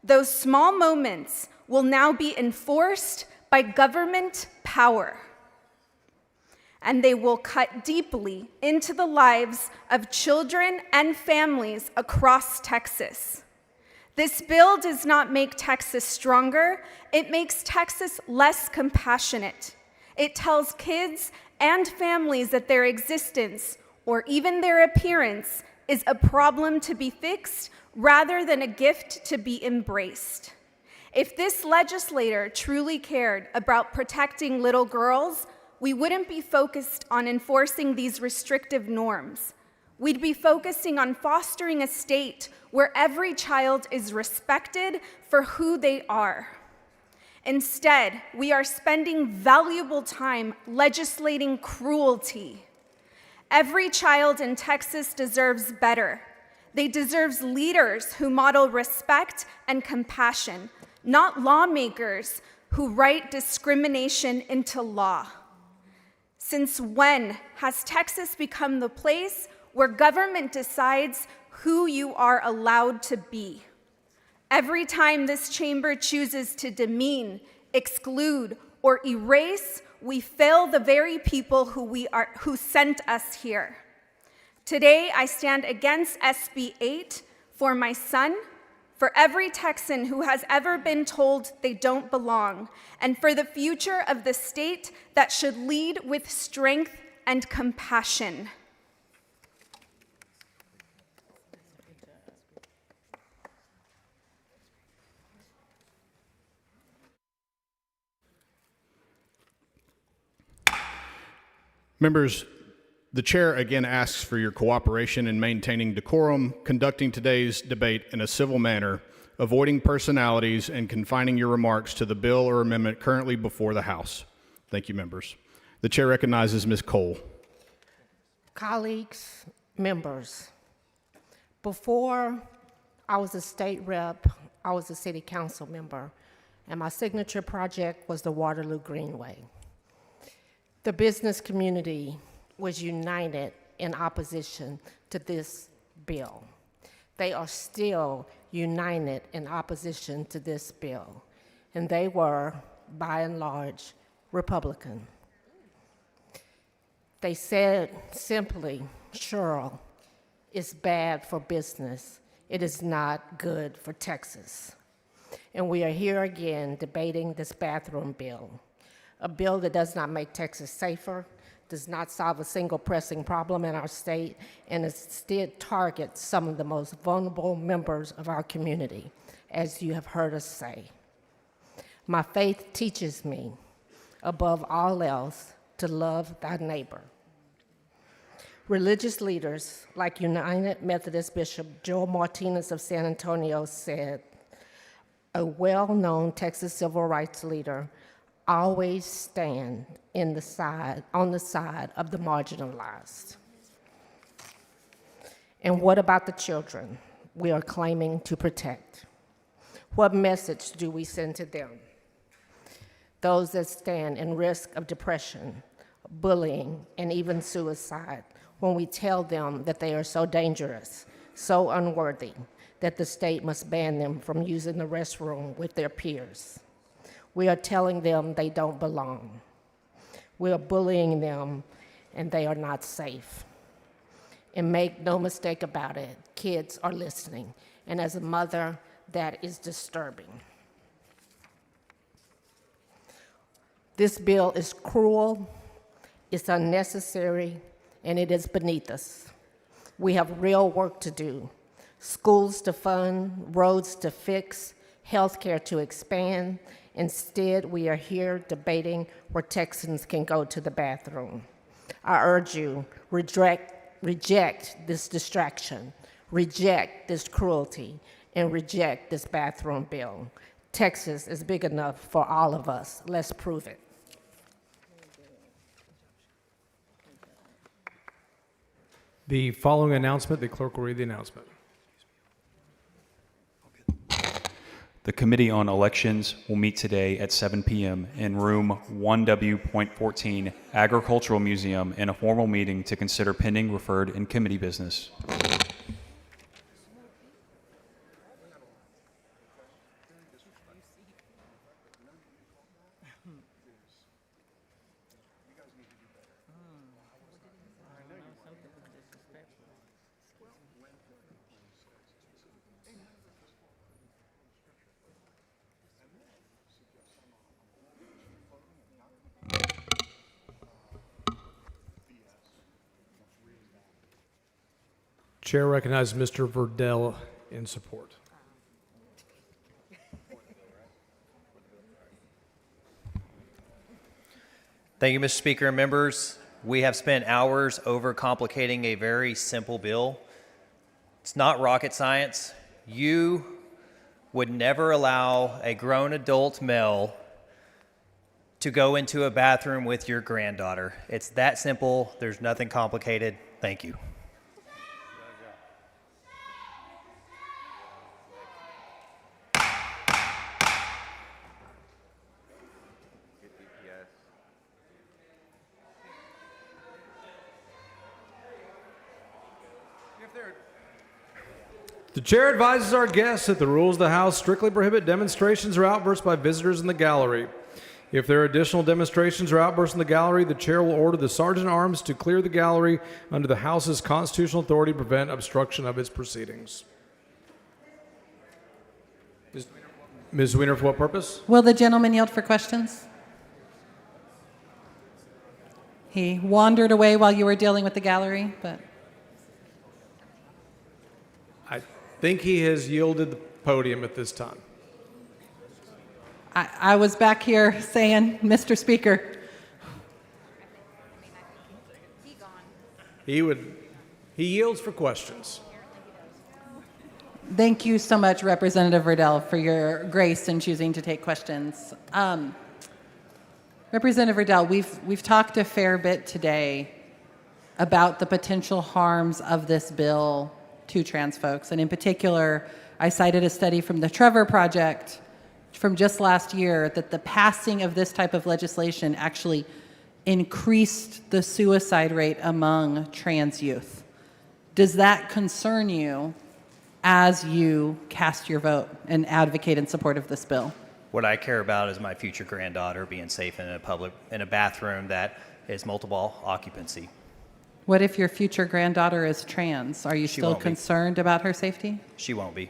Those small moments will now be enforced by government power, and they will cut deeply into the lives of children and families across Texas. This bill does not make Texas stronger, it makes Texas less compassionate. It tells kids and families that their existence, or even their appearance, is a problem to be fixed rather than a gift to be embraced. If this legislator truly cared about protecting little girls, we wouldn't be focused on enforcing these restrictive norms. We'd be focusing on fostering a state where every child is respected for who they are. Instead, we are spending valuable time legislating cruelty. Every child in Texas deserves better. They deserve leaders who model respect and compassion, not lawmakers who write discrimination into law. Since when has Texas become the place where government decides who you are allowed to be? Every time this chamber chooses to demean, exclude, or erase, we fail the very people who sent us here. Today, I stand against SB 8 for my son, for every Texan who has ever been told they don't belong, and for the future of the state that should lead with strength and compassion. Members, the chair again asks for your cooperation in maintaining decorum, conducting today's debate in a civil manner, avoiding personalities, and confining your remarks to the bill or amendment currently before the House. Thank you, members. The chair recognizes Ms. Cole. Colleagues, members, before I was a state rep, I was a city council member, and my signature project was the Waterloo Greenway. The business community was united in opposition to this bill. They are still united in opposition to this bill, and they were, by and large, Republican. They said simply, Cheryl, it's bad for business. It is not good for Texas. And we are here again debating this bathroom bill, a bill that does not make Texas safer, does not solve a single pressing problem in our state, and instead targets some of the most vulnerable members of our community, as you have heard us say. My faith teaches me, above all else, to love thy neighbor. Religious leaders like United Methodist Bishop Joel Martinez of San Antonio said, a well-known Texas civil rights leader always stand on the side of the marginalized. And what about the children we are claiming to protect? What message do we send to them? Those that stand in risk of depression, bullying, and even suicide, when we tell them that they are so dangerous, so unworthy, that the state must ban them from using the restroom with their peers. We are telling them they don't belong. We are bullying them, and they are not safe. And make no mistake about it, kids are listening. And as a mother, that is disturbing. This bill is cruel, it's unnecessary, and it is beneath us. We have real work to do. Schools to fund, roads to fix, healthcare to expand. Instead, we are here debating where Texans can go to the bathroom. I urge you, reject this distraction, reject this cruelty, and reject this bathroom bill. Texas is big enough for all of us. Let's prove it. The following announcement, the clerk will read the announcement. The Committee on Elections will meet today at 7 p.m. in room 1W.14, Agricultural Museum, in a formal meeting to consider pending referred and committee business. Chair recognizes Mr. Verdell in support. Thank you, Mr. Speaker and members. We have spent hours overcomplicating a very simple bill. It's not rocket science. You would never allow a grown adult male to go into a bathroom with your granddaughter. It's that simple. There's nothing complicated. Thank you. The chair advises our guests that the rules of the House strictly prohibit demonstrations or outbursts by visitors in the gallery. If there are additional demonstrations or outbursts in the gallery, the chair will order the Sergeant at Arms to clear the gallery under the House's constitutional authority to prevent obstruction of its proceedings. Ms. Weiner, for what purpose? Will the gentleman yield for questions? He wandered away while you were dealing with the gallery, but... I think he has yielded the podium at this time. I was back here saying, Mr. Speaker. He yields for questions. Thank you so much, Representative Verdell, for your grace in choosing to take questions. Representative Verdell, we've talked a fair bit today about the potential harms of this bill to trans folks. And in particular, I cited a study from the Trevor Project from just last year that the passing of this type of legislation actually increased the suicide rate among trans youth. Does that concern you as you cast your vote and advocate in support of this bill? What I care about is my future granddaughter being safe in a bathroom that is multiple occupancy. What if your future granddaughter is trans? Are you She still won't be. concerned about her safety? She won't be,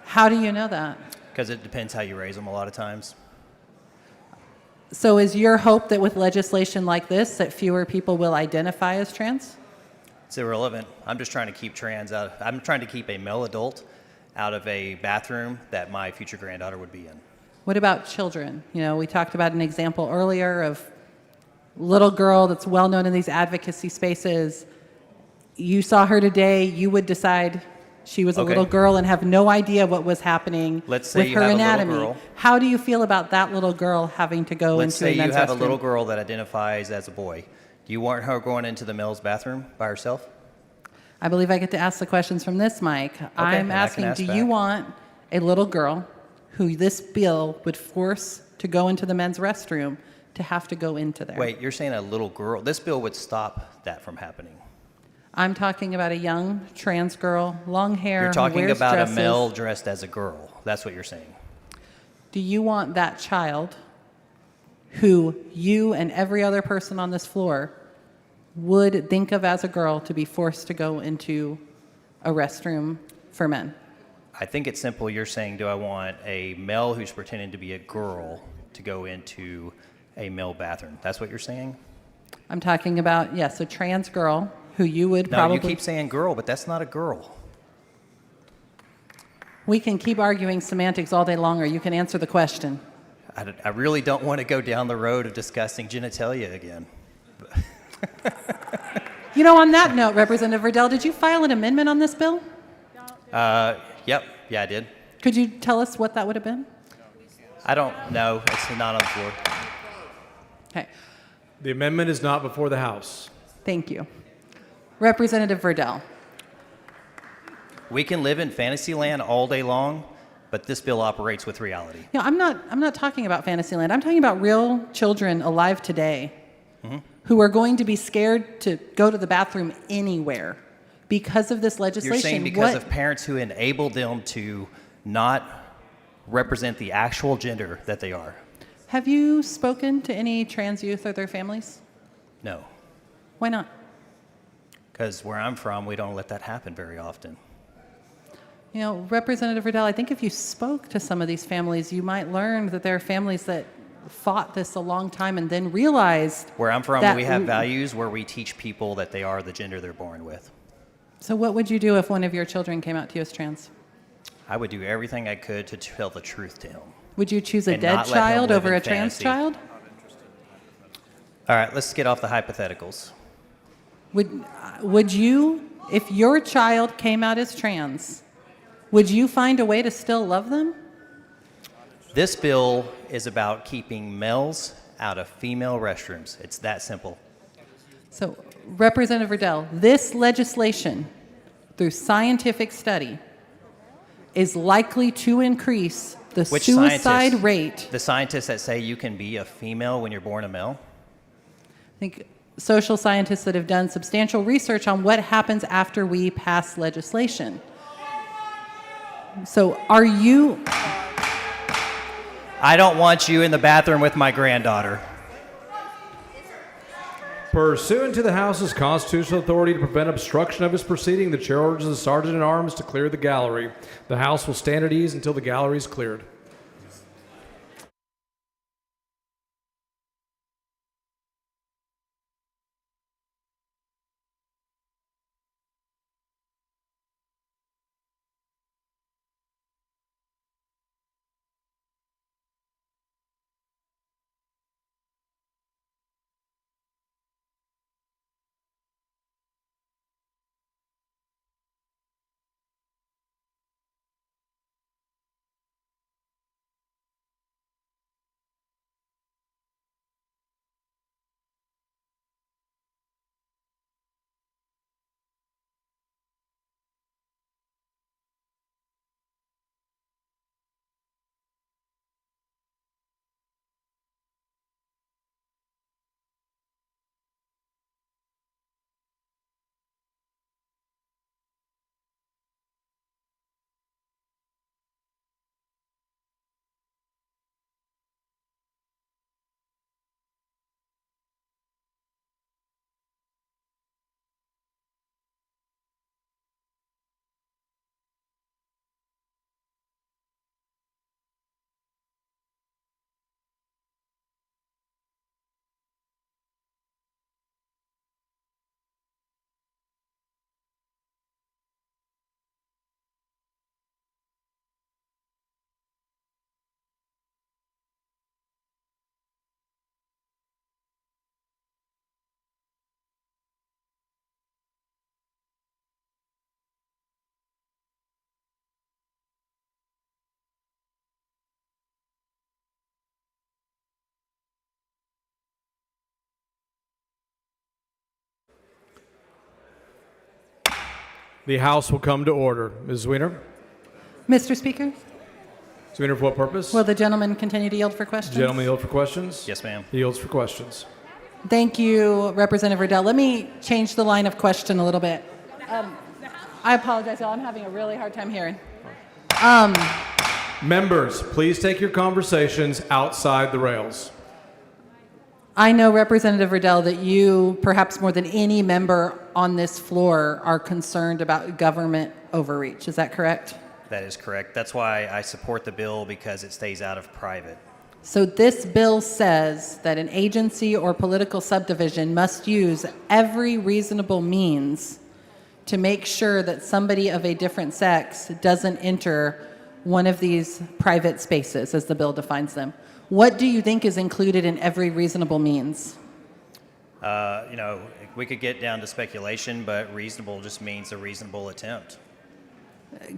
How do you know that? because it depends how you raise them a lot of times. So is your hope that with legislation like this that fewer people will identify as trans? It's irrelevant. I'm just trying to keep trans out. I'm trying to keep a male adult out of a bathroom that my future granddaughter would be in. What about children? You know, we talked about an example earlier of little girl that's well known in these advocacy spaces. You saw her today, you would decide she was a Okay. little girl and have no idea what was happening Let's say with you her have a little anatomy. girl. How do you feel about that little girl having to go Let's into say a you men's have a restroom? little girl that identifies as a boy. Do you want her going into the male's bathroom by herself? I believe I get to ask the questions from this mic. I'm and I can asking, ask do you back. want a little girl who this bill would force to go into the men's restroom to have to go into there? Wait, you're saying a little girl? This bill would stop that from happening. I'm talking about a young trans girl, long hair, You're who talking wears about dresses. a male dressed as a girl. That's what you're saying. Do you want that child who you and every other person on this floor would think of as a girl to be forced to go into a restroom for men? I think it's simple. You're saying, do I want a male who's pretending to be a girl to go into a male bathroom? That's what you're saying? I'm talking about, yes, a trans girl who you would No, probably... you keep saying girl, but that's not a girl. We can keep arguing semantics all day long, or you can answer the question. I really don't want to go down the road of discussing genitalia again. You know, on that note, Representative Riddell, did you file an amendment on this bill? Yep. Yeah, I did. Could you tell us what that would have been? I don't know. It's not on the floor. Okay, The amendment is not before the House. thank you. Representative Riddell. We can live in fantasy land all day long, but this bill operates with reality. You know, I'm not talking about Fantasyland. I'm talking about real children alive today who are going to be scared to go to the bathroom anywhere because of this legislation. You're saying because What- of parents who enable them to not represent the actual gender that they are. Have you spoken to any trans youth or their families? No. Why not? Because where I'm from, we don't let that happen very often. You know, Representative Riddell, I think if you spoke to some of these families, you might learn that there are families that fought this a long time and then realized Where I'm from, that- we have values where we teach people that they are the gender they're born with. So what would you do if one of your children came out to you as trans? I would do everything I could to tell the truth to him. Would you choose a And dead not let him child live over in a trans fantasy. child? All right, let's get off the hypotheticals. Would you, if your child came out as trans, would you find a way to still love them? This bill is about keeping males out of female restrooms. It's that simple. So, Representative Riddell, this legislation, through scientific study, is likely to increase the Which suicide scientists? rate. The scientists that say you can be a female when you're born a male? I think social scientists that have done substantial research on what happens after we pass legislation. So, are you... I don't want you in the bathroom with my granddaughter. Pursuant to the House's constitutional authority to prevent obstruction of his proceeding, the chair orders the sergeant at arms to clear the gallery. The House will stand at ease until the gallery is cleared. The House will come to order. Ms. Weiner? Mr. Speaker, Ms. Weiner, for what purpose? will the gentleman continue to yield for questions? Gentleman yield for questions? Yes, ma'am. He yields for questions. Thank you, Representative Riddell. Let me change the line of question a little bit. I apologize, y'all. I'm having a really hard time hearing. Members, please take your conversations outside the rails. I know, Representative Riddell, that you, perhaps more than any member on this floor, are concerned about government overreach. Is that correct? That is correct. That's why I support the bill, because it stays out of private. So this bill says that an agency or political subdivision must use every reasonable means to make sure that somebody of a different sex doesn't enter one of these private spaces, as the bill defines them. What do you think is included in every reasonable means? We could get down to speculation, but reasonable just means a reasonable attempt.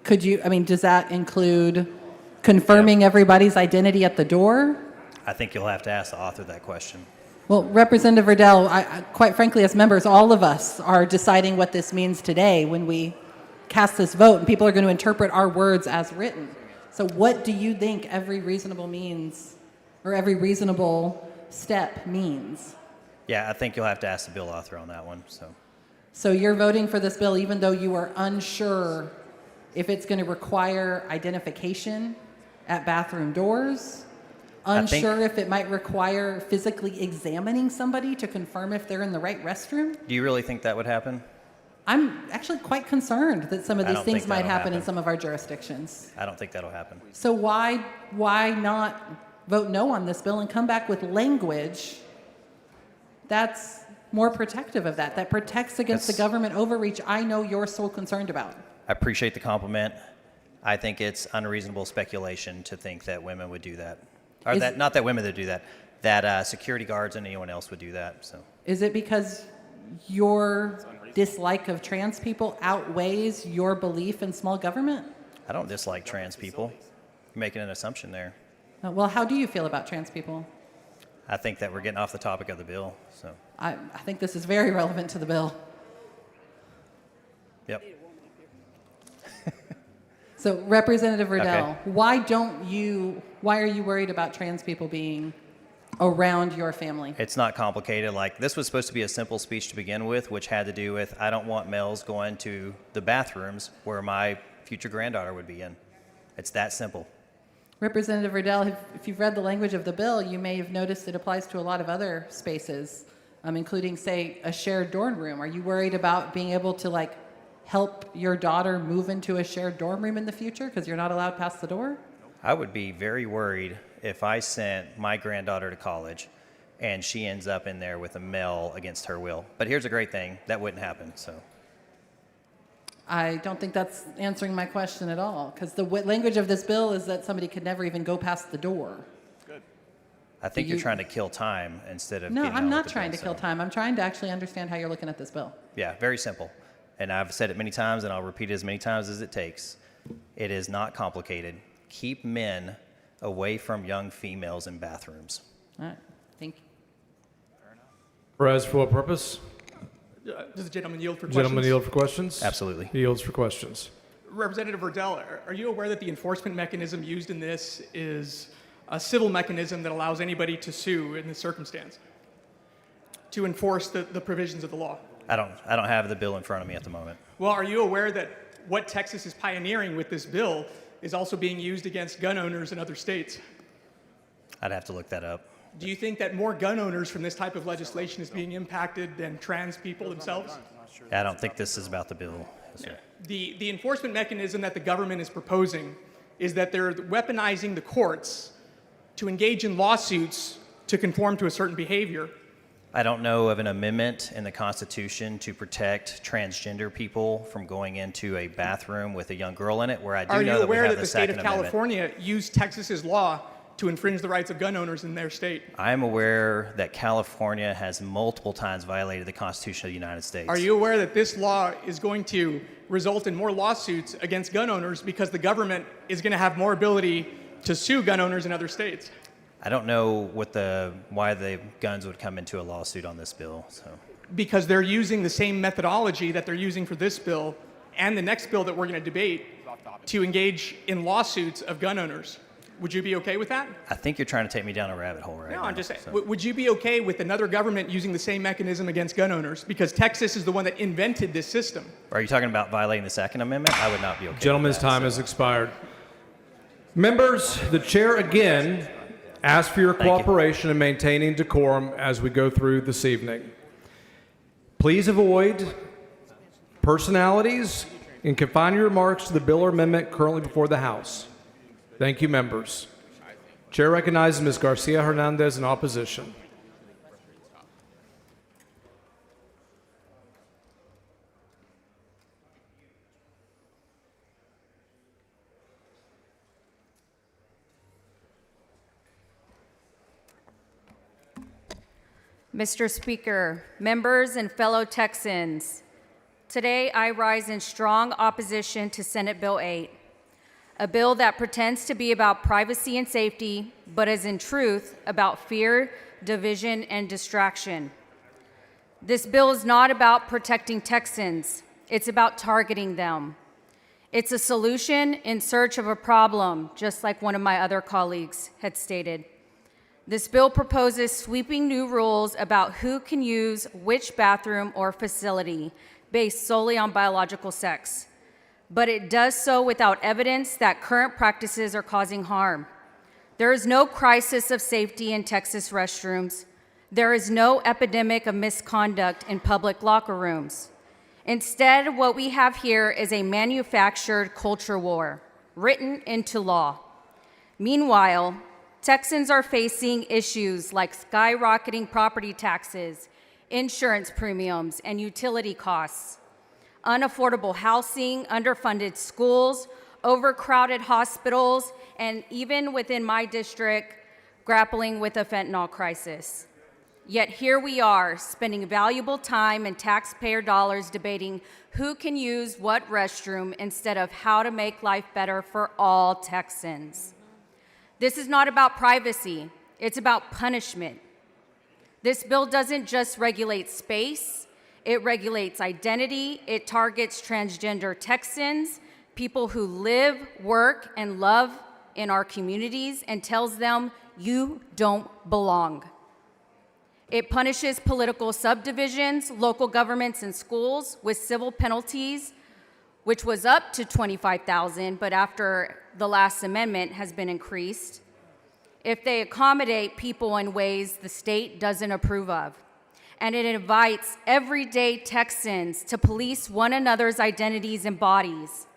Does that include confirming everybody's identity at the door? I think you'll have to ask the author that question. Well, Representative Riddell, quite frankly, as members, all of us are deciding what this means today when we cast this vote, and people are going to interpret our words as written. So what do you think every reasonable means, or every reasonable step means? Yeah, I think you'll have to ask the bill author on that one. So you're voting for this bill even though you are unsure if it's going to require identification at bathroom doors? Unsure if it might require physically examining somebody to confirm if they're in the right restroom? Do you really think that would happen? I'm actually quite concerned that some of I these don't things think might that'll happen in happen. some of our jurisdictions. I don't think that'll happen. So why not vote no on this bill and come back with language that's more protective of that protects against the government overreach I know you're so concerned about? I appreciate the compliment. I think it's unreasonable speculation to think that women would do that. Or not that women would do that, that security guards and anyone else would do that. So Is it because your dislike of trans people outweighs your belief in small government? I don't dislike trans people. You're making an assumption there. Well, how do you feel about trans people? I think that we're getting off the topic of the bill. So, I think this is very relevant to the bill. yep. So, Representative Riddell, Okay. why are you worried about trans people being around your family? It's not complicated. Like, this was supposed to be a simple speech to begin with, which had to do with I don't want males going to the bathrooms where my future granddaughter would be in. It's that simple. Representative Riddell, if you've read the language of the bill, you may have noticed it applies to a lot of other spaces, including, say, a shared dorm room. Are you worried about being able to, help your daughter move into a shared dorm room in the future because you're not allowed past the door? I would be very worried if I sent my granddaughter to college and she ends up in there with a male against her will. But here's a great thing. That wouldn't happen, so. I don't think that's answering my question at all, because the language of this bill is that somebody could never even go past the door. I think you're trying to kill time instead of No, getting I'm on not with the trying bill, to kill so. time. I'm trying to actually understand how you're looking at this bill. Yeah, very simple. And I've said it many times, and I'll repeat it as many times as it takes. It is not complicated. Keep men away from young females in bathrooms. All right, thank you. Perez, for what purpose? Does the gentleman yield for Gentleman questions? yield for questions? Absolutely. He yields for questions. Representative Riddell, are you aware that the enforcement mechanism used in this is a civil mechanism that allows anybody to sue in this circumstance to enforce the provisions of the law? I don't have the bill in front of me at the moment. Well, are you aware that what Texas is pioneering with this bill is also being used against gun owners in other states? I'd have to look that up. Do you think that more gun owners from this type of legislation is being impacted than trans people themselves? I don't think this is about the bill. Sir. The enforcement mechanism that the government is proposing is that they're weaponizing the courts to engage in lawsuits to conform to a certain behavior. I don't know of an amendment in the Constitution to protect transgender people from going into a bathroom with a young girl in it, where I do Are know you that we aware have that the the state Second of Amendment. California used Texas's law to infringe the rights of gun owners in their state? I am aware that California has multiple times violated the Constitution of the United States. Are you aware that this law is going to result in more lawsuits against gun owners because the government is going to have more ability to sue gun owners in other states? I don't know why the guns would come into a lawsuit on this bill. So Because they're using the same methodology that they're using for this bill and the next bill that we're going to debate to engage in lawsuits of gun owners. Would you be okay with that? I think you're trying to take me down a rabbit hole right now. No, I'm just saying. so- Would you be okay with another government using the same mechanism against gun owners? Because Texas is the one that invented this system. Are you talking about violating the Second Amendment? I would not be okay Gentleman's with that, time so- has expired. Members, the chair again asks for your cooperation in maintaining decorum as we go through this evening. Please avoid personalities and confine your remarks to the bill or amendment currently before the House. Thank you, members. Chair recognizes Ms. Garcia Hernandez in opposition. Mr. Speaker, members and fellow Texans, today I rise in strong opposition to Senate Bill 8, a bill that pretends to be about privacy and safety, but is in truth about fear, division, and distraction. This bill is not about protecting Texans, it's about targeting them. It's a solution in search of a problem, just like one of my other colleagues had stated. This bill proposes sweeping new rules about who can use which bathroom or facility based solely on biological sex. But it does so without evidence that current practices are causing harm. There is no crisis of safety in Texas restrooms. There is no epidemic of misconduct in public locker rooms. Instead, what we have here is a manufactured culture war written into law. Meanwhile, Texans are facing issues like skyrocketing property taxes, insurance premiums, and utility costs, unaffordable housing, underfunded schools, overcrowded hospitals, and even within my district, grappling with a fentanyl crisis. Yet here we are, spending valuable time and taxpayer dollars debating who can use what restroom instead of how to make life better for all Texans. This is not about privacy, it's about punishment. This bill doesn't just regulate space, it regulates identity, it targets transgender Texans, people who live, work, and love in our communities, and tells them, you don't belong. It punishes political subdivisions, local governments, and schools with civil penalties, which was up to $25,000, but after the last amendment has been increased, if they accommodate people in ways the state doesn't approve of. And it invites everyday Texans to police one another's identities and bodies.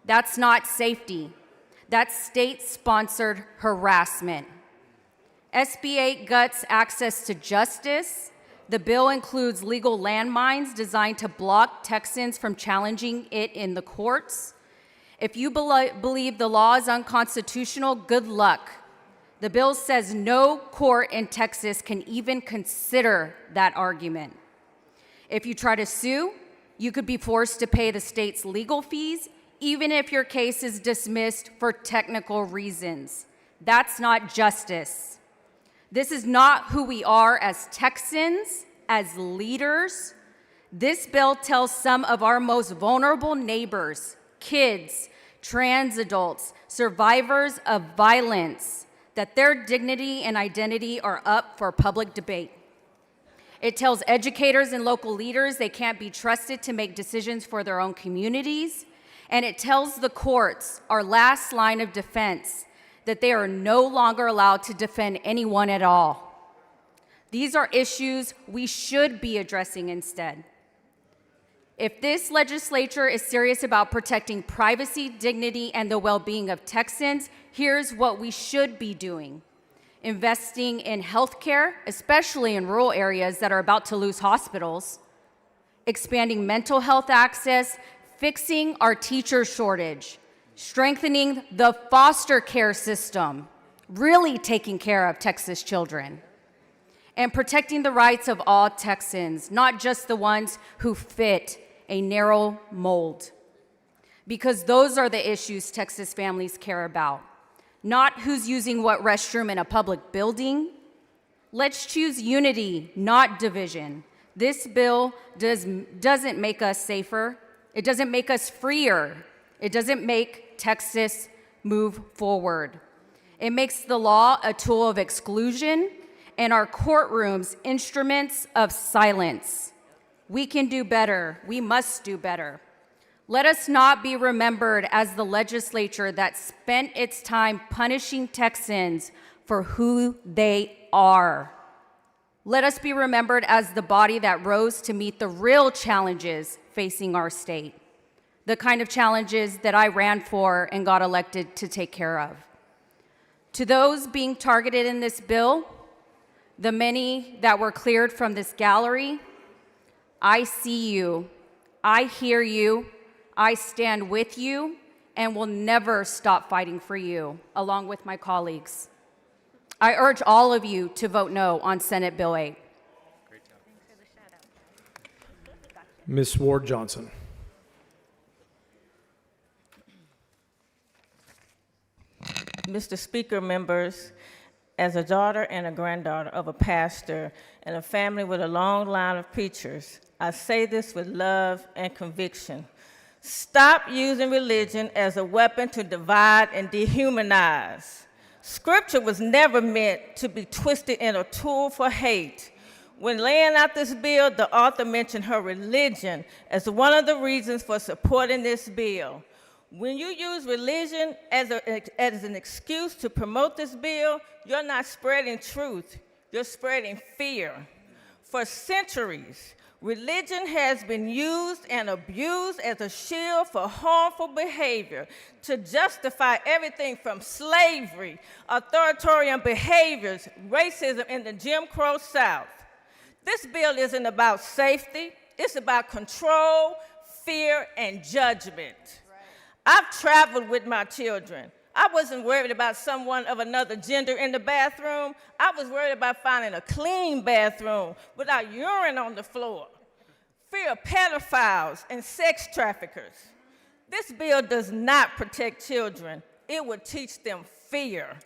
That's not safety. That's state-sponsored harassment. SB 8 guts access to justice. The bill includes legal landmines designed to block Texans from challenging it in the courts. If you believe the law is unconstitutional, good luck. The bill says no court in Texas can even consider that argument. If you try to sue, you could be forced to pay the state's legal fees, even if your case is dismissed for technical reasons. That's not justice. This is not who we are as Texans, as leaders. This bill tells some of our most vulnerable neighbors, kids, trans adults, survivors of violence, that their dignity and identity are up for public debate. It tells educators and local leaders they can't be trusted to make decisions for their own communities. And it tells the courts, our last line of defense, that they are no longer allowed to defend anyone at all. These are issues we should be addressing instead. If this legislature is serious about protecting privacy, dignity, and the well-being of Texans, here's what we should be doing. Investing in healthcare, especially in rural areas that are about to lose hospitals, expanding mental health access, fixing our teacher shortage, strengthening the foster care system, really taking care of Texas children, and protecting the rights of all Texans, not just the ones who fit a narrow mold. Because those are the issues Texas families care about, not who's using what restroom in a public building. Let's choose unity, not division. This bill doesn't make us safer. It doesn't make us freer. It doesn't make Texas move forward. It makes the law a tool of exclusion and our courtrooms instruments of silence. We can do better. We must do better. Let us not be remembered as the legislature that spent its time punishing Texans for who they are. Let us be remembered as the body that rose to meet the real challenges facing our state, the kind of challenges that I ran for and got elected to take care of. To those being targeted in this bill, the many that were cleared from this gallery, I see you, I hear you, I stand with you, and will never stop fighting for you, along with my colleagues. I urge all of you to vote no on Senate Bill 8. Ms. Ward Johnson. Mr. Speaker, members, as a daughter and a granddaughter of a pastor and a family with a long line of preachers, I say this with love and conviction. Stop using religion as a weapon to divide and dehumanize. Scripture was never meant to be twisted in a tool for hate. When laying out this bill, the author mentioned her religion as one of the reasons for supporting this bill. When you use religion as an excuse to promote this bill, you're not spreading truth, you're spreading fear. For centuries, religion has been used and abused as a shield for harmful behavior to justify everything from slavery, authoritarian behaviors, racism in the Jim Crow South. This bill isn't about safety, it's about control, fear, and judgment. I've traveled with my children. I wasn't worried about someone of another gender in the bathroom. I was worried about finding a clean bathroom without urine on the floor. Fear of pedophiles and sex traffickers. This bill does not protect children. It would teach them fear.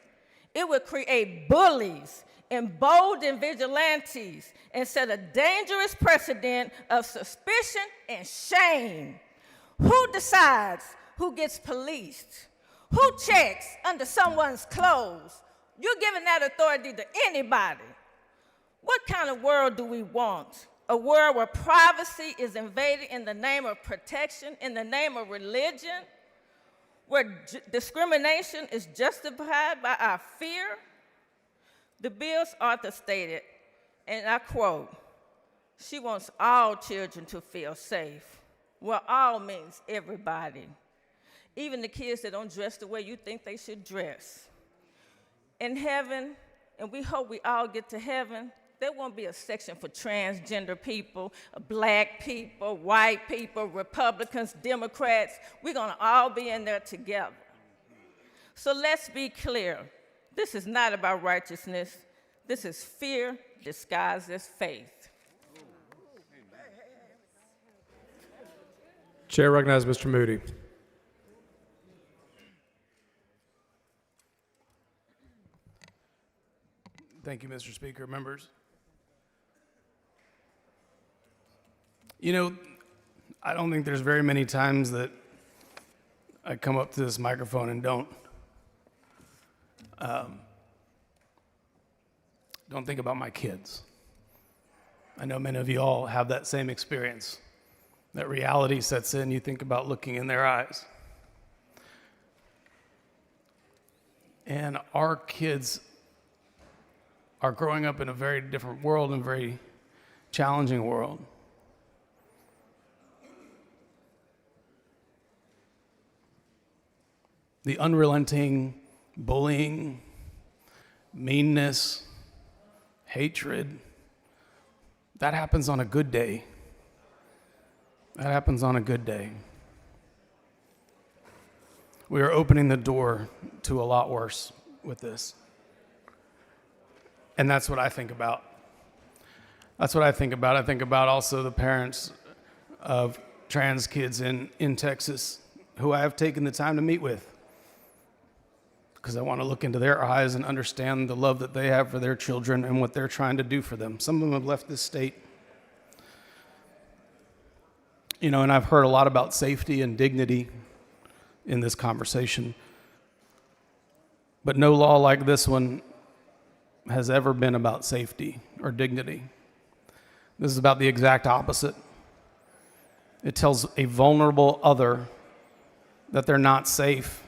It would create bullies, embolden vigilantes, and set a dangerous precedent of suspicion and shame. Who decides who gets policed? Who checks under someone's clothes? You're giving that authority to anybody. What kind of world do we want? A world where privacy is invaded in the name of protection, in the name of religion, where discrimination is justified by our fear? The bill's author stated, and I quote, she wants all children to feel safe. Well, all means everybody. Even the kids that don't dress the way you think they should dress. In heaven, and we hope we all get to heaven, there won't be a section for transgender people, black people, white people, Republicans, Democrats. We're gonna all be in there together. So let's be clear. This is not about righteousness. This is fear disguised as faith. Chair recognizes Mr. Moody. Thank you, Mr. Speaker. Members. You know, I don't think there's very many times that I come up to this microphone and don't think about my kids. I know many of you all have that same experience. That reality sets in, you think about looking in their eyes. And our kids are growing up in a very different world and very challenging world. The unrelenting bullying, meanness, hatred, that happens on a good day. That happens on a good day. We are opening the door to a lot worse with this. And that's what I think about. That's what I think about. I think about also the parents of trans kids in Texas who I have taken the time to meet with, because I want to look into their eyes and understand the love that they have for their children and what they're trying to do for them. Some of them have left this state. You know, and I've heard a lot about safety and dignity in this conversation. But no law like this one has ever been about safety or dignity. This is about the exact opposite. It tells a vulnerable other that they're not safe,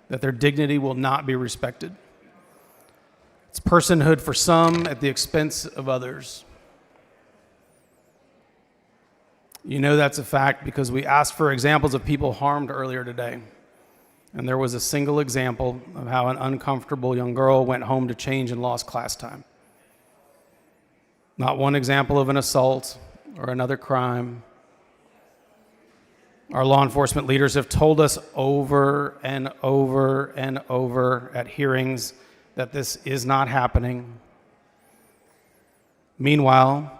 that their dignity will not be respected. It's personhood for some at the expense of others. You know that's a fact because we asked for examples of people harmed earlier today. And there was a single example of how an uncomfortable young girl went home to change and lost class time. Not one example of an assault or another crime. Our law enforcement leaders have told us over and over and over at hearings that this is not happening. Meanwhile,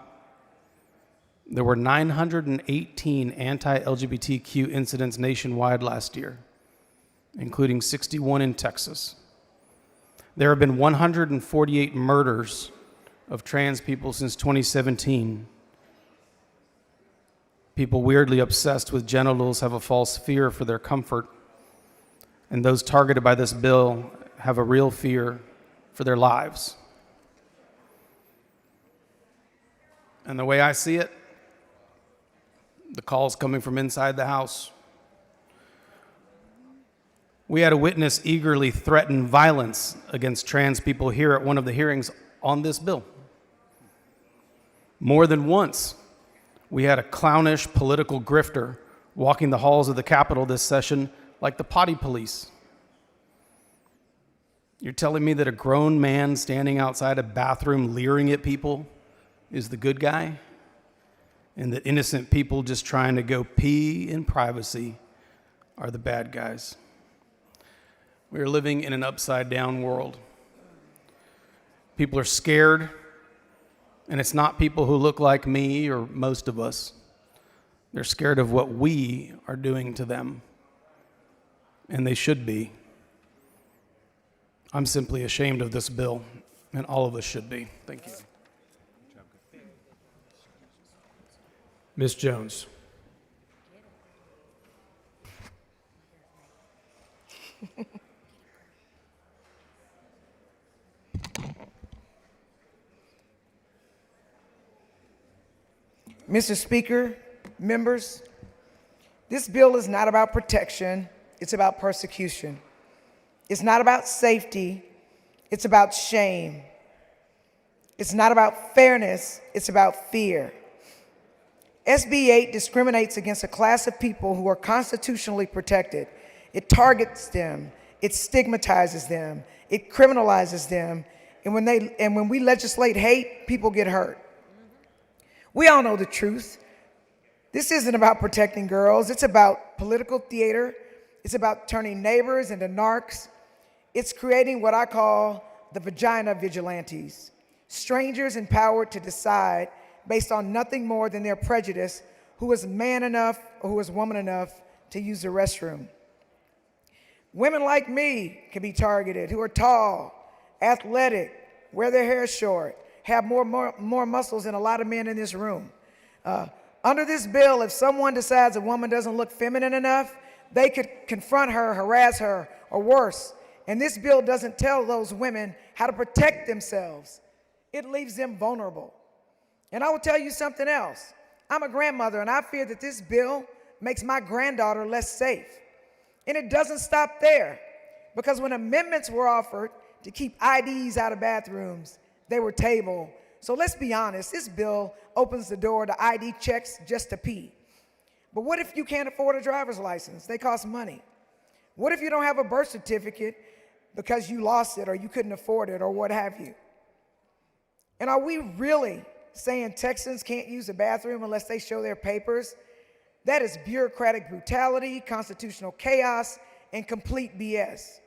there were 918 anti-LGBTQ incidents nationwide last year, including 61 in Texas. There have been 148 murders of trans people since 2017. People weirdly obsessed with genitals have a false fear for their comfort, and those targeted by this bill have a real fear for their lives. And the way I see it, the calls coming from inside the House. We had a witness eagerly threaten violence against trans people here at one of the hearings on this bill. More than once, we had a clownish political grifter walking the halls of the Capitol this session like the potty police. You're telling me that a grown man standing outside a bathroom leering at people is the good guy? And that innocent people just trying to go pee in privacy are the bad guys? We are living in an upside-down world. People are scared, and it's not people who look like me or most of us. They're scared of what we are doing to them, and they should be. I'm simply ashamed of this bill, and all of us should be. Thank you. Ms. Jones. Mr. Speaker, members, this bill is not about protection, it's about persecution. It's not about safety, it's about shame. It's not about fairness, it's about fear. SB 8 discriminates against a class of people who are constitutionally protected. It targets them, it stigmatizes them, it criminalizes them, and when we legislate hate, people get hurt. We all know the truth. This isn't about protecting girls, it's about political theater, it's about turning neighbors into narcs. It's creating what I call the vagina vigilantes, strangers empowered to decide based on nothing more than their prejudice who is man enough or who is woman enough to use the restroom. Women like me can be targeted, who are tall, athletic, wear their hair short, have more muscles than a lot of men in this room. Under this bill, if someone decides a woman doesn't look feminine enough, they could confront her, harass her, or worse. And this bill doesn't tell those women how to protect themselves. It leaves them vulnerable. And I will tell you something else. I'm a grandmother, and I fear that this bill makes my granddaughter less safe. And it doesn't stop there, because when amendments were offered to keep IDs out of bathrooms, they were tabled. So let's be honest, this bill opens the door to ID checks just to pee. But what if you can't afford a driver's license? They cost money. What if you don't have a birth certificate because you lost it or you couldn't afford it or what have you? And are we really saying Texans can't use the bathroom unless they show their papers? That is bureaucratic brutality, constitutional chaos, and complete BS.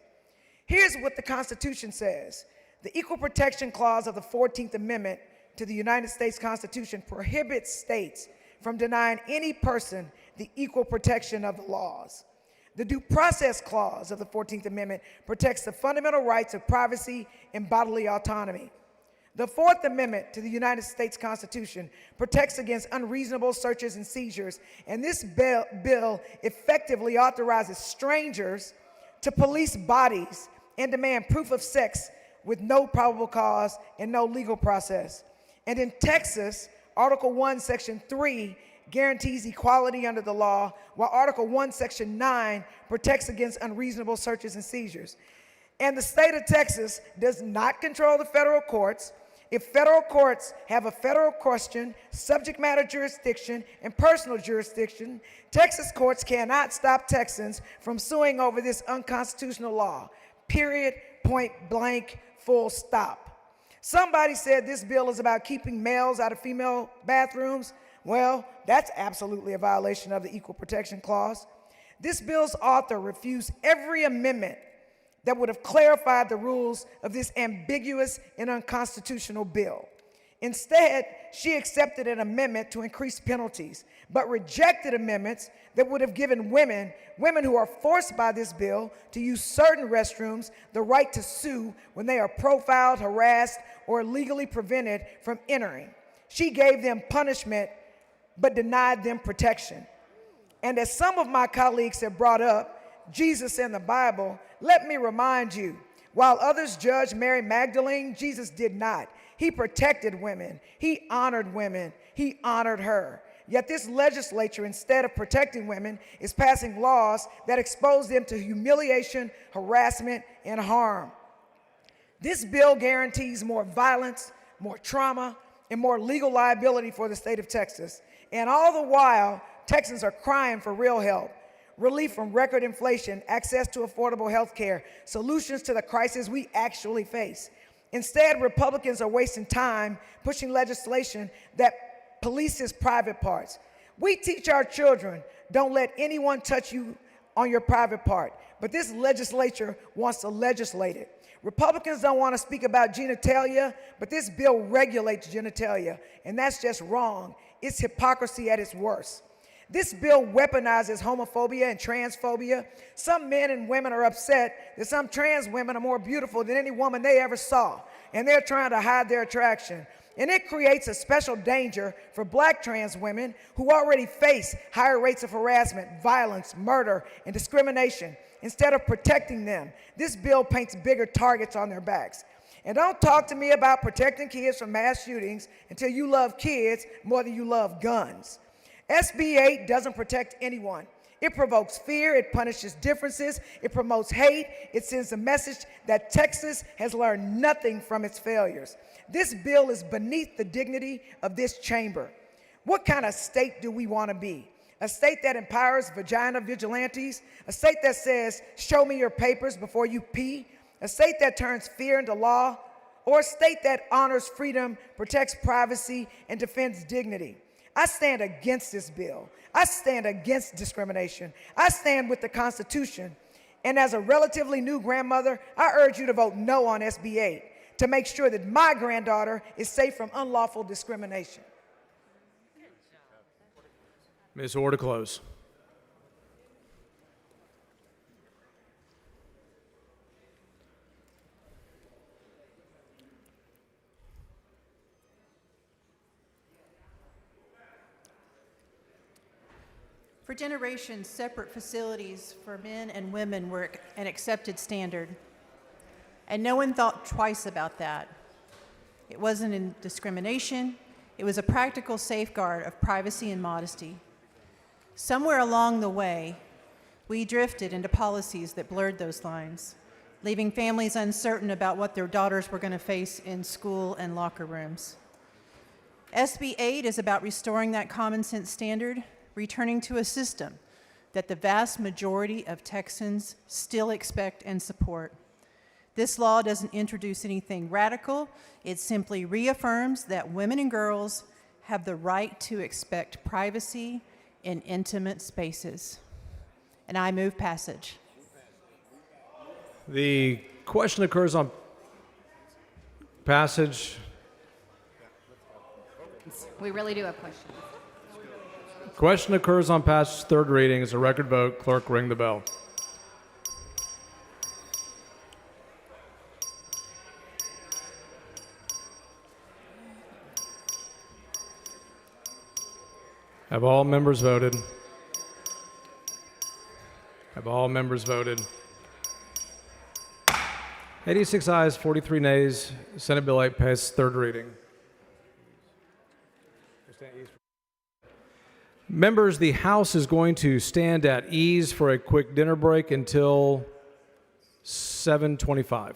Here's what the Constitution says. The Equal Protection Clause of the 14th Amendment to the United States Constitution prohibits states from denying any person the equal protection of the laws. The Due Process Clause of the 14th Amendment protects the fundamental rights of privacy and bodily autonomy. The Fourth Amendment to the United States Constitution protects against unreasonable searches and seizures, and this bill effectively authorizes strangers to police bodies and demand proof of sex with no probable cause and no legal process. And in Texas, Article 1, Section 3 guarantees equality under the law, while Article 1, Section 9 protects against unreasonable searches and seizures. And the state of Texas does not control the federal courts. If federal courts have a federal question, subject matter jurisdiction, and personal jurisdiction, Texas courts cannot stop Texans from suing over this unconstitutional law. Period, point blank, full stop. Somebody said this bill is about keeping males out of female bathrooms. Well, that's absolutely a violation of the Equal Protection Clause. This bill's author refused every amendment that would have clarified the rules of this ambiguous and unconstitutional bill. Instead, she accepted an amendment to increase penalties, but rejected amendments that would have given women who are forced by this bill to use certain restrooms the right to sue when they are profiled, harassed, or illegally prevented from entering. She gave them punishment, but denied them protection. And as some of my colleagues have brought up, Jesus and the Bible, let me remind you, while others judged Mary Magdalene, Jesus did not. He protected women. He honored women. He honored her. Yet this legislature, instead of protecting women, is passing laws that expose them to humiliation, harassment, and harm. This bill guarantees more violence, more trauma, and more legal liability for the state of Texas. And all the while, Texans are crying for real help. Relief from record inflation, access to affordable health care, solutions to the crisis we actually face. Instead, Republicans are wasting time pushing legislation that polices private parts. We teach our children, don't let anyone touch you on your private part, but this legislature wants to legislate it. Republicans don't want to speak about genitalia, but this bill regulates genitalia, and that's just wrong. It's hypocrisy at its worst. This bill weaponizes homophobia and transphobia. Some men and women are upset that some trans women are more beautiful than any woman they ever saw, and they're trying to hide their attraction. And it creates a special danger for black trans women who already face higher rates of harassment, violence, murder, and discrimination. Instead of protecting them, this bill paints bigger targets on their backs. And don't talk to me about protecting kids from mass shootings until you love kids more than you love guns. SB 8 doesn't protect anyone. It provokes fear, it punishes differences, it promotes hate, it sends a message that Texas has learned nothing from its failures. This bill is beneath the dignity of this chamber. What kind of state do we want to be? A state that empowers vagina vigilantes? A state that says, show me your papers before you pee? A state that turns fear into law? Or a state that honors freedom, protects privacy, and defends dignity? I stand against this bill. I stand against discrimination. I stand with the Constitution. And as a relatively new grandmother, I urge you to vote no on SB 8 to make sure that my granddaughter is safe from unlawful discrimination. Ms. Orr to close. For generations, separate facilities for men and women were an accepted standard, and no one thought twice about that. It wasn't in discrimination, it was a practical safeguard of privacy and modesty. Somewhere along the way, we drifted into policies that blurred those lines, leaving families uncertain about what their daughters were going to face in school and locker rooms. SB 8 is about restoring that common sense standard, returning to a system that the vast majority of Texans still expect and support. This law doesn't introduce anything radical. It simply reaffirms that women and girls have the right to expect privacy in intimate spaces. And I move passage. The question occurs on passage. We really do have questions. Question occurs on passage third reading. As a record vote, clerk ring the bell. Have all members voted? Have all members voted? 86 ayes, 43 nays. Senate Bill 8 passes third reading. Members, the House is going to stand at ease for a quick dinner break until 7:25.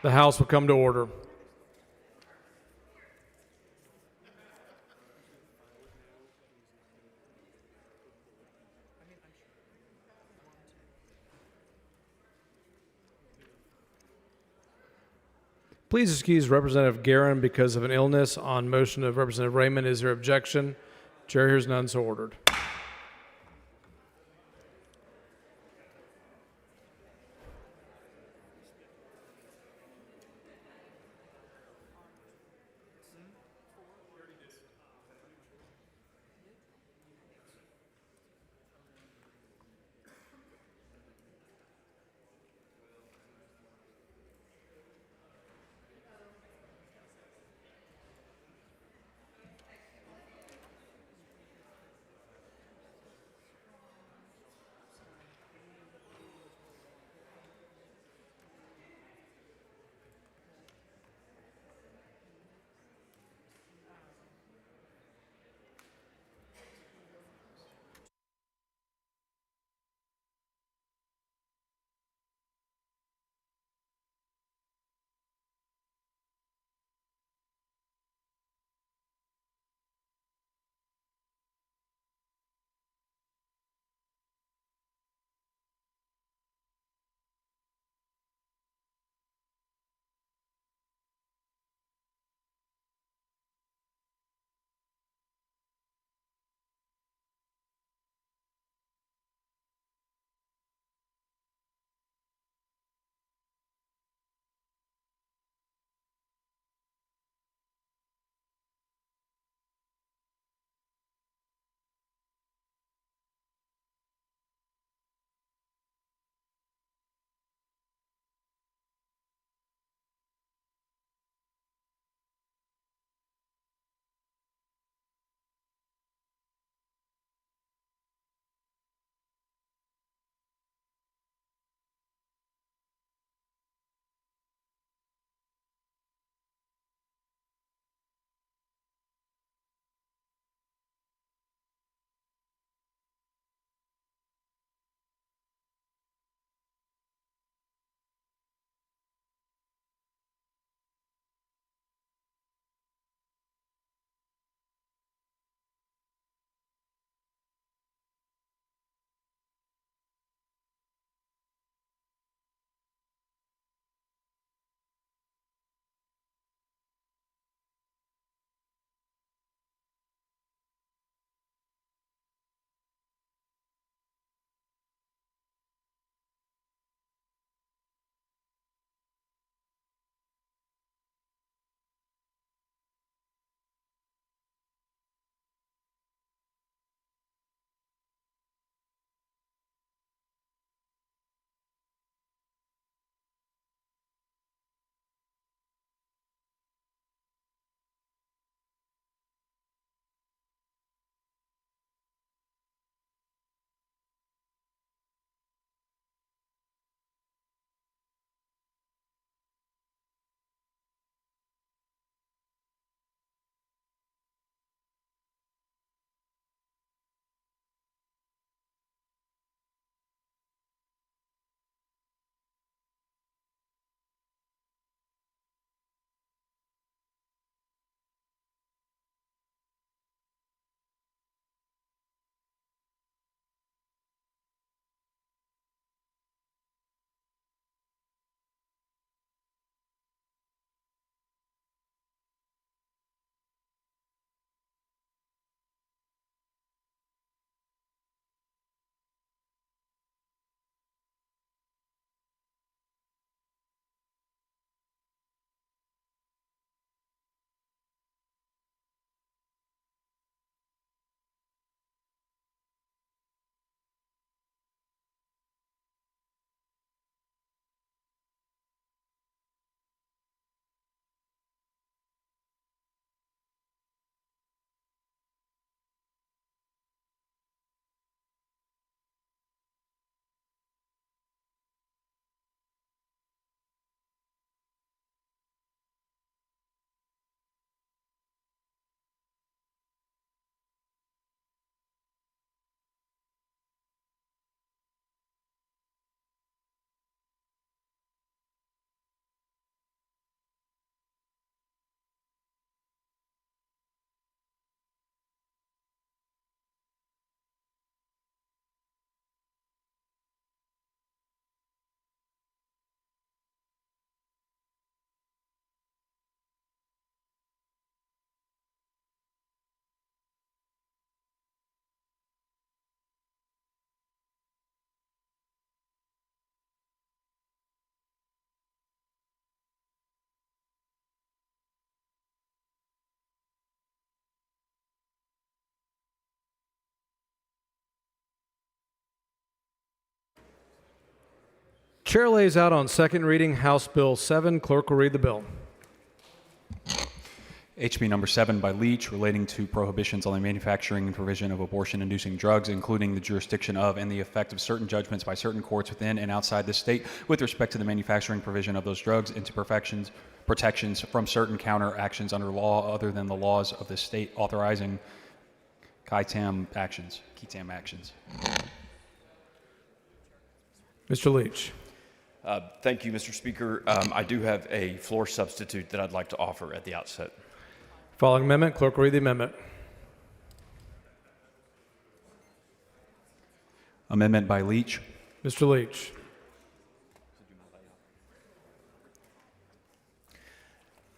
The House will come to order. Please excuse Representative Guerin because of an illness. On motion of Representative Raymond, is there objection? Chair hears none, so ordered. Chair lays out on second reading House Bill 7. Clerk will read the bill. HB number 7 by Leach, relating to prohibitions on the manufacturing and provision of abortion-inducing drugs, including the jurisdiction of and the effect of certain judgments by certain courts within and outside the state with respect to the manufacturing provision of those drugs, and to protections from certain counter-actions under law other than the laws of the state authorizing QI-TAM actions. Mr. Leach. Thank you, Mr. Speaker. I do have a floor substitute that I'd like to offer at the outset. Following amendment, clerk will read the amendment. Amendment by Leach. Mr. Leach.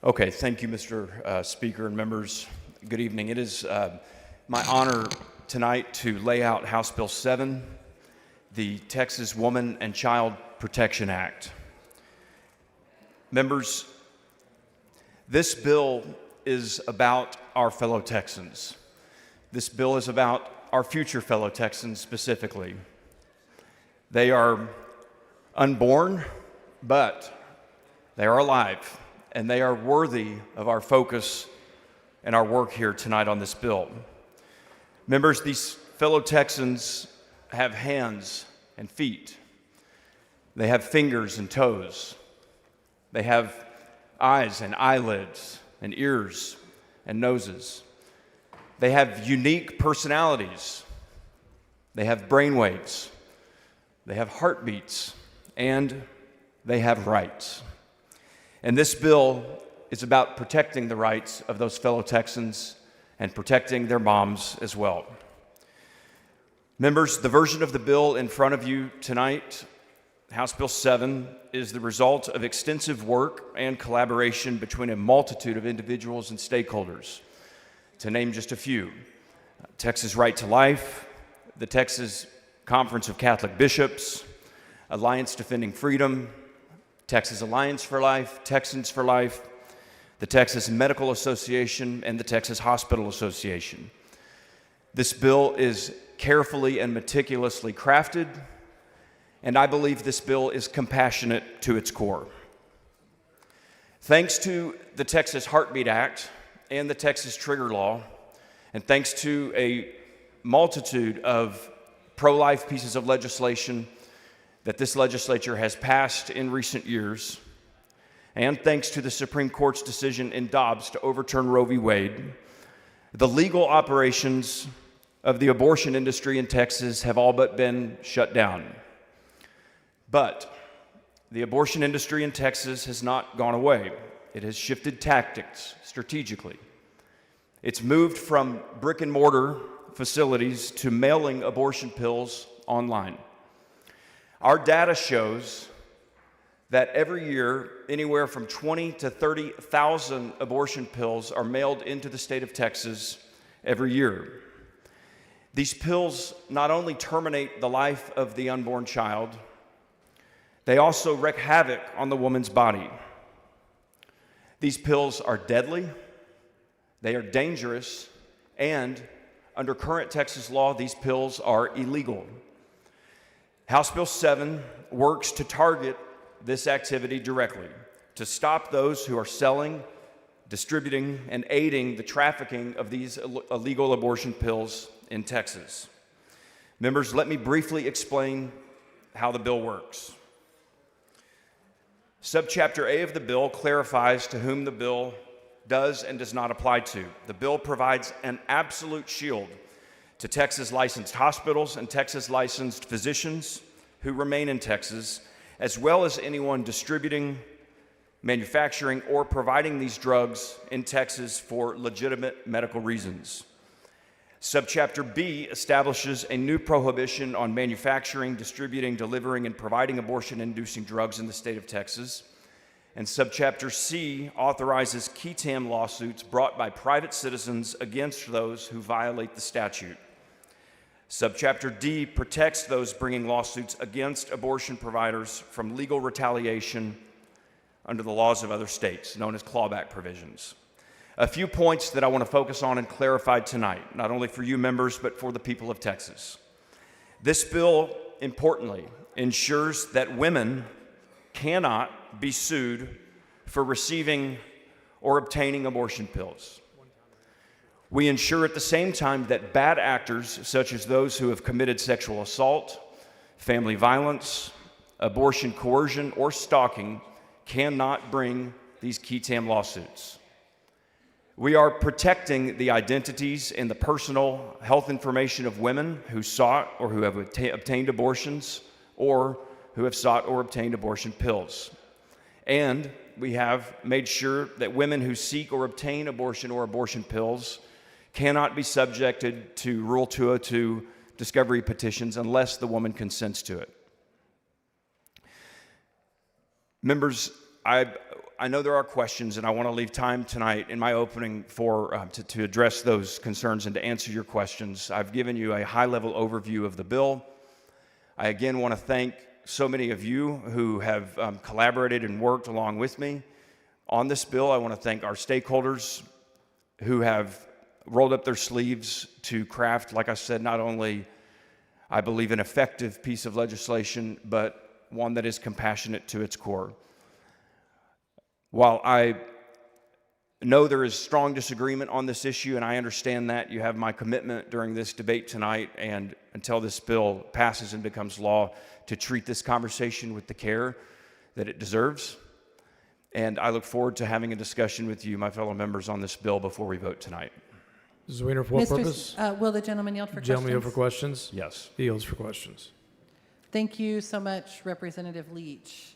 Okay, thank you, Mr. Speaker and members. Good evening. It is my honor tonight to lay out House Bill 7, the Texas Woman and Child Protection Act. Members, this bill is about our fellow Texans. This bill is about our future fellow Texans specifically. They are unborn, but they are alive, and they are worthy of our focus and our work here tonight on this bill. Members, these fellow Texans have hands and feet. They have fingers and toes. They have eyes and eyelids and ears and noses. They have unique personalities. They have brainwaves. They have heartbeats, and they have rights. And this bill is about protecting the rights of those fellow Texans and protecting their moms as well. Members, the version of the bill in front of you tonight, House Bill 7, is the result of extensive work and collaboration between a multitude of individuals and stakeholders. To name just a few: Texas Right to Life, the Texas Conference of Catholic Bishops, Alliance Defending Freedom, Texas Alliance for Life, Texans for Life, the Texas Medical Association, and the Texas Hospital Association. This bill is carefully and meticulously crafted, and I believe this bill is compassionate to its core. Thanks to the Texas Heartbeat Act and the Texas Trigger Law, and thanks to a multitude of pro-life pieces of legislation that this legislature has passed in recent years, and thanks to the Supreme Court's decision in Dobbs to overturn Roe v. Wade, the legal operations of the abortion industry in Texas have all but been shut down. But the abortion industry in Texas has not gone away. It has shifted tactics strategically. It's moved from brick and mortar facilities to mailing abortion pills online. Our data shows that every year, anywhere from 20 to 30,000 abortion pills are mailed into the state of Texas every year. These pills not only terminate the life of the unborn child, they also wreak havoc on the woman's body. These pills are deadly, they are dangerous, and under current Texas law, these pills are illegal. House Bill 7 works to target this activity directly, to stop those who are selling, distributing, and aiding the trafficking of these illegal abortion pills in Texas. Members, let me briefly explain how the bill works. Subchapter A of the bill clarifies to whom the bill does and does not apply to. The bill provides an absolute shield to Texas licensed hospitals and Texas licensed physicians who remain in Texas, as well as anyone distributing, manufacturing, or providing these drugs in Texas for legitimate medical reasons. Subchapter B establishes a new prohibition on manufacturing, distributing, delivering, and providing abortion-inducing drugs in the state of Texas. And Subchapter C authorizes QI-TAM lawsuits brought by private citizens against those who violate the statute. Subchapter D protects those bringing lawsuits against abortion providers from legal retaliation under the laws of other states, known as clawback provisions. A few points that I want to focus on and clarify tonight, not only for you members, but for the people of Texas. This bill, importantly, ensures that women cannot be sued for receiving or obtaining abortion pills. We ensure at the same time that bad actors, such as those who have committed sexual assault, family violence, abortion coercion, or stalking, cannot bring these qui tam lawsuits. We are protecting the identities and the personal health information of women who sought or who have obtained abortions or who have sought or obtained abortion pills. And we have made sure that women who seek or obtain abortion or abortion pills cannot be subjected to Rule 202 discovery petitions unless the woman consents to it. Members, I know there are questions, and I want to leave time tonight in my opening for to address those concerns and to answer your questions. I've given you a high-level overview of the bill. I again want to thank so many of you who have collaborated and worked along with me on this bill. I want to thank our stakeholders who have rolled up their sleeves to craft, like I said, not only, I believe, an effective piece of legislation, but one that is compassionate to its core. While I know there is strong disagreement on this issue, and I understand that, you have my commitment during this debate tonight and until this bill passes and becomes law to treat this conversation with the care that it deserves. And I look forward to having a discussion with you, my fellow members, on this bill before we vote tonight. Mrs. Weiner, for what Mr. purpose? Will the gentleman yield for questions? Gentleman yield for questions? Yes. He yields for questions. Thank you so much, Representative Leach.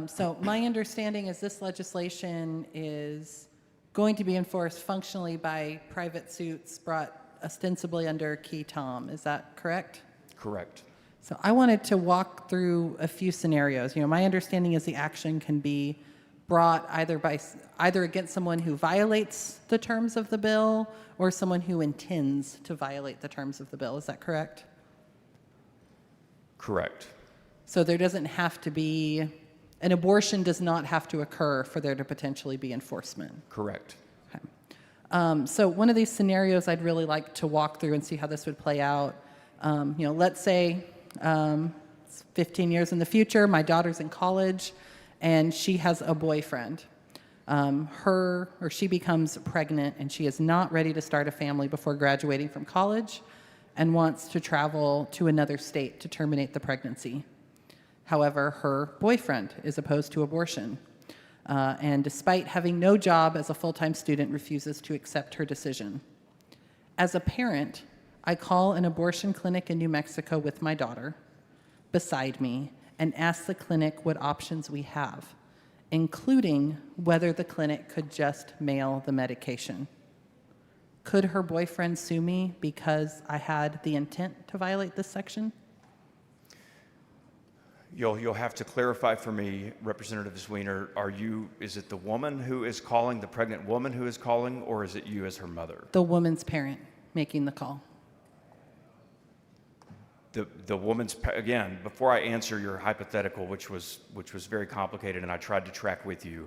So my understanding is this legislation is going to be enforced functionally by private suits brought ostensibly under qui tam. Is that correct? Correct. So I wanted to walk through a few scenarios. You know, my understanding is the action can be brought either against someone who violates the terms of the bill or someone who intends to violate the terms of the bill. Is that correct? Correct. So there doesn't have to be, an abortion does not have to occur for there to potentially be enforcement. Correct. So one of these scenarios I'd really like to walk through and see how this would play out. You know, let's say it's 15 years in the future, my daughter's in college, and she has a boyfriend. She becomes pregnant, and she is not ready to start a family before graduating from college and wants to travel to another state to terminate the pregnancy. However, her boyfriend is opposed to abortion, and despite having no job as a full-time student, refuses to accept her decision. As a parent, I call an abortion clinic in New Mexico with my daughter beside me and ask the clinic what options we have, including whether the clinic could just mail the medication. Could her boyfriend sue me because I had the intent to violate this section? You'll have to clarify for me, Representative Weiner, is it the woman who is calling, the pregnant woman who is calling, or is it you as her mother? The woman's parent making the call. The woman's, again, before I answer your hypothetical, which was very complicated and I tried to track with you,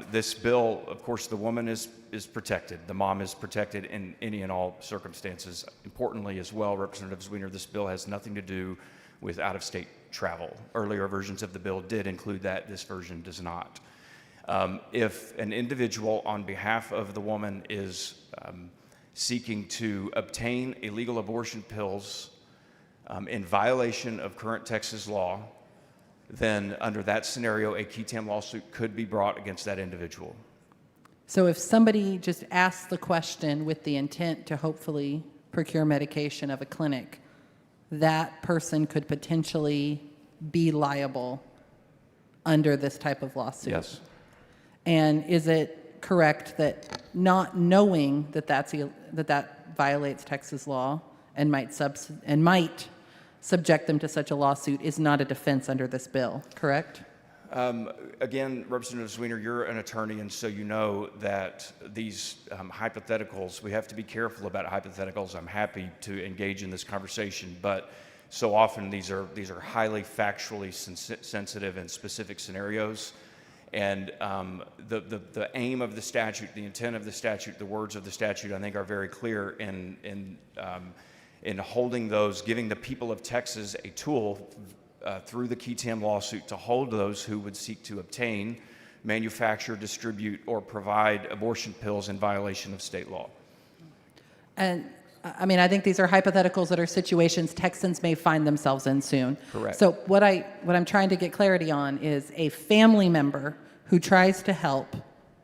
this bill, of course, the woman is protected. The mom is protected in any and all circumstances. Importantly as well, Representative Weiner, this bill has nothing to do with out-of-state travel. Earlier versions of the bill did include that. This version does not. If an individual on behalf of the woman is seeking to obtain illegal abortion pills in violation of current Texas law, then under that scenario, a qui tam lawsuit could be brought against that individual. So if somebody just asks the question with the intent to hopefully procure medication of a clinic, that person could potentially be liable under this type of lawsuit? Yes. And is it correct that not knowing that that violates Texas law and might subject them to such a lawsuit is not a defense under this bill, correct? Again, Representative Weiner, you're an attorney, and so you know that these hypotheticals, we have to be careful about hypotheticals. I'm happy to engage in this conversation, but so often these are highly factually sensitive and specific scenarios. And the aim of the statute, the intent of the statute, the words of the statute, I think are very clear in holding those, giving the people of Texas a tool through the Keatam lawsuit to hold those who would seek to obtain, manufacture, distribute, or provide abortion pills in violation of state law. And I mean, I think these are hypotheticals that are situations Texans may find themselves in soon. Correct. So what I'm trying to get clarity on is a family member who tries to help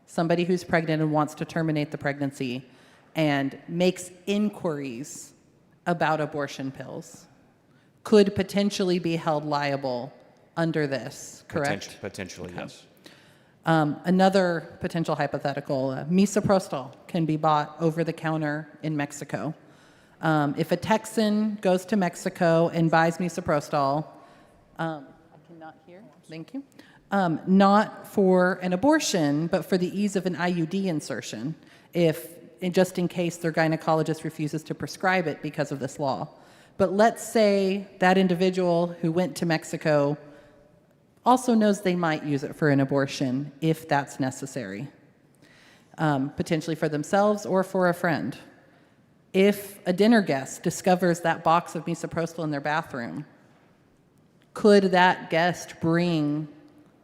somebody who's pregnant and wants to terminate the pregnancy and makes inquiries about abortion pills could potentially be held liable under this, correct? Potentially, yes. Another potential hypothetical, misoprostol can be bought over the counter in Mexico. If a Texan goes to Mexico and buys misoprostol, I cannot hear, thank you, not for an abortion, but for the ease of an IUD insertion, just in case their gynecologist refuses to prescribe it because of this law. But let's say that individual who went to Mexico also knows they might use it for an abortion if that's necessary, potentially for themselves or for a friend. If a dinner guest discovers that box of misoprostol in their bathroom, could that guest bring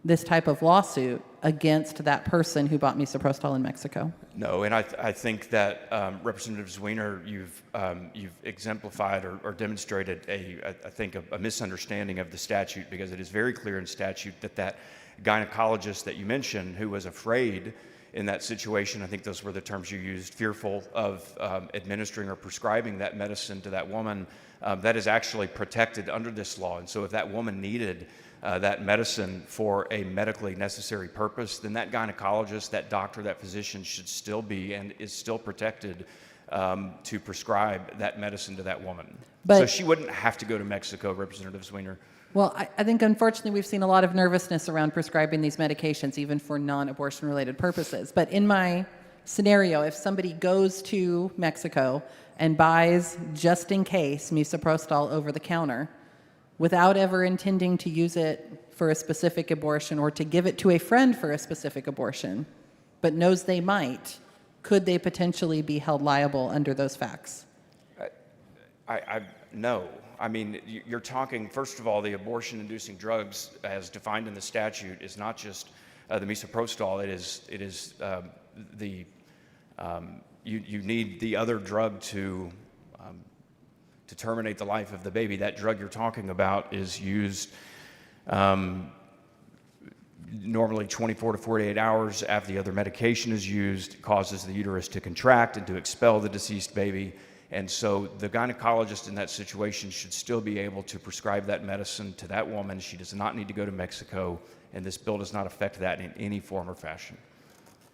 this type of lawsuit against that person who bought misoprostol in Mexico? No, and I think that Representative Zwiener, you've exemplified or demonstrated a misunderstanding of the statute, because it is very clear in statute that gynecologist that you mentioned who was afraid in that situation, I think those were the terms you used, fearful of administering or prescribing that medicine to that woman, that is actually protected under this law. And so if that woman needed that medicine for a medically necessary purpose, then that gynecologist, that doctor, that physician should still be and is still protected to prescribe that medicine to that woman. So she wouldn't have to go to Mexico, Representative Zwiener. Well, I think unfortunately we've seen a lot of nervousness around prescribing these medications, even for non-abortion related purposes. But in my scenario, if somebody goes to Mexico and buys, just in case, misoprostol over the counter, without ever intending to use it for a specific abortion or to give it to a friend for a specific abortion, but knows they might, could they potentially be held liable under those facts? No. I mean, you're talking, first of all, the abortion-inducing drugs, as defined in the statute, is not just the misoprostol. It is you need the other drug to terminate the life of the baby. That drug you're talking about is used normally 24 to 48 hours after the other medication is used. It causes the uterus to contract and to expel the deceased baby. And so the gynecologist in that situation should still be able to prescribe that medicine to that woman. She does not need to go to Mexico, and this bill does not affect that in any form or fashion.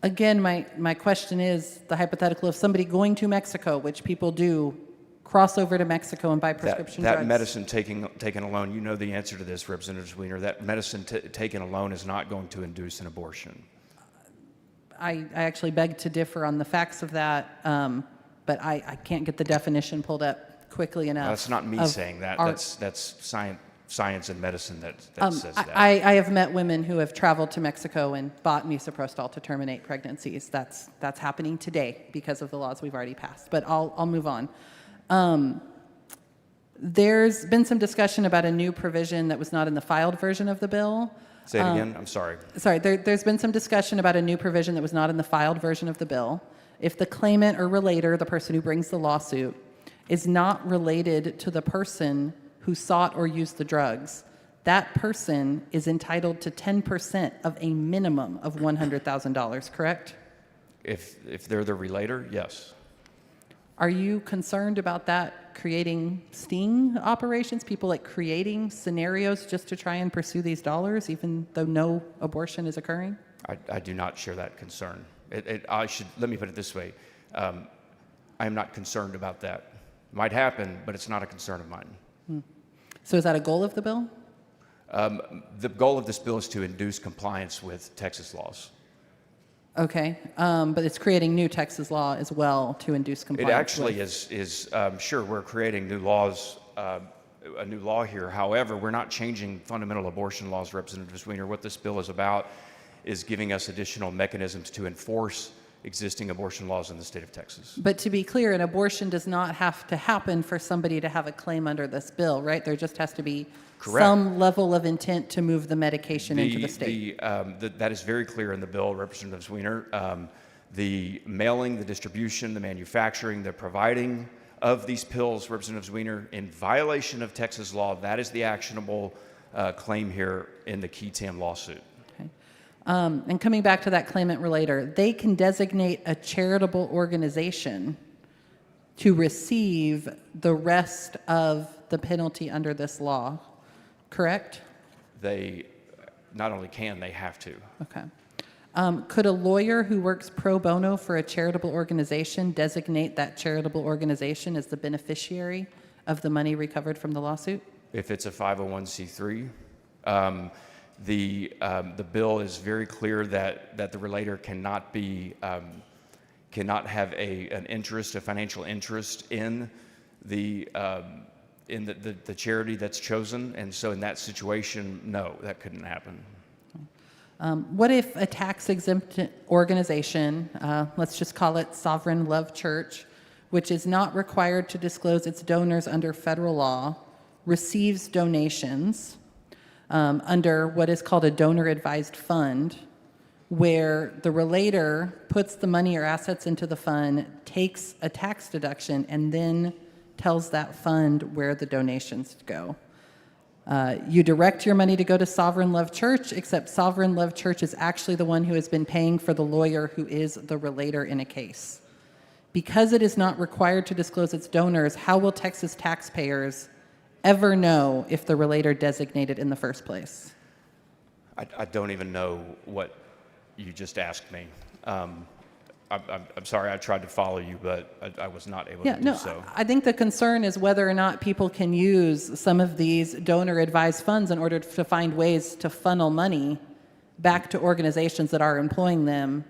Again, my question is the hypothetical of somebody going to Mexico, which people do, cross over to Mexico and buy prescription drugs. That medicine taken alone, you know the answer to this, Representative Zwiener, that medicine taken alone is not going to induce an abortion. I actually beg to differ on the facts of that, but I can't get the definition pulled up quickly enough. That's not me saying that. That's science and medicine that says that. I have met women who have traveled to Mexico and bought misoprostol to terminate pregnancies. That's happening today because of the laws we've already passed. But I'll move on. There's been some discussion about a new provision that was not in the filed version of the bill. Say it again. I'm sorry. Sorry, there's been some discussion about a new provision that was not in the filed version of the bill. If the claimant or relator, the person who brings the lawsuit, is not related to the person who sought or used the drugs, that person is entitled to 10% of a minimum of $100,000, correct? If they're the relator, yes. Are you concerned about that creating sting operations, people like creating scenarios just to try and pursue these dollars, even though no abortion is occurring? I do not share that concern. Let me put it this way. I am not concerned about that. It might happen, but it's not a concern of mine. So is that a goal of the bill? The goal of this bill is to induce compliance with Texas laws. Okay, but it's creating new Texas law as well to induce compliance. It actually is sure, we're creating new laws, a new law here. However, we're not changing fundamental abortion laws, Representative Zwiener. What this bill is about is giving us additional mechanisms to enforce existing abortion laws in the state of Texas. But to be clear, an abortion does not have to happen for somebody to have a claim under this bill, right? There just has to be Correct. some level of intent to move the medication into the state. That is very clear in the bill, Representative Zwiener. The mailing, the distribution, the manufacturing, the providing of these pills, Representative Zwiener, in violation of Texas law, that is the actionable claim here in the Key Tam lawsuit. Okay. And coming back to that claimant relator, they can designate a charitable organization to receive the rest of the penalty under this law, correct? They not only can, they have to. Okay. Could a lawyer who works pro bono for a charitable organization designate that charitable organization as the beneficiary of the money recovered from the lawsuit? If it's a 501c3, the bill is very clear that the relator cannot be cannot have an interest, a financial interest in the charity that's chosen, and so in that situation, no, that couldn't happen. What if a tax-exempt organization, let's just call it Sovereign Love Church, which is not required to disclose its donors under federal law, receives donations under what is called a donor-advised fund, where the relator puts the money or assets into the fund, takes a tax deduction, and then tells that fund where the donations go? You direct your money to go to Sovereign Love Church, except Sovereign Love Church is actually the one who has been paying for the lawyer who is the relator in a case. Because it is not required to disclose its donors, how will Texas taxpayers ever know if the relator designated in the first place? I don't even know what you just asked me. I'm sorry, I tried to follow you, but I was not able to do so. I think the concern is whether or not people can use some of these donor-advised funds in order to find ways to funnel money back to organizations that are employing them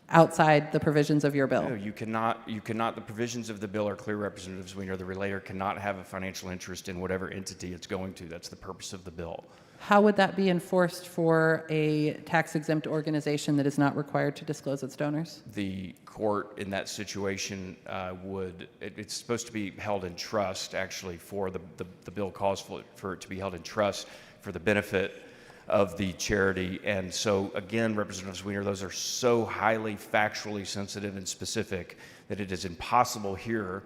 outside the provisions of your bill. No, you cannot, the provisions of the bill are clear, Representative Zwiener. The relator cannot have a financial interest in whatever entity it's going to. That's the purpose of the bill. How would that be enforced for a tax-exempt organization that is not required to disclose its donors? The court in that situation it's supposed to be held in trust, actually, for the bill calls for it to be held in trust for the benefit of the charity. And so, again, Representative Zwiener, those are so highly factually sensitive and specific that it is impossible here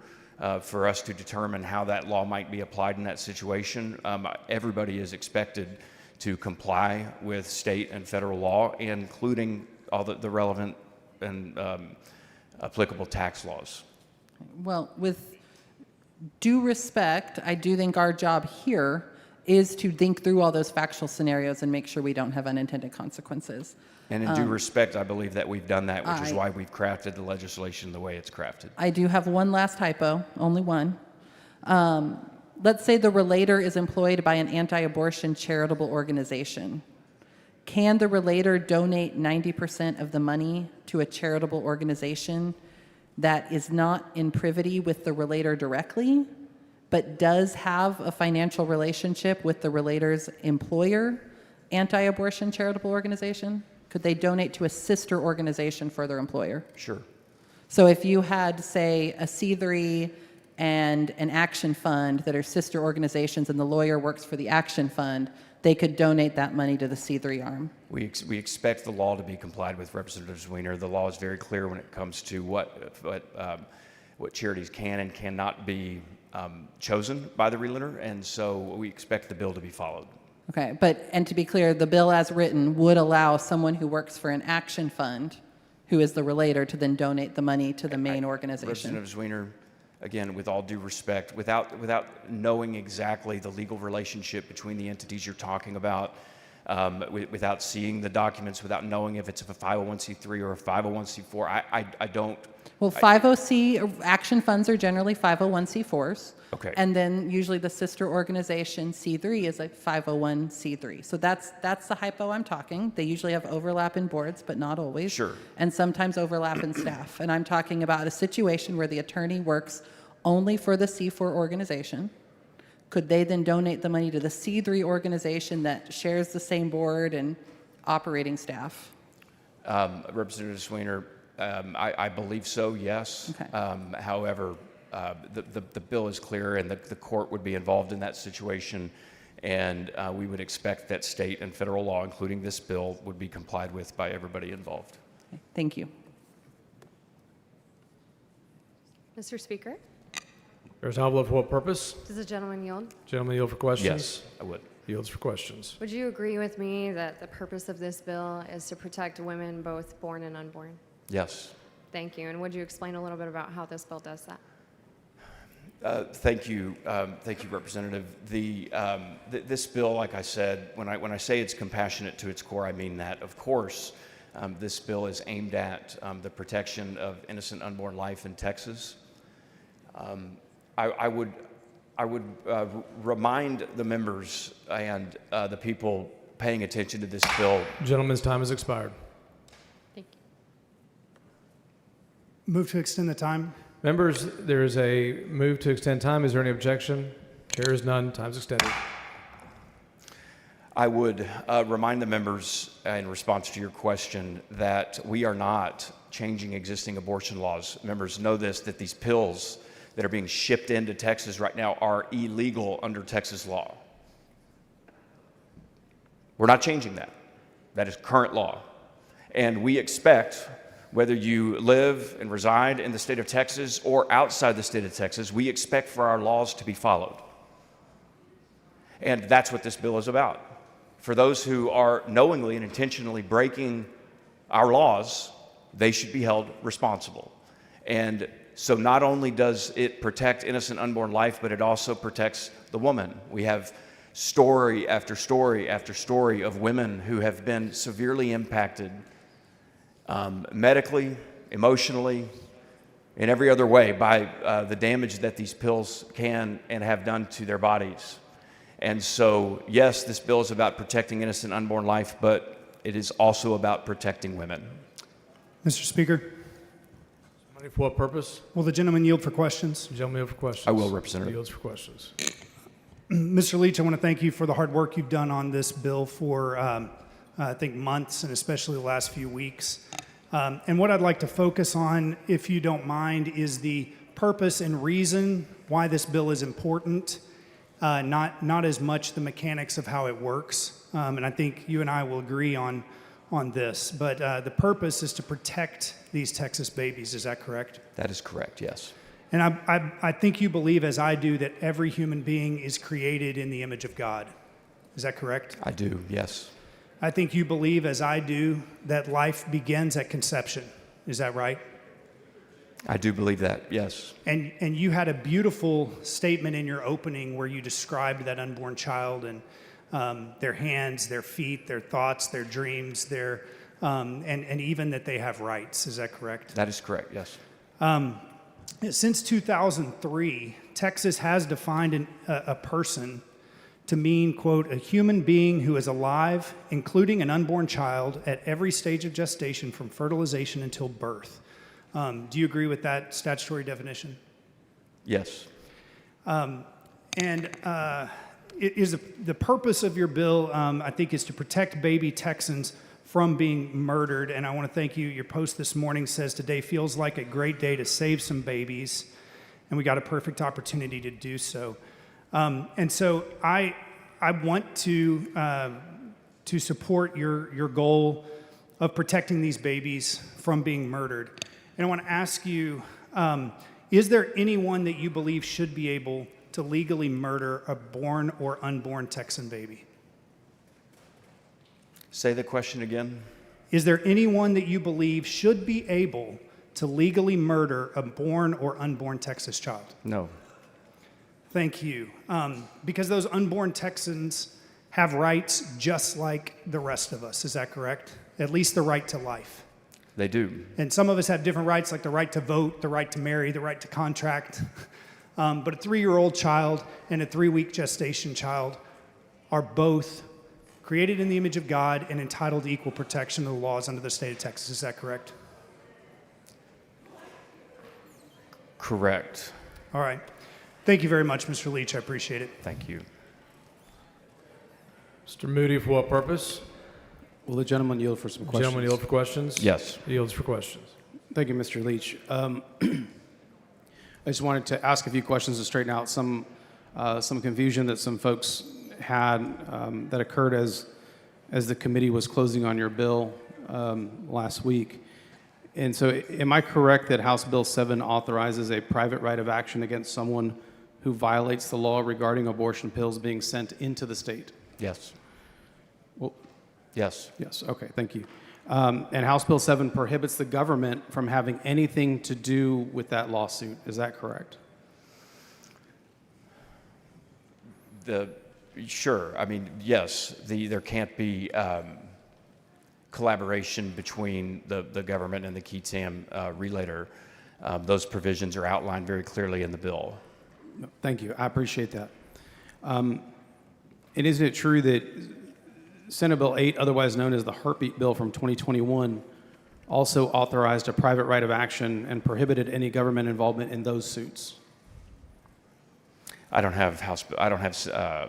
for us to determine how that law might be applied in that situation. Everybody is expected to comply with state and federal law, including all the relevant and applicable tax laws. Well, with due respect, I do think our job here is to think through all those factual scenarios and make sure we don't have unintended consequences. And in due respect, I believe that we've done that, which is why we've crafted the legislation the way it's crafted. I do have one last hypo, only one. Let's say the relator is employed by an anti-abortion charitable organization. Can the relator donate 90% of the money to a charitable organization that is not in privity with the relator directly, but does have a financial relationship with the relator's employer, anti-abortion charitable organization? Could they donate to a sister organization for their employer? Sure. So if you had, say, a C3 and an Action Fund that are sister organizations and the lawyer works for the Action Fund, they could donate that money to the C3 arm. We expect the law to be complied with, Representative Zwiener. The law is very clear when it comes to what charities can and cannot be chosen by the relator, and so we expect the bill to be followed. Okay, and to be clear, the bill as written would allow someone who works for an Action Fund, who is the relator, to then donate the money to the main organization. Representative Zwiener, again, with all due respect, without knowing exactly the legal relationship between the entities you're talking about, without seeing the documents, without knowing if it's a 501c3 or a 501c4, I don't. Well, 50C Action Funds are generally 501c4s. Okay. And then usually the sister organization C3 is a 501c3. So that's the hypo I'm talking. They usually have overlap in boards, but not always. Sure. And sometimes overlap in staff. And I'm talking about a situation where the attorney works only for the C4 organization. Could they then donate the money to the C3 organization that shares the same board and operating staff? Representative Zwiener, I believe so, yes. Okay. However, the bill is clear, and the court would be involved in that situation, and we would expect that state and federal law, including this bill, would be complied with by everybody involved. Thank you. Mr. Speaker, There's an envelope for what purpose? does the gentleman yield? Gentleman yield for questions? Yes, I would. Yields for questions. Would you agree with me that the purpose of this bill is to protect women, both born and unborn? Yes. Thank you. And would you explain a little bit about how this bill does that? Thank you, Representative. This bill, like I said, when I say it's compassionate to its core, I mean that. Of course, this bill is aimed at the protection of innocent unborn life in Texas. I would remind the members and the people paying attention to this bill. Gentleman's time has expired. Thank you. Move to extend the time. Members, there is a move to extend time. Is there any objection? There is none. Time's extended. I would remind the members in response to your question that we are not changing existing abortion laws. Members know this, that these pills that are being shipped into Texas right now are illegal under Texas law. We're not changing that. That is current law. And we expect, whether you live and reside in the state of Texas or outside the state of Texas, we expect for our laws to be followed. And that's what this bill is about. For those who are knowingly and intentionally breaking our laws, they should be held responsible. And so not only does it protect innocent unborn life, but it also protects the woman. We have story after story after story of women who have been severely impacted medically, emotionally, in every other way by the damage that these pills can and have done to their bodies. And so, yes, this bill is about protecting innocent unborn life, but it is also about protecting women. Mr. Speaker, For what purpose? will the gentleman yield for questions? Gentleman yield for questions. I will, Representative. Yields for questions. Mr. Leach, I want to thank you for the hard work you've done on this bill for, I think, months and especially the last few weeks. And what I'd like to focus on, if you don't mind, is the purpose and reason why this bill is important, not as much the mechanics of how it works. And I think you and I will agree on this. But the purpose is to protect these Texas babies. Is that correct? That is correct, yes. And I think you believe, as I do, that every human being is created in the image of God. Is that correct? I do, yes. I think you believe, as I do, that life begins at conception. Is that right? I do believe that, yes. And you had a beautiful statement in your opening where you described that unborn child and their hands, their feet, their thoughts, their dreams, and even that they have rights. Is that correct? That is correct, yes. Since 2003, Texas has defined a person to mean, quote, a human being who is alive, including an unborn child, at every stage of gestation from fertilization until birth. Do you agree with that statutory definition? Yes. The purpose of your bill, I think, is to protect baby Texans from being murdered. And I want to thank you. Your post this morning says today feels like a great day to save some babies. And we got a perfect opportunity to do so. And so I want to support your goal of protecting these babies from being murdered. And I want to ask you, is there anyone that you believe should be able to legally murder a born or unborn Texan baby? Say the question again. Is there anyone that you believe should be able to legally murder a born or unborn Texas child? No. Thank you. Because those unborn Texans have rights just like the rest of us. Is that correct? At least the right to life. They do. And some of us have different rights, like the right to vote, the right to marry, the right to contract. But a 3-year-old child and a 3-week gestation child are both created in the image of God and entitled to equal protection of the laws under the state of Texas. Is that correct? Correct. All right. Thank you very much, Mr. Leach. I appreciate it. Thank you. Mr. Moody, for what purpose? Will the gentleman yield for some questions? Gentleman yield for questions? Yes. Yields for questions. Thank you, Mr. Leach. I just wanted to ask a few questions to straighten out some confusion that some folks had that occurred as the committee was closing on your bill last week. And so am I correct that House Bill 7 authorizes a private right of action against someone who violates the law regarding abortion pills being sent into the state? Yes. Well, Yes. yes, okay, thank you. And House Bill 7 prohibits the government from having anything to do with that lawsuit. Is that correct? Sure. I mean, yes, there can't be collaboration between the government and the qui tam relator. Those provisions are outlined very clearly in the bill. Thank you. I appreciate that. And isn't it true that Senate Bill 8, otherwise known as the Heartbeat Bill from 2021, also authorized a private right of action and prohibited any government involvement in those suits? I don't have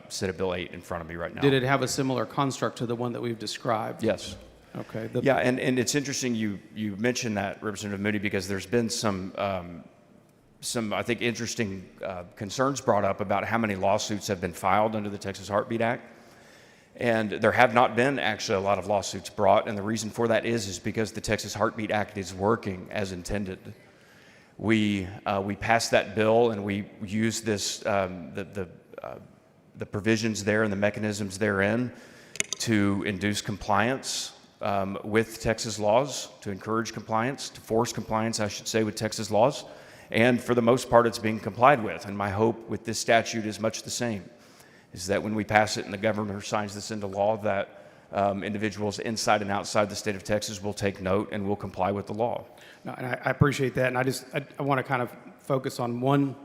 Senate Bill 8 in front of me right now. Did it have a similar construct to the one that we've described? Yes. Okay. Yeah, and it's interesting you mentioned that, Representative Moody, because there's been some I think interesting concerns brought up about how many lawsuits have been filed under the Texas Heartbeat Act. And there have not been actually a lot of lawsuits brought, and the reason for that is because the Texas Heartbeat Act is working as intended. We passed that bill, and we used this the provisions there and the mechanisms therein to induce compliance with Texas laws, to encourage compliance, to force compliance, I should say, with Texas laws. And for the most part, it's being complied with. And my hope with this statute is much the same, is that when we pass it and the governor signs this into law, that individuals inside and outside the state of Texas will take note and will comply with the law. No, and I appreciate that, and I want to kind of focus on one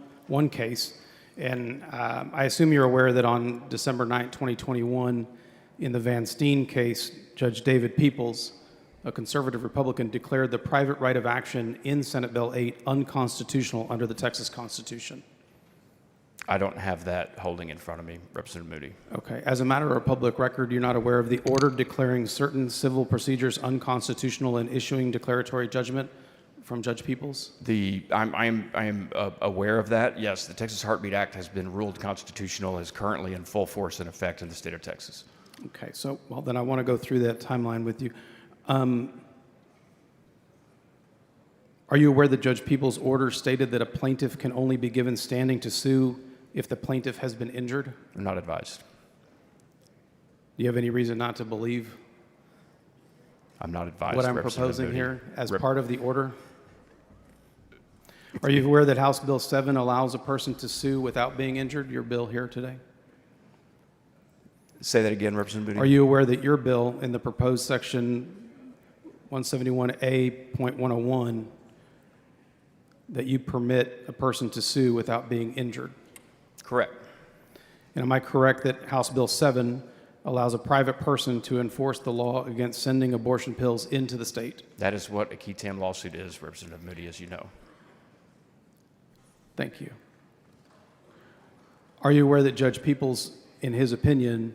case. And I assume you're aware that on December 9, 2021, in the Van Steen case, Judge David Peoples, a conservative Republican, declared the private right of action in Senate Bill 8 unconstitutional under the Texas Constitution. I don't have that holding in front of me, Representative Moody. Okay. As a matter of public record, you're not aware of the order declaring certain civil procedures unconstitutional and issuing declaratory judgment from Judge Peoples? I am aware of that. Yes, the Texas Heartbeat Act has been ruled constitutional, is currently in full force and effect in the state of Texas. Okay. So, well, then I want to go through that timeline with you. Are you aware that Judge Peoples' order stated that a plaintiff can only be given standing to sue if the plaintiff has been injured? I'm not advised. Do you have any reason not to believe I'm not advised. what I'm proposing here as part of the order? Are you aware that House Bill 7 allows a person to sue without being injured, your bill here today? Say that again, Representative Moody. Are you aware that your bill in the proposed section 171A.101 that you permit a person to sue without being injured? Correct. And am I correct that House Bill 7 allows a private person to enforce the law against sending abortion pills into the state? That is what a qui tam lawsuit is, Representative Moody, as you know. Thank you. Are you aware that Judge Peoples, in his opinion,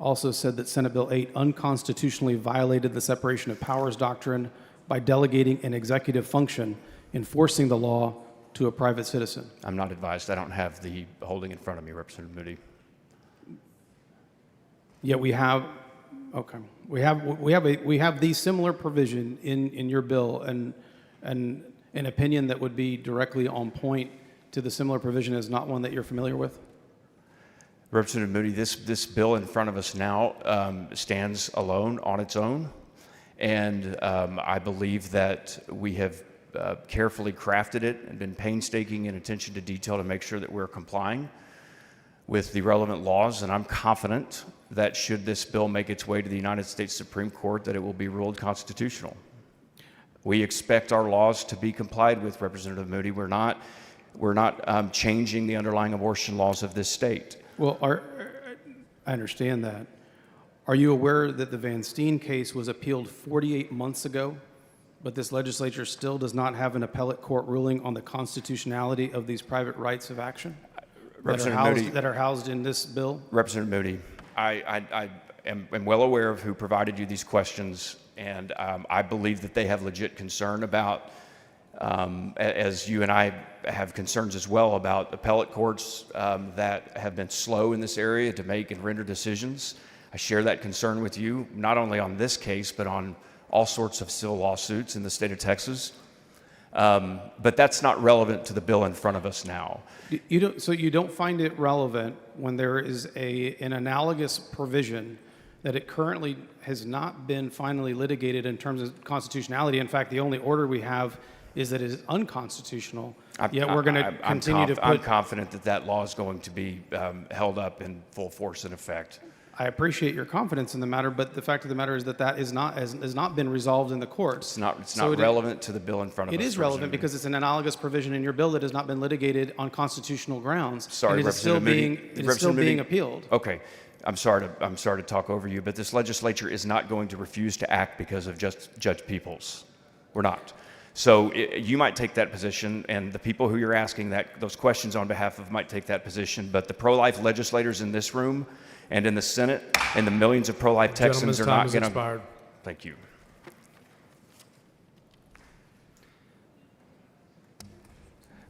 also said that Senate Bill 8 unconstitutionally violated the separation of powers doctrine by delegating an executive function enforcing the law to a private citizen? I'm not advised. I don't have the holding in front of me, Representative Moody. Yet we have, okay, we have the similar provision in your bill, and an opinion that would be directly on point to the similar provision is not one that you're familiar with? Representative Moody, this bill in front of us now stands alone on its own, and I believe that we have carefully crafted it and been painstaking in attention to detail to make sure that we're complying with the relevant laws, and I'm confident that should this bill make its way to the United States Supreme Court, that it will be ruled constitutional. We expect our laws to be complied with, Representative Moody. We're not changing the underlying abortion laws of this state. Well, I understand that. Are you aware that the Van Steen case was appealed 48 months ago, but this legislature still does not have an appellate court ruling on the constitutionality of these private rights of action that are housed in this bill? Representative Moody, I am well aware of who provided you these questions, and I believe that they have legit concern about as you and I have concerns as well about appellate courts that have been slow in this area to make and render decisions. I share that concern with you, not only on this case, but on all sorts of civil lawsuits in the state of Texas. But that's not relevant to the bill in front of us now. So you don't find it relevant when there is an analogous provision that it currently has not been finally litigated in terms of constitutionality. In fact, the only order we have is that it is unconstitutional. Yet we're going to continue to put... I'm confident that that law is going to be held up in full force and effect. I appreciate your confidence in the matter, but the fact of the matter is that has not been resolved in the courts. It's not relevant to the bill in front of us. It is relevant because it's an analogous provision in your bill that has not been litigated on constitutional grounds. Sorry, and it is still being appealed. Okay, I'm sorry to talk over you, but this legislature is not going to refuse to act because of just Judge Peoples. We're not. So you might take that position, and the people who you're asking those questions on behalf of might take that position, but the pro-life legislators in this room and in the Senate and the millions of pro-life Texans are not going to... Thank you.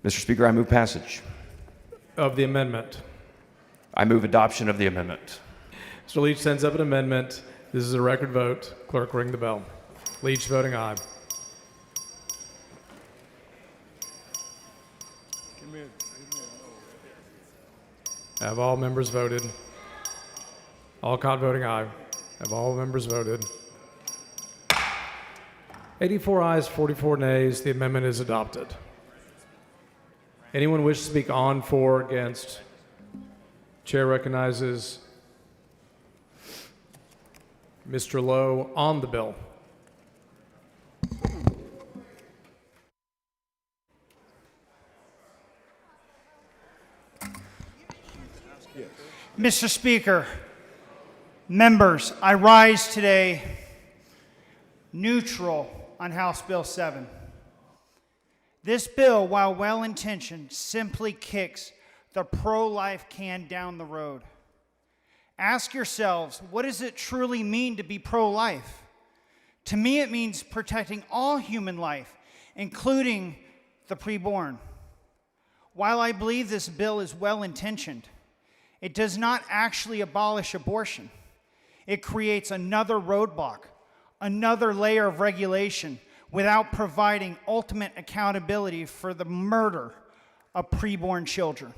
Mr. Speaker, I move passage. Of the amendment. I move adoption of the amendment. Mr. Leach sends up an amendment. This is a record vote. Clerk, ring the bell. Leach voting aye. Have all members voted? Alcott voting aye. Have all members voted? 84 ayes, 44 nays. The amendment is adopted. Anyone wish to speak on, for, against? Chair recognizes Mr. Lowe on the bill. Mr. Speaker, members, I rise today neutral on House Bill 7. This bill, while well-intentioned, simply kicks the pro-life can down the road. Ask yourselves, what does it truly mean to be pro-life? To me, it means protecting all human life, including the preborn. While I believe this bill is well-intentioned, it does not actually abolish abortion. It creates another roadblock, another layer of regulation without providing ultimate accountability for the murder of preborn children.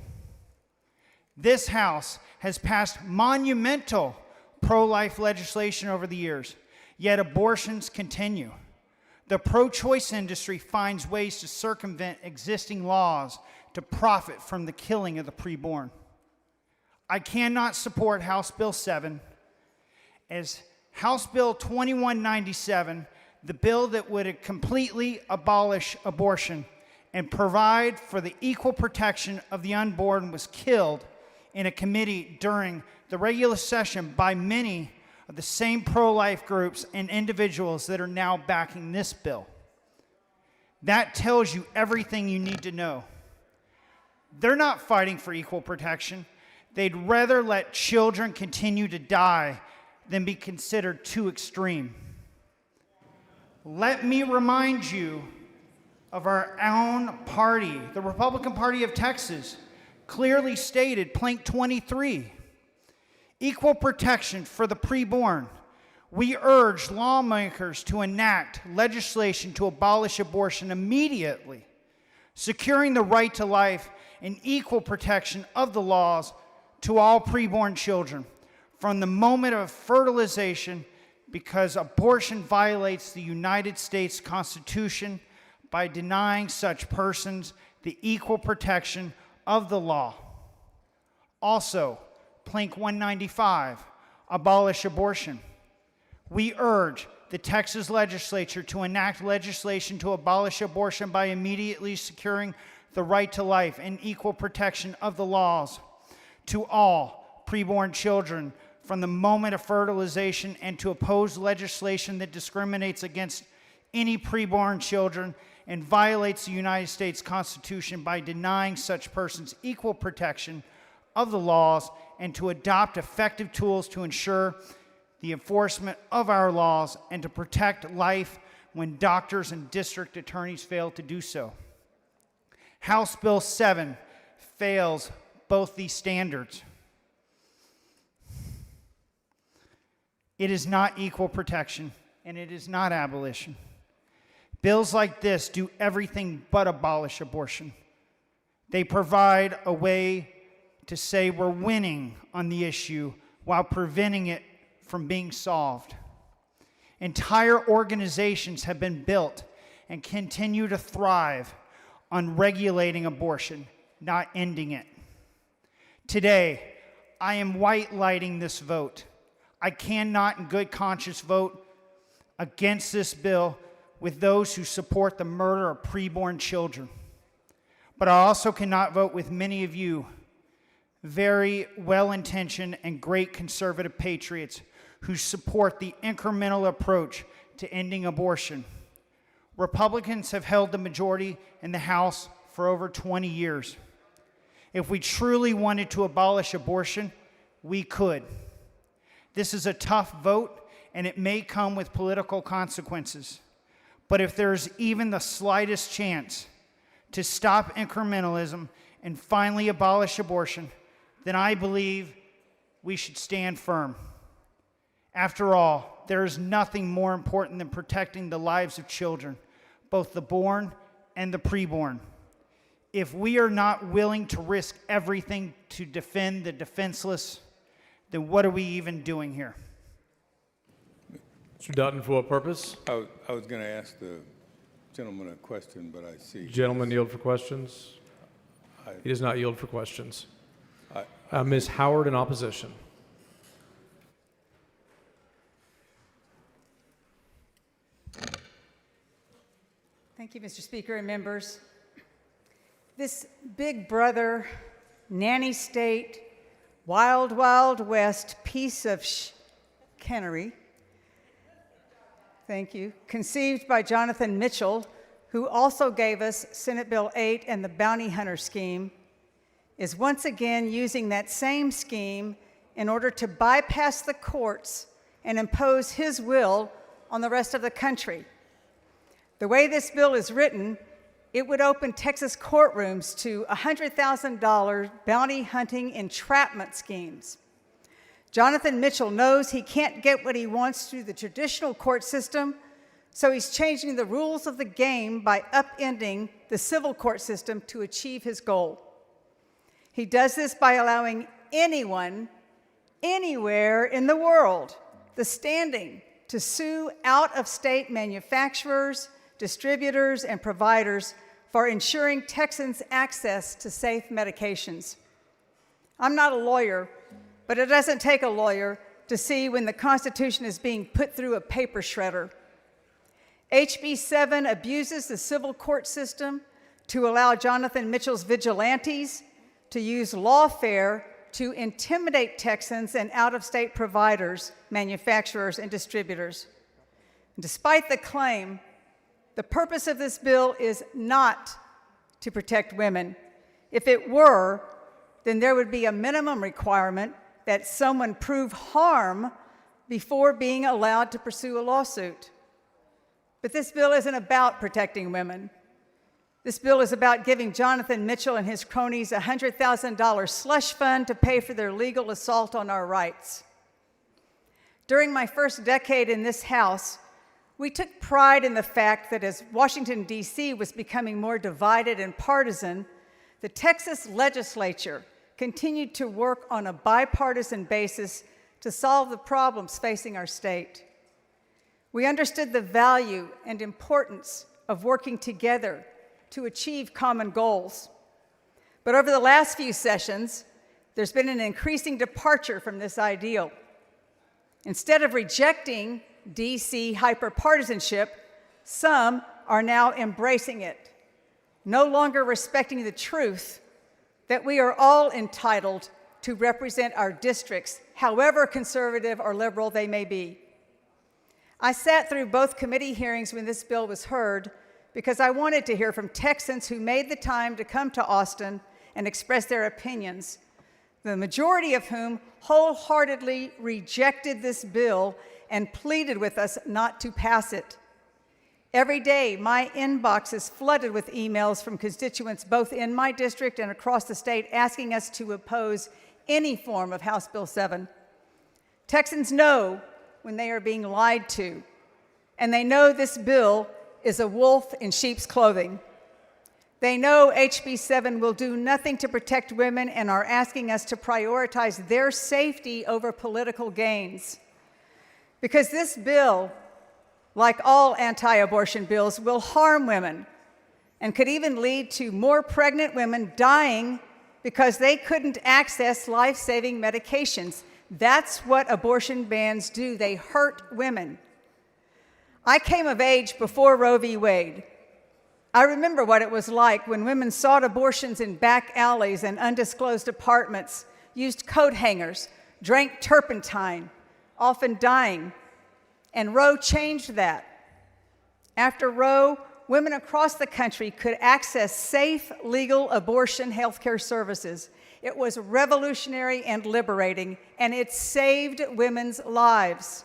This House has passed monumental pro-life legislation over the years, yet abortions continue. The pro-choice industry finds ways to circumvent existing laws to profit from the killing of the preborn. I cannot support House Bill 7 as House Bill 2197, the bill that would completely abolish abortion and provide for the equal protection of the unborn, was killed in a committee during the regular session by many of the same pro-life groups and individuals that are now backing this bill. That tells you everything you need to know. They're not fighting for equal protection. They'd rather let children continue to die than be considered too extreme. Let me remind you of our own party. The Republican Party of Texas clearly stated, Plank 23, equal protection for the preborn. We urge lawmakers to enact legislation to abolish abortion immediately, securing the right to life and equal protection of the laws to all preborn children from the moment of fertilization, because abortion violates the United States Constitution by denying such persons the equal protection of the law. Also, Plank 195, abolish abortion. We urge the Texas legislature to enact legislation to abolish abortion by immediately securing the right to life and equal protection of the laws to all preborn children from the moment of fertilization, and to oppose legislation that discriminates against any preborn children and violates the United States Constitution by denying such persons equal protection of the laws, and to adopt effective tools to ensure the enforcement of our laws and to protect life when doctors and district attorneys fail to do so. House Bill 7 fails both these standards. It is not equal protection, and it is not abolition. Bills like this do everything but abolish abortion. They provide a way to say we're winning on the issue while preventing it from being solved. Entire organizations have been built and continue to thrive on regulating abortion, not ending it. Today, I am white-lighting this vote. I cannot in good conscience vote against this bill with those who support the murder of preborn children. But I also cannot vote with many of you, very well-intentioned and great conservative patriots who support the incremental approach to ending abortion. Republicans have held the majority in the House for over 20 years. If we truly wanted to abolish abortion, we could. This is a tough vote, and it may come with political consequences. But if there's even the slightest chance to stop incrementalism and finally abolish abortion, then I believe we should stand firm. After all, there is nothing more important than protecting the lives of children, both the born and the preborn. If we are not willing to risk everything to defend the defenseless, then what are we even doing here? Mr. Dutton, for what purpose? I was going to ask the gentleman a question, but I see. Gentleman yield for questions? He does not yield for questions. Ms. Howard in opposition. Thank you, Mr. Speaker and members. This big brother, nanny state, wild, wild west piece of chicanery, thank you, conceived by Jonathan Mitchell, who also gave us Senate Bill 8 and the bounty hunter scheme, is once again using that same scheme in order to bypass the courts and impose his will on the rest of the country. The way this bill is written, it would open Texas courtrooms to $100,000 bounty hunting entrapment schemes. Jonathan Mitchell knows he can't get what he wants through the traditional court system, so he's changing the rules of the game by upending the civil court system to achieve his goal. He does this by allowing anyone, anywhere in the world, the standing to sue out-of-state manufacturers, distributors, and providers for ensuring Texans access to safe medications. I'm not a lawyer, but it doesn't take a lawyer to see when the Constitution is being put through a paper shredder. HB 7 abuses the civil court system to allow Jonathan Mitchell's vigilantes to use lawfare to intimidate Texans and out-of-state providers, manufacturers, and distributors. Despite the claim, the purpose of this bill is not to protect women. If it were, then there would be a minimum requirement that someone prove harm before being allowed to pursue a lawsuit. But this bill isn't about protecting women. This bill is about giving Jonathan Mitchell and his cronies a $100,000 slush fund to pay for their legal assault on our rights. During my first decade in this House, we took pride in the fact that as Washington, D.C. was becoming more divided and partisan, the Texas legislature continued to work on a bipartisan basis to solve the problems facing our state. We understood the value and importance of working together to achieve common goals. But over the last few sessions, there's been an increasing departure from this ideal. Instead of rejecting DC hyperpartisanship, some are now embracing it, no longer respecting the truth that we are all entitled to represent our districts, however conservative or liberal they may be. I sat through both committee hearings when this bill was heard because I wanted to hear from Texans who made the time to come to Austin and express their opinions, the majority of whom wholeheartedly rejected this bill and pleaded with us not to pass it. Every day, my inbox is flooded with emails from constituents both in my district and across the state asking us to oppose any form of House Bill 7. Texans know when they are being lied to, and they know this bill is a wolf in sheep's clothing. They know HB 7 will do nothing to protect women and are asking us to prioritize their safety over political gains. Because this bill, like all anti-abortion bills, will harm women and could even lead to more pregnant women dying because they couldn't access life-saving medications. That's what abortion bans do. They hurt women. I came of age before Roe v. Wade. I remember what it was like when women sought abortions in back alleys and undisclosed apartments, used coat hangers, drank turpentine, often dying. And Roe changed that. After Roe, women across the country could access safe, legal abortion healthcare services. It was revolutionary and liberating, and it saved women's lives.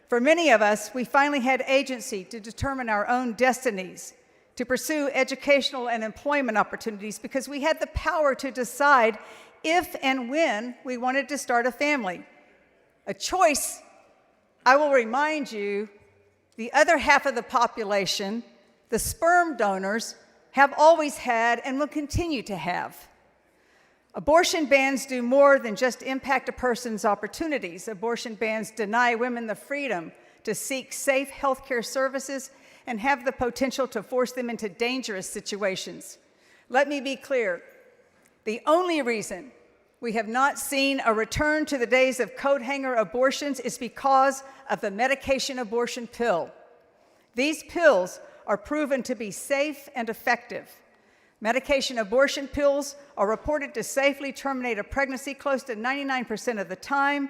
For many of us, we finally had agency to determine our own destinies, to pursue educational and employment opportunities, because we had the power to decide if and when we wanted to start a family. A choice, I will remind you, the other half of the population, the sperm donors, have always had and will continue to have. Abortion bans do more than just impact a person's opportunities. Abortion bans deny women the freedom to seek safe health care services and have the potential to force them into dangerous situations. Let me be clear. The only reason we have not seen a return to the days of coat hanger abortions is because of the medication abortion pill. These pills are proven to be safe and effective. Medication abortion pills are reported to safely terminate a pregnancy close to 99% of the time,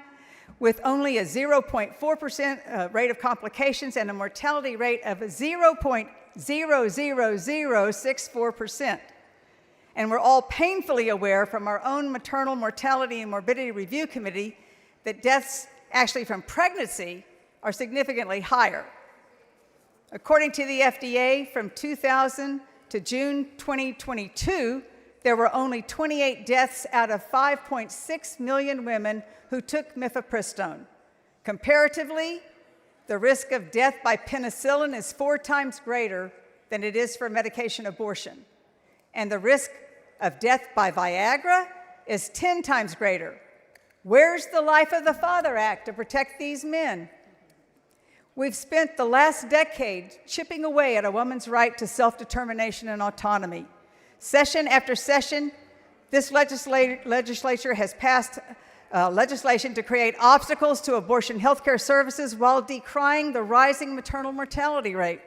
with only a 0.4% rate of complications and a mortality rate of 0.00064%. And we're all painfully aware from our own Maternal Mortality and Morbidity Review Committee that deaths actually from pregnancy are significantly higher. According to the FDA, from 2000 to June 2022, there were only 28 deaths out of 5.6 million women who took mifepristone. Comparatively, the risk of death by penicillin is 4 times greater than it is for medication abortion. And the risk of death by Viagra is 10 times greater. Where's the Life of the Father Act to protect these men? We've spent the last decade chipping away at a woman's right to self-determination and autonomy. Session after session, this legislature has passed legislation to create obstacles to abortion health care services while decrying the rising maternal mortality rate.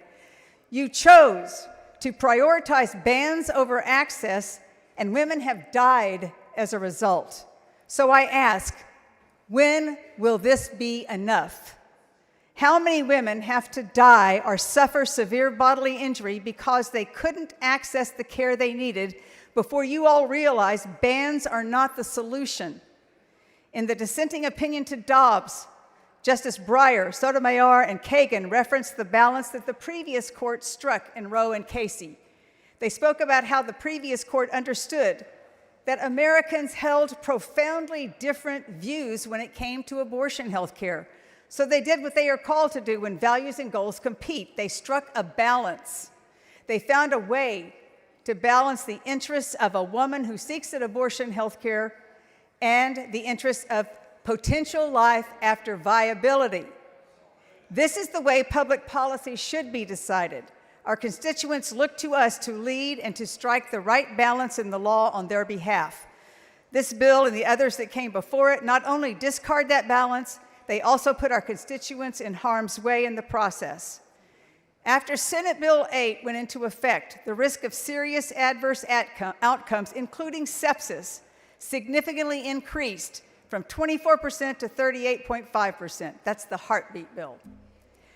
You chose to prioritize bans over access, and women have died as a result. So I ask, when will this be enough? How many women have to die or suffer severe bodily injury because they couldn't access the care they needed before you all realize bans are not the solution? In the dissenting opinion to Dobbs, Justice Breyer, Sotomayor, and Kagan referenced the balance that the previous court struck in Roe and Casey. They spoke about how the previous court understood that Americans held profoundly different views when it came to abortion health care. So they did what they are called to do when values and goals compete. They struck a balance. They found a way to balance the interests of a woman who seeks an abortion health care and the interests of potential life after viability. This is the way public policy should be decided. Our constituents look to us to lead and to strike the right balance in the law on their behalf. This bill and the others that came before it not only discard that balance, they also put our constituents in harm's way in the process. After Senate Bill 8 went into effect, the risk of serious adverse outcomes, including sepsis, significantly increased from 24% to 38.5%. That's the heartbeat bill.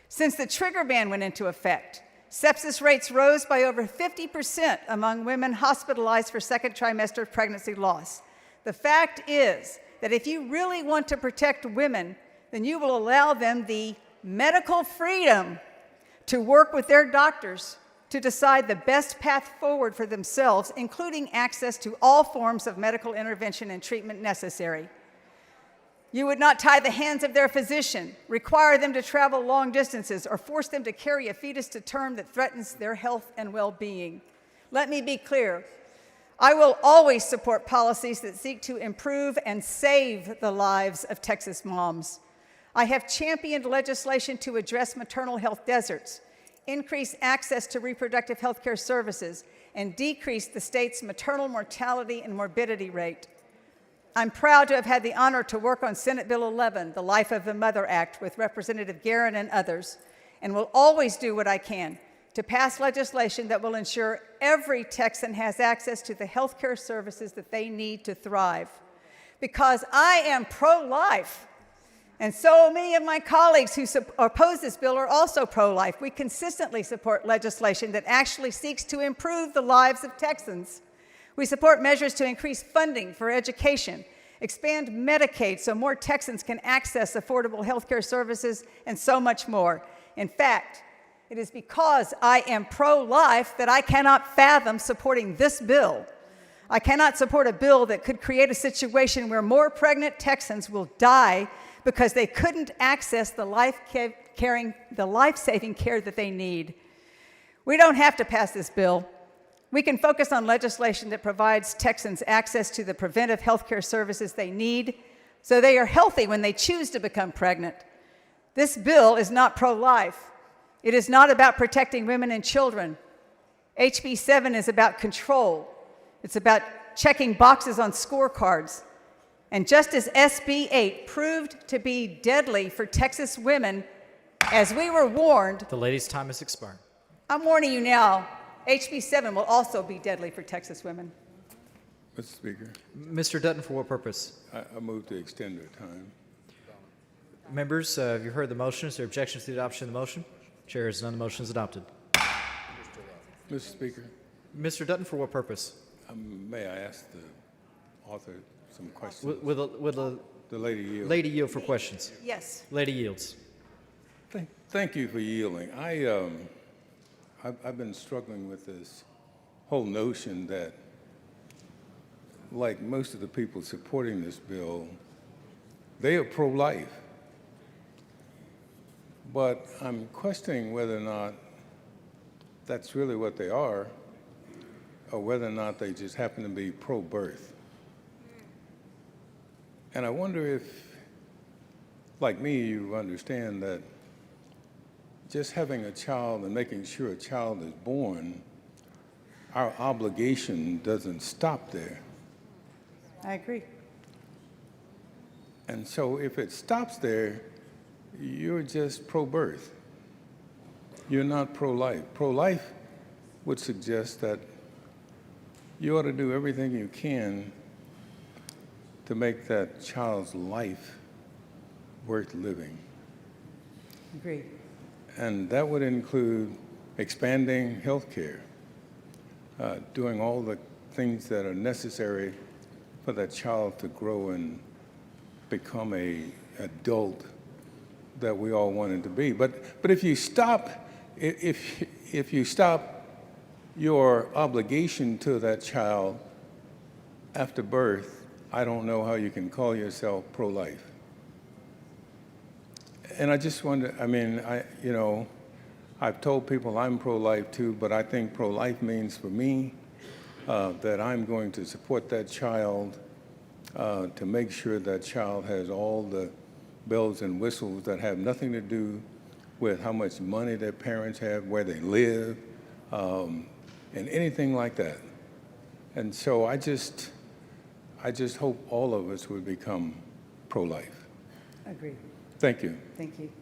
Since the trigger ban went into effect, sepsis rates rose by over 50% among women hospitalized for second trimester pregnancy loss. The fact is that if you really want to protect women, then you will allow them the medical freedom to work with their doctors to decide the best path forward for themselves, including access to all forms of medical intervention and treatment necessary. You would not tie the hands of their physician, require them to travel long distances, or force them to carry a fetus to term that threatens their health and well-being. Let me be clear. I will always support policies that seek to improve and save the lives of Texas moms. I have championed legislation to address maternal health deserts, increase access to reproductive health care services, and decrease the state's maternal mortality and morbidity rate. I'm proud to have had the honor to work on Senate Bill 11, the Life of the Mother Act, with Representative Guerin and others, and will always do what I can to pass legislation that will ensure every Texan has access to the health care services that they need to thrive. Because I am pro-life, and so many of my colleagues who oppose this bill are also pro-life. We consistently support legislation that actually seeks to improve the lives of Texans. We support measures to increase funding for education, expand Medicaid so more Texans can access affordable health care services, and so much more. In fact, it is because I am pro-life that I cannot fathom supporting this bill. I cannot support a bill that could create a situation where more pregnant Texans will die because they couldn't access the life-saving care that they need. We don't have to pass this bill. We can focus on legislation that provides Texans access to the preventive health care services they need so they are healthy when they choose to become pregnant. This bill is not pro-life. It is not about protecting women and children. HB 7 is about control. It's about checking boxes on scorecards. And just as SB 8 proved to be deadly for Texas women, as we were warned, The lady's time has expired. I'm warning you now, HB 7 will also be deadly for Texas women. Mr. Speaker, Mr. Dutton, for what purpose? I move to extend the time. Members, have you heard the motion? Is there objections to the adoption of the motion? Chair is none. The motion is adopted. Mr. Speaker, Mr. Dutton, for what purpose? may I ask the author some questions? Will the lady yield? Lady yield for questions? Yes. Lady yields. Thank you for yielding. I've been struggling with this whole notion that, like most of the people supporting this bill, they are pro-life. But I'm questioning whether or not that's really what they are, or whether or not they just happen to be pro-birth. And I wonder if, like me, you understand that just having a child and making sure a child is born, our obligation doesn't stop there. I agree. And so if it stops there, you're just pro-birth. You're not pro-life. Pro-life would suggest that you ought to do everything you can to make that child's life worth living. Agreed. And that would include expanding health care, doing all the things that are necessary for that child to grow and become an adult that we all want it to be. But if you stop, if you stop your obligation to that child after birth, I don't know how you can call yourself pro-life. And I just wonder, I mean, I've told people I'm pro-life too, but I think pro-life means for me that I'm going to support that child to make sure that child has all the bells and whistles that have nothing to do with how much money their parents have, where they live, and anything like that. And so I just hope all of us would become pro-life. Agreed. Thank you. Thank you.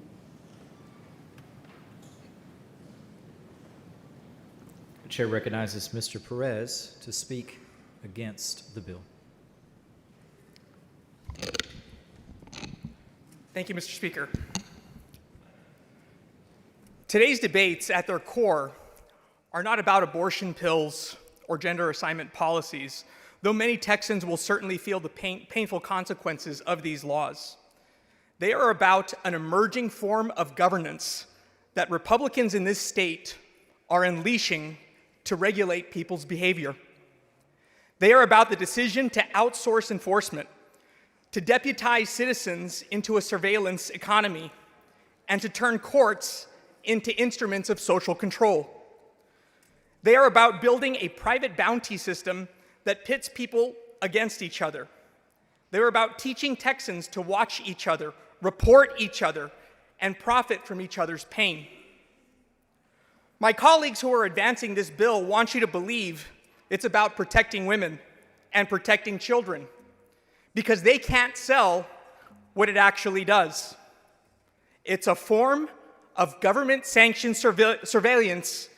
The chair recognizes Mr. Perez to speak against the bill. Thank you, Mr. Speaker. Today's debates at their core are not about abortion pills or gender assignment policies, though many Texans will certainly feel the painful consequences of these laws. They are about an emerging form of governance that Republicans in this state are unleashing to regulate people's behavior. They are about the decision to outsource enforcement, to deputize citizens into a surveillance economy, and to turn courts into instruments of social control. They are about building a private bounty system that pits people against each other. They're about teaching Texans to watch each other, report each other, and profit from each other's pain. My colleagues who are advancing this bill want you to believe it's about protecting women and protecting children, because they can't sell what it actually does. It's a form of government-sanctioned surveillance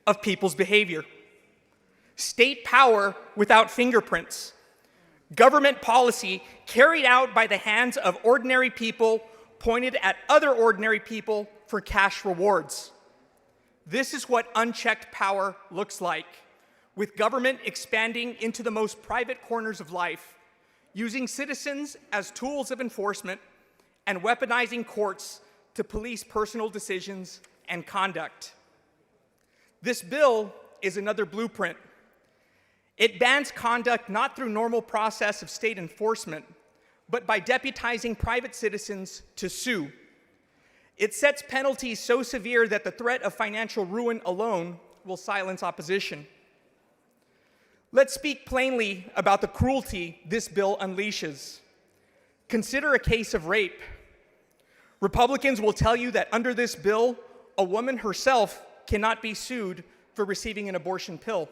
of people's behavior. State power without fingerprints. Government policy carried out by the hands of ordinary people pointed at other ordinary people for cash rewards. This is what unchecked power looks like, with government expanding into the most private corners of life, using citizens as tools of enforcement, and weaponizing courts to police personal decisions and conduct. This bill is another blueprint. It bans conduct not through normal process of state enforcement, but by deputizing private citizens to sue. It sets penalties so severe that the threat of financial ruin alone will silence opposition. Let's speak plainly about the cruelty this bill unleashes. Consider a case of rape. Republicans will tell you that under this bill, a woman herself cannot be sued for receiving an abortion pill.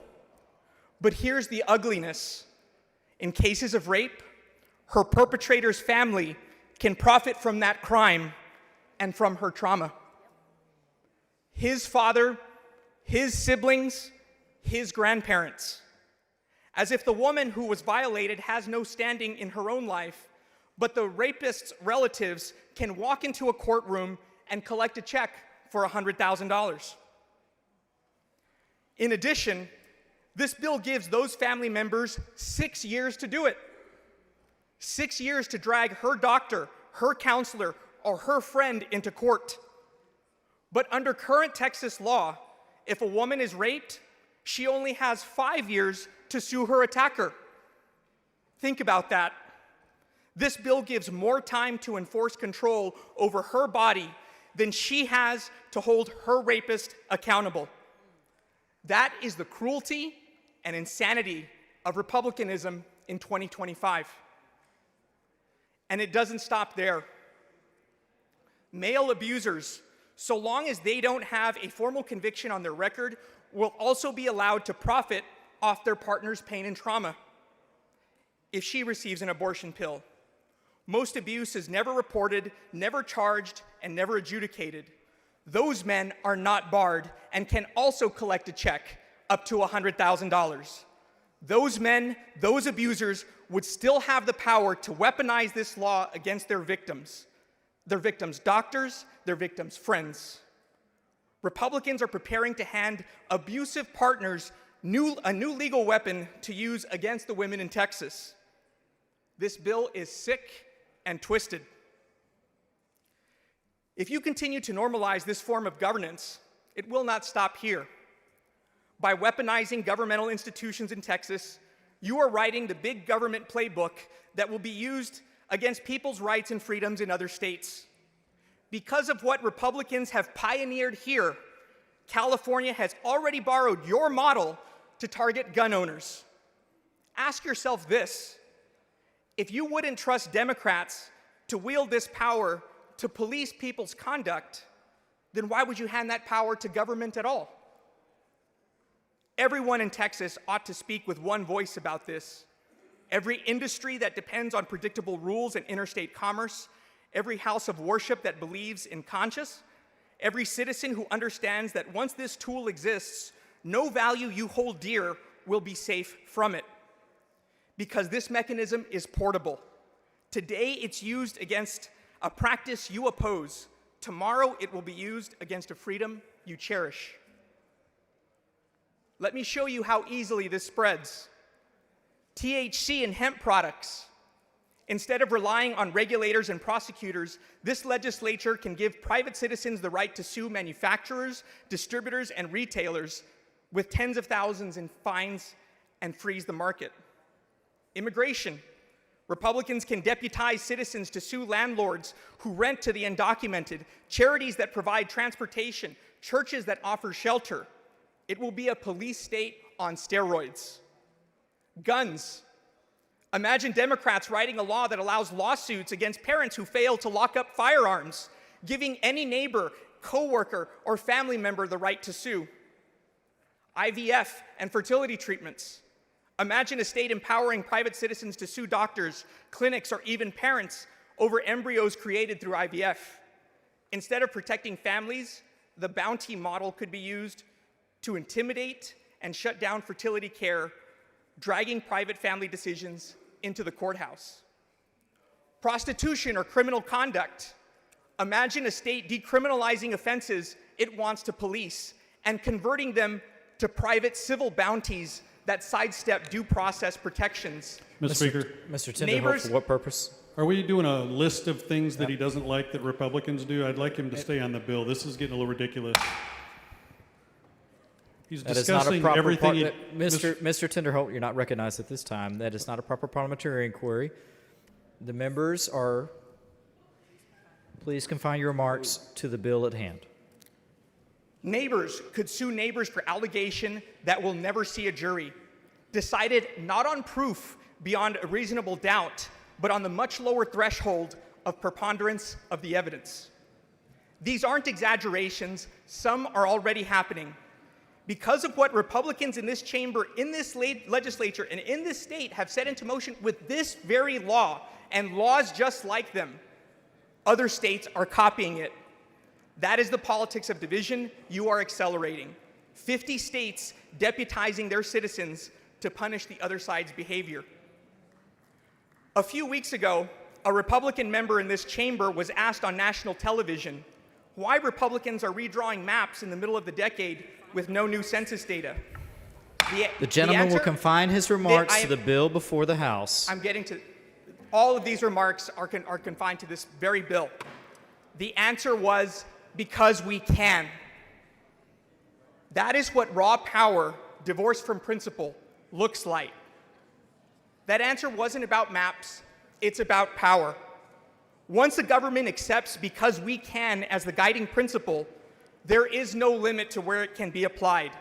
But here's the ugliness. In cases of rape, her perpetrator's family can profit from that crime and from her trauma. His father, his siblings, his grandparents. As if the woman who was violated has no standing in her own life, but the rapist's relatives can walk into a courtroom and collect a check for $100,000. In addition, this bill gives those family members 6 years to do it. 6 years to drag her doctor, her counselor, or her friend into court. But under current Texas law, if a woman is raped, she only has 5 years to sue her attacker. Think about that. This bill gives more time to enforce control over her body than she has to hold her rapist accountable. That is the cruelty and insanity of republicanism in 2025. And it doesn't stop there. Male abusers, so long as they don't have a formal conviction on their record, will also be allowed to profit off their partner's pain and trauma if she receives an abortion pill. Most abuse is never reported, never charged, and never adjudicated. Those men are not barred and can also collect a check up to $100,000. Those men, those abusers, would still have the power to weaponize this law against their victims' doctors, their victims' friends. Republicans are preparing to hand abusive partners a new legal weapon to use against the women in Texas. This bill is sick and twisted. If you continue to normalize this form of governance, it will not stop here. By weaponizing governmental institutions in Texas, you are writing the big government playbook that will be used against people's rights and freedoms in other states. Because of what Republicans have pioneered here, California has already borrowed your model to target gun owners. Ask yourself this: if you wouldn't trust Democrats to wield this power to police people's conduct, then why would you hand that power to government at all? Everyone in Texas ought to speak with one voice about this. Every industry that depends on predictable rules and interstate commerce, every house of worship that believes in conscience, every citizen who understands that once this tool exists, no value you hold dear will be safe from it. Because this mechanism is portable. Today it's used against a practice you oppose. Tomorrow it will be used against a freedom you cherish. Let me show you how easily this spreads. THC in hemp products, Instead of relying on regulators and prosecutors, this legislature can give private citizens the right to sue manufacturers, distributors, and retailers with tens of thousands in fines and freeze the market. Immigration. Republicans can deputize citizens to sue landlords who rent to the undocumented, charities that provide transportation, churches that offer shelter. It will be a police state on steroids. Guns. Imagine Democrats writing a law that allows lawsuits against parents who fail to lock up firearms, giving any neighbor, coworker, or family member the right to sue. IVF and fertility treatments. Imagine a state empowering private citizens to sue doctors, clinics, or even parents over embryos created through IVF. Instead of protecting families, the bounty model could be used to intimidate and shut down fertility care, dragging private family decisions into the courthouse. Prostitution or criminal conduct. Imagine a state decriminalizing offenses it wants to police and converting them to private civil bounties that sidestep due process protections. Mr. Speaker. Mr. Tinderholt, for what purpose? Are we doing a list of things that he doesn't like that Republicans do? I'd like him to stay on the bill. This is getting a little ridiculous. He's That is not a discussing proper everything. Mr. Tinderholt, you're not recognized at this time. That is not a proper parliamentary inquiry. The members are, please confine your remarks to the bill at hand. Neighbors could sue neighbors for allegation that will never see a jury, decided not on proof beyond a reasonable doubt, but on the much lower threshold of preponderance of the evidence. These aren't exaggerations. Some are already happening. Because of what Republicans in this chamber, in this legislature, and in this state have set into motion with this very law and laws just like them, other states are copying it. That is the politics of division you are accelerating. 50 states deputizing their citizens to punish the other side's behavior. A few weeks ago, a Republican member in this chamber was asked on national television why Republicans are redrawing maps in the middle of the decade with no new census data. The gentleman will confine his remarks to the the bill before the House. I'm getting to, all of these remarks are confined to this very bill. The answer was, because we can. That is what raw power, divorced from principle, looks like. That answer wasn't about maps, it's about power. Once the government accepts because we can as the guiding principle, there is no limit to where it can be applied.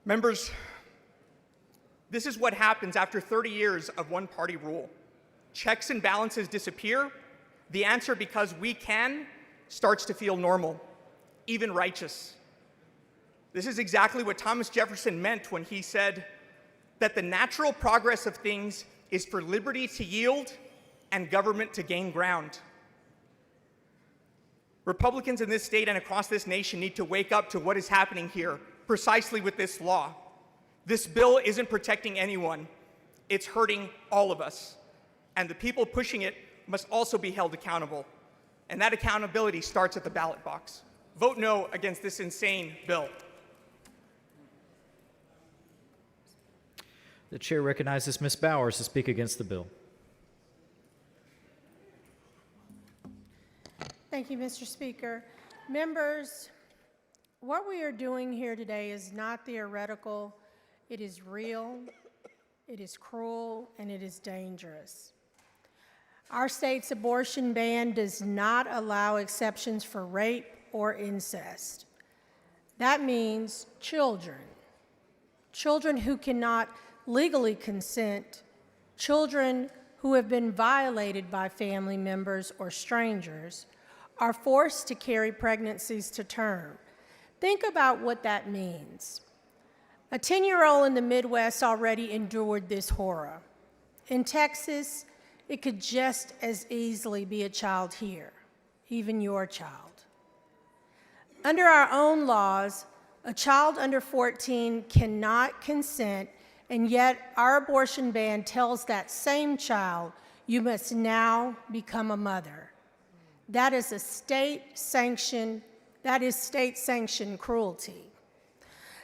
Members, this is what happens after 30 years of one-party rule. Checks and balances disappear. The answer, because we can, starts to feel normal, even righteous. This is exactly what Thomas Jefferson meant when he said that the natural progress of things is for liberty to yield and government to gain ground. Republicans in this state and across this nation need to wake up to what is happening here, precisely with this law. This bill isn't protecting anyone. It's hurting all of us. And the people pushing it must also be held accountable. And that accountability starts at the ballot box. Vote no against this insane bill. The chair recognizes Ms. Bowers to speak against the bill. Thank you, Mr. Speaker. Members, what we are doing here today is not theoretical. It is real, it is cruel, and it is dangerous. Our state's abortion ban does not allow exceptions for rape or incest. That means children who cannot legally consent, children who have been violated by family members or strangers, are forced to carry pregnancies to term. Think about what that means. A 10-year-old in the Midwest already endured this horror. In Texas, it could just as easily be a child here, even your child. Under our own laws, a child under 14 cannot consent, and yet our abortion ban tells that same child, you must now become a mother. That is state-sanctioned cruelty.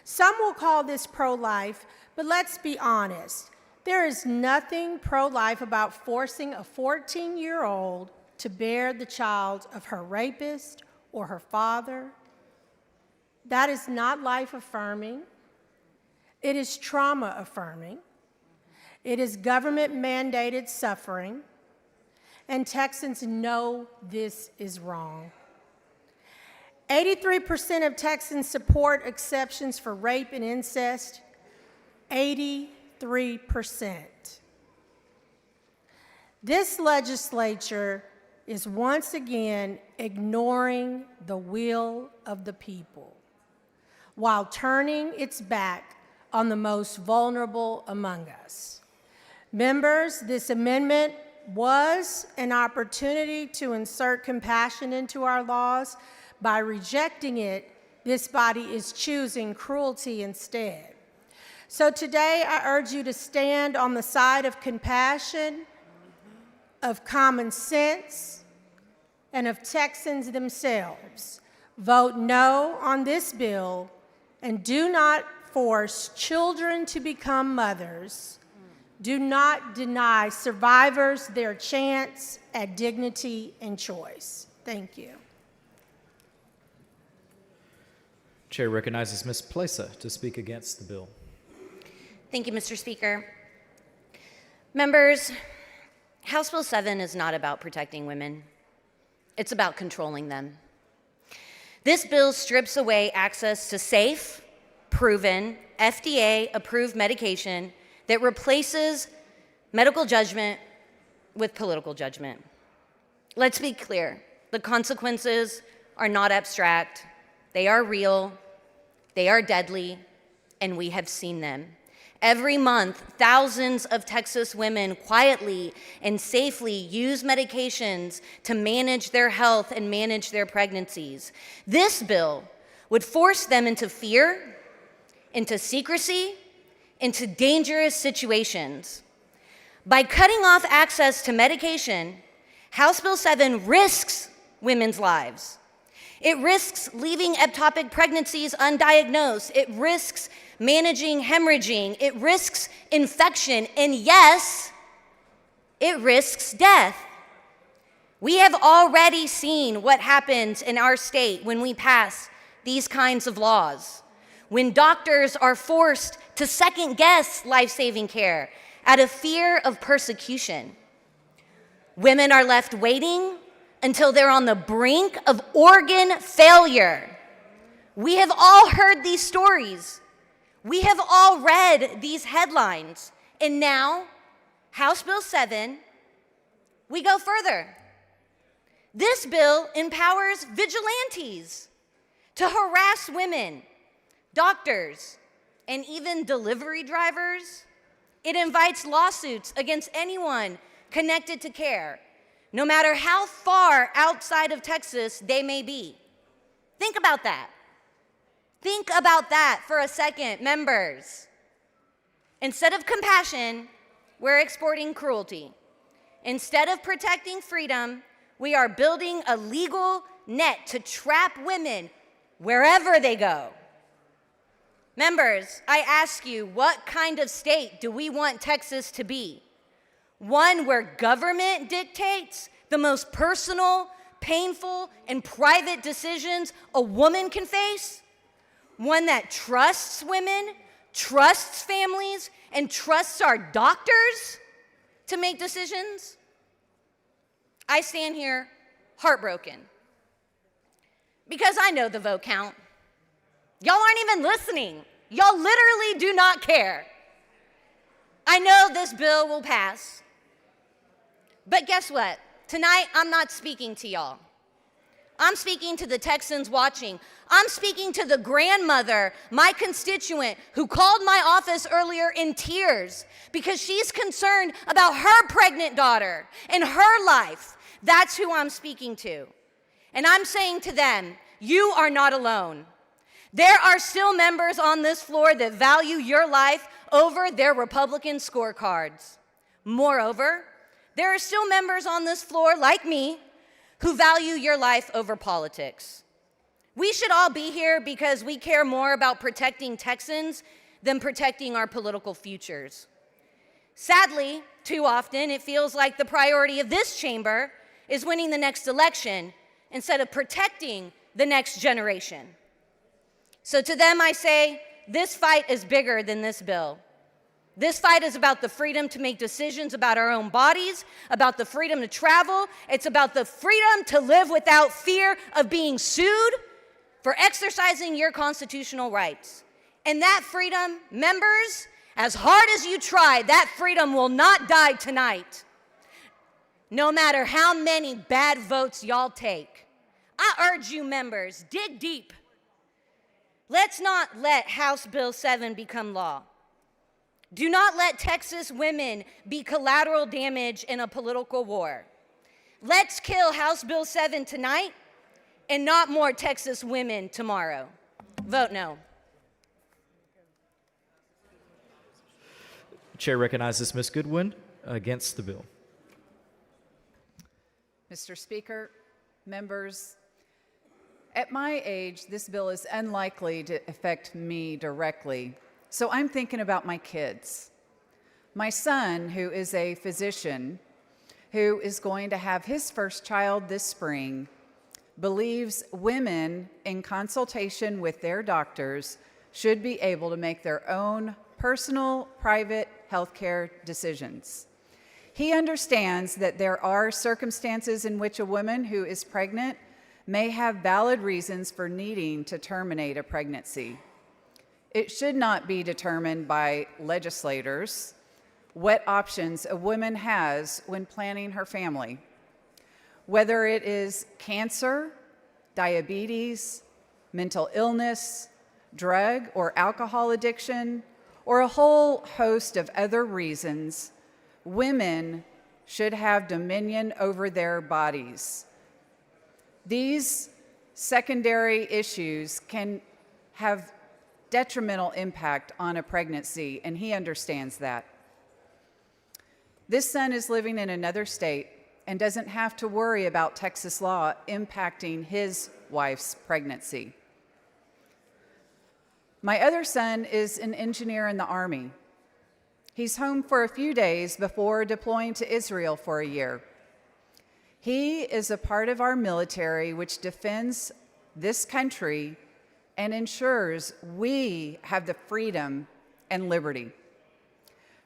Some will call this pro-life, But let's be honest. There is nothing pro-life about forcing a 14-year-old to bear the child of her rapist or her father. That is not life-affirming. It is trauma-affirming. It is government-mandated suffering. And Texans know this is wrong. 83% of Texans support exceptions for rape and incest. 83%. This legislature is once again ignoring the will of the people while turning its back on the most vulnerable among us. Members, this amendment was an opportunity to insert compassion into our laws. By rejecting it, this body is choosing cruelty instead. So today, I urge you to stand on the side of compassion, of common sense, and of Texans themselves. Vote no on this bill and do not force children to become mothers. Do not deny survivors their chance at dignity and choice. Thank you. Chair recognizes Ms. Plesa to speak against the bill. Thank you, Mr. Speaker. Members, House Bill 7 is not about protecting women. It's about controlling them. This bill strips away access to safe, proven, FDA-approved medication that replaces medical judgment with political judgment. Let's be clear. The consequences are not abstract. They are real. They are deadly, and we have seen them. Every month, thousands of Texas women quietly and safely use medications to manage their health and manage their pregnancies. This bill would force them into fear, into secrecy, into dangerous situations. By cutting off access to medication, House Bill 7 risks women's lives. It risks leaving ectopic pregnancies undiagnosed. It risks managing hemorrhaging. It risks infection. And yes, it risks death. We have already seen what happens in our state when we pass these kinds of laws. When doctors are forced to second-guess life-saving care out of fear of persecution. Women are left waiting until they're on the brink of organ failure. We have all heard these stories. We have all read these headlines. And now, House Bill 7, we go further. This bill empowers vigilantes to harass women, doctors, and even delivery drivers. It invites lawsuits against anyone connected to care, no matter how far outside of Texas they may be. Think about that. Think about that for a second, members. Instead of compassion, we're exporting cruelty. Instead of protecting freedom, we are building a legal net to trap women wherever they go. Members, I ask you, what kind of state do we want Texas to be? One where government dictates the most personal, painful, and private decisions a woman can face? One that trusts women, trusts families, and trusts our doctors to make decisions? I stand here heartbroken because I know the vote count. Y'all aren't even listening. Y'all literally do not care. I know this bill will pass. But guess what? Tonight, I'm not speaking to y'all. I'm speaking to the Texans watching. I'm speaking to the grandmother, my constituent, who called my office earlier in tears because she's concerned about her pregnant daughter and her life. That's who I'm speaking to. And I'm saying to them, you are not alone. There are still members on this floor that value your life over their Republican scorecards. Moreover, there are still members on this floor, like me, who value your life over politics. We should all be here because we care more about protecting Texans than protecting our political futures. Sadly, too often, it feels like the priority of this chamber is winning the next election instead of protecting the next generation. So to them, I say, this fight is bigger than this bill. This fight is about the freedom to make decisions about our own bodies, about the freedom to travel. It's about the freedom to live without fear of being sued for exercising your constitutional rights. And that freedom, members, as hard as you try, that freedom will not die tonight. No matter how many bad votes y'all take. I urge you, members, dig deep. Let's not let House Bill 7 become law. Do not let Texas women be collateral damage in a political war. Let's kill House Bill 7 tonight and not more Texas women tomorrow. Vote no. Chair recognizes Ms. Goodwin against the bill. Mr. Speaker, members, at my age, this bill is unlikely to affect me directly. So I'm thinking about my kids. My son, who is a physician, who is going to have his first child this spring, believes women, in consultation with their doctors, should be able to make their own personal, private healthcare decisions. He understands that there are circumstances in which a woman who is pregnant may have valid reasons for needing to terminate a pregnancy. It should not be determined by legislators what options a woman has when planning her family. Whether it is cancer, diabetes, mental illness, drug or alcohol addiction, or a whole host of other reasons, women should have dominion over their bodies. These secondary issues can have detrimental impact on a pregnancy, and he understands that. This son is living in another state and doesn't have to worry about Texas law impacting his wife's pregnancy. My other son is an engineer in the Army. He's home for a few days before deploying to Israel for a year. He is a part of our military which defends this country and ensures we have the freedom and liberty.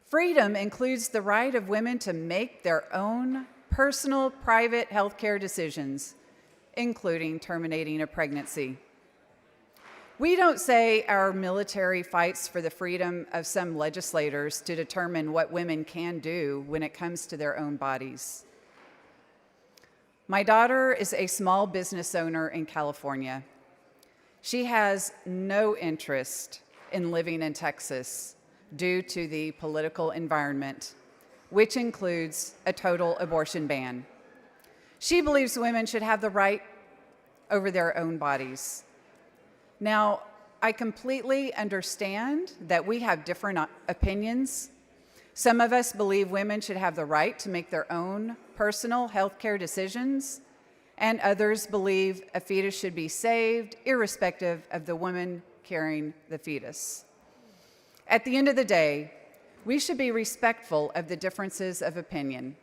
Freedom includes the right of women to make their own personal, private healthcare decisions, including terminating a pregnancy. We don't say our military fights for the freedom of some legislators to determine what women can do when it comes to their own bodies. My daughter is a small business owner in California. She has no interest in living in Texas due to the political environment, which includes a total abortion ban. She believes women should have the right over their own bodies. Now, I completely understand that we have different opinions. Some of us believe women should have the right to make their own personal health care decisions, and others believe a fetus should be saved irrespective of the woman carrying the fetus. At the end of the day, we should be respectful of the differences of opinion.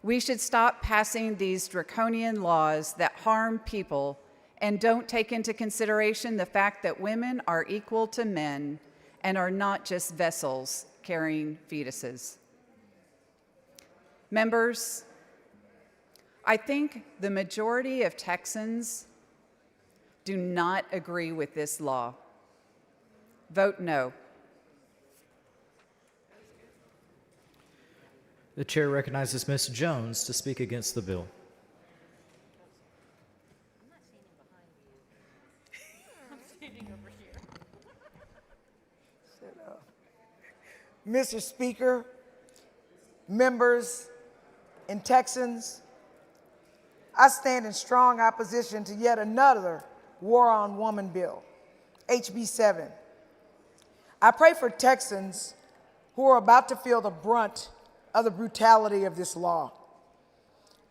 We should stop passing these draconian laws that harm people and don't take into consideration the fact that women are equal to men and are not just vessels carrying fetuses. Members, I think the majority of Texans do not agree with this law. Vote no. The chair recognizes Ms. Jones to speak against the bill. Mr. Speaker, members, and Texans, I stand in strong opposition to yet another War on Woman bill, HB 7. I pray for Texans who are about to feel the brunt of the brutality of this law.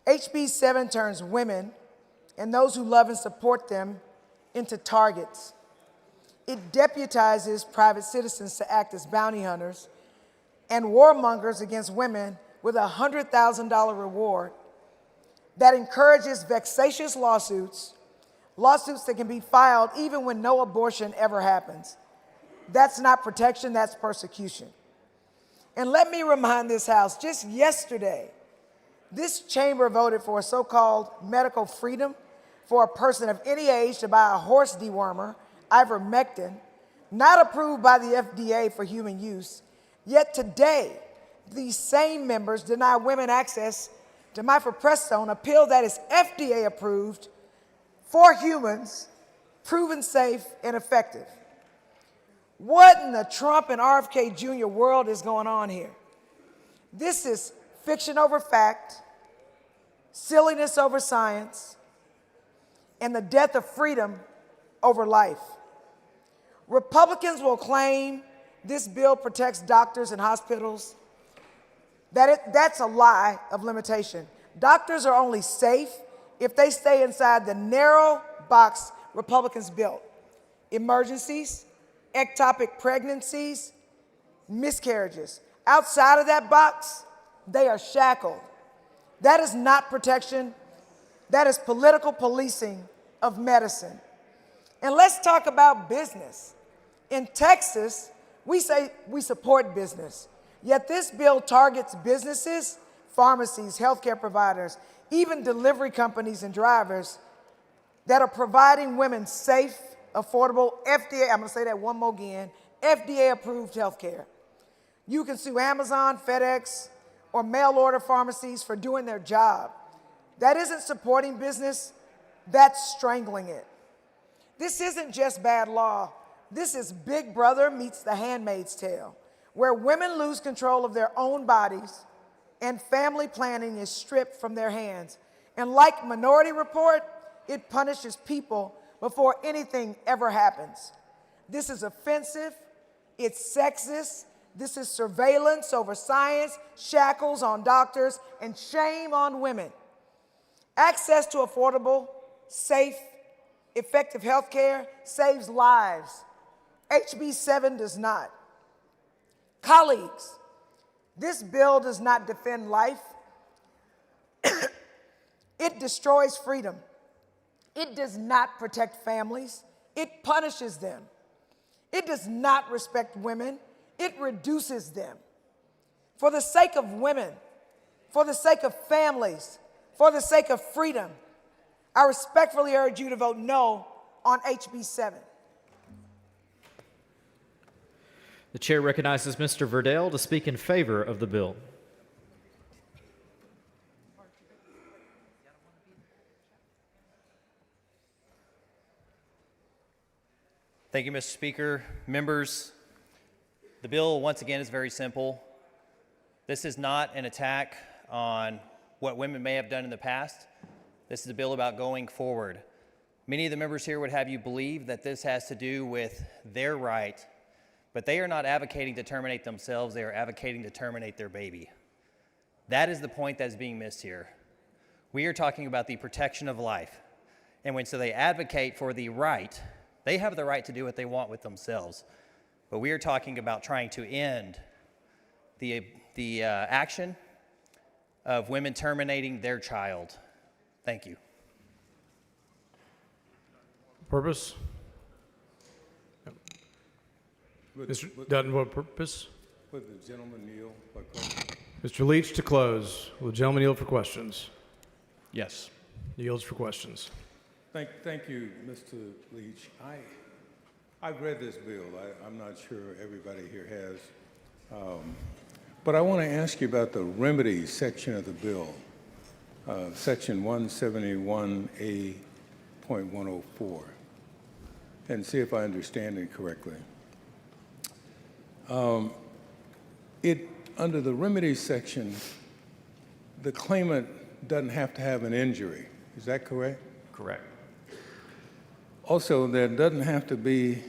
HB 7 turns women and those who love and support them into targets. It deputizes private citizens to act as bounty hunters and warmongers against women with a $100,000 reward that encourages vexatious lawsuits that can be filed even when no abortion ever happens. That's not protection, that's persecution. And let me remind this House, just yesterday, this chamber voted for a so-called medical freedom for a person of any age to buy a horse dewormer, ivermectin, not approved by the FDA for human use. Yet today, these same members deny women access to mifepristone, a pill that is FDA approved for humans, proven safe and effective. What in the Trump and RFK Jr. world is going on here? This is fiction over fact, silliness over science, and the death of freedom over life. Republicans will claim this bill protects doctors and hospitals. That's a lie of limitation. Doctors are only safe if they stay inside the narrow box Republicans built. Emergencies, ectopic pregnancies, miscarriages. Outside of that box, they are shackled. That is not protection. That is political policing of medicine. And let's talk about business. In Texas, we say we support business, yet this bill targets businesses, pharmacies, healthcare providers, even delivery companies and drivers that are providing women safe, affordable, FDA, I'm gonna say that one more again, FDA-approved healthcare. You can sue Amazon, FedEx, or mail-order pharmacies for doing their job. That isn't supporting business, that's strangling it. This isn't just bad law. This is Big Brother meets The Handmaid's Tale, where women lose control of their own bodies and family planning is stripped from their hands. And like Minority Report, it punishes people before anything ever happens. This is offensive, it's sexist, this is surveillance over science, shackles on doctors, and shame on women. Access to affordable, safe, effective health care saves lives. HB 7 does not. Colleagues, this bill does not defend life. It destroys freedom. It does not protect families. It punishes them. It does not respect women. It reduces them. For the sake of women, for the sake of families, for the sake of freedom, I respectfully urge you to vote no on HB 7. The chair recognizes Mr. Verdell to speak in favor of the bill. Thank you, Mr. Speaker. Members, the bill, once again, is very simple. This is not an attack on what women may have done in the past. This is a bill about going forward. Many of the members here would have you believe that this has to do with their right, but they are not advocating to terminate themselves, they are advocating to terminate their baby. That is the point that's being missed here. We are talking about the protection of life. And when so they advocate for the right, they have the right to do what they want with themselves. But we are talking about trying to end the action of women terminating their child. Thank you. Purpose? Mr. Dutton, what purpose? Would the gentleman kneel for questions? Mr. Leach to close. Will the gentleman yield for questions? Yes. Yields for questions. Thank you, Mr. Leach. I've read this bill. I'm not sure everybody here has. But I want to ask you about the remedies section of the bill, section 171A.104, and see if I understand it correctly. Under the remedies section, the claimant doesn't have to have an injury. Is that correct? Correct. Also, there doesn't have to be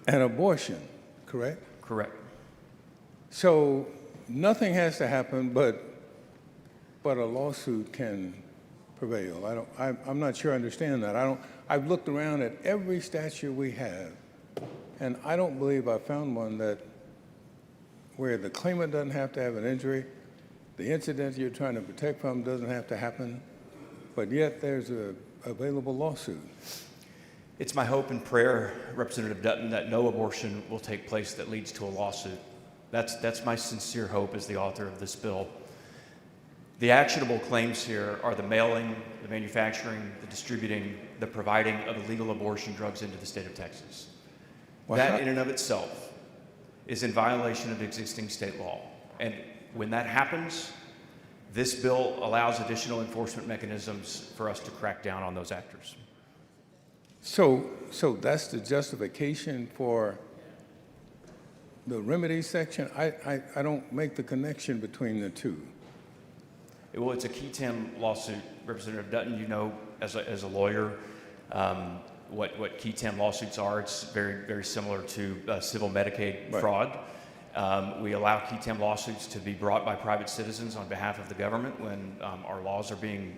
an abortion, correct? Correct. So nothing has to happen, but a lawsuit can prevail. I'm not sure I understand that. I've looked around at every statute we have, and I don't believe I found one where the claimant doesn't have to have an injury, the incident you're trying to protect from doesn't have to happen, but yet there's a available lawsuit. It's my hope and prayer, Representative Dutton, that no abortion will take place that leads to a lawsuit. That's my sincere hope as the author of this bill. The actionable claims here are the mailing, the manufacturing, the distributing, the providing of illegal abortion drugs into the state of Texas. That in and of itself is in violation of existing state law. And when that happens, this bill allows additional enforcement mechanisms for us to crack down on those actors. So that's the justification for the remedy section? I don't make the connection between the two. Well, it's a Ketam lawsuit, Representative Dutton. You know, as a lawyer, what Ketam lawsuits are. It's very, very similar to civil Medicaid fraud. We allow Ketam lawsuits to be brought by private citizens on behalf of the government when our laws are being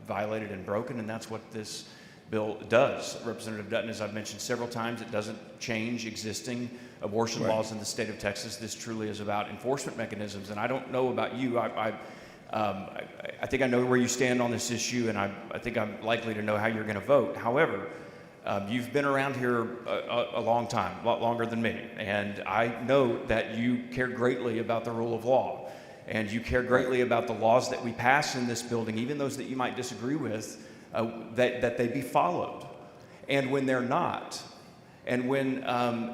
violated and broken, and that's what this bill does. Representative Dutton, as I've mentioned several times, it doesn't change existing abortion laws in the state of Texas. This truly is about enforcement mechanisms, and I don't know about you. I think I know where you stand on this issue, and I think I'm likely to know how you're going to vote. However, you've been around here a long time, a lot longer than me, and I know that you care greatly about the rule of law, and you care greatly about the laws that we pass in this building, even those that you might disagree with, that they be followed. And when they're not, and when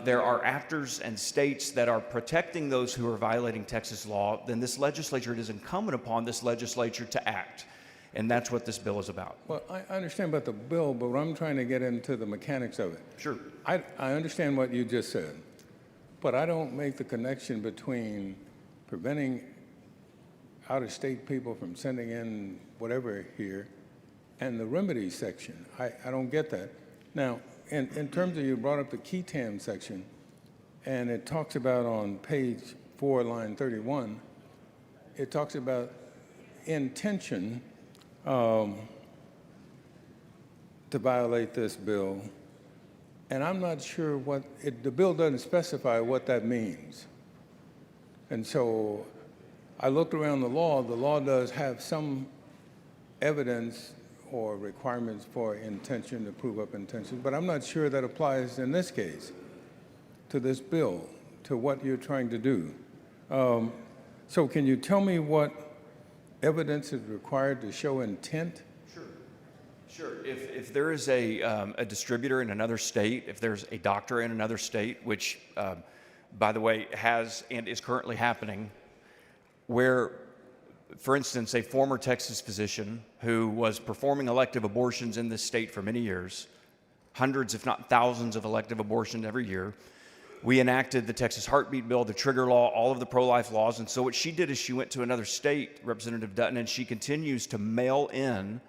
there are actors and states that are protecting those who are violating Texas law, then this legislature, it is incumbent upon this legislature to act. And that's what this bill is about. Well, I understand about the bill, but I'm trying to get into the mechanics of it. Sure. I understand what you just said, but I don't make the connection between preventing out-of-state people from sending in whatever here and the remedy section. I don't get that. Now, in terms of, you brought up the Ketam section, and it talks about on page 4, line 31, it talks about intention to violate this bill, and I'm not sure the bill doesn't specify what that means. And so I looked around the law does have some evidence or requirements for intention to prove up intention, but I'm not sure that applies in this case to this bill, to what you're trying to do. So can you tell me what evidence is required to show intent? Sure. If there is a distributor in another state, if there's a doctor in another state, which, by the way, has and is currently happening, where, for instance, a former Texas physician who was performing elective abortions in this state for many years, hundreds if not thousands of elective abortions every year, we enacted the Texas Heartbeat Bill, the trigger law, all of the pro-life laws. And so what she did is she went to another state, Representative Dutton, and she continues to mail in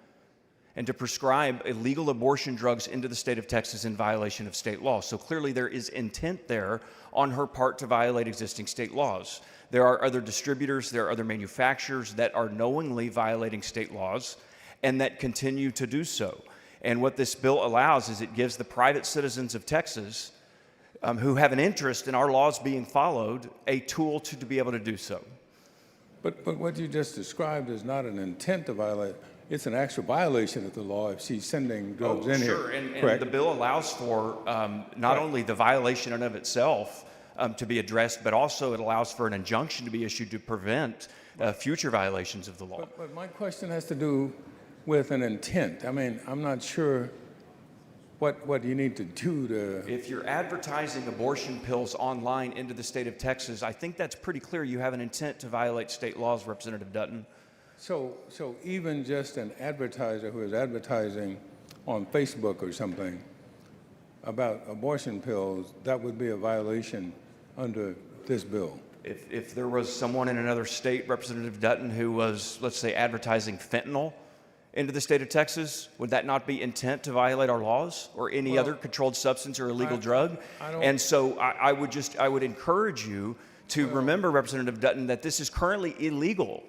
and to prescribe illegal abortion drugs into the state of Texas in violation of state law. So clearly there is intent there on her part to violate existing state laws. There are other distributors, there are other manufacturers that are knowingly violating state laws and that continue to do so. And what this bill allows is it gives the private citizens of Texas who have an interest in our laws being followed a tool to be able to do so. But what you just described is not an intent to violate. It's an actual violation of the law if she's sending drugs in Sure. here. And the bill allows for not only the violation in and of itself to be addressed, but also it allows for an injunction to be issued to prevent future violations of the law. But my question has to do with an intent. I mean, I'm not sure what you need to do to... If you're advertising abortion pills online into the state of Texas, I think that's pretty clear. You have an intent to violate state laws, Representative Dutton. So even just an advertiser who is advertising on Facebook or something about abortion pills, that would be a violation under this bill? If there was someone in another state, Representative Dutton, who was, let's say, advertising fentanyl into the state of Texas, would that not be intent to violate our laws or any other controlled substance or illegal drug? And so I would encourage you to remember, Representative Dutton, that this is currently illegal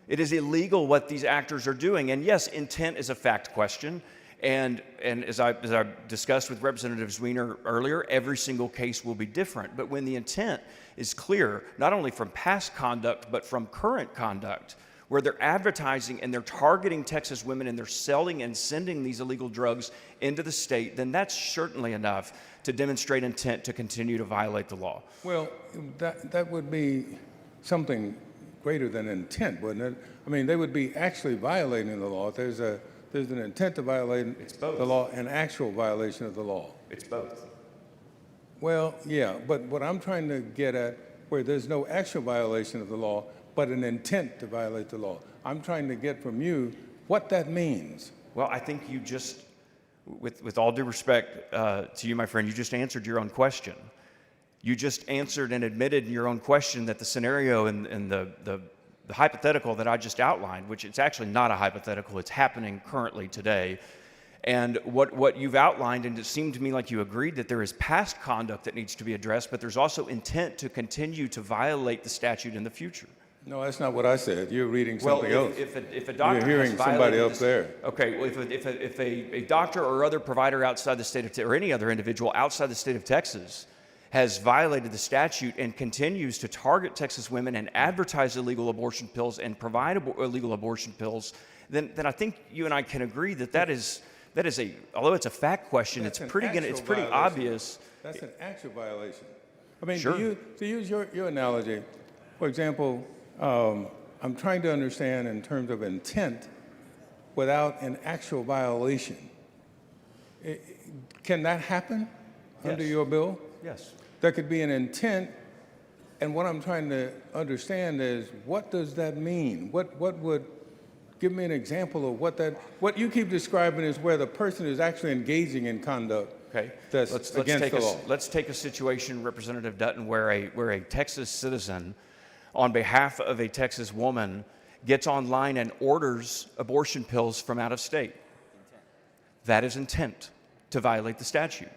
It is illegal what these actors are doing. And yes, intent is a fact question. And as I discussed with Representative Zwiener earlier, every single case will be different. But when the intent is clear, not only from past conduct, but from current conduct, where they're advertising and they're targeting Texas women and they're selling and sending these illegal drugs into the state, then that's certainly enough to demonstrate intent to continue to violate the law. Well, that would be something greater than intent, wouldn't it? I mean, they would be actually violating the law. There's an intent to violate the law and actual violation of the law. It's both. Well, yeah, but what I'm trying to get at, where there's no actual violation of the law, but an intent to violate the law, I'm trying to get from you what that means. Well, I think you just, with all due respect to you, my friend, you just answered your own question. You just answered and admitted in your own question that the scenario and the hypothetical that I just outlined, which it's actually not a hypothetical, it's happening currently today. And what you've outlined, and it seemed to me like you agreed that there is past conduct that needs to be addressed, but there's also intent to continue to violate the statute in the future. No, that's not what I said. You're reading something else. If a doctor You're hearing has somebody violated else there. Okay, well, if a doctor or other provider outside the state of or any other individual outside the state of Texas has violated the statute and continues to target Texas women and advertise illegal abortion pills and provide illegal abortion pills, then I think you and I can agree that is a, although it's a fact question, it's pretty obvious. That's an actual violation. I mean, Sure. to use your analogy, for example, I'm trying to understand in terms of intent without an actual violation. Can that happen under your bill? Yes. There could be an intent, and what I'm trying to understand is, what does that mean? What would, give me an example of what you keep describing is where the person is actually engaging in conduct that's against the law. Let's take a situation, Representative Dutton, where a Texas citizen, on behalf of a Texas woman, gets online and orders abortion pills from out of state. That is intent to violate the statute.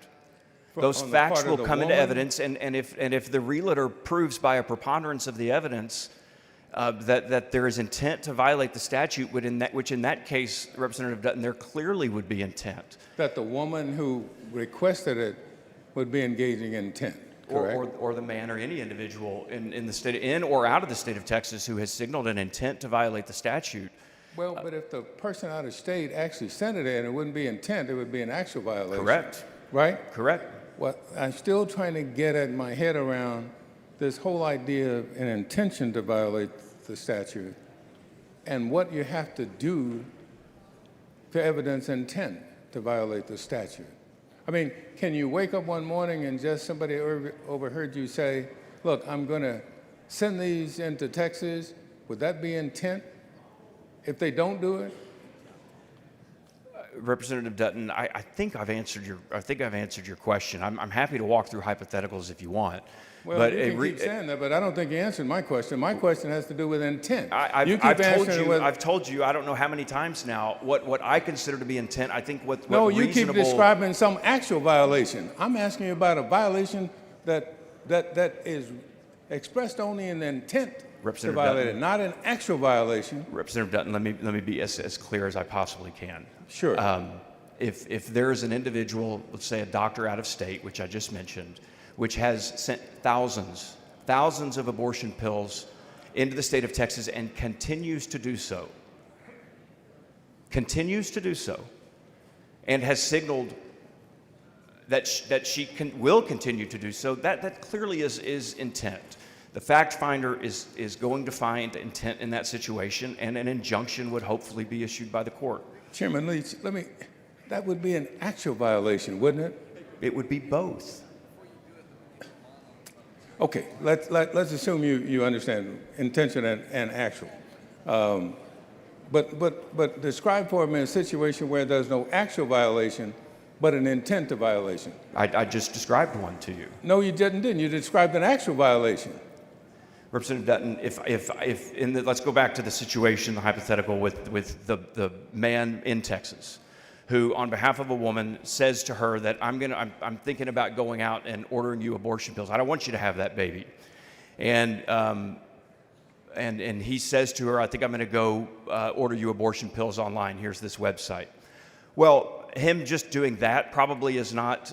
Those facts will come into evidence, and if the realtor proves by a preponderance of the evidence that there is intent to violate the statute, which in that case, Representative Dutton, there clearly would be intent. That the woman who requested it would be engaging in intent, correct? Or the man or any individual in the state, in or out of the state of Texas, who has signaled an intent to violate the statute. Well, but if the person out of state actually sent it in, it wouldn't be intent, it would be an actual violation. Correct. Right? Correct. Well, I'm still trying to get at my head around this whole idea of an intention to violate the statute and what you have to do to evidence intent to violate the statute. I mean, can you wake up one morning and just somebody overheard you say, look, I'm going to send these into Texas? Would that be intent if they don't do it? Representative Dutton, I think I've answered your question. I'm happy to walk through hypotheticals if you want. Well, but you can keep saying that, but I don't think you answered my question. My question has to do with intent. I've told you, I don't know how many times now, what I consider to be intent. I think what you keep describing some actual violation. I'm asking you about a violation that is expressed only in the intent to violate it, not an actual violation. Representative Dutton, let me be as clear as I possibly can. Sure. If there is an individual, let's say a doctor out of state, which I just mentioned, which has sent thousands of abortion pills into the state of Texas and continues to do so, and has signaled that she will continue to do so, that clearly is intent. The fact finder is going to find intent in that situation, and an injunction would hopefully be issued by the court. Chairman Leach, that would be an actual violation, wouldn't it? It would be both. Okay, let's assume you understand intention and actual. But describe for me a situation where there's no actual violation, but an intent to violation. I just described one to you. No, you didn't. You described an actual violation. Representative Dutton, let's go back to the situation, the hypothetical with the man in Texas, who on behalf of a woman says to her that I'm thinking about going out and ordering you abortion pills. I don't want you to have that baby. And and he says to her, I think I'm going to go order you abortion pills online. Here's this website. Well, him just doing that probably is not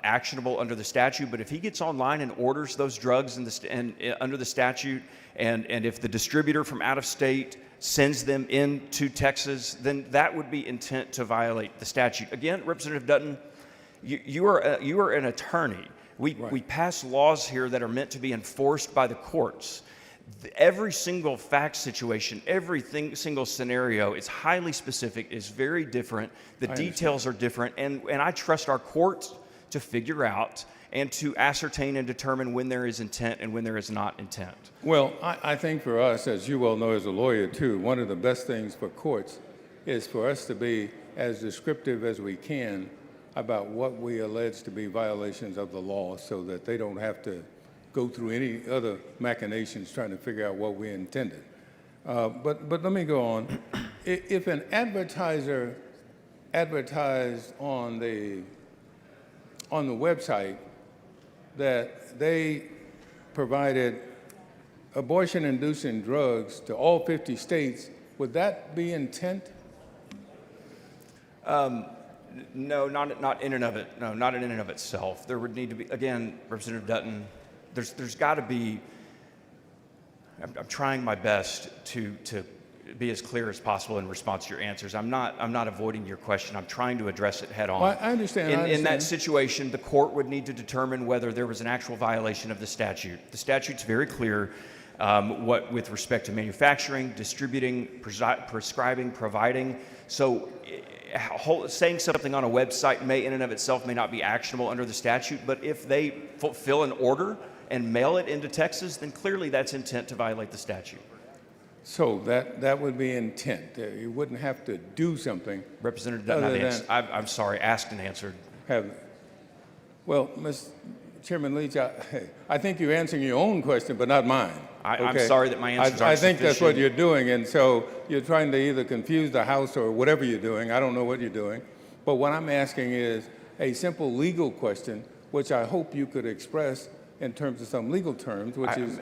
actionable under the statute, but if he gets online and orders those drugs under the statute, and if the distributor from out of state sends them into Texas, then that would be intent to violate the statute. Again, Representative Dutton, you are an attorney. We pass laws here that are meant to be enforced by the courts. Every single fact situation, single scenario is highly specific, is very different. The details are different, and I trust our courts to figure out and to ascertain and determine when there is intent and when there is not intent. Well, I think for us, as you well know as a lawyer too, one of the best things for courts is for us to be as descriptive as we can about what we allege to be violations of the law so that they don't have to go through any other machinations trying to figure out what we intended. But let me go on. If an advertiser advertised on the website that they provided abortion-inducing drugs to all 50 states, would that be intent? No, not in and of it. No, not in and of itself. There would need to be, again, Representative Dutton, there's got to be, I'm trying my best to be as clear as possible in response to your answers. I'm not avoiding your question. I'm trying to address it head on. Well, I understand. In that situation, the court would need to determine whether there was an actual violation of the statute. The statute's very clear with respect to manufacturing, distributing, prescribing, providing. So saying something on a website may in and of itself may not be actionable under the statute, but if they fulfill an order and mail it into Texas, then clearly that's intent to violate the statute. So that would be intent. You wouldn't have to do something. Representative Dutton, I'm sorry, asked and answered. Well, Mr. Chairman Leach, I think you're answering your own question, but not mine. I'm sorry that my answers aren't I think that's what sufficient. you're doing, and so you're trying to either confuse the House or whatever you're doing. I don't know what you're doing. But what I'm asking is a simple legal question, which I hope you could express in terms of some legal terms, Chairman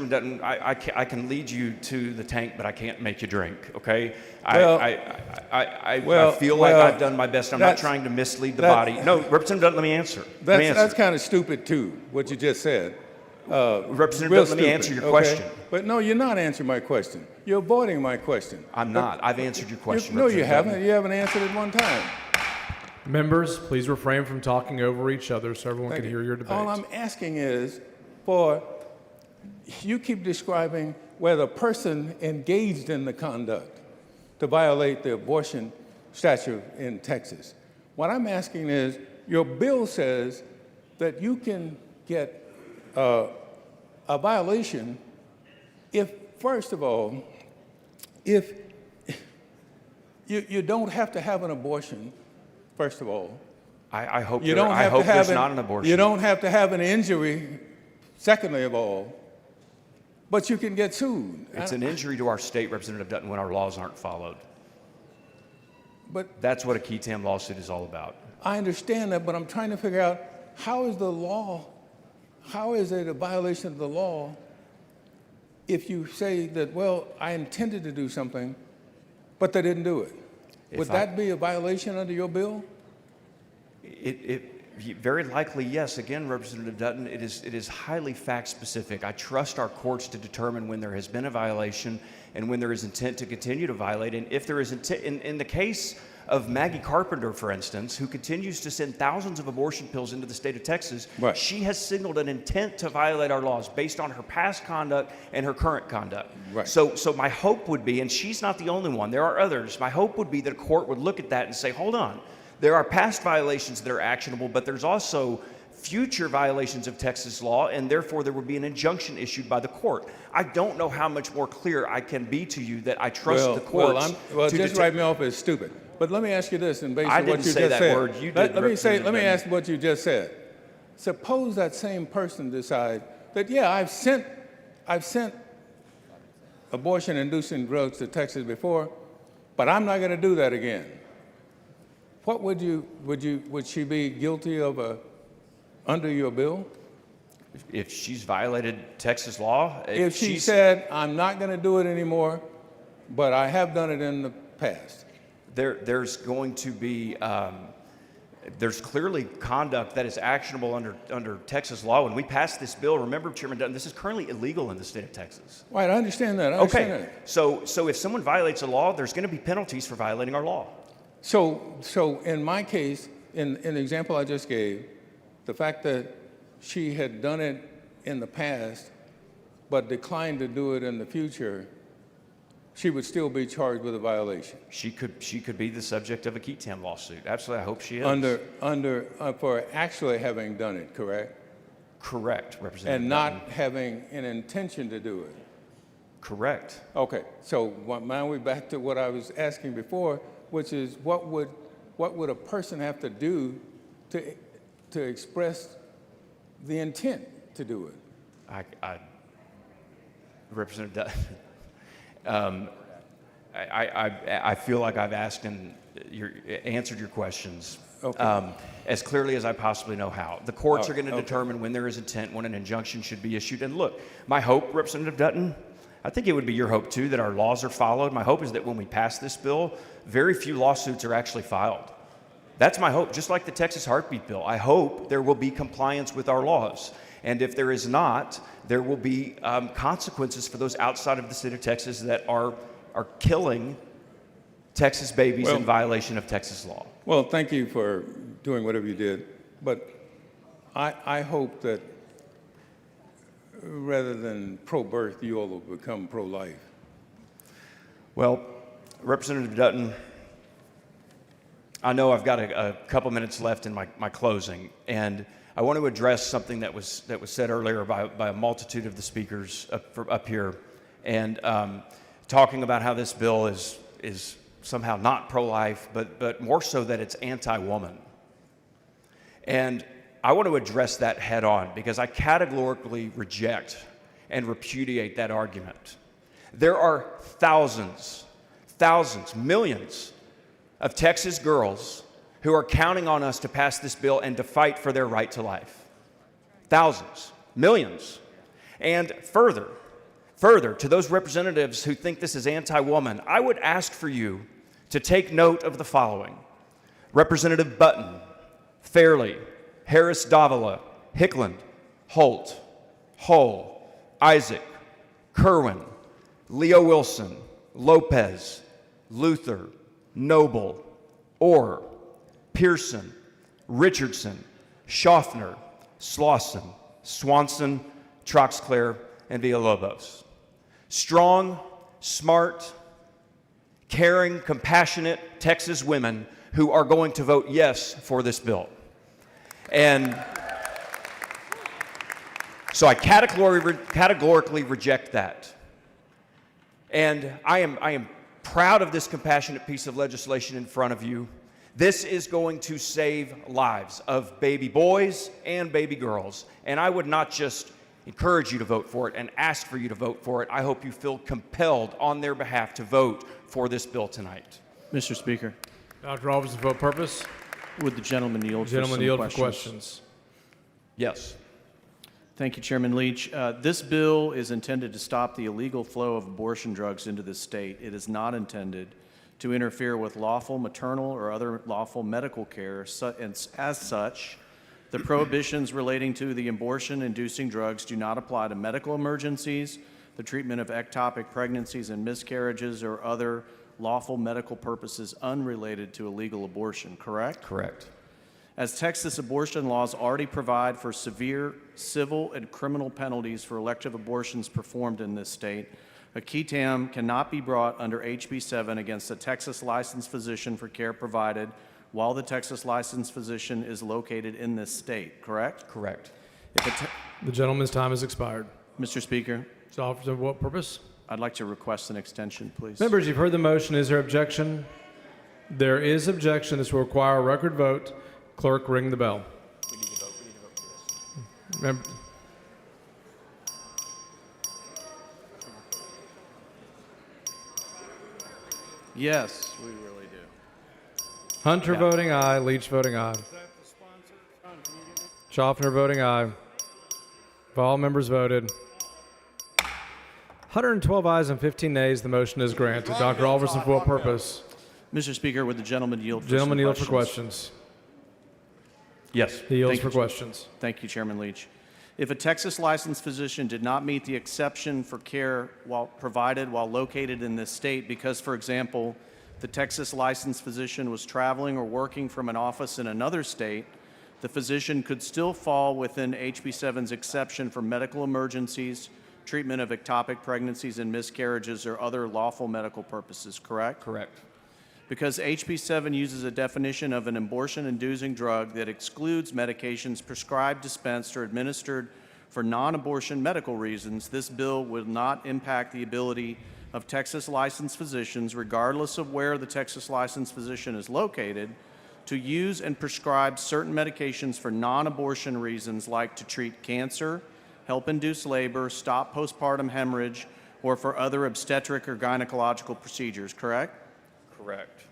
Dutton, I can lead you to the tank, but I can't make you drink, okay? I feel like I've done my best. I'm not trying to mislead the body. No, Representative Dutton, let me answer. That's kind of stupid, too, what you just said. Representative Dutton, let me answer your question. But no, you're not answering my question. You're avoiding my question. I'm not. I've answered your question. No, you haven't. You haven't answered it one time. Members, please refrain from talking over each other so everyone can hear your debate. All I'm asking is you keep describing where the person engaged in the conduct to violate the abortion statute in Texas. What I'm asking is, your bill says that you can get a violation if, first of all, if you don't have to have an abortion, first of all. I hope there's not an abortion. You don't have to have an injury, secondly of all, but you can get sued. It's an injury to our state, Representative Dutton, when our laws aren't followed. But that's what a Ketam lawsuit is all about. I understand that, but I'm trying to figure out how is it a violation of the law if you say that, well, I intended to do something, but they didn't do it? Would that be a violation under your bill? Very likely, yes. Again, Representative Dutton, it is highly fact specific. I trust our courts to determine when there has been a violation and when there is intent to continue to violate. And if there is intent, in the case of Maggie Carpenter, for instance, who continues to send thousands of abortion pills into the state of Texas, she has signaled an intent to violate our laws based on her past conduct and her current conduct. So my hope would be, and she's not the only one, there are others, my hope would be that a court would look at that and say, hold on, there are past violations that are actionable, but there's also future violations of Texas law, and therefore there would be an injunction issued by the court. I don't know how much more clear I can be to you that I trust the courts. Just write me off as stupid. But let me ask you this, and based on what you just said. I didn't say that word. You did. Let me ask what you just said. Suppose that same person decides that, yeah, I've sent abortion-inducing drugs to Texas before, but I'm not going to do that again. What would she be guilty of under your bill? If she's violated Texas law, If she she's- said, I'm not going to do it anymore, but I have done it in the past. there's going to be there's clearly conduct that is actionable under Texas law. When we passed this bill, remember, Chairman Dutton, this is currently illegal in the state of Texas. Right, I understand that. I understand Okay, that. so if someone violates a law, there's going to be penalties for violating our law. So in my case, in the example I just gave, the fact that she had done it in the past but declined to do it in the future, she would still be charged with a violation. She could be the subject of a Keatam lawsuit. Absolutely, I hope she is. For actually having done it, correct? Correct, Representative. And not Dutton. having an intention to do it. Correct. Okay, so now we're back to what I was asking before, which is what would a person have to do to express the intent to do it? Representative Dutton, I feel like I've asked and answered your questions as clearly as I possibly know how. The courts are going to determine when there is intent, when an injunction should be issued. And look, my hope, Representative Dutton, I think it would be your hope too, that our laws are followed. My hope is that when we pass this bill, very few lawsuits are actually filed. That's my hope, just like the Texas Heartbeat Bill. I hope there will be compliance with our laws. And if there is not, there will be consequences for those outside of the state of Texas that are killing Texas babies in violation of Texas law. Well, thank you for doing whatever you did, but I hope that rather than pro-birth, you all will become pro-life. Well, Representative Dutton, I know I've got a couple minutes left in my closing, and I want to address something that was said earlier by a multitude of the speakers up here, and talking about how this bill is somehow not pro-life, but more so that it's anti-woman. And I want to address that head on because I categorically reject and repudiate that argument. There are thousands, millions of Texas girls who are counting on us to pass this bill and to fight for their right to life. Thousands, millions. And further, to those representatives who think this is anti-woman, I would ask for you to take note of the following. Representative Button, Fairley, Harris Davila, Hickland, Holt, Hull, Isaac, Kerwin, Leo Wilson, Lopez, Luther, Noble, Orr, Pearson, Richardson, Schaffner, Slauson, Swanson, Troxclair, and Villalobos. Strong, smart, caring, compassionate Texas women who are going to vote yes for this bill. And so I categorically reject that. And I am proud of this compassionate piece of legislation in front of you. This is going to save lives of baby boys and baby girls. And I would not just encourage you to vote for it and ask for you to vote for it. I hope you feel compelled on their behalf to vote for this bill tonight. Mr. Speaker. Dr. Robertson, vote purpose. Would the gentleman yield Gentleman for some yield questions? for questions. Yes. Thank you, Chairman Leach. This bill is intended to stop the illegal flow of abortion drugs into the state. It is not intended to interfere with lawful maternal or other lawful medical care. And as such, the prohibitions relating to the abortion-inducing drugs do not apply to medical emergencies, the treatment of ectopic pregnancies and miscarriages, or other lawful medical purposes unrelated to illegal abortion, correct? Correct. As Texas abortion laws already provide for severe civil and criminal penalties for elective abortions performed in this state, a Keatam cannot be brought under HB 7 against a Texas licensed physician for care provided while the Texas licensed physician is located in this state, correct? Correct. The gentleman's time has expired. Mr. Speaker. So for what purpose? I'd like to request an extension, please. Members, you've heard the motion. Is there objection? There is objection. This will require a record vote. Clerk, ring the bell. We need to vote for this. Yes, we really do. Hunter Yeah. voting aye. Leach voting aye. Schaffner voting aye. Have all members voted? 112 ayes and 15 nays. The motion is granted. Dr. Alverson, for what purpose? Mr. Speaker, would the gentleman yield for Gentleman some yield for questions. Yes. He yields Thank for you, questions. Thank you, Chairman Leach. If a Texas licensed physician did not meet the exception for care provided while located in this state because, for example, the Texas licensed physician was traveling or working from an office in another state, the physician could still fall within HB 7's exception for medical emergencies, treatment of ectopic pregnancies and miscarriages, or other lawful medical purposes, correct? Correct. Because HB 7 uses a definition of an abortion-inducing drug that excludes medications prescribed, dispensed, or administered for non-abortion medical reasons, this bill would not impact the ability of Texas licensed physicians, regardless of where the Texas licensed physician is located, to use and prescribe certain medications for non-abortion reasons like to treat cancer, help induce labor, stop postpartum hemorrhage, or for other obstetric or gynecological procedures, correct? Correct.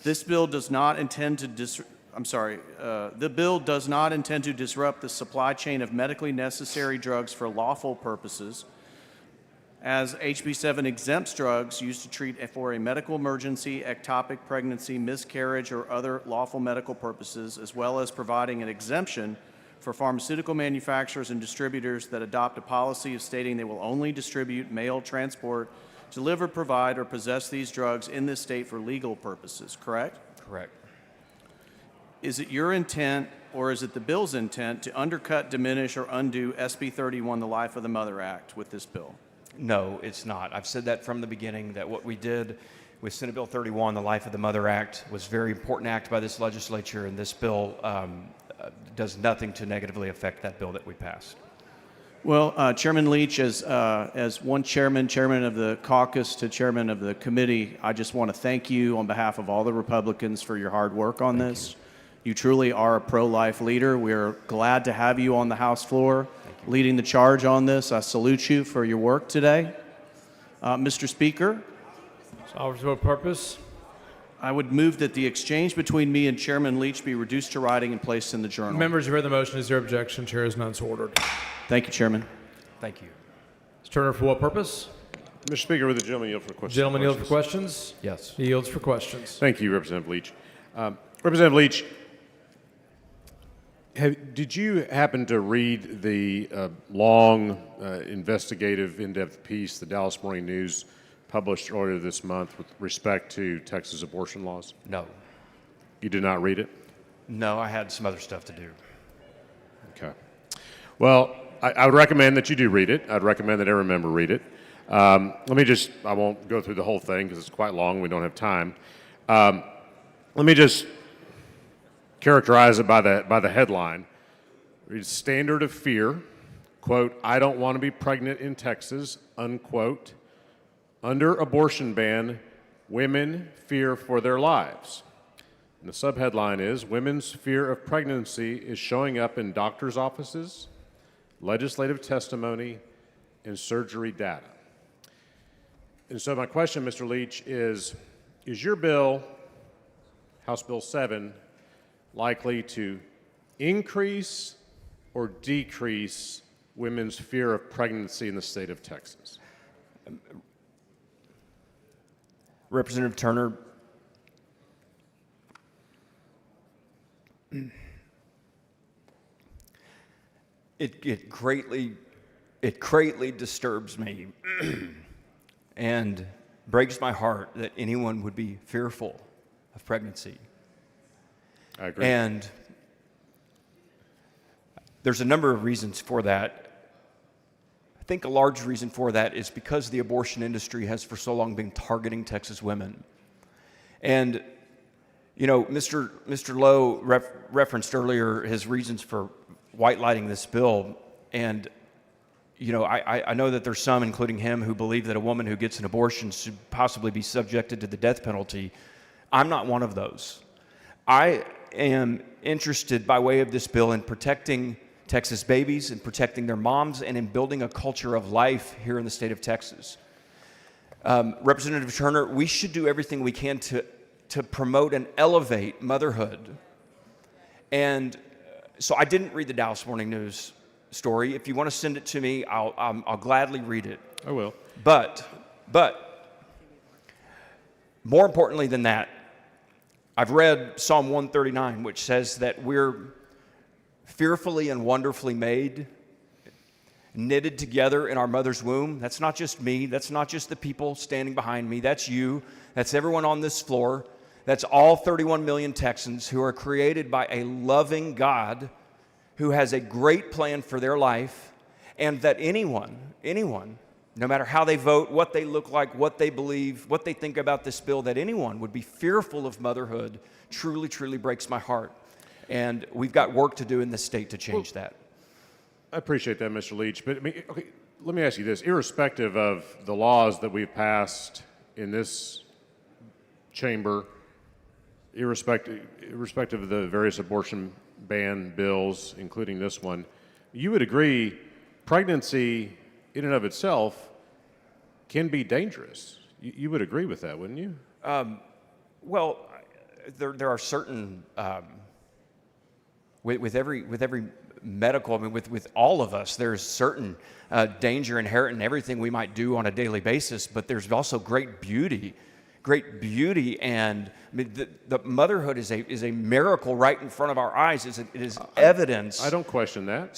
This bill does not intend to the bill does not intend to disrupt the supply chain of medically necessary drugs for lawful purposes, as HB 7 exempts drugs used to treat for a medical emergency, ectopic pregnancy, miscarriage, or other lawful medical purposes, as well as providing an exemption for pharmaceutical manufacturers and distributors that adopt a policy of stating they will only distribute, mail, transport, deliver, provide, or possess these drugs in this state for legal purposes, correct? Correct. Is it your intent, or is it the bill's intent, to undercut, diminish, or undo SB 31, the Life of the Mother Act, with this bill? No, it's not. I've said that from the beginning, that what we did with Senate Bill 31, the Life of the Mother Act, was a very important act by this legislature, and this bill does nothing to negatively affect that bill that we passed. Well, Chairman Leach, as one chairman of the caucus to chairman of the committee, I just want to thank you on behalf of all the Republicans for your hard work on this. You truly are a pro-life leader. We're glad to have you on the House floor leading the charge on this. I salute you for your work today. Mr. Speaker, So for what purpose? I would move that the exchange between me and Chairman Leach be reduced to writing and placed in the journal. Members, you heard the motion. Is there objection? Chair is none, so ordered. Thank you, Chairman. Thank you. Mr. Turner, for what purpose? Mr. Speaker, with the gentleman yield for questions. Gentleman yield for questions? Yes. He yields for questions. Thank you, Representative Leach. Representative Leach, did you happen to read the long, investigative, in-depth piece the Dallas Morning News published earlier this month with respect to Texas abortion laws? No. You did not read it? No, I had some other stuff to do. Okay. Well, I would recommend that you do read it. I'd recommend that every member read it. I won't go through the whole thing because it's quite long. We don't have time. Let me just characterize it by the headline. Read Standard of Fear, quote, I don't want to be pregnant in Texas, unquote. Under abortion ban, women fear for their lives. And the subheadline is, women's fear of pregnancy is showing up in doctors' offices, legislative testimony, and surgery data. And so my question, Mr. Leach, is your bill, House Bill 7, likely to increase or decrease women's fear of pregnancy in the state of Texas? Representative Turner, it greatly disturbs me and breaks my heart that anyone would be fearful of pregnancy. I agree. And there's a number of reasons for that. I think a large reason for that is because the abortion industry has for so long been targeting Texas women. And, you know, Mr. Lowe referenced earlier his reasons for white-lighting this bill. And, you know, I know that there's some, including him, who believe that a woman who gets an abortion should possibly be subjected to the death penalty. I'm not one of those. I am interested, by way of this bill, in protecting Texas babies and protecting their moms and in building a culture of life here in the state of Texas. Representative Turner, we should do everything we can to promote and elevate motherhood. And so I didn't read the Dallas Morning News story. If you want to send it to me, I'll gladly read it. I will. But more importantly than that, I've read Psalm 139, which says that we're fearfully and wonderfully made, knitted together in our mother's womb. That's not just me. That's not just the people standing behind me. That's you. That's everyone on this floor. That's all 31 million Texans who are created by a loving God who has a great plan for their life, and that anyone, no matter how they vote, what they look like, what they believe, what they think about this bill, that anyone would be fearful of motherhood truly, truly breaks my heart. And we've got work to do in this state to change that. I appreciate that, Mr. Leach. But I mean, okay, let me ask you this. Irrespective of the laws that we've passed in this chamber, irrespective of the various abortion ban bills, including this one, you would agree pregnancy in and of itself can be dangerous. You would agree with that, wouldn't you? Well, there are certain with every medical, I mean, with all of us, there's certain danger inherent in everything we might do on a daily basis, but there's also great beauty, and I mean, the motherhood is a miracle right in front of our eyes. It is evidence. I don't question that.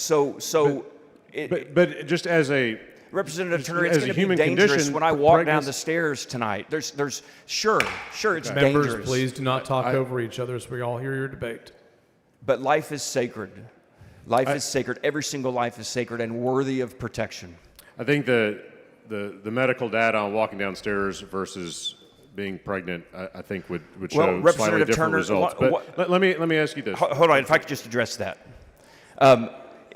But just as a Representative Turner, it's as a going to be human dangerous condition, when I walk down pregnancy- the stairs tonight. There's sure it's Members, dangerous. please do not talk over each other so we all hear your debate. But life is sacred. Life is sacred. Every single life is sacred and worthy of protection. I think the medical data on walking downstairs versus being pregnant, I think would show slightly Representative different Turner, results. But let me ask you this. Hold on, if I could just address that.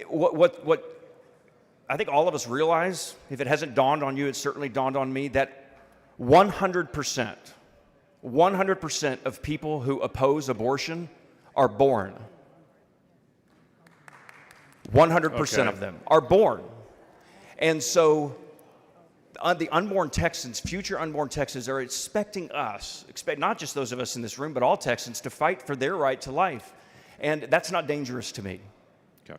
What I think all of us realize, if it hasn't dawned on you, it certainly dawned on me, that 100% of people who oppose abortion are born. 100% of them are born. And so the unborn Texans, future unborn Texans, are expecting us, not just those of us in this room, but all Texans, to fight for their right to life. And that's not dangerous to me. Okay.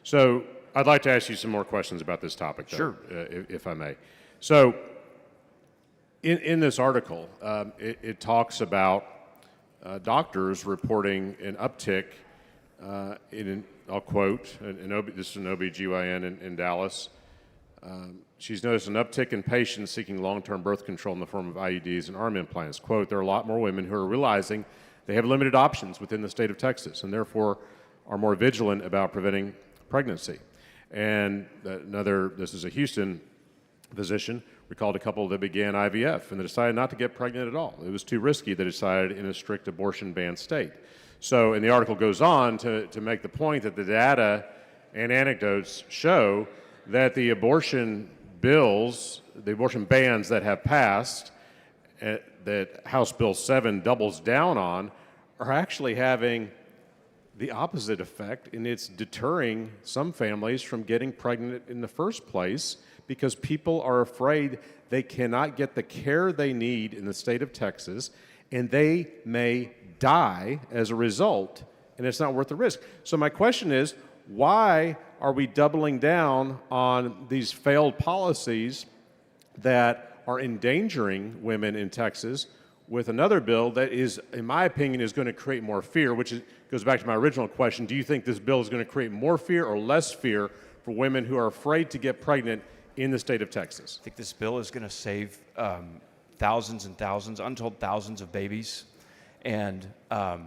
So I'd like to ask you some more questions about this topic, though, Sure. If I may. So in this article, it talks about doctors reporting an uptick I'll quote, this is an OBGYN in Dallas. She's noticed an uptick in patients seeking long-term birth control in the form of IUDs and arm implants. Quote, there are a lot more women who are realizing they have limited options within the state of Texas and therefore are more vigilant about preventing pregnancy. And this is a Houston physician, recalled a couple that began IVF and they decided not to get pregnant at all. It was too risky. They decided in a strict abortion ban state. So, and the article goes on to make the point that the data and anecdotes show that the abortion bills, the abortion bans that have passed, that House Bill 7 doubles down on, are actually having the opposite effect, and it's deterring some families from getting pregnant in the first place because people are afraid they cannot get the care they need in the state of Texas, and they may die as a result, and it's not worth the risk. So my question is, why are we doubling down on these failed policies that are endangering women in Texas with another bill that is, in my opinion, is going to create more fear, goes back to my original question. Do you think this bill is going to create more fear or less fear for women who are afraid to get pregnant in the state of Texas? I think this bill is going to save thousands and thousands, untold thousands of babies. And I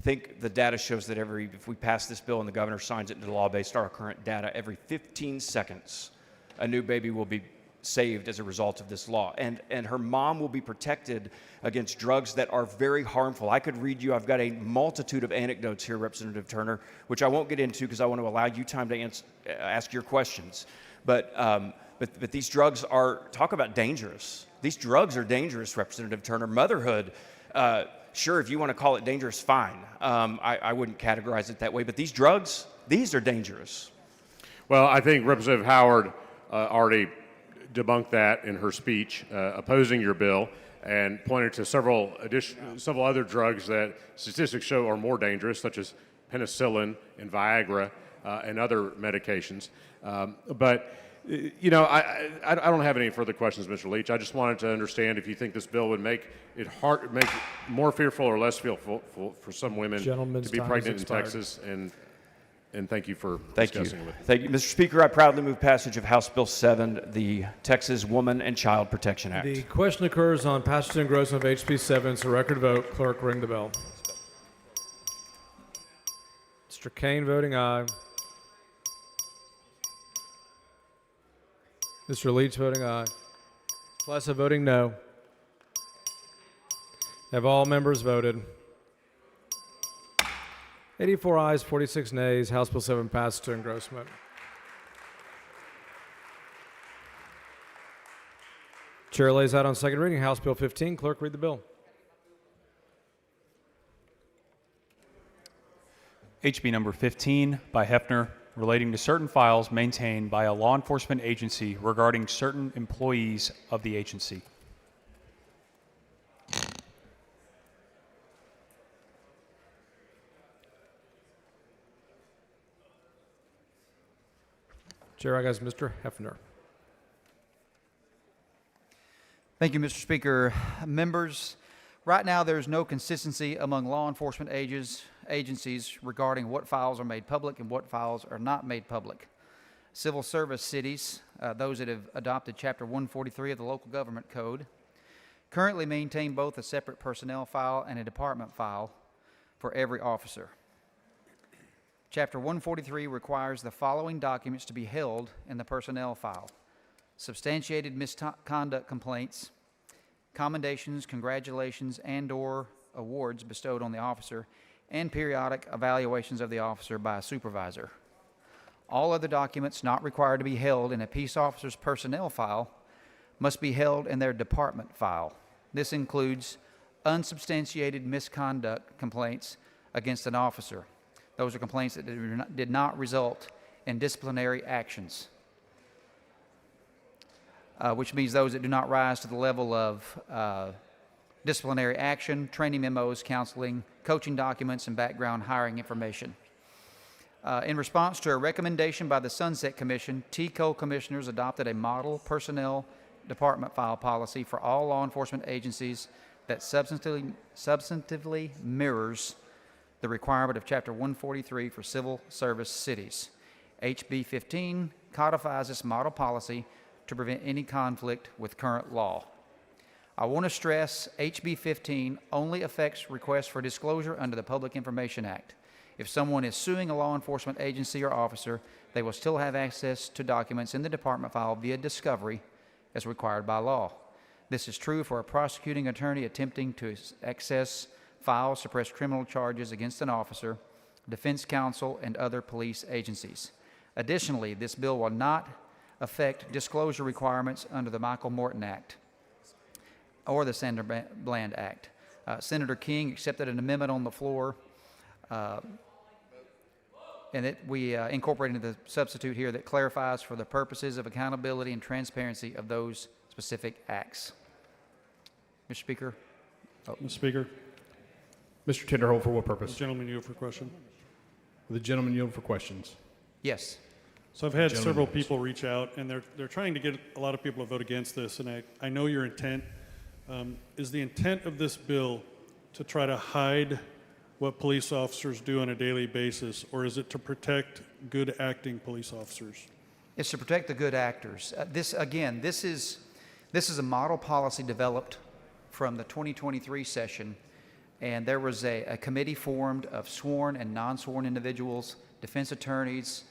think the data shows that if we pass this bill and the governor signs it into law based on our current data, every 15 seconds, a new baby will be saved as a result of this law. And her mom will be protected against drugs that are very harmful. I could read you, I've got a multitude of anecdotes here, Representative Turner, which I won't get into because I want to allow you time to ask your questions. But these drugs talk about dangerous. These drugs are dangerous, Representative Turner. Motherhood, sure, if you want to call it dangerous, fine. I wouldn't categorize it that way. But these drugs, these are dangerous. Well, I think Representative Howard already debunked that in her speech opposing your bill and pointed to several other drugs that statistics show are more dangerous, such as penicillin and Viagra. and other medications. But you know, I don't have any further questions, Mr. Leach. I just wanted to understand if you think this bill would make it more fearful or less fearful for some women Gentleman's to be time has pregnant in expired. Texas, and thank you for Thank you. discussing it with me. Thank you. Mr. Speaker, I proudly move passage of House Bill 7, the Texas Woman and Child Protection Act. The question occurs on passage and engrossment of HB 7. It's a record vote. Clerk, ring the bell. Mr. Kane voting aye. Mr. Leach voting aye. Plessa voting no. Have all members voted? 84 ayes, 46 nays. House Bill 7 passes to engrossment. Chair lays out on second reading House Bill 15. Clerk, read the bill. HB number 15 by Hefner, relating to certain files maintained by a law enforcement agency regarding certain employees of the agency. Chair recognizes Mr. Hefner. Thank you, Mr. Speaker. Members, right now there's no consistency among law enforcement agencies regarding what files are made public and what files are not made public. Civil service cities, those that have adopted Chapter 143 of the Local Government Code, currently maintain both a separate personnel file and a department file for every officer. Chapter 143 requires the following documents to be held in the personnel file: substantiated misconduct complaints, commendations, congratulations, and/or awards bestowed on the officer, and periodic evaluations of the officer by a supervisor. All other documents not required to be held in a peace officer's personnel file must be held in their department file. This includes unsubstantiated misconduct complaints against an officer. Those are complaints that did not result in disciplinary actions, which means those that do not rise to the level of disciplinary action, training memos, counseling, coaching documents, and background hiring information. In response to a recommendation by the Sunset Commission, TCO commissioners adopted a model personnel department file policy for all law enforcement agencies that substantively mirrors the requirement of Chapter 143 for civil service cities. HB 15 codifies this model policy to prevent any conflict with current law. I want to stress HB 15 only affects requests for disclosure under the Public Information Act. If someone is suing a law enforcement agency or officer, they will still have access to documents in the department file via discovery as required by law. This is true for a prosecuting attorney attempting to access files, suppress criminal charges against an officer, defense counsel, and other police agencies. Additionally, this bill will not affect disclosure requirements under the Michael Morton Act or the Sandra Bland Act. Senator King accepted an amendment on the floor, and we incorporated the substitute here that clarifies for the purposes of accountability and transparency of those specific acts. Mr. Speaker. Mr. Speaker. Mr. Tinderholt, for what purpose? The gentleman yield for question. Will the gentleman yield for questions? Yes. So I've had Gentleman several yields. people reach out, and they're trying to get a lot of people to vote against this, and I know your intent. Is the intent of this bill to try to hide what police officers do on a daily basis, or is it to protect good acting police officers? It's to protect the good actors. This is a model policy developed from the 2023 session, and there was a committee formed of sworn and non-sworn individuals, defense attorneys,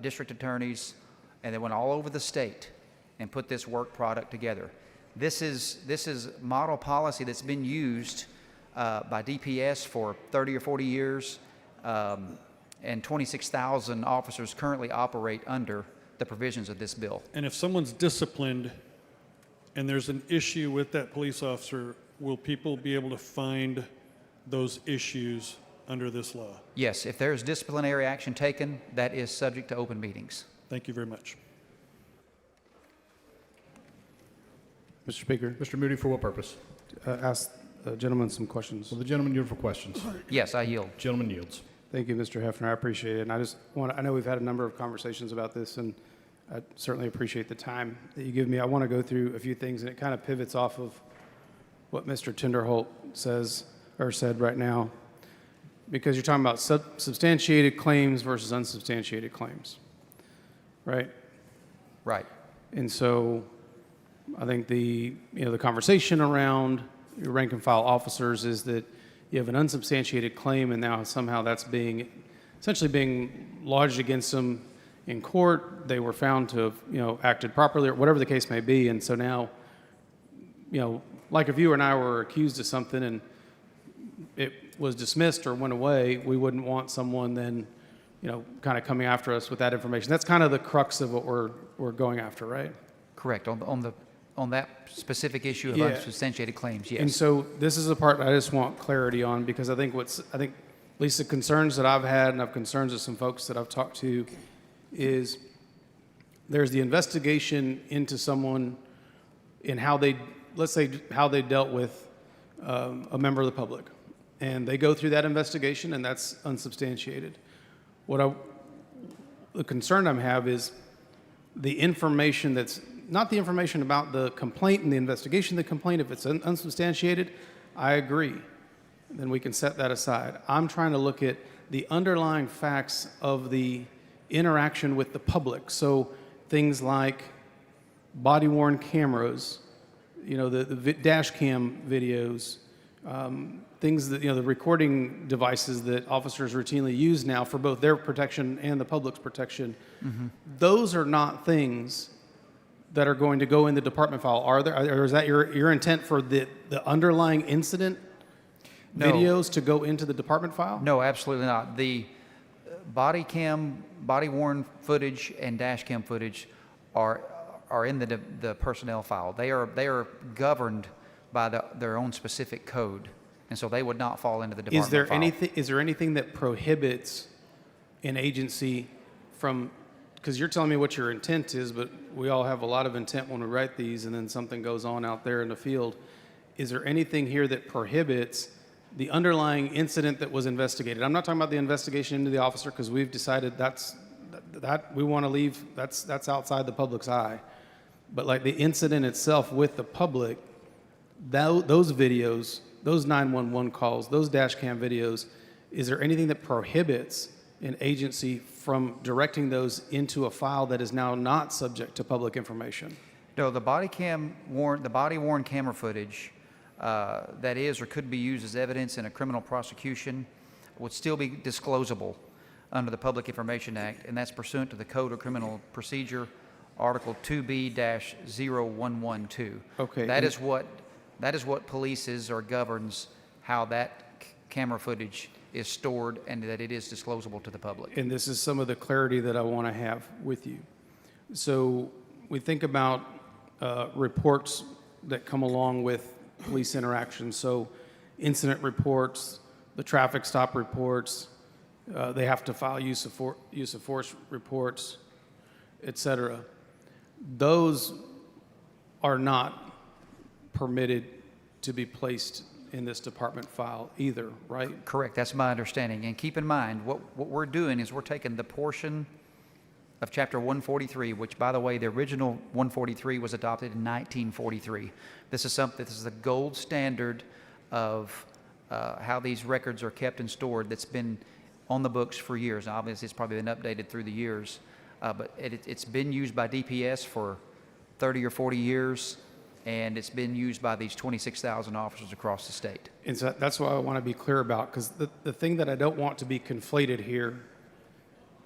district attorneys, and they went all over the state and put this work product together. This is model policy that's been used by DPS for 30 or 40 years, and 26,000 officers currently operate under the provisions of this bill. And if someone's disciplined and there's an issue with that police officer, will people be able to find those issues under this law? Yes, if there is disciplinary action taken, that is subject to open meetings. Thank you very much. Mr. Speaker. Mr. Moody, for what purpose? Ask the gentleman some questions. Will the gentleman yield for questions? Yes, I yield. Gentleman yields. Thank you, Mr. Hefner. I appreciate it. And I know we've had a number of conversations about this, and I certainly appreciate the time that you give me. I want to go through a few things, and it kind of pivots off of what Mr. Tinderholt said right now, because you're talking about substantiated claims versus unsubstantiated claims, right? Right. And so I think the conversation around your rank and file officers is that you have an unsubstantiated claim, and now somehow that's essentially being lodged against them in court. They were found to have, acted properly, or whatever the case may be. And so now, like if you and I were accused of something and it was dismissed or went away, we wouldn't want someone then, kind of coming after us with that information. That's kind of the crux of what we're going after, right? Correct. On that specific issue of unsubstantiated claims, yes. And so this is the part I just want clarity on, because I think at least the concerns that I've had, and I've concerns of some folks that I've talked to, is there's the investigation into someone in how they dealt with a member of the public, and they go through that investigation, and that's unsubstantiated. The concern I have is the information that's not the information about the complaint and the investigation of the complaint. If it's unsubstantiated, I agree. Then we can set that aside. I'm trying to look at the underlying facts of the interaction with the public. So things like body-worn cameras, the dash cam videos, things that, the recording devices that officers routinely use now for both their protection and the public's protection. Mm-hmm. Those are not things that are going to go in the department file, or is that your intent for the underlying incident videos to go into the department file? No, absolutely not. The body-worn footage and dash cam footage are in the personnel file. They are governed by their own specific code, and so they would not fall into the department file. Is there anything that prohibits an agency from? Because you're telling me what your intent is, but we all have a lot of intent when we write these, and then something goes on out there in the field. Is there anything here that prohibits the underlying incident that was investigated? I'm not talking about the investigation into the officer, because we've decided that we want to leave. That's outside the public's eye. But like the incident itself with the public, those videos, those 911 calls, those dash cam videos, is there anything that prohibits an agency from directing those into a file that is now not subject to public information? No, the body-worn camera footage that is or could be used as evidence in a criminal prosecution would still be disclosable under the Public Information Act, and that's pursuant to the Code of Criminal Procedure, Article 2B-0112. Okay. That is what polices or governs how that camera footage is stored and that it is disclosable to the public. And this is some of the clarity that I want to have with you. So we think about reports that come along with police interactions. So incident reports, the traffic stop reports, they have to file use of force reports, et cetera. Those are not permitted to be placed in this department file either, right? Correct. That's my understanding. And keep in mind, what we're doing is we're taking the portion of Chapter 143, which, by the way, the original 143 was adopted in 1943. This is the gold standard of how these records are kept and stored that's been on the books for years. Now, obviously, it's probably been updated through the years, but it's been used by DPS for 30 or 40 years, and it's been used by these 26,000 officers across the state. And so that's what I want to be clear about, because the thing that I don't want to be conflated here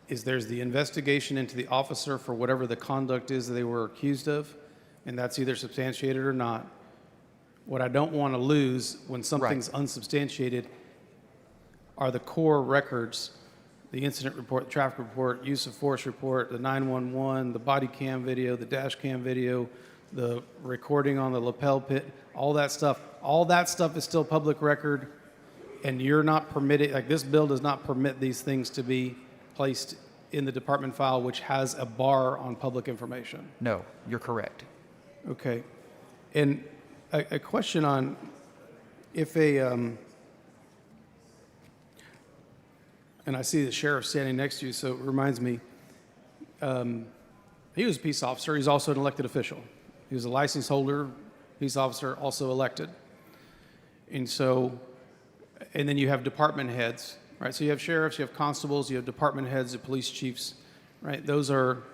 is there's the investigation into the officer for whatever the conduct is that they were accused of, and that's either substantiated or not. What I don't want to lose when something's unsubstantiated are the core records, the incident report, the traffic report, use of force report, the 911, the body cam video, the dash cam video, the recording on the lapel pit, all that stuff. All that stuff is still public record, and you're not permitted, like this bill does not permit these things to be placed in the department file, which has a bar on public information. No, you're correct. Okay. And a question on if and I see the sheriff standing next to you, so it reminds me, he was a peace officer. He's also an elected official. He was a license holder, peace officer, also elected. And so, and then you have department heads, right? So you have sheriffs, you have constables, you have department heads, the police chiefs, right? Those are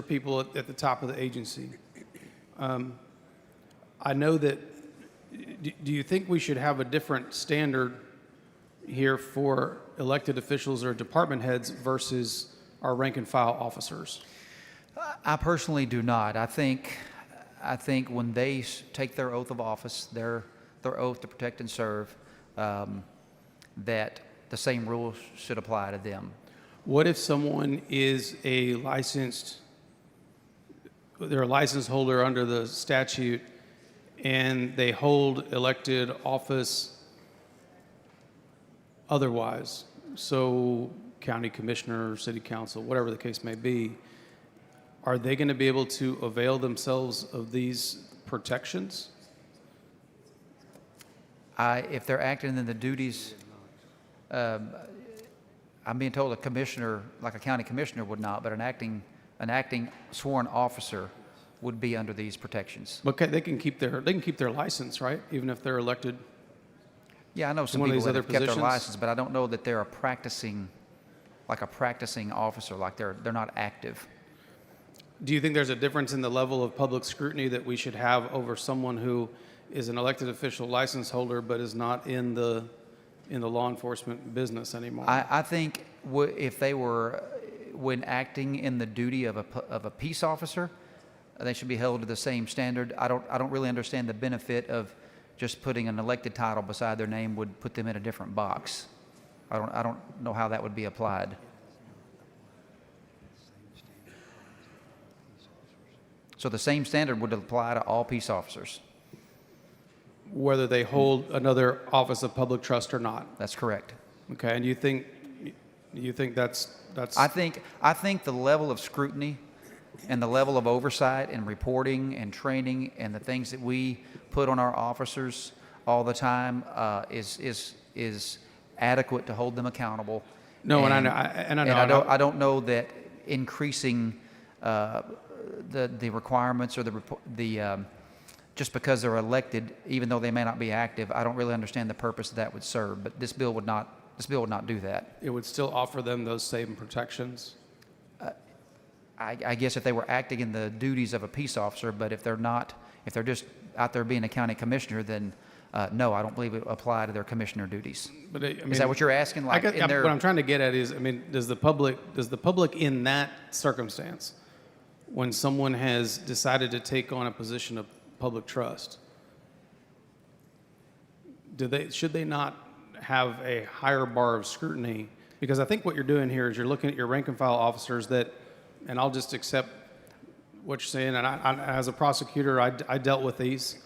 people at the top of the agency. I know that, do you think we should have a different standard here for elected officials or department heads versus our rank and file officers? I personally do not. I think when they take their oath of office, their oath to protect and serve, that the same rules should apply to them. What if someone is they're a license holder under the statute and they hold elected office otherwise? So county commissioner, city council, whatever the case may be, are they going to be able to avail themselves of these protections? If they're acting in the duties, I'm being told a commissioner, like a county commissioner, would not, but an acting sworn officer would be under these protections. But they can keep their license, right? Even if they're elected. Yeah, I know some one of people these that other have kept their positions? license, but I don't know that they're a practicing officer, like they're not active. Do you think there's a difference in the level of public scrutiny that we should have over someone who is an elected official license holder but is not in the law enforcement business anymore? I think if they were, when acting in the duty of a peace officer, they should be held to the same standard. I don't really understand the benefit of just putting an elected title beside their name would put them in a different box. I don't know how that would be applied. So the same standard would apply to all peace officers. Whether they hold another office of public trust or not. That's correct. Okay, and you think that's I think the level of scrutiny and the level of oversight and reporting and training and the things that we put on our officers all the time is adequate to hold them accountable. No, and I know. I don't know that increasing the requirements or the just because they're elected, even though they may not be active, I don't really understand the purpose that would serve. But this bill would not do that. It would still offer them those same protections. I guess if they were acting in the duties of a peace officer, but if they're not, if they're just out there being a county commissioner, then no, I don't believe it would apply to their commissioner duties. But is that what you're asking? Like what I'm trying to get at is, does the public in that circumstance, when someone has decided to take on a position of public trust, should they not have a higher bar of scrutiny? Because I think what you're doing here is you're looking at your rank and file officers that, and I'll just accept what you're saying, and I as a prosecutor, I dealt with these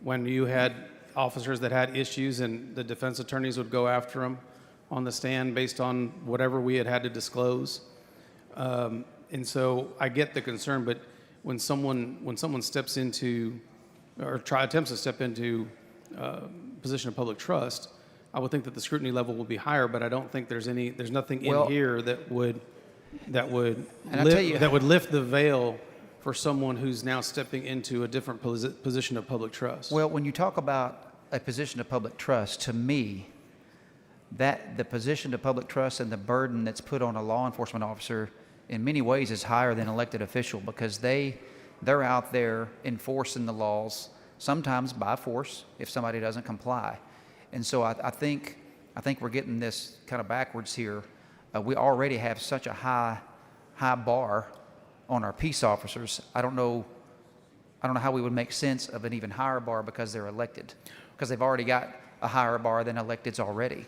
when you had officers that had issues and the defense attorneys would go after them on the stand based on whatever we had to disclose. And so I get the concern, but when someone steps into or attempts to step into a position of public trust, I would think that the scrutiny level will be higher, but I don't think there's nothing in here that would lift the veil for someone who's now stepping into a different position of public trust. Well, when you talk about a position of public trust, to me, that the position of public trust and the burden that's put on a law enforcement officer in many ways is higher than elected official, because they're out there enforcing the laws, sometimes by force if somebody doesn't comply. And so I think we're getting this kind of backwards here. We already have such a high bar on our peace officers. I don't know how we would make sense of an even higher bar because they're elected, because they've already got a higher bar than electeds already.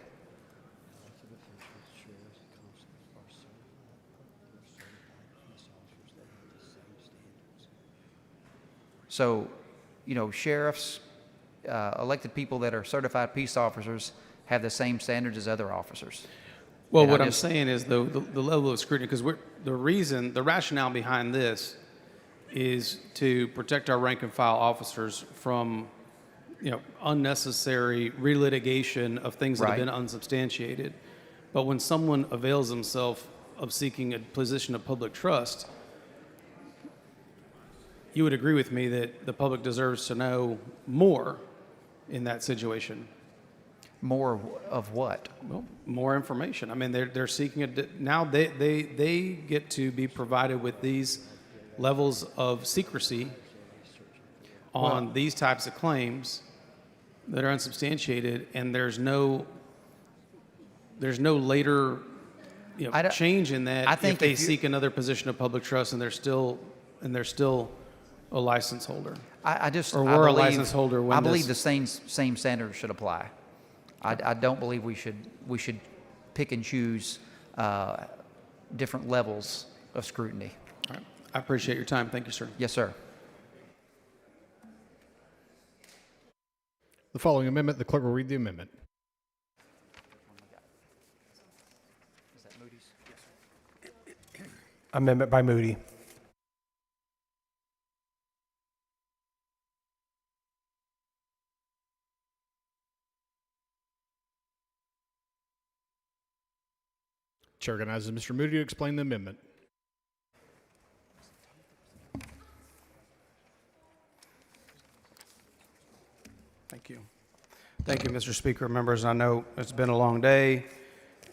So, sheriffs, elected people that are certified peace officers have the same standards as other officers. Well, what I'm saying is the level of scrutiny, because the rationale behind this is to protect our rank and file officers from, unnecessary relitigation of things that have been unsubstantiated. But when someone avails himself of seeking a position of public trust, you would agree with me that the public deserves to know more in that situation. More of what? Well, more information. I mean, they're seeking now they get to be provided with these levels of secrecy on these types of claims that are unsubstantiated, and there's no later change in that. I think if they if you- seek another position of public trust and they're still a license holder. I or were a license holder when I believe this- the same standards should apply. I don't believe we should pick and choose different levels of scrutiny. All right. I appreciate your time. Thank you, sir. Yes, sir. The following amendment, the clerk will read the amendment. Amendment by Moody. Chair recognizes Mr. Moody to explain the amendment. Thank you. Thank you, Mr. Speaker. Members, I know it's been a long day.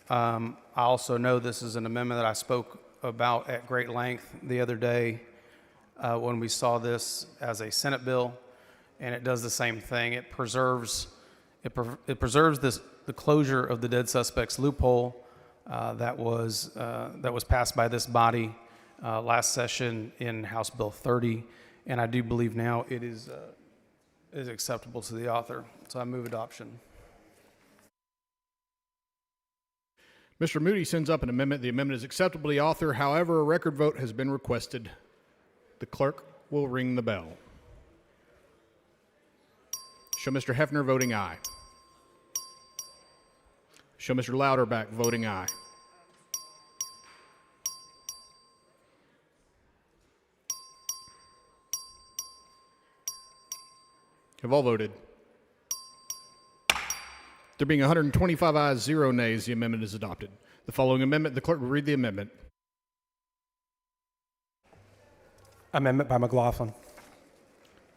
I also know this is an amendment that I spoke about at great length the other day when we saw this as a Senate bill, and it does the same thing. It preserves the closure of the dead suspects loophole that was passed by this body last session in House Bill 30, and I do believe now it is acceptable to the author. So I move adoption. Mr. Moody sends up an amendment. The amendment is acceptable to the author. However, a record vote has been requested. The clerk will ring the bell. Show Mr. Hefner voting aye. Show Mr. Louderback voting aye. Have all voted? There being 125 ayes, 0 nays, the amendment is adopted. The following amendment, the clerk will read the amendment. Amendment by McLaughlin.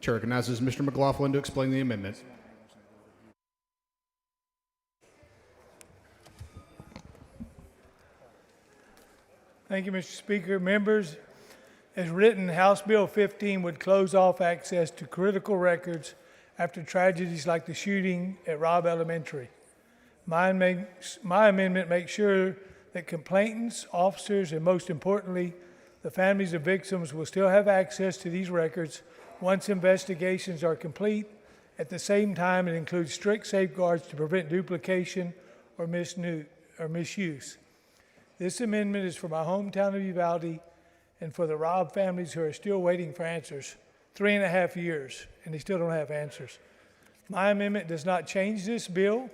Chair recognizes Mr. McLaughlin to explain the amendment. Thank you, Mr. Speaker. Members, as written, House Bill 15 would close off access to critical records after tragedies like the shooting at Robb Elementary. My amendment makes sure that complainants, officers, and most importantly, the families of victims will still have access to these records once investigations are complete. At the same time, it includes strict safeguards to prevent duplication or misuse. This amendment is for my hometown of Uvalde and for the Robb families who are still waiting for answers. 3.5 years, and they still don't have answers. My amendment does not change this bill.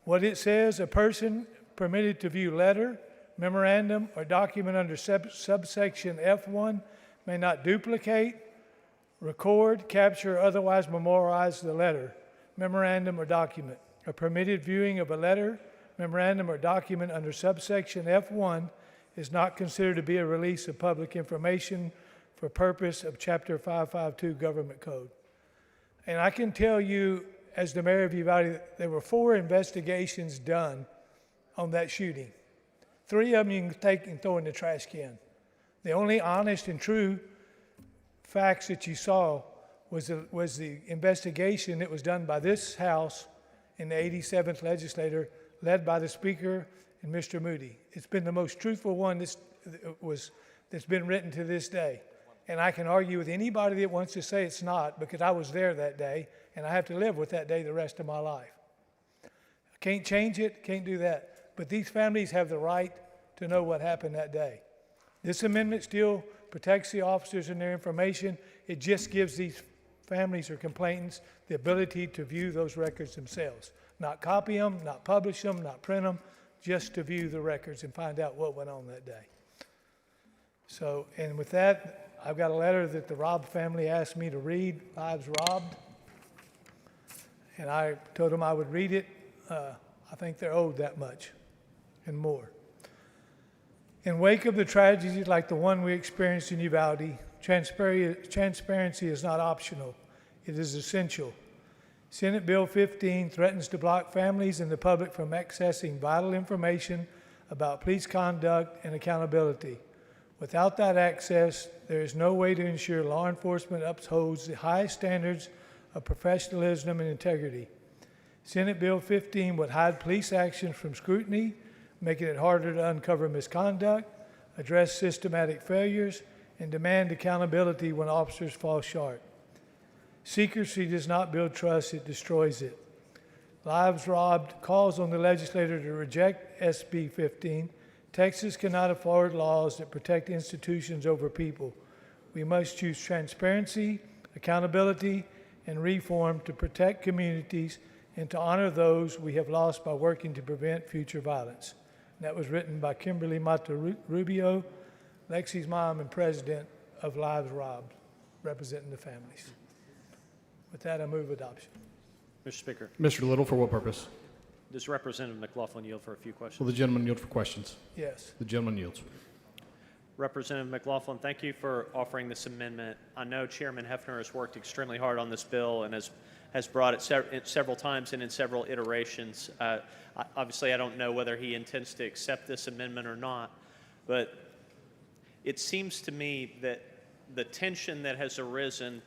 What it says, a person permitted to view letter, memorandum, or document under subsection F1 may not duplicate, record, capture, or otherwise memorialize the letter, memorandum, or document. A permitted viewing of a letter, memorandum, or document under subsection F1 is not considered to be a release of public information for purpose of Chapter 552 Government Code. And I can tell you, as the mayor of Uvalde, there were 4 investigations done on that shooting. 3 of them you can take and throw in the trash can. The only honest and true facts that you saw was the investigation that was done by this House in the 87th legislature, led by the Speaker and Mr. Moody. It's been the most truthful one that's been written to this day. And I can argue with anybody that wants to say it's not, because I was there that day, and I have to live with that day the rest of my life. I can't change it, can't do that. But these families have the right to know what happened that day. This amendment still protects the officers and their information. It just gives these families or complainants the ability to view those records themselves. Not copy them, not publish them, not print them, just to view the records and find out what went on that day. So, and with that, I've got a letter that the Robb family asked me to read, Lives Robbed. And I told them I would read it. I think they're owed that much. and more. In wake of the tragedies like the one we experienced in Uvalde, transparency is not optional. It is essential. Senate Bill 15 threatens to block families and the public from accessing vital information about police conduct and accountability. Without that access, there is no way to ensure law enforcement upholds the highest standards of professionalism and integrity. Senate Bill 15 would hide police actions from scrutiny, making it harder to uncover misconduct, address systematic failures, and demand accountability when officers fall short. Secrecy does not build trust, it destroys it. Lives Robbed calls on the legislator to reject SB 15. Texas cannot afford laws that protect institutions over people. We must choose transparency, accountability, and reform to protect communities and to honor those we have lost by working to prevent future violence. And that was written by Kimberly Mata Rubio, Lexi's mom and president of Lives Robbed, representing the families. With that, I move adoption. Mr. Speaker, Mr. Little, for what purpose? does Representative McLaughlin yield for a few questions? Will the gentleman yield for questions? Yes. The gentleman yields. Representative McLaughlin, thank you for offering this amendment. I know Chairman Hefner has worked extremely hard on this bill and has brought it several times and in several iterations. Obviously, I don't know whether he intends to accept this amendment or not, but it seems to me that the tension that has arisen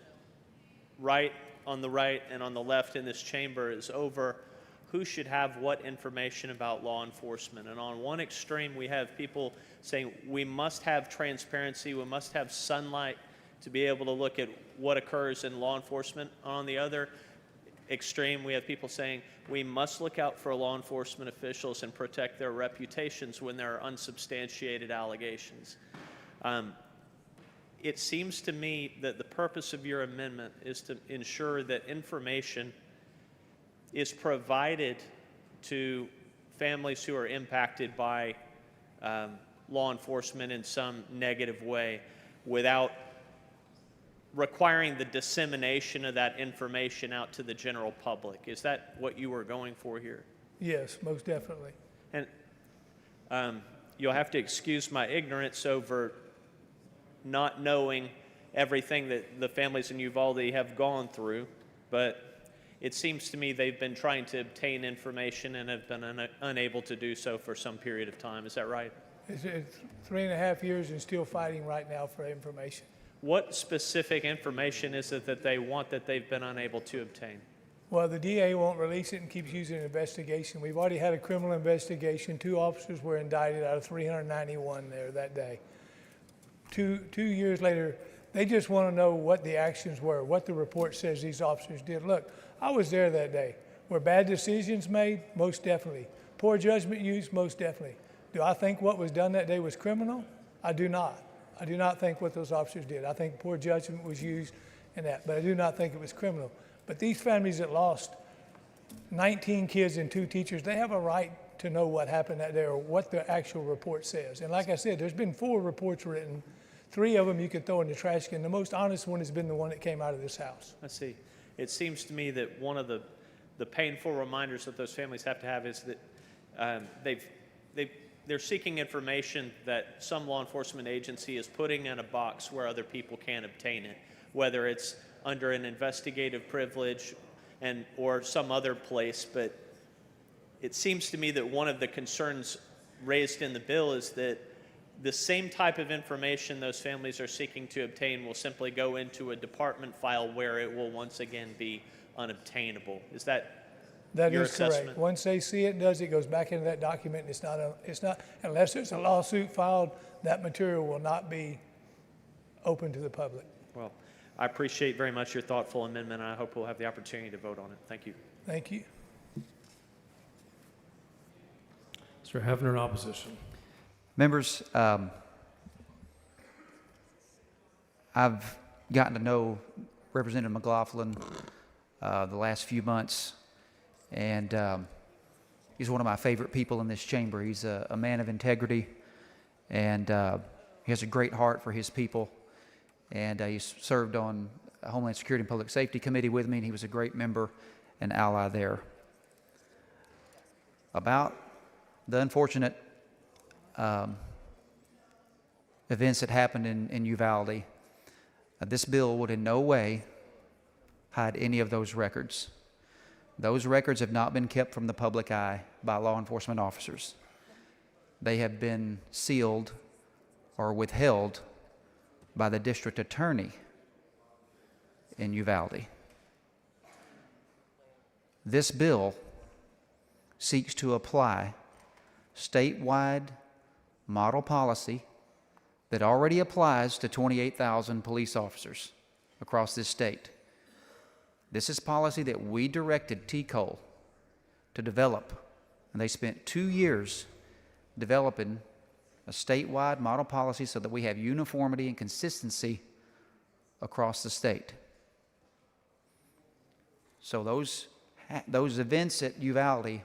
on the right and on the left in this chamber is over who should have what information about law enforcement. And on one extreme, we have people saying we must have transparency, we must have sunlight to be able to look at what occurs in law enforcement. On the other extreme, we have people saying we must look out for law enforcement officials and protect their reputations when there are unsubstantiated allegations. It seems to me that the purpose of your amendment is to ensure that information is provided to families who are impacted by law enforcement in some negative way without requiring the dissemination of that information out to the general public. Is that what you were going for here? Yes, most definitely. And you'll have to excuse my ignorance over not knowing everything that the families in Uvalde have gone through, but it seems to me they've been trying to obtain information and have been unable to do so for some period of time. Is that right? It's 3.5 years and still fighting right now for information. What specific information is it that they want that they've been unable to obtain? Well, the DA won't release it and keeps using an investigation. We've already had a criminal investigation. 2 officers were indicted out of 391 there that day. Two years later, they just want to know what the actions were, what the report says these officers did. Look, I was there that day. Were bad decisions made? Most definitely. Poor judgment used? Most definitely. Do I think what was done that day was criminal? I do not. I do not think what those officers did. I think poor judgment was used in that, but I do not think it was criminal. But these families that lost 19 kids and 2 teachers, they have a right to know what happened that day or what the actual report says. And like I said, there's been 4 reports written. 3 of them you could throw in the trash can. The most honest one has been the one that came out of this house. I see. It seems to me that one of the painful reminders that those families have to have is that they're seeking information that some law enforcement agency is putting in a box where other people can't obtain it, whether it's under an investigative privilege or some other place. But it seems to me that one of the concerns raised in the bill is that the same type of information those families are seeking to obtain will simply go into a department file where it will once again be unobtainable. Is that your assessment? Correct. Once they see it, it goes back into that document. It's not unless there's a lawsuit filed, that material will not be open to the public. Well, I appreciate very much your thoughtful amendment, and I hope we'll have the opportunity to vote on it. Thank you. Thank you. Mr. Hefner in opposition. Members, I've gotten to know Representative McLaughlin the last few months, and he's one of my favorite people in this chamber. He's a man of integrity, and he has a great heart for his people, and he's served on a Homeland Security and Public Safety Committee with me, and he was a great member and ally there. About the unfortunate events that happened in Uvalde, this bill would in no way hide any of those records. Those records have not been kept from the public eye by law enforcement officers. They have been sealed or withheld by the district attorney in Uvalde. This bill seeks to apply statewide model policy that already applies to 28,000 police officers across this state. This is policy that we directed TCOLE to develop, and they spent 2 years developing a statewide model policy so that we have uniformity and consistency across the state. So those events at Uvalde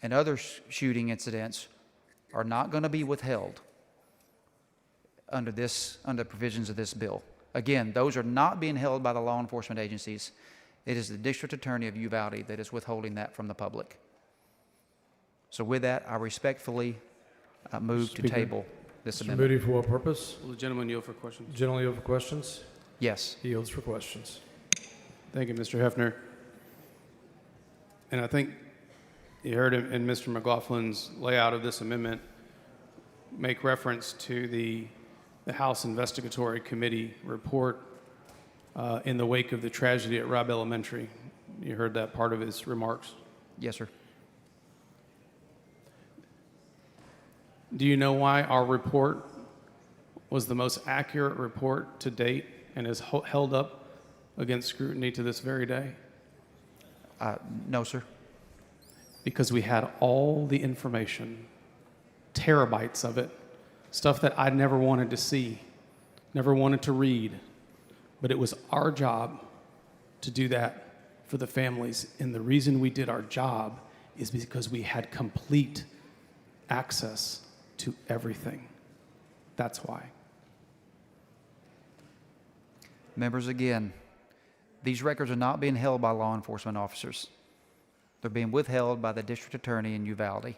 and other shooting incidents are not going to be withheld under provisions of this bill. Again, those are not being held by the law enforcement agencies. It is the district attorney of Uvalde that is withholding that from the public. So with that, I respectfully move to table this Mr. amendment. Moody, for what purpose? Will the gentleman yield for questions? Gentleman yield for questions? Yes. He yields for questions. Thank you, Mr. Hefner. And I think you heard in Mr. McLaughlin's layout of this amendment make reference to the House Investigatory Committee report in the wake of the tragedy at Robb Elementary. You heard that part of his remarks? Yes, sir. Do you know why our report was the most accurate report to date and is held up against scrutiny to this very day? No, sir. Because we had all the information, terabytes of it, stuff that I never wanted to see, never wanted to read. But it was our job to do that for the families. And the reason we did our job is because we had complete access to everything. That's why. Members, again, these records are not being held by law enforcement officers. They're being withheld by the district attorney in Uvalde.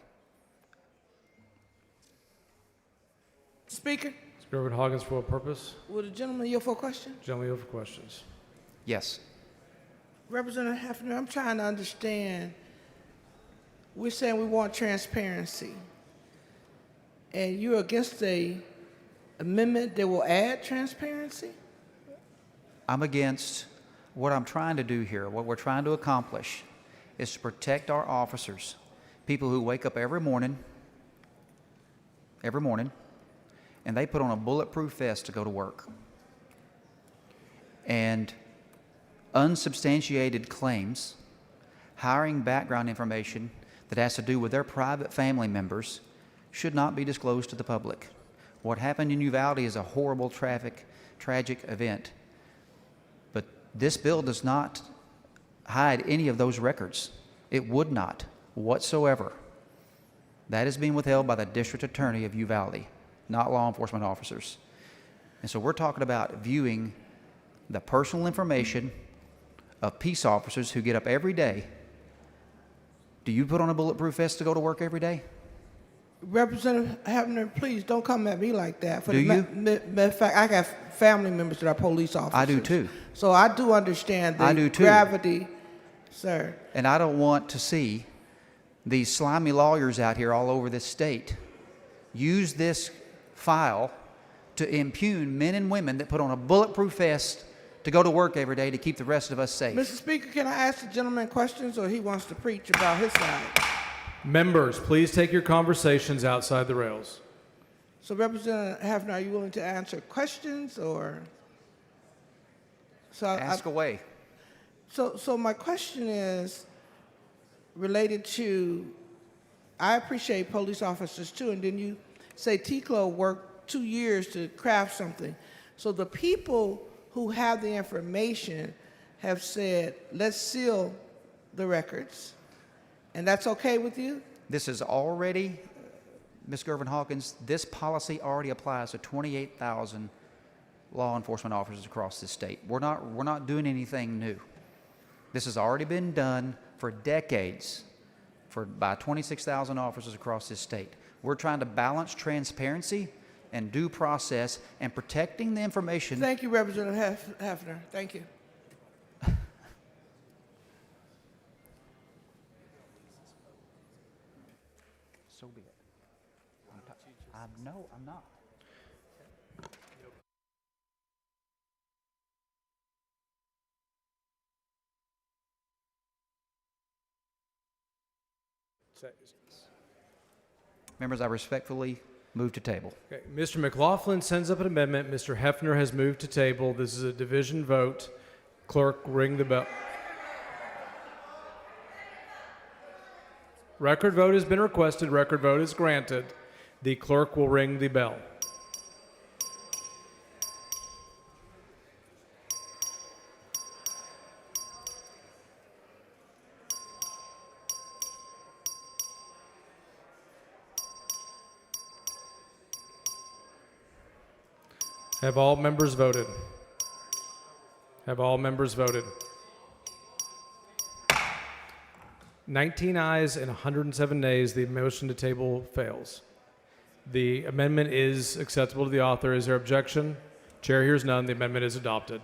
Speaker, Mr. Irvin Hawkins, for what purpose? will the gentleman yield for a question? Gentleman yield for questions. Yes. Representative Hefner, I'm trying to understand. We're saying we want transparency, and you're against a amendment that will add transparency? I'm against what I'm trying to do here. What we're trying to accomplish is to protect our officers, people who wake up every morning, and they put on a bulletproof vest to go to work. And unsubstantiated claims, hiring background information that has to do with their private family members should not be disclosed to the public. What happened in Uvalde is a horrible, tragic event. But this bill does not hide any of those records. It would not whatsoever. That is being withheld by the district attorney of Uvalde, not law enforcement officers. And so we're talking about viewing the personal information of peace officers who get up every day. Do you put on a bulletproof vest to go to work every day? Representative Hefner, please don't come at me like that. Do you? Matter of fact, I got family members that are police officers. I do too. So I do understand the I do too. gravity, sir. And I don't want to see these slimy lawyers out here all over this state use this file to impugn men and women that put on a bulletproof vest to go to work every day to keep the rest of us safe. Mr. Speaker, can I ask the gentleman questions, or he wants to preach about his side? Members, please take your conversations outside the rails. So, Representative Hefner, are you willing to answer questions, or? So Ask away. So my question is related to, I appreciate police officers too, and then you say TCLO worked 2 years to craft something. So the people who have the information have said, let's seal the records. And that's okay with you? This is already, Ms. Gervin Hawkins, this policy already applies to 28,000 law enforcement officers across this state. We're not doing anything new. This has already been done for decades by 26,000 officers across this state. We're trying to balance transparency and due process and protecting the information. Thank you, Representative Hefner. Thank you. So be it. No, I'm not. Members, I respectfully move to table. Okay. Mr. McLaughlin sends up an amendment. Mr. Hefner has moved to table. This is a division vote. Clerk, ring the bell. Record vote has been requested. Record vote is granted. The clerk will ring the bell. Have all members voted? Have all members voted? 19 ayes and 107 nays. The motion to table fails. The amendment is acceptable to the author. Is there objection? Chair hears none. The amendment is adopted.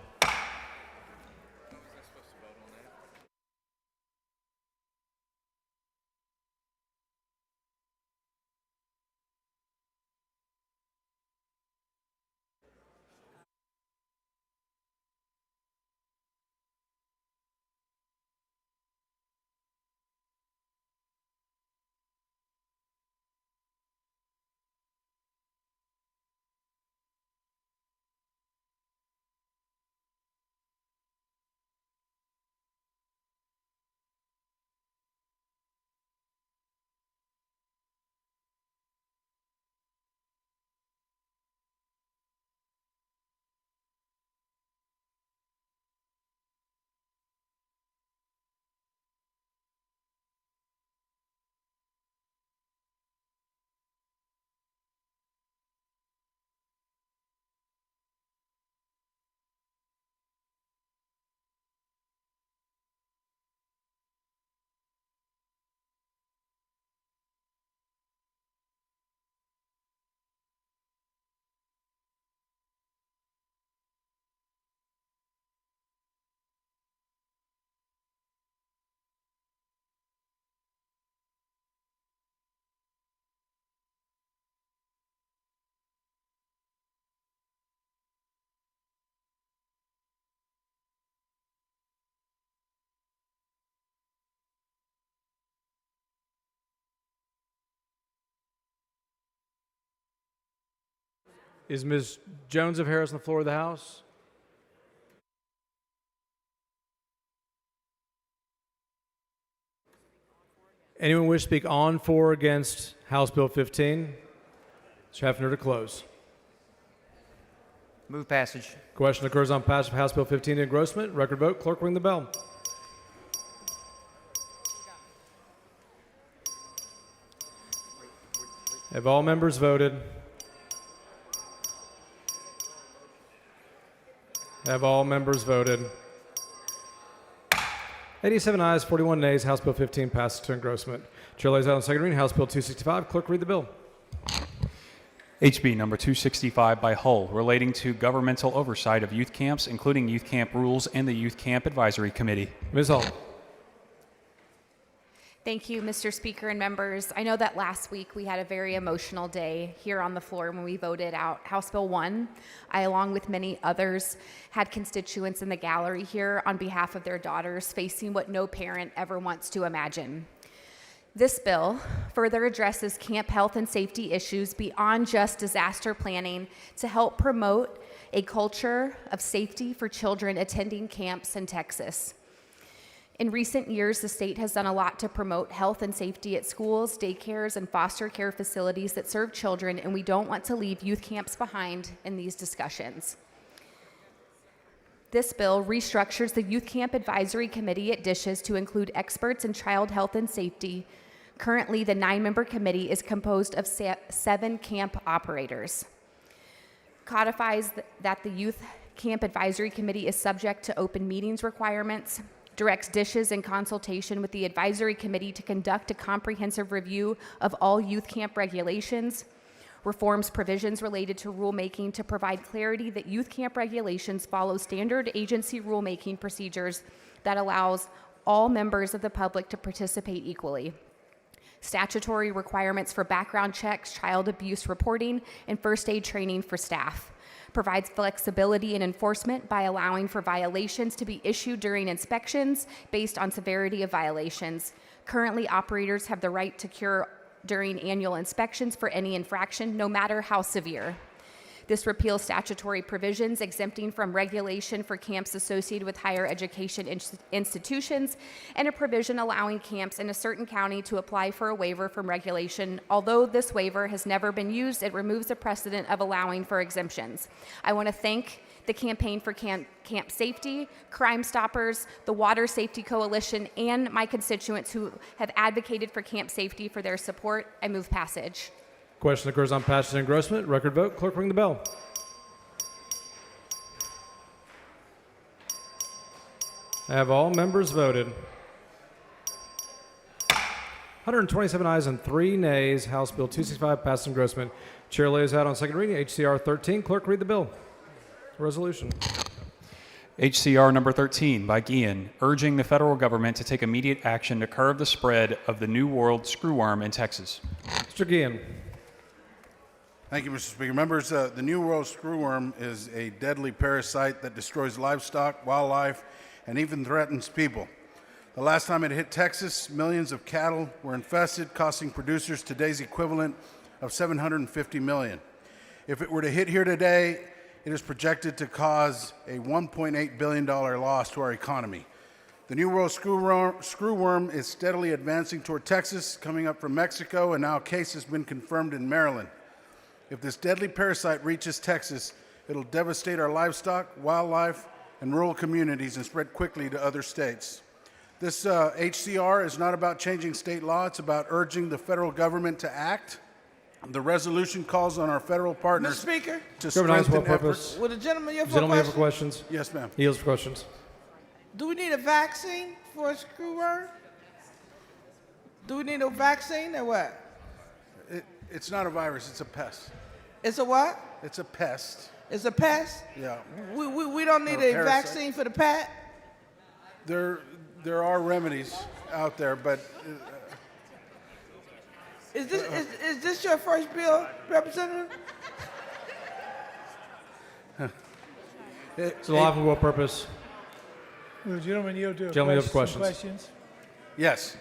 Is Ms. Jones of Harris on the floor of the House? Anyone wish to speak on, for, or against House Bill 15? Mr. Hefner to close. Move passage. Question occurs on passage of House Bill 15 engrossment. Record vote. Clerk, ring the bell. Have all members voted? Have all members voted? 87 ayes, 41 nays. House Bill 15 passes to engrossment. Chair lays out on second reading House Bill 265. Clerk, read the bill. HB number 265 by Hull, relating to governmental oversight of youth camps, including youth camp rules and the Youth Camp Advisory Committee. Ms. Hull. Thank you, Mr. Speaker and members. I know that last week we had a very emotional day here on the floor when we voted out House Bill 1. I, along with many others, had constituents in the gallery here on behalf of their daughters facing what no parent ever wants to imagine. This bill further addresses camp health and safety issues beyond just disaster planning to help promote a culture of safety for children attending camps in Texas. In recent years, the state has done a lot to promote health and safety at schools, daycares, and foster care facilities that serve children, and we don't want to leave youth camps behind in these discussions. This bill restructures the Youth Camp Advisory Committee at DISHES to include experts in child health and safety. Currently, the 9-member committee is composed of 7 camp operators. Codifies that the Youth Camp Advisory Committee is subject to open meetings requirements, directs DISHES in consultation with the advisory committee to conduct a comprehensive review of all youth camp regulations, reforms provisions related to rulemaking to provide clarity that youth camp regulations follow standard agency rulemaking procedures that allows all members of the public to participate equally, statutory requirements for background checks, child abuse reporting, and first aid training for staff, provides flexibility in enforcement by allowing for violations to be issued during inspections based on severity of violations. Currently, operators have the right to cure during annual inspections for any infraction, no matter how severe. This repeals statutory provisions exempting from regulation for camps associated with higher education institutions, and a provision allowing camps in a certain county to apply for a waiver from regulation. Although this waiver has never been used, it removes the precedent of allowing for exemptions. I want to thank the Campaign for Camp Safety, Crime Stoppers, the Water Safety Coalition, and my constituents who have advocated for camp safety for their support. I move passage. Question occurs on passage and engrossment. Record vote. Clerk, ring the bell. Have all members voted? 127 ayes and 3 nays. House Bill 265 passed engrossment. Chair lays out on second reading HCR 13. Clerk, read the bill. Resolution. HCR number 13 by Guillen, urging the federal government to take immediate action to curb the spread of the New World screwworm in Texas. Mr. Guillen. Thank you, Mr. Speaker. Members, the New World screwworm is a deadly parasite that destroys livestock, wildlife, and even threatens people. The last time it hit Texas, millions of cattle were infested, costing producers today's equivalent of $750 million. If it were to hit here today, it is projected to cause a $1.8 billion loss to our economy. The New World screwworm is steadily advancing toward Texas, coming up from Mexico, and now a case has been confirmed in Maryland. If this deadly parasite reaches Texas, it'll devastate our livestock, wildlife, and rural communities and spread quickly to other states. This HCR is not about changing state law, it's about urging the federal government to act. The resolution calls on our federal partners Mr. Speaker, Governor to strengthen Hines, efforts. would the gentleman here for a Gentlemen here for question? questions? Yes, ma'am. Yields for questions. Do we need a vaccine for a screwworm? Do we need a vaccine or what? It's not a virus, it's a pest. It's a what? It's a pest. It's a pest? Yeah. We don't need a parasite. vaccine for the pet? There are remedies out there, but Is this your first bill, Representative? It's alive for what purpose? Will the gentleman yield to a Gentlemen, you have question- questions? questions? Yes.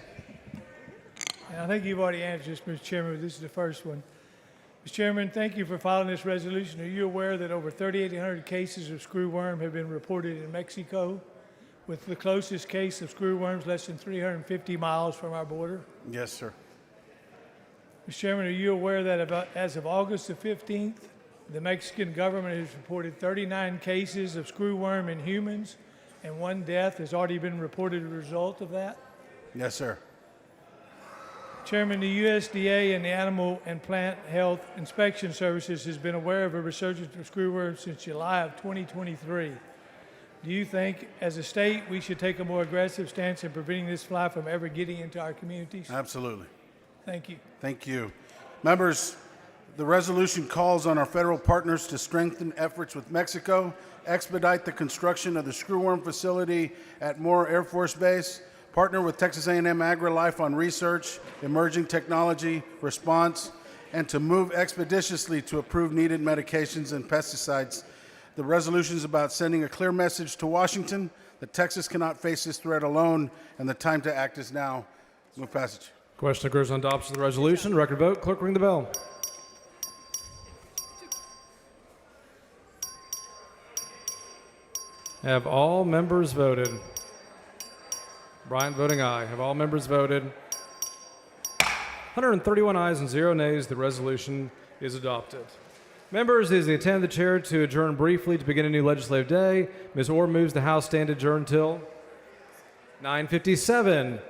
And I think you've already answered this, Mr. Chairman, but this is the first one. Mr. Chairman, thank you for filing this resolution. Are you aware that over 3,800 cases of screwworm have been reported in Mexico, with the closest case of screwworms less than 350 miles from our border? Yes, sir. Mr. Chairman, are you aware that as of August the 15th, the Mexican government has reported 39 cases of screwworm in humans, and 1 death has already been reported as a result of that? Yes, sir. Chairman, the USDA and the Animal and Plant Health Inspection Services has been aware of a resurgence of screwworms since July of 2023. Do you think, as a state, we should take a more aggressive stance in preventing this fly from ever getting into our communities? Absolutely. Thank you. Thank you. Members, the resolution calls on our federal partners to strengthen efforts with Mexico, expedite the construction of the screwworm facility at Moore Air Force Base, partner with Texas A&M AgriLife on research, emerging technology, response, and to move expeditiously to approve needed medications and pesticides. The resolution is about sending a clear message to Washington that Texas cannot face this threat alone, and the time to act is now. Move passage. Question occurs on adoption of the resolution. Record vote. Clerk, ring the bell. Have all members voted? Bryant voting aye. Have all members voted? 131 ayes and 0 nays. The resolution is adopted. Members, it is the intent of the chair to adjourn briefly to begin a new legislative day. Ms. Orr moves the House stand adjourned till 9:57.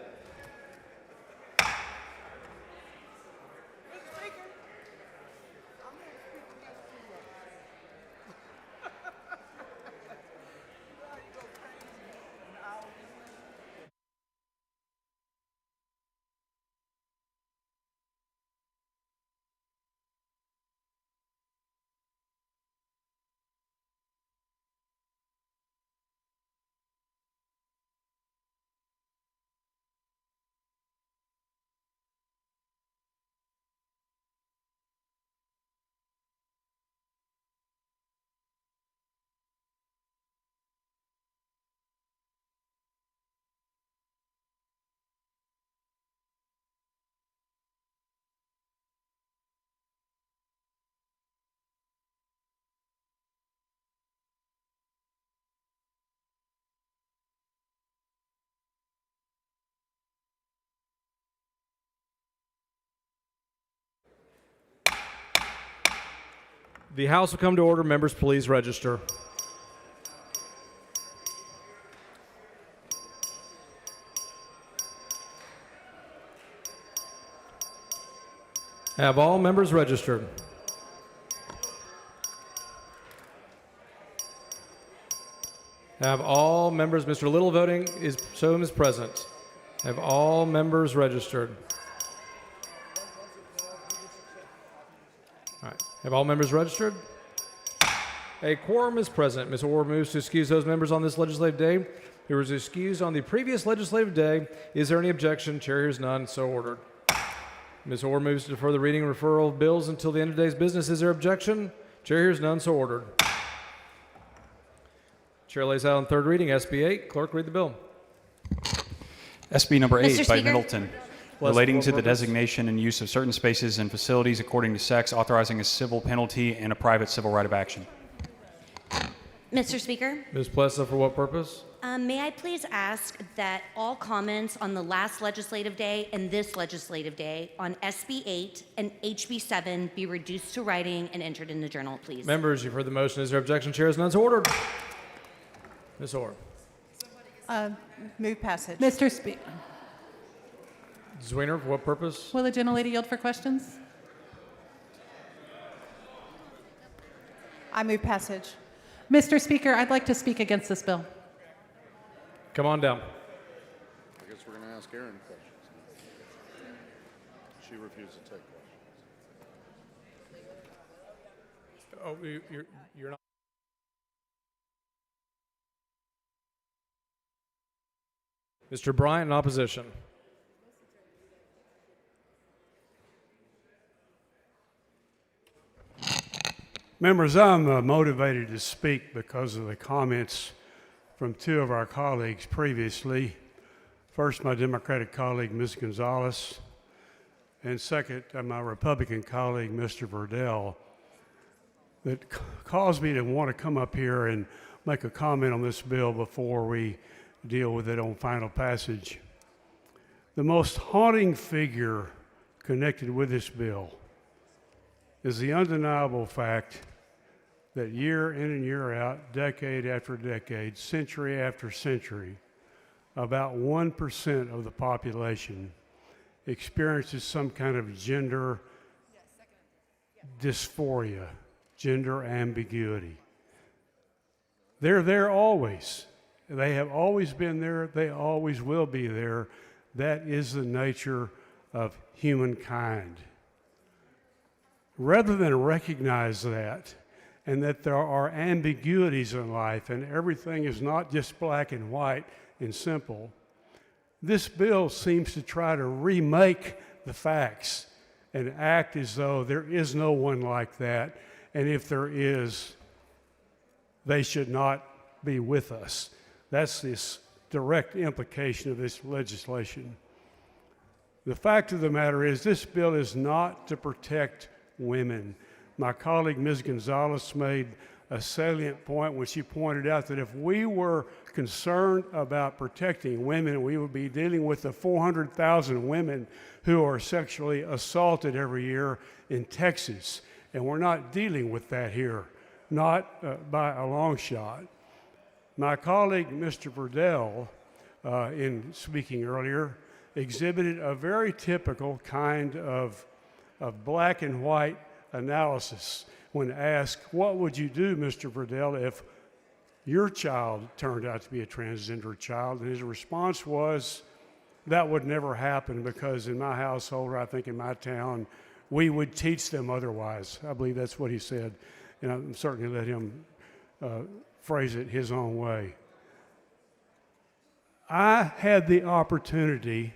The House will come to order. Members, please register. Have all members registered? Have all members, Mr. Little voting is present. Have all members registered? All right. Have all members registered? A quorum is present. Ms. Orr moves to excuse those members on this legislative day who was excused on the previous legislative day. Is there any objection? Chair hears none. So ordered. Ms. Orr moves to defer the reading and referral of bills until the end of today's business. Is there objection? Chair hears none. So ordered. Chair lays out on third reading SB 8. Clerk, read the bill. SB number 8 Mr. by Speaker. Middleton, Bless relating the to the purpose. designation and use of certain spaces and facilities according to sex, authorizing a civil penalty and a private civil right of action. Mr. Speaker, Ms. Plessa, for what purpose? may I please ask that all comments on the last legislative day and this legislative day on SB 8 and HB 7 be reduced to writing and entered in the journal, please? Members, you've heard the motion. Is there objection? Chair is none. So ordered. Ms. Orr. Move passage. Mr. Speaker, Zwiener, for what purpose? will the gentlelady yield for questions? I move passage. Mr. Speaker, I'd like to speak against this bill. Come on down. I guess we're going to ask Erin questions. She refused to take questions. Oh, you're not. Mr. Bryant in opposition. Members, I'm motivated to speak because of the comments from two of our colleagues previously. First, my Democratic colleague, Ms. Gonzalez, and second, my Republican colleague, Mr. Verdell, that caused me to want to come up here and make a comment on this bill before we deal with it on final passage. The most haunting figure connected with this bill is the undeniable fact that year in and year out, decade after decade, century after century, about 1% of the population experiences some kind of gender dysphoria, gender ambiguity. They're there always. They have always been there. They always will be there. That is the nature of humankind. Rather than recognize that, and that there are ambiguities in life, and everything is not just black and white and simple, this bill seems to try to remake the facts and act as though there is no one like that, and if there is, they should not be with us. That's this direct implication of this legislation. The fact of the matter is, this bill is not to protect women. My colleague, Ms. Gonzalez, made a salient point when she pointed out that if we were concerned about protecting women, we would be dealing with the 400,000 women who are sexually assaulted every year in Texas. And we're not dealing with that here, not by a long shot. My colleague, Mr. Verdell, in speaking earlier, exhibited a very typical kind of black and white analysis when asked, what would you do, Mr. Verdell, if your child turned out to be a transgender child? And his response was, that would never happen because in my household, or I think in my town, we would teach them otherwise. I believe that's what he said. And I'm certainly let him phrase it his own way. I had the opportunity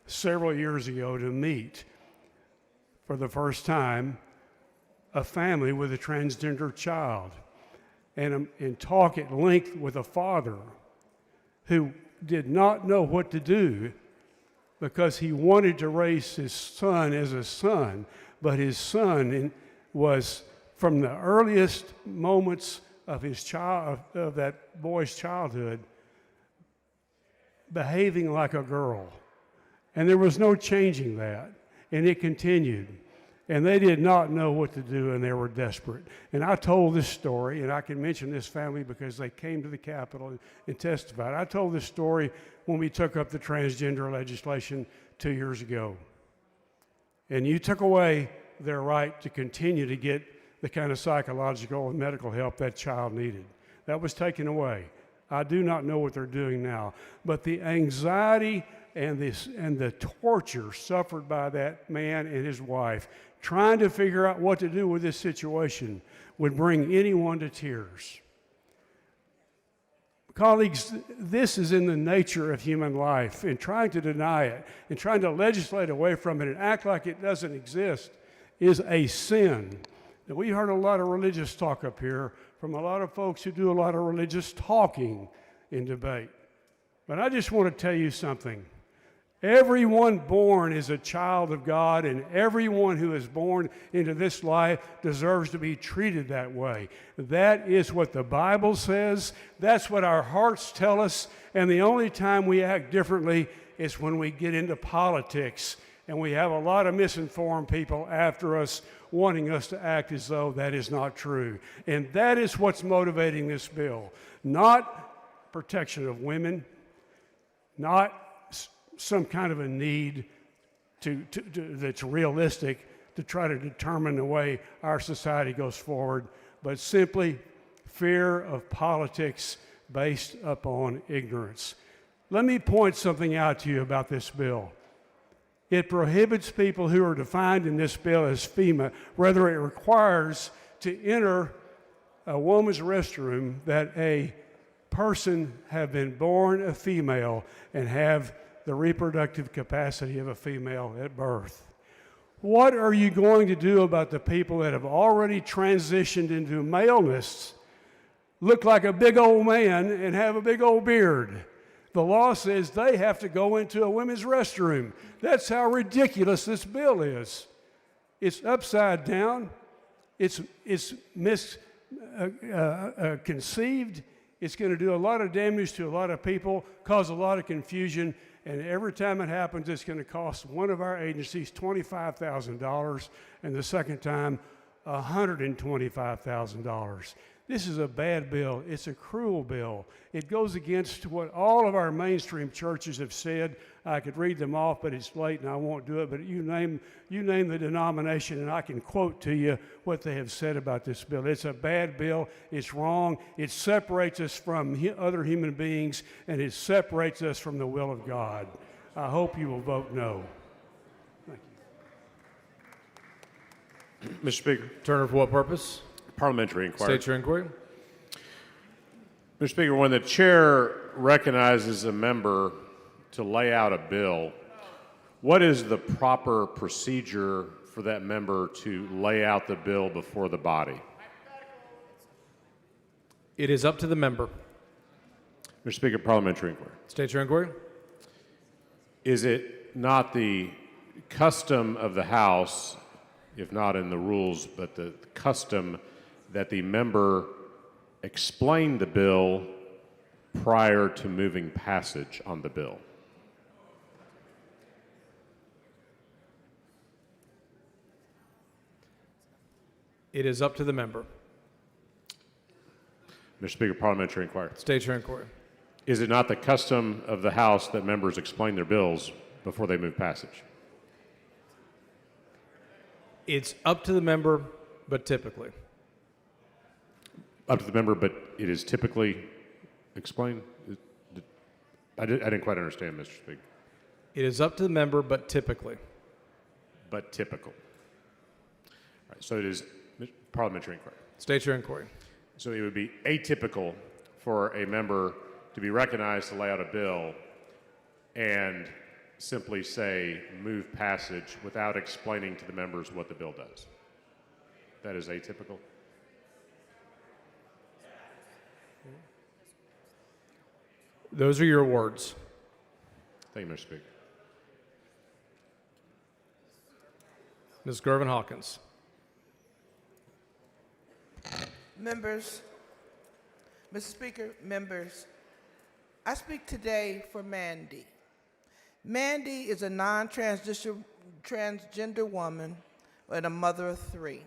several years ago to meet for the first time a family with a transgender child and talk at length with a father who did not know what to do because he wanted to raise his son as a son, but his son was from the earliest moments of of that boy's childhood behaving like a girl. And there was no changing that. And it continued. And they did not know what to do, and they were desperate. And I told this story, and I can mention this family because they came to the Capitol and testified. I told this story when we took up the transgender legislation 2 years ago. And you took away their right to continue to get the kind of psychological and medical help that child needed. That was taken away. I do not know what they're doing now. But the anxiety and the torture suffered by that man and his wife trying to figure out what to do with this situation would bring anyone to tears. Colleagues, this is in the nature of human life, and trying to deny it and trying to legislate away from it and act like it doesn't exist is a sin. Now, we heard a lot of religious talk up here from a lot of folks who do a lot of religious talking in debate. But I just want to tell you something. Everyone born is a child of God, and everyone who is born into this life deserves to be treated that way. That is what the Bible says. That's what our hearts tell us. And the only time we act differently is when we get into politics, and we have a lot of misinformed people after us wanting us to act as though that is not true. And that is what's motivating this bill. Not protection of women, not some kind of a need that's realistic to try to determine the way our society goes forward, but simply fear of politics based upon ignorance. Let me point something out to you about this bill. It prohibits people who are defined in this bill as female, whether it requires to enter a woman's restroom that a person have been born a female and have the reproductive capacity of a female at birth. What are you going to do about the people that have already transitioned into maleness, look like a big old man, and have a big old beard? The law says they have to go into a women's restroom. That's how ridiculous this bill is. It's upside down. It's misconceived. It's going to do a lot of damage to a lot of people, cause a lot of confusion, and every time it happens, it's going to cost one of our agencies $25,000, and the second time, $125,000. This is a bad bill. It's a cruel bill. It goes against what all of our mainstream churches have said. I could read them off, but it's late and I won't do it. But you name the denomination, and I can quote to you what they have said about this bill. It's a bad bill. It's wrong. It separates us from other human beings, and it separates us from the will of God. I hope you will vote no. Thank you. Mr. Speaker. Turner, for what purpose? Parliamentary inquiry. State your inquiry. Mr. Speaker, when the chair recognizes a member to lay out a bill, what is the proper procedure for that member to lay out the bill before the body? It is up to the member. Mr. Speaker, parliamentary inquiry. State your inquiry. Is it not the custom of the House, if not in the rules, but the custom that the member explain the bill prior to moving passage on the bill? It is up to the member. Mr. Speaker, parliamentary inquiry. State your inquiry. Is it not the custom of the House that members explain their bills before they move passage? It's up to the member, but typically. Up to the member, but it is typically explained? I didn't quite understand, Mr. Speaker. It is up to the member, but typically. But typical. All right, so it is parliamentary inquiry. State your inquiry. So it would be atypical for a member to be recognized to lay out a bill and simply say move passage without explaining to the members what the bill does. That is atypical. Those are your words. Thank you, Mr. Speaker. Ms. Gervin Hawkins. Members, Mr. Speaker, members, I speak today for Mandy. Mandy is a non-transgender woman and a mother of 3.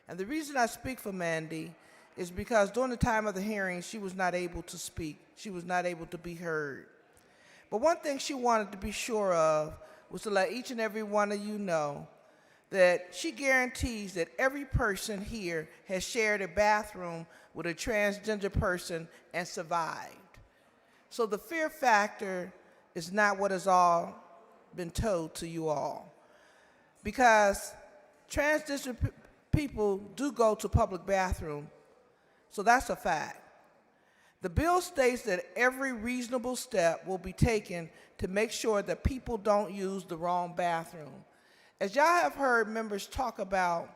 And the reason I speak for Mandy is because during the time of the hearing, she was not able to speak. She was not able to be heard. But one thing she wanted to be sure of was to let each and every one of you know that she guarantees that every person here has shared a bathroom with a transgender person and survived. So the fear factor is not what has all been told to you all. Because transgender people do go to public bathroom, so that's a fact. The bill states that every reasonable step will be taken to make sure that people don't use the wrong bathroom. As y'all have heard members talk about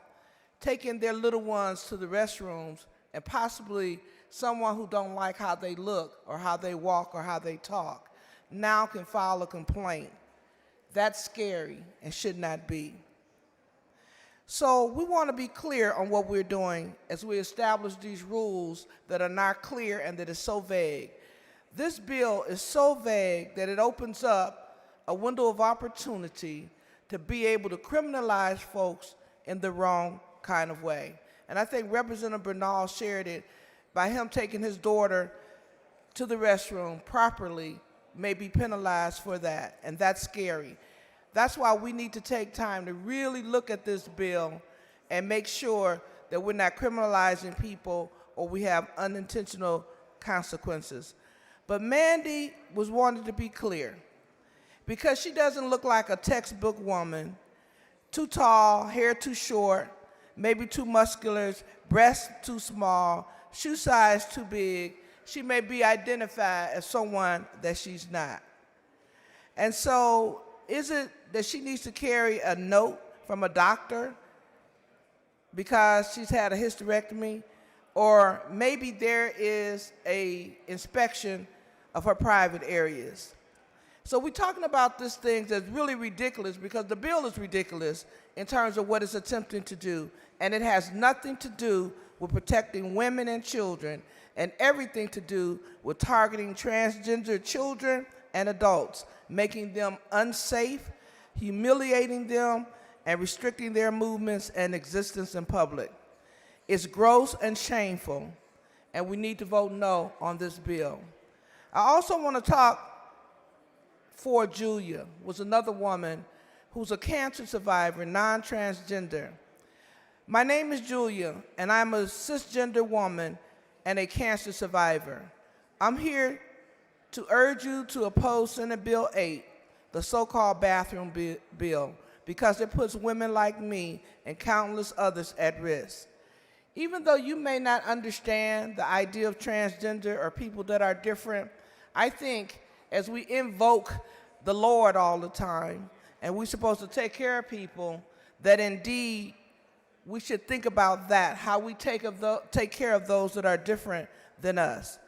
taking their little ones to the restrooms and possibly someone who don't like how they look or how they walk or how they talk now can file a complaint. That's scary and should not be. So we want to be clear on what we're doing as we establish these rules that are not clear and that is so vague. This bill is so vague that it opens up a window of opportunity to be able to criminalize folks in the wrong kind of way. And I think Representative Bernal shared it by him taking his daughter to the restroom properly may be penalized for that, and that's scary. That's why we need to take time to really look at this bill and make sure that we're not criminalizing people or we have unintentional consequences. But Mandy was wanting to be clear because she doesn't look like a textbook woman, too tall, hair too short, maybe too muscular, breasts too small, shoe size too big. She may be identified as someone that she's not. And so is it that she needs to carry a note from a doctor because she's had a hysterectomy? Or maybe there is an inspection of her private areas. So we're talking about this thing that's really ridiculous because the bill is ridiculous in terms of what it's attempting to do. And it has nothing to do with protecting women and children and everything to do with targeting transgender children and adults, making them unsafe, humiliating them, and restricting their movements and existence in public. It's gross and shameful, and we need to vote no on this bill. I also want to talk for Julia, was another woman who's a cancer survivor, non-transgender. My name is Julia, and I'm a cisgender woman and a cancer survivor. I'm here to urge you to oppose Senate Bill 8, the so-called bathroom bill, because it puts women like me and countless others at risk. Even though you may not understand the idea of transgender or people that are different, I think as we invoke the Lord all the time, and we're supposed to take care of people, that indeed we should think about that, how we take care of those that are different than us.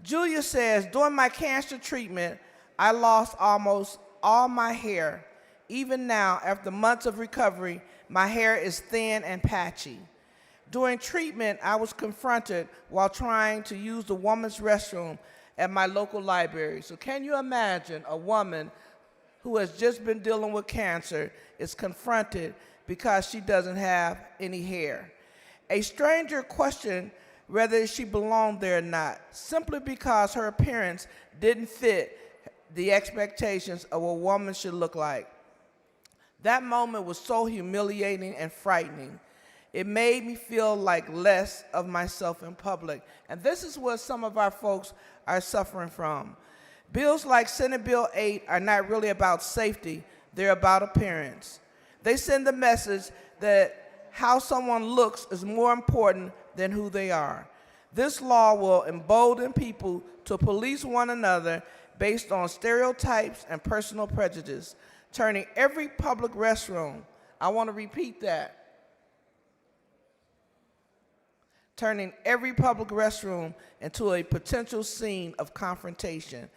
Julia says, during my cancer treatment, I lost almost all my hair. Even now, after months of recovery, my hair is thin and patchy. During treatment, I was confronted while trying to use the woman's restroom at my local library. So can you imagine a woman who has just been dealing with cancer is confronted because she doesn't have any hair? A stranger questioned whether she belonged there or not, simply because her appearance didn't fit the expectations of what a woman should look like. That moment was so humiliating and frightening. It made me feel like less of myself in public. And this is what some of our folks are suffering from. Bills like Senate Bill 8 are not really about safety, they're about appearance. They send the message that how someone looks is more important than who they are. This law will embolden people to police one another based on stereotypes and personal prejudice, turning every public restroom, I want to repeat that, turning every public restroom into a potential scene of confrontation,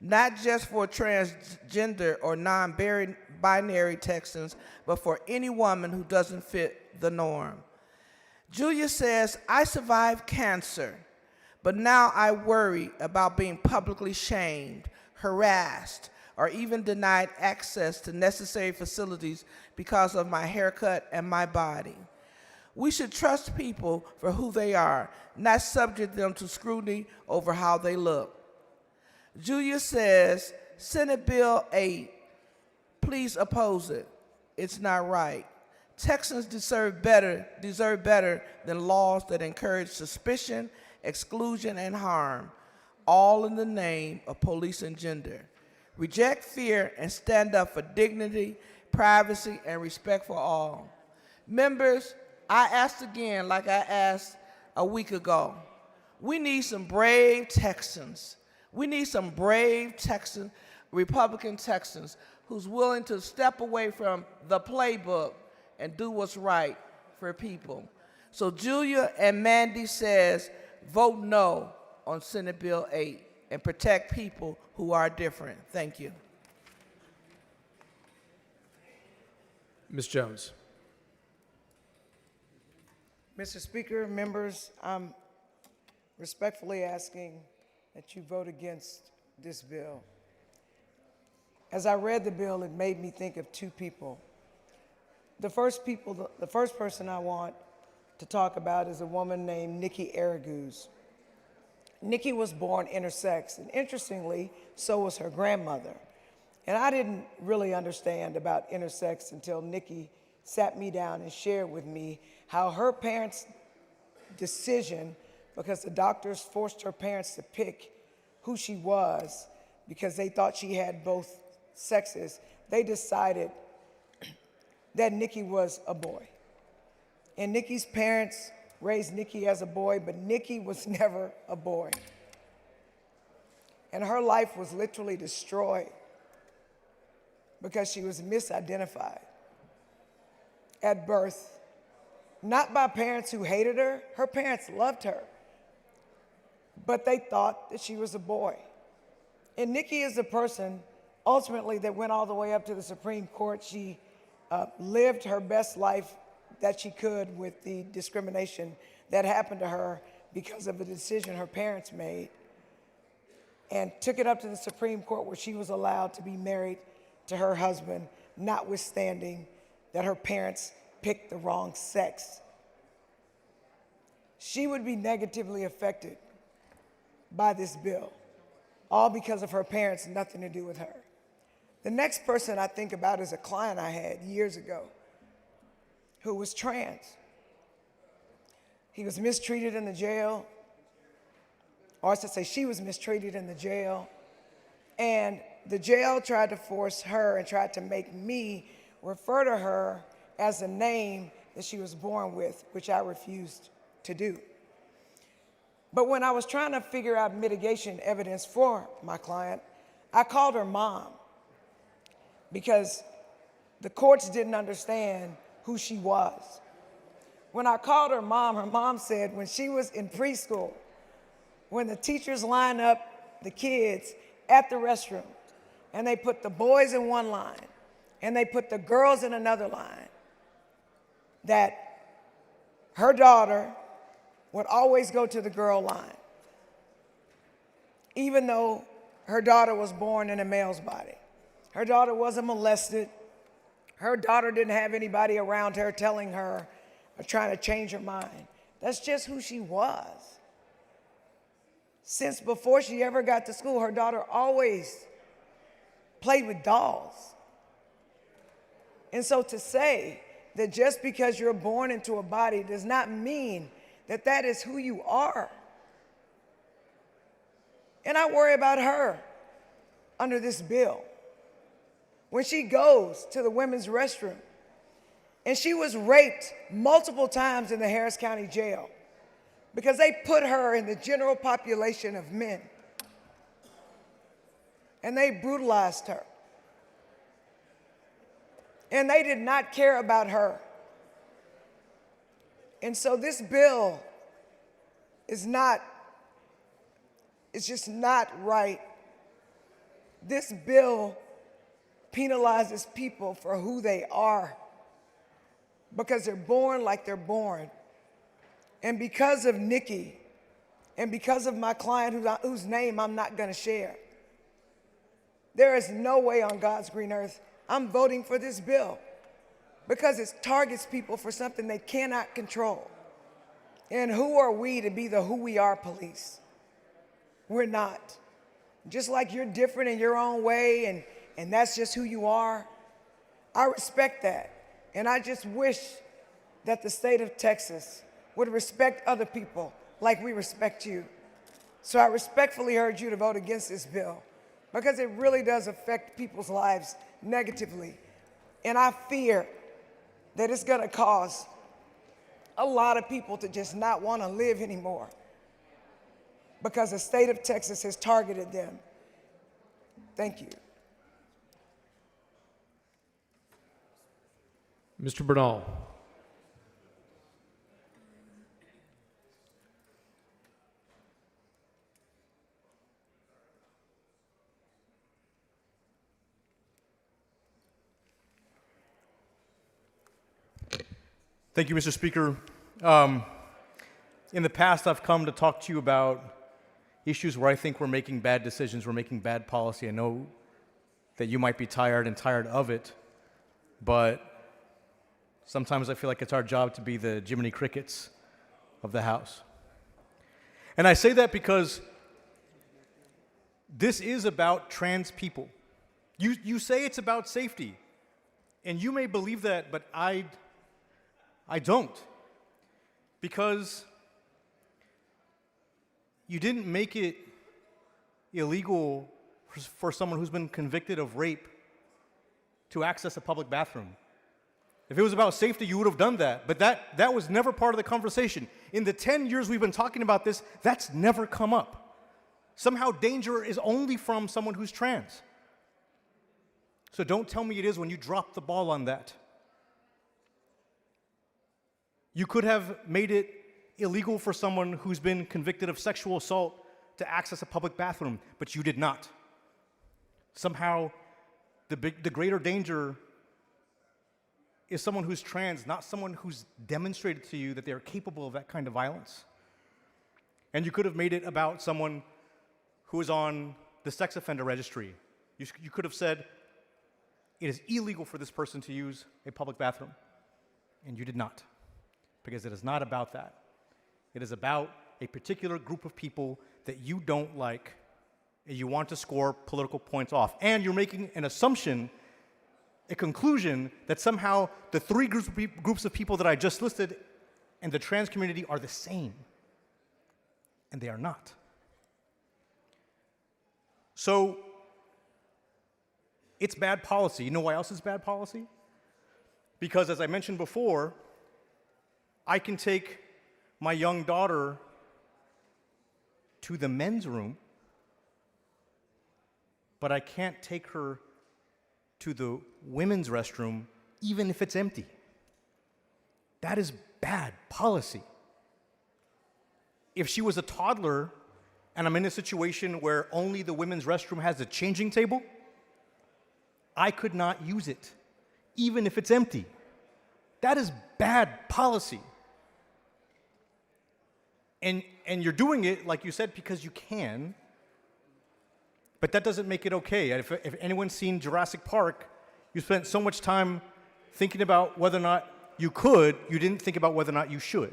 not just for transgender or non-binary Texans, but for any woman who doesn't fit the norm. Julia says, I survived cancer, but now I worry about being publicly shamed, harassed, or even denied access to necessary facilities because of my haircut and my body. We should trust people for who they are, not subject them to scrutiny over how they look. Julia says, Senate Bill 8, please oppose it. It's not right. Texans deserve better than laws that encourage suspicion, exclusion, and harm, all in the name of police and gender. Reject fear and stand up for dignity, privacy, and respect for all. Members, I asked again, like I asked a week ago, we need some brave Texans. We need some brave Texans, Republican Texans, who's willing to step away from the playbook and do what's right for people. So Julia and Mandy says, vote no on Senate Bill 8 and protect people who are different. Thank you. Ms. Jones. Mr. Speaker, members, I'm respectfully asking that you vote against this bill. As I read the bill, it made me think of two people. The first person I want to talk about is a woman named Nikki Araguz. Nikki was born intersex, and interestingly, so was her grandmother. And I didn't really understand about intersex until Nikki sat me down and shared with me how her parents' decision, because the doctors forced her parents to pick who she was because they thought she had both sexes, they decided that Nikki was a boy. And Nikki's parents raised Nikki as a boy, but Nikki was never a boy. And her life was literally destroyed because she was misidentified at birth, not by parents who hated her. Her parents loved her, but they thought that she was a boy. And Nikki is a person, ultimately, that went all the way up to the Supreme Court. She lived her best life that she could with the discrimination that happened to her because of a decision her parents made, and took it up to the Supreme Court, where she was allowed to be married to her husband, notwithstanding that her parents picked the wrong sex. She would be negatively affected by this bill, all because of her parents, nothing to do with her. The next person I think about is a client I had years ago who was trans. He was mistreated in the jail, or I should say she was mistreated in the jail, and the jail tried to force her and tried to make me refer to her as a name that she was born with, which I refused to do. But when I was trying to figure out mitigation evidence for my client, I called her mom, because the courts didn't understand who she was. When I called her mom said when she was in preschool, when the teachers line up the kids at the restroom, and they put the boys in one line, and they put the girls in another line, that her daughter would always go to the girl line, even though her daughter was born in a male's body. Her daughter wasn't molested. Her daughter didn't have anybody around her telling her or trying to change her mind. That's just who she was. Since before she ever got to school, her daughter always played with dolls. And so to say that just because you're born into a body does not mean that that is who you are. And I worry about her under this bill. When she goes to the women's restroom, and she was raped multiple times in the Harris County Jail because they put her in the general population of men, and they brutalized her. And they did not care about her. And so this bill is not, it's just not right. This bill penalizes people for who they are because they're born like they're born. And because of Nikki, and because of my client whose name I'm not going to share, There is no way on God's green earth I'm voting for this bill because it targets people for something they cannot control. And who are we to be the who we are police? We're not. Just like you're different in your own way and that's just who you are, I respect that. And I just wish that the state of Texas would respect other people like we respect you. So I respectfully urge you to vote against this bill because it really does affect people's lives negatively. And I fear that it's going to cause a lot of people to just not want to live anymore because the state of Texas has targeted them. Thank you. Mr. Bernal. Thank you, Mr. Speaker. In the past, I've come to talk to you about issues where I think we're making bad decisions, we're making bad policy. I know that you might be tired of it, but sometimes I feel like it's our job to be the Jiminy Crickets of the House. And I say that because this is about trans people. You say it's about safety, and you may believe that, but I don't. Because you didn't make it illegal for someone who's been convicted of rape to access a public bathroom. If it was about safety, you would have done that. But that was never part of the conversation. In the 10 years we've been talking about this, that's never come up. Somehow danger is only from someone who's trans. So don't tell me it is when you drop the ball on that. You could have made it illegal for someone who's been convicted of sexual assault to access a public bathroom, but you did not. Somehow, the greater danger is someone who's trans, not someone who's demonstrated to you that they're capable of that kind of violence. And you could have made it about someone who is on the sex offender registry. You could have said, it is illegal for this person to use a public bathroom, and you did not. Because it is not about that. It is about a particular group of people that you don't like and you want to score political points off. And you're making an assumption, a conclusion, that somehow the three groups of people that I just listed and the trans community are the same. And they are not. So, it's bad policy. You know why else it's bad policy? Because as I mentioned before, I can take my young daughter to the men's room, but I can't take her to the women's restroom, even if it's empty. That is bad policy. If she was a toddler and I'm in a situation where only the women's restroom has a changing table, I could not use it, even if it's empty. That is bad policy. And you're doing it, like you said, because you can, but that doesn't make it okay. If anyone's seen Jurassic Park, you spent so much time thinking about whether or not you could, you didn't think about whether or not you should.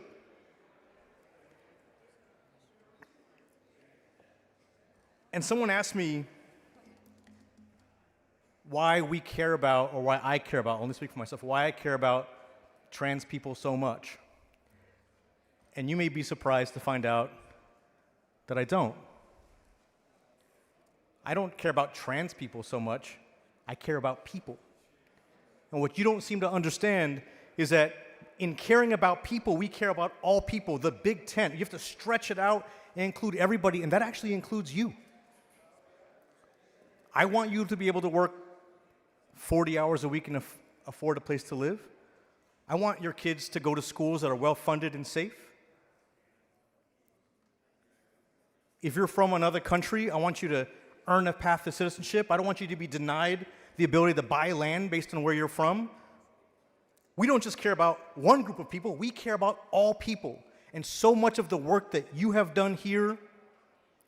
And someone asked me why we care about, or why I care about, I'll only speak for myself, why I care about trans people so much. And you may be surprised to find out that I don't. I don't care about trans people so much, I care about people. And what you don't seem to understand is that in caring about people, we care about all people, the big tent. You have to stretch it out and include everybody, and that actually includes you. I want you to be able to work 40 hours a week and afford a place to live. I want your kids to go to schools that are well-funded and safe. If you're from another country, I want you to earn a path to citizenship. I don't want you to be denied the ability to buy land based on where you're from. We don't just care about one group of people, we care about all people. And so much of the work that you have done here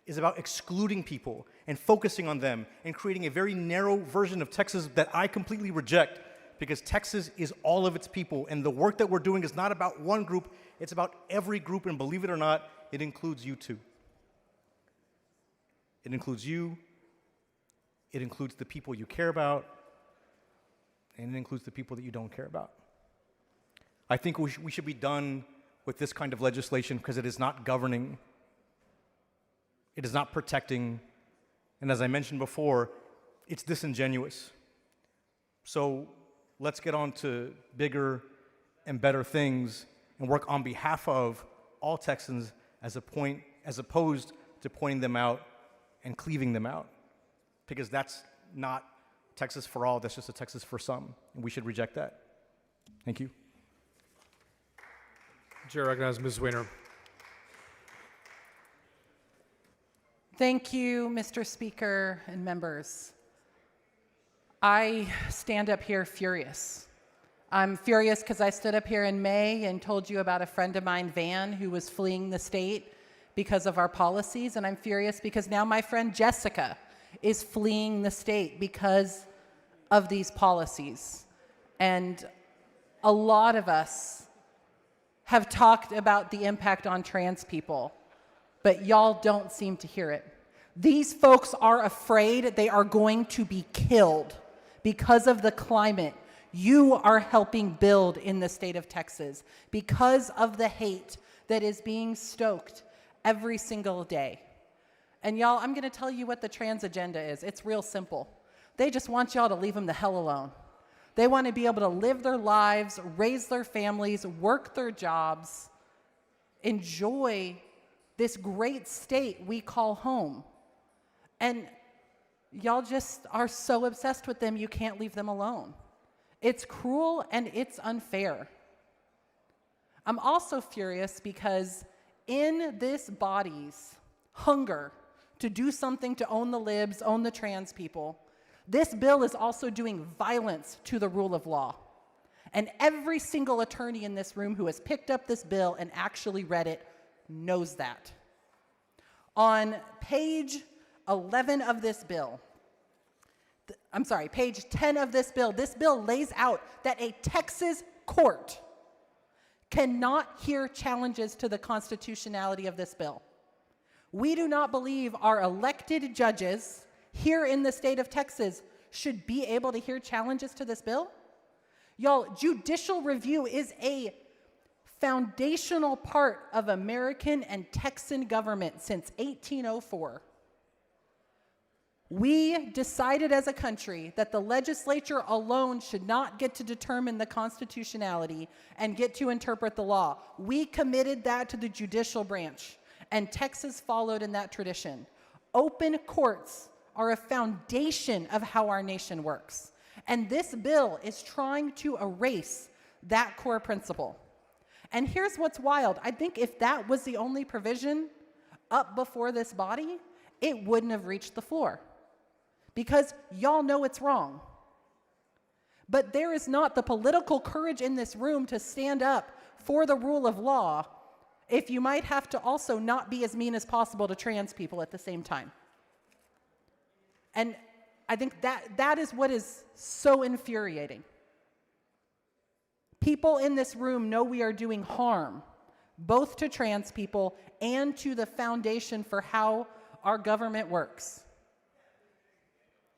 is about excluding people and focusing on them and creating a very narrow version of Texas that I completely reject, because Texas is all of its people, and the work that we're doing is not about one group, it's about every group, and believe it or not, it includes you too. It includes you, it includes the people you care about, and it includes the people that you don't care about. I think we should be done with this kind of legislation because it is not governing, it is not protecting, and as I mentioned before, it's disingenuous. So let's get on to bigger and better things and work on behalf of all Texans as opposed to pointing them out and cleaving them out, because that's not Texas for all, that's just a Texas for some, and we should reject that. Thank you. Chair recognizes Ms. Weiner. Thank you, Mr. Speaker and members. I stand up here furious. I'm furious because I stood up here in May and told you about a friend of mine, Van, who was fleeing the state because of our policies, and I'm furious because now my friend Jessica is fleeing the state because of these policies. And a lot of us have talked about the impact on trans people, but y'all don't seem to hear it. These folks are afraid they are going to be killed because of the climate you are helping build in the state of Texas, because of the hate that is being stoked every single day. And y'all, I'm gonna tell you what the trans agenda is. It's real simple. They just want y'all to leave them the hell alone. They want to be able to live their lives, raise their families, work their jobs, enjoy this great state we call home. And y'all just are so obsessed with them, you can't leave them alone. It's cruel and it's unfair. I'm also furious because in this body's hunger to do something to own the libs, own the trans people, this bill is also doing violence to the rule of law. And every single attorney in this room who has picked up this bill and actually read it knows that. On page 11 of this bill, page 10 of this bill lays out that a Texas court cannot hear challenges to the constitutionality of this bill. We do not believe our elected judges here in the state of Texas should be able to hear challenges to this bill. Y'all, judicial review is a foundational part of American and Texan government since 1804. We decided as a country that the legislature alone should not get to determine the constitutionality and get to interpret the law. We committed that to the judicial branch, and Texas followed in that tradition. Open courts are a foundation of how our nation works, and this bill is trying to erase that core principle. And here's what's wild. I think if that was the only provision up before this body, it wouldn't have reached the floor, because y'all know it's wrong. But there is not the political courage in this room to stand up for the rule of law if you might have to also not be as mean as possible to trans people at the same time. And I think that is what is so infuriating. People in this room know we are doing harm, both to trans people and to the foundation for how our government works.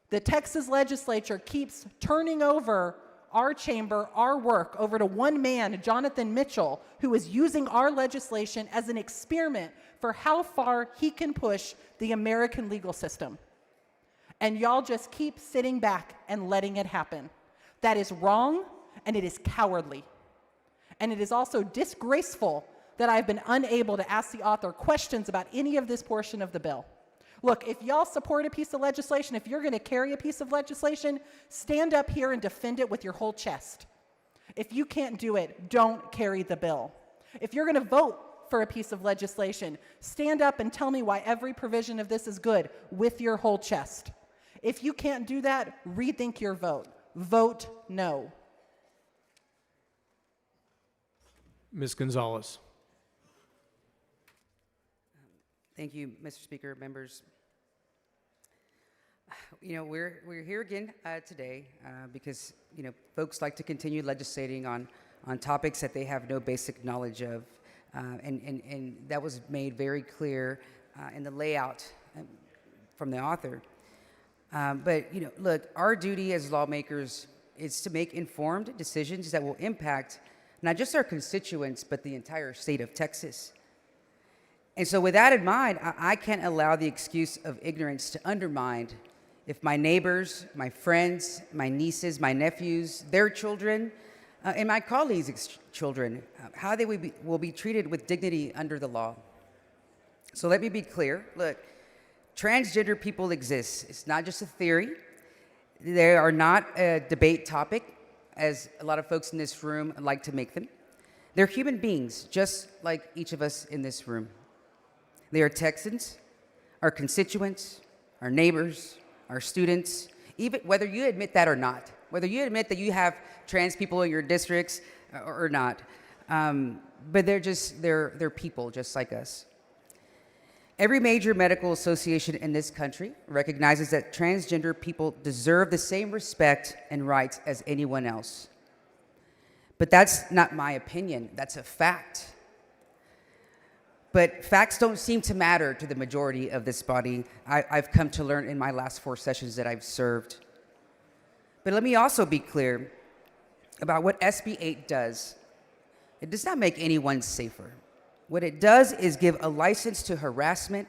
The Texas legislature keeps turning over our chamber, our work, over to one man, Jonathan Mitchell, who is using our legislation as an experiment for how far he can push the American legal system. And y'all just keep sitting back and letting it happen. That is wrong, and it is cowardly. And it is also disgraceful that I've been unable to ask the author questions about any of this portion of the bill. Look, if y'all support a piece of legislation, if you're going to carry a piece of legislation, stand up here and defend it with your whole chest. If you can't do it, don't carry the bill. If you're going to vote for a piece of legislation, stand up and tell me why every provision of this is good with your whole chest. If you can't do that, rethink your vote. Vote no. Ms. Gonzalez. Thank you, Mr. Speaker, members. You know, we're here again today because, you know, folks like to continue legislating on topics that they have no basic knowledge of. And that was made very clear in the layout from the author. But, you know, look, our duty as lawmakers is to make informed decisions that will impact not just our constituents, but the entire state of Texas. And so with that in mind, I can't allow the excuse of ignorance to undermine if my neighbors, my friends, my nieces, my nephews, their children, and my colleagues' children, how they will be treated with dignity under the law. So let me be clear. Look, transgender people exist. It's not just a theory. They are not a debate topic, as a lot of folks in this room like to make them. They're human beings, just like each of us in this room. They are Texans, our constituents, our neighbors, our students, even whether you admit that or not, whether you admit that you have trans people in your districts or not. But they're people just like us. Every major medical association in this country recognizes that transgender people deserve the same respect and rights as anyone else. But that's not my opinion, that's a fact. But facts don't seem to matter to the majority of this body, I've come to learn in my last 4 sessions that I've served. But let me also be clear about what SB 8 does. It does not make anyone safer. What it does is give a license to harassment.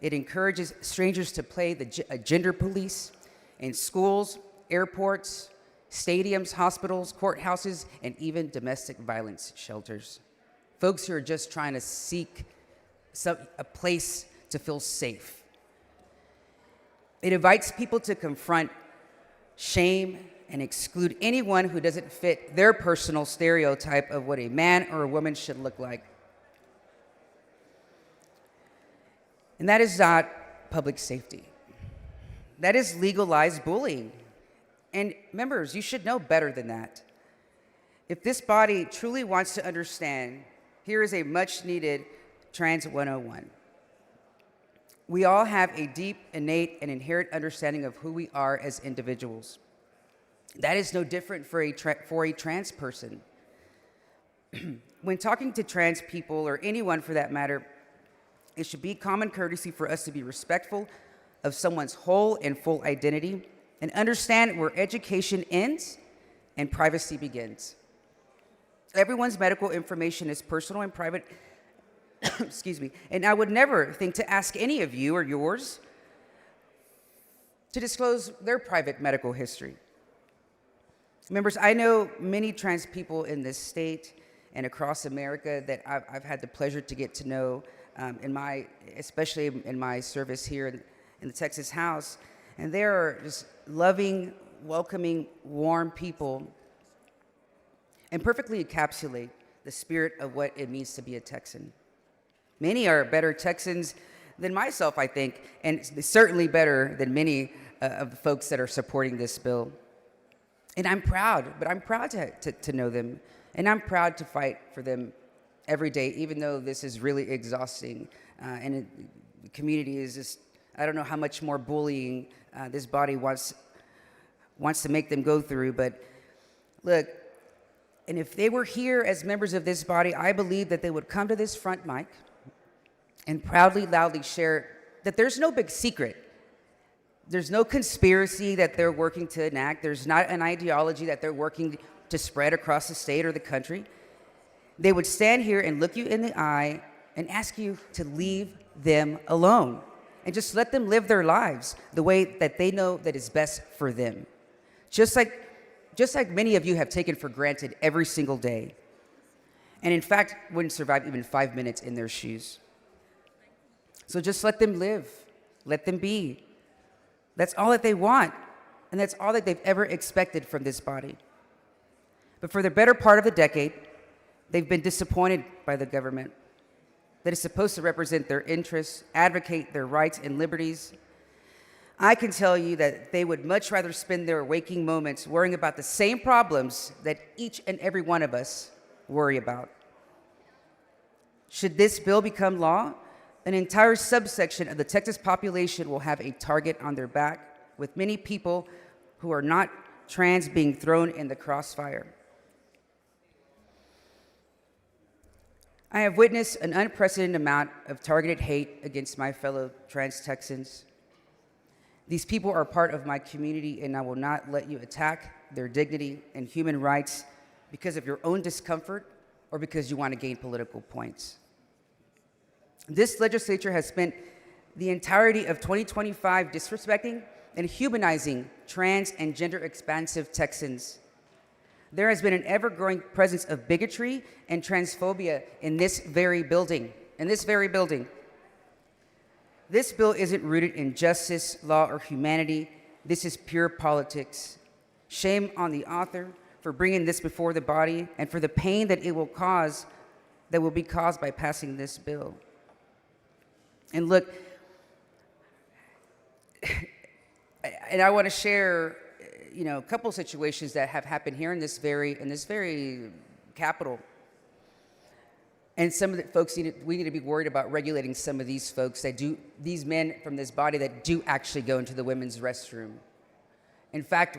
It encourages strangers to play a gender police in schools, airports, stadiums, hospitals, courthouses, and even domestic violence shelters. Folks who are just trying to seek a place to feel safe. It invites people to confront shame and exclude anyone who doesn't fit their personal stereotype of what a man or a woman should look like. And that is not public safety. That is legalized bullying. And members, you should know better than that. If this body truly wants to understand, here is a much needed Trans 101. We all have a deep, innate, and inherent understanding of who we are as individuals. That is no different for a trans person. When talking to trans people, or anyone for that matter, it should be common courtesy for us to be respectful of someone's whole and full identity and understand where education ends and privacy begins. Everyone's medical information is personal and private, excuse me, and I would never think to ask any of you or yours to disclose their private medical history. Members, I know many trans people in this state and across America that I've had the pleasure to get to know especially in my service here in the Texas House, and they are just loving, welcoming, warm people and perfectly encapsulate the spirit of what it means to be a Texan. Many are better Texans than myself, I think, and certainly better than many of the folks that are supporting this bill. And I'm proud to know them, and I'm proud to fight for them every day, even though this is really exhausting. The community is just, I don't know how much more bullying this body wants to make them go through, but look, and if they were here as members of this body, I believe that they would come to this front mic and proudly, loudly share that there's no big secret. There's no conspiracy that they're working to enact. There's not an ideology that they're working to spread across the state or the country. They would stand here and look you in the eye and ask you to leave them alone and just let them live their lives the way that they know that is best for them. Just like many of you have taken for granted every single day, and in fact wouldn't survive even 5 minutes in their shoes. So just let them live, let them be. That's all that they want, and that's all that they've ever expected from this body. But for the better part of the decade, they've been disappointed by the government that is supposed to represent their interests, advocate their rights and liberties. I can tell you that they would much rather spend their waking moments worrying about the same problems that each and every one of us worry about. Should this bill become law, An entire subsection of the Texas population will have a target on their back, with many people who are not trans being thrown in the crossfire. I have witnessed an unprecedented amount of targeted hate against my fellow trans Texans. These people are part of my community, and I will not let you attack their dignity and human rights because of your own discomfort or because you want to gain political points. This legislature has spent the entirety of 2025 disrespecting and humanizing trans and gender expansive Texans. There has been an ever-growing presence of bigotry and transphobia in this very building. This bill isn't rooted in justice, law, or humanity. This is pure politics. Shame on the author for bringing this before the body and for the pain that it will cause, that will be caused by passing this bill. And look, and I want to share, a couple situations that have happened here in this very capital. And some of the folks we need to be worried about regulating some of these folks these men from this body that do actually go into the women's restroom. In fact,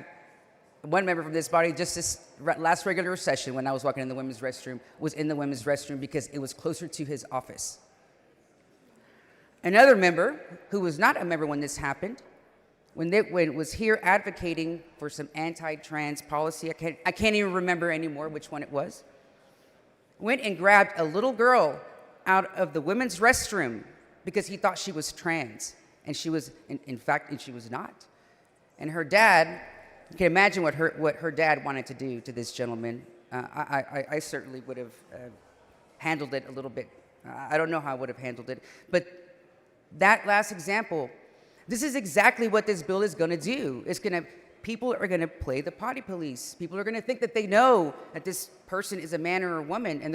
one member from this body, just this last regular session when I was walking in the women's restroom, was in the women's restroom because it was closer to his office. Another member, who was not a member when this happened, when it was here advocating for some anti-trans policy, I can't even remember anymore which one it was, went and grabbed a little girl out of the women's restroom because he thought she was trans. And she was, in fact, she was not. And her dad, you can imagine what her dad wanted to do to this gentleman. I certainly would have handled it a little bit. I don't know how I would have handled it. But that last example, this is exactly what this bill is going to do. People are going to play the potty police. People are going to think that they know that this person is a man or a woman, and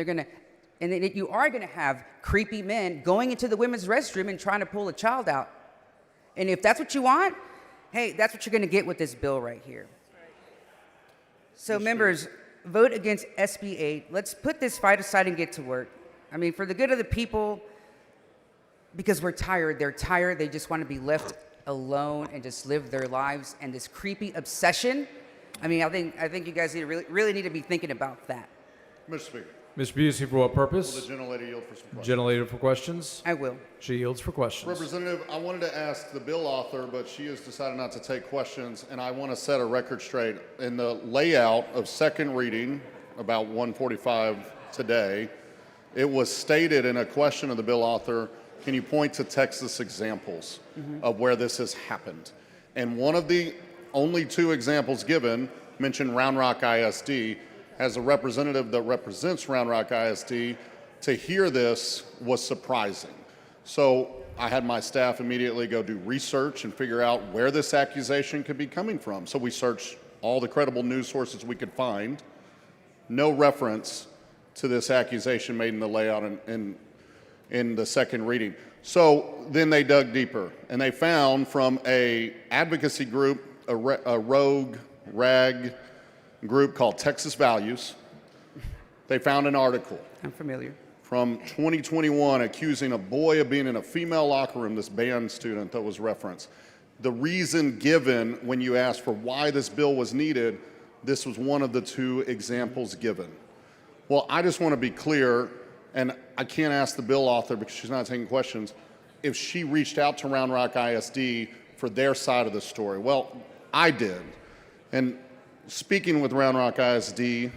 you are going to have creepy men going into the women's restroom and trying to pull a child out. And if that's what you want, hey, that's what you're going to get with this bill right here. So members, vote against SB 8. Let's put this fight aside and get to work. I mean, for the good of the people, because we're tired. They're tired. They just want to be left alone and just live their lives. And this creepy obsession, I think you guys really need to be thinking about that. Mr. Speaker. Mr. Busey, for what purpose? Will the gentlelady yield for some questions? Gentlelady for questions? I will. She yields for questions. Representative, I wanted to ask the bill author, but she has decided not to take questions, and I want to set a record straight. In the layout of second reading, about 1:45 today, it was stated in a question of the bill author, can you point to Texas examples of where this has happened? And one of the only two examples given mentioned Round Rock ISD. As a representative that represents Round Rock ISD, to hear this was surprising. So I had my staff immediately go do research and figure out where this accusation could be coming from. So we searched all the credible news sources we could find. No reference to this accusation made in the layout in the second reading. So then they dug deeper, and they found from a advocacy group, a rogue rag group called Texas Values, they found an article. I'm familiar. From 2021 accusing a boy of being in a female locker room, this band student that was referenced. The reason given when you asked for why this bill was needed, this was one of the two examples given. Well, I just want to be clear, and I can't ask the bill author because she's not taking questions, if she reached out to Round Rock ISD for their side of the story. Well, I did. And speaking with Round Rock ISD,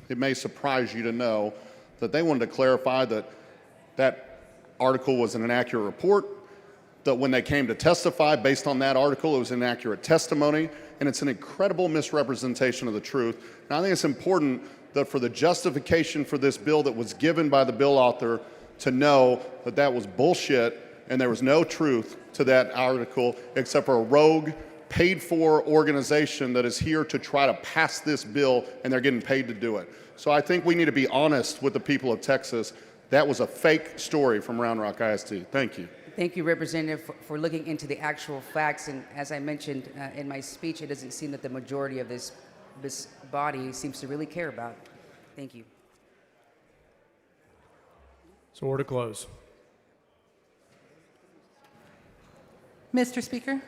it may surprise you to know that they wanted to clarify that that article was an inaccurate report, that when they came to testify based on that article, it was inaccurate testimony, and it's an incredible misrepresentation of the truth. And I think it's important that for the justification for this bill that was given by the bill author to know that that was bullshit and there was no truth to that article except for a rogue, paid-for organization that is here to try to pass this bill, and they're getting paid to do it. So I think we need to be honest with the people of Texas. That was a fake story from Round Rock ISD. Thank you. Thank you, Representative, for looking into the actual facts. And as I mentioned in my speech, it doesn't seem that the majority of this body seems to really care about it. Thank you. So order close. Mr. Speaker,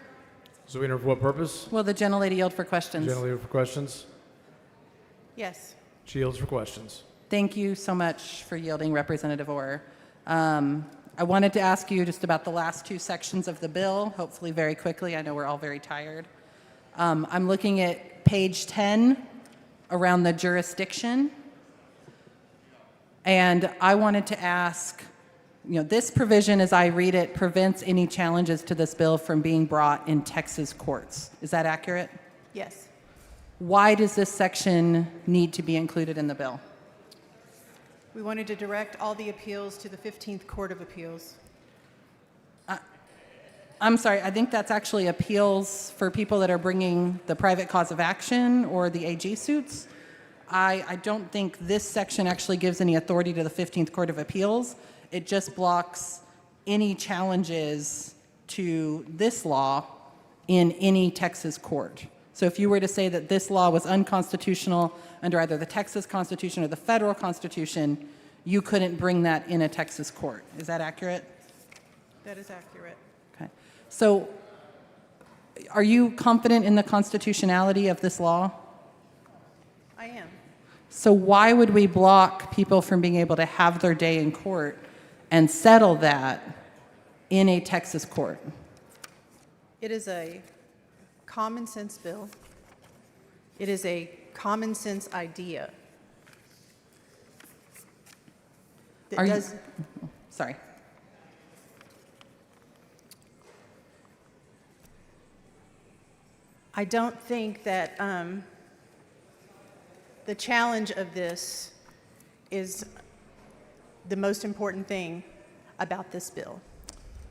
Zoena, for what purpose? will the gentlelady yield for questions? Gentlelady for questions. Yes. She yields for questions. Thank you so much for yielding, Representative Orr. I wanted to ask you just about the last two sections of the bill, hopefully very quickly. I know we're all very tired. I'm looking at page 10 around the jurisdiction. And I wanted to ask, this provision, as I read it, prevents any challenges to this bill from being brought in Texas courts. Is that accurate? Yes. Why does this section need to be included in the bill? We wanted to direct all the appeals to the 15th Court of Appeals. I'm sorry, I think that's actually appeals for people that are bringing the private cause of action or the AG suits. I don't think this section actually gives any authority to the 15th Court of Appeals. It just blocks any challenges to this law in any Texas court. So if you were to say that this law was unconstitutional under either the Texas Constitution or the federal Constitution, you couldn't bring that in a Texas court. Is that accurate? That is accurate. Okay. So are you confident in the constitutionality of this law? I am. So why would we block people from being able to have their day in court and settle that in a Texas court? It is a common sense bill. It is a common sense idea. That Sorry. I don't think that the challenge of this is the most important thing about this bill.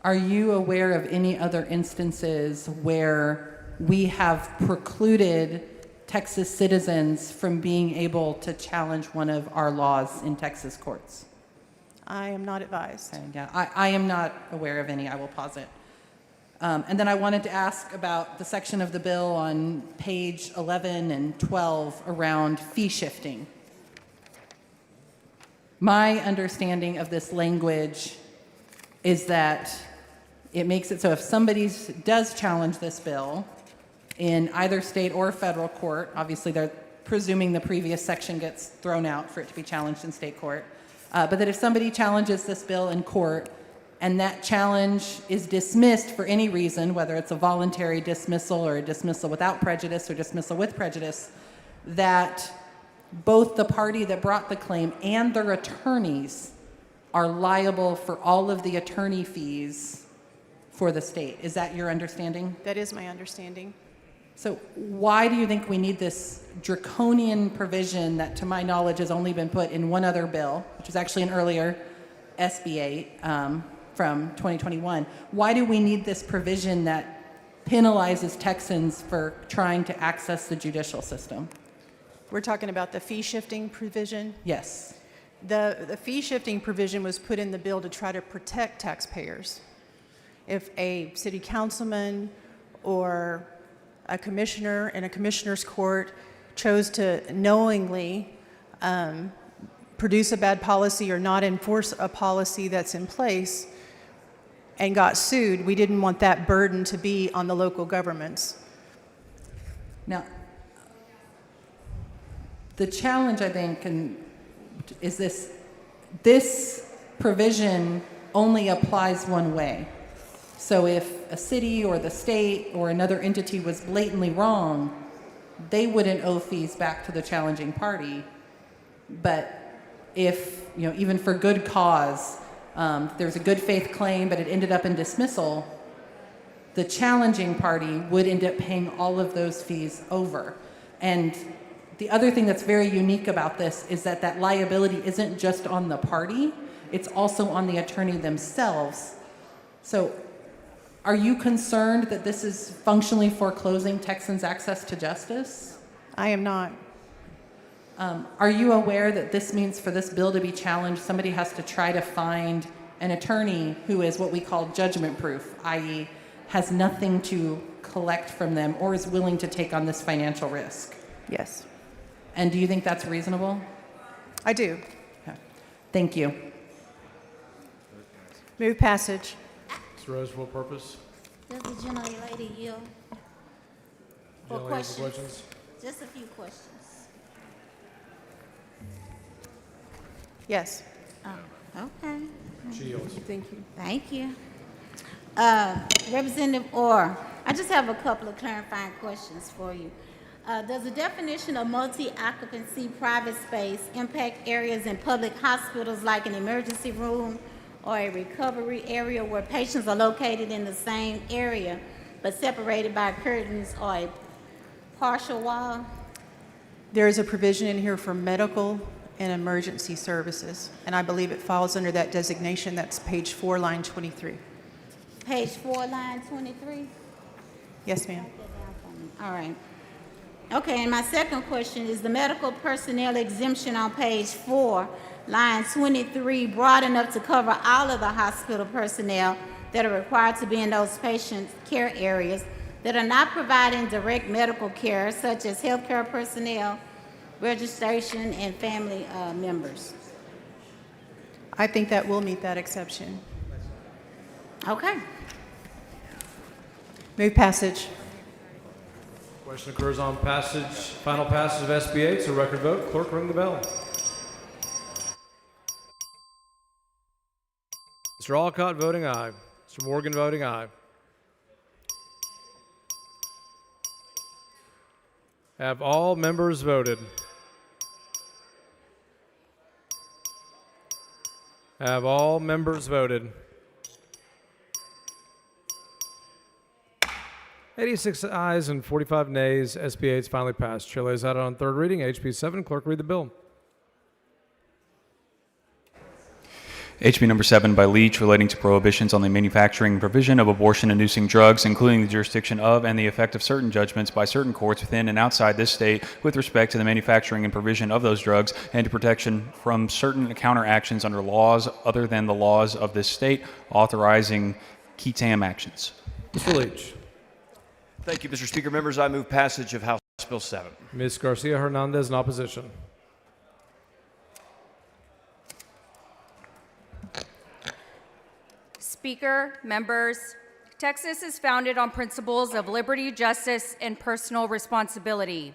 Are you aware of any other instances where we have precluded Texas citizens from being able to challenge one of our laws in Texas courts? I am not advised. Okay, yeah, I am not aware of any. I will pause it. And then I wanted to ask about the section of the bill on page 11 and 12 around fee shifting. My understanding of this language is that it makes it so if somebody does challenge this bill in either state or federal court, obviously they're presuming the previous section gets thrown out for it to be challenged in state court, but that if somebody challenges this bill in court and that challenge is dismissed for any reason, whether it's a voluntary dismissal or a dismissal without prejudice or dismissal with prejudice, that both the party that brought the claim and their attorneys are liable for all of the attorney fees for the state. Is that your understanding? That is my understanding. So why do you think we need this draconian provision that, to my knowledge, has only been put in one other bill, which was actually an earlier SB 8 from 2021? Why do we need this provision that penalizes Texans for trying to access the judicial system? We're talking about the fee shifting provision. Yes. The fee shifting provision was put in the bill to try to protect taxpayers. If a city councilman or a commissioner in a commissioner's court chose to knowingly produce a bad policy or not enforce a policy that's in place and got sued, we didn't want that burden to be on the local governments. Now, the challenge, I think, is this provision only applies one way. So if a city or the state or another entity was blatantly wrong, they wouldn't owe fees back to the challenging party. But if, even for good cause, there's a good faith claim, but it ended up in dismissal, the challenging party would end up paying all of those fees over. And the other thing that's very unique about this is that liability isn't just on the party, it's also on the attorney themselves. So are you concerned that this is functionally foreclosing Texans' access to justice? I am not. Are you aware that this means for this bill to be challenged, somebody has to try to find an attorney who is what we call judgment proof, i.e. has nothing to collect from them or is willing to take on this financial risk? Yes. And do you think that's reasonable? I do. Okay. Thank you. Move passage. Ms. Rose, for what purpose? Does the gentlelady yield for Gentlelady, questions? questions? Just a few questions. Yes. Oh, okay. She yields. Thank you. Thank you. Representative Orr, I just have a couple of clarifying questions for you. Does the definition of multi-occupancy private space impact areas in public hospitals like an emergency room or a recovery area where patients are located in the same area but separated by curtains or a partial wall? There is a provision in here for medical and emergency services, and I believe it falls under that designation. That's page 4, line 23. Page 4, line 23? Yes, ma'am. All right. Okay, and my second question is the medical personnel exemption on page 4, line 23, broad enough to cover all of the hospital personnel that are required to be in those patient care areas that are not providing direct medical care, such as healthcare personnel, registration, and family members? I think that will meet that exception. Okay. Move passage. Question occurs on passage, final passage of SB 8. So record vote. Clerk, ring the bell. Mr. Alcott voting aye. Mr. Morgan voting aye. Have all members voted? Have all members voted? 86 ayes and 45 nays. SB 8 is finally passed. Chair lays out on third reading. HB 7. Clerk, read the bill. HB number 7 by Leach, relating to prohibitions on the manufacturing and provision of abortion-inducing drugs, including the jurisdiction of and the effect of certain judgments by certain courts within and outside this state with respect to the manufacturing and provision of those drugs, and to protection from certain counteractions under laws other than the laws of this state, authorizing QTAM actions. Mr. Leach. Thank you, Mr. Speaker. Members, I move passage of House Bill 7. Ms. Garcia Hernandez in opposition. Speaker, members, Texas is founded on principles of liberty, justice, and personal responsibility.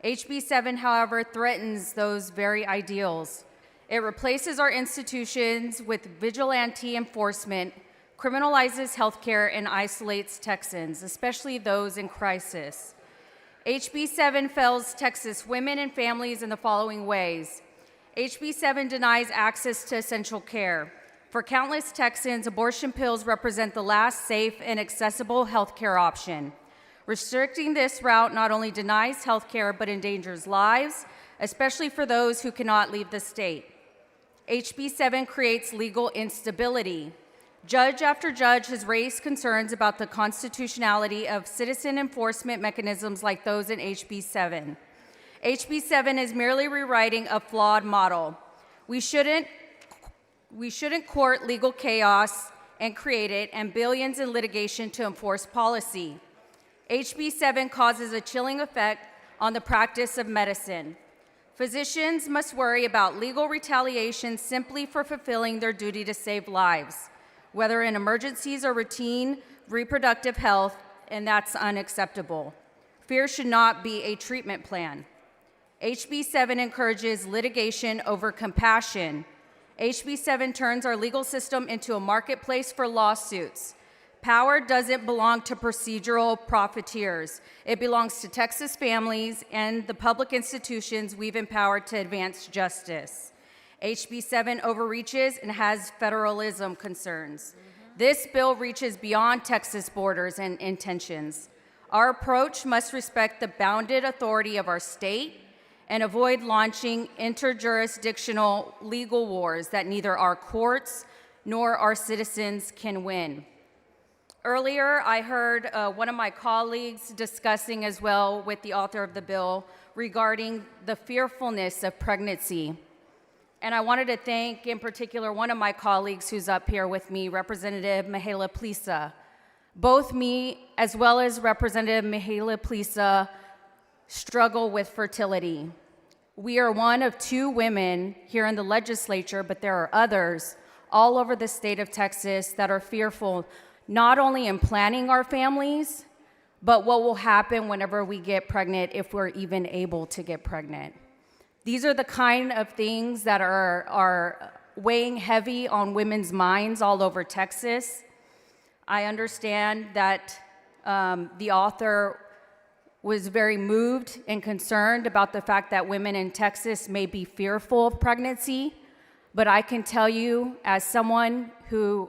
HB 7, however, threatens those very ideals. It replaces our institutions with vigilante enforcement, criminalizes healthcare, and isolates Texans, especially those in crisis. HB 7 fails Texas women and families in the following ways. HB 7 denies access to essential care. For countless Texans, abortion pills represent the last safe and accessible health care option. Restricting this route not only denies health care, but endangers lives, especially for those who cannot leave the state. HB 7 creates legal instability. Judge after judge has raised concerns about the constitutionality of citizen enforcement mechanisms like those in HB 7. HB 7 is merely rewriting a flawed model. We shouldn't court legal chaos and create it, and billions in litigation to enforce policy. HB 7 causes a chilling effect on the practice of medicine. Physicians must worry about legal retaliation simply for fulfilling their duty to save lives, whether in emergencies or routine reproductive health, and that's unacceptable. Fear should not be a treatment plan. HB 7 encourages litigation over compassion. HB 7 turns our legal system into a marketplace for lawsuits. Power doesn't belong to procedural profiteers. It belongs to Texas families and the public institutions we've empowered to advance justice. HB 7 overreaches and has federalism concerns. This bill reaches beyond Texas borders and intentions. Our approach must respect the bounded authority of our state and avoid launching interjurisdictional legal wars that neither our courts nor our citizens can win. Earlier, I heard one of my colleagues discussing as well with the author of the bill regarding the fearfulness of pregnancy. And I wanted to thank, in particular, one of my colleagues who's up here with me, Representative Mihaela Plisa. Both me as well as Representative Mihaela Plisa struggle with fertility. We are one of 2 women here in the legislature, but there are others all over the state of Texas that are fearful not only in planning our families, but what will happen whenever we get pregnant, if we're even able to get pregnant. These are the kind of things that are weighing heavy on women's minds all over Texas. I understand that the author was very moved and concerned about the fact that women in Texas may be fearful of pregnancy, but I can tell you, as someone who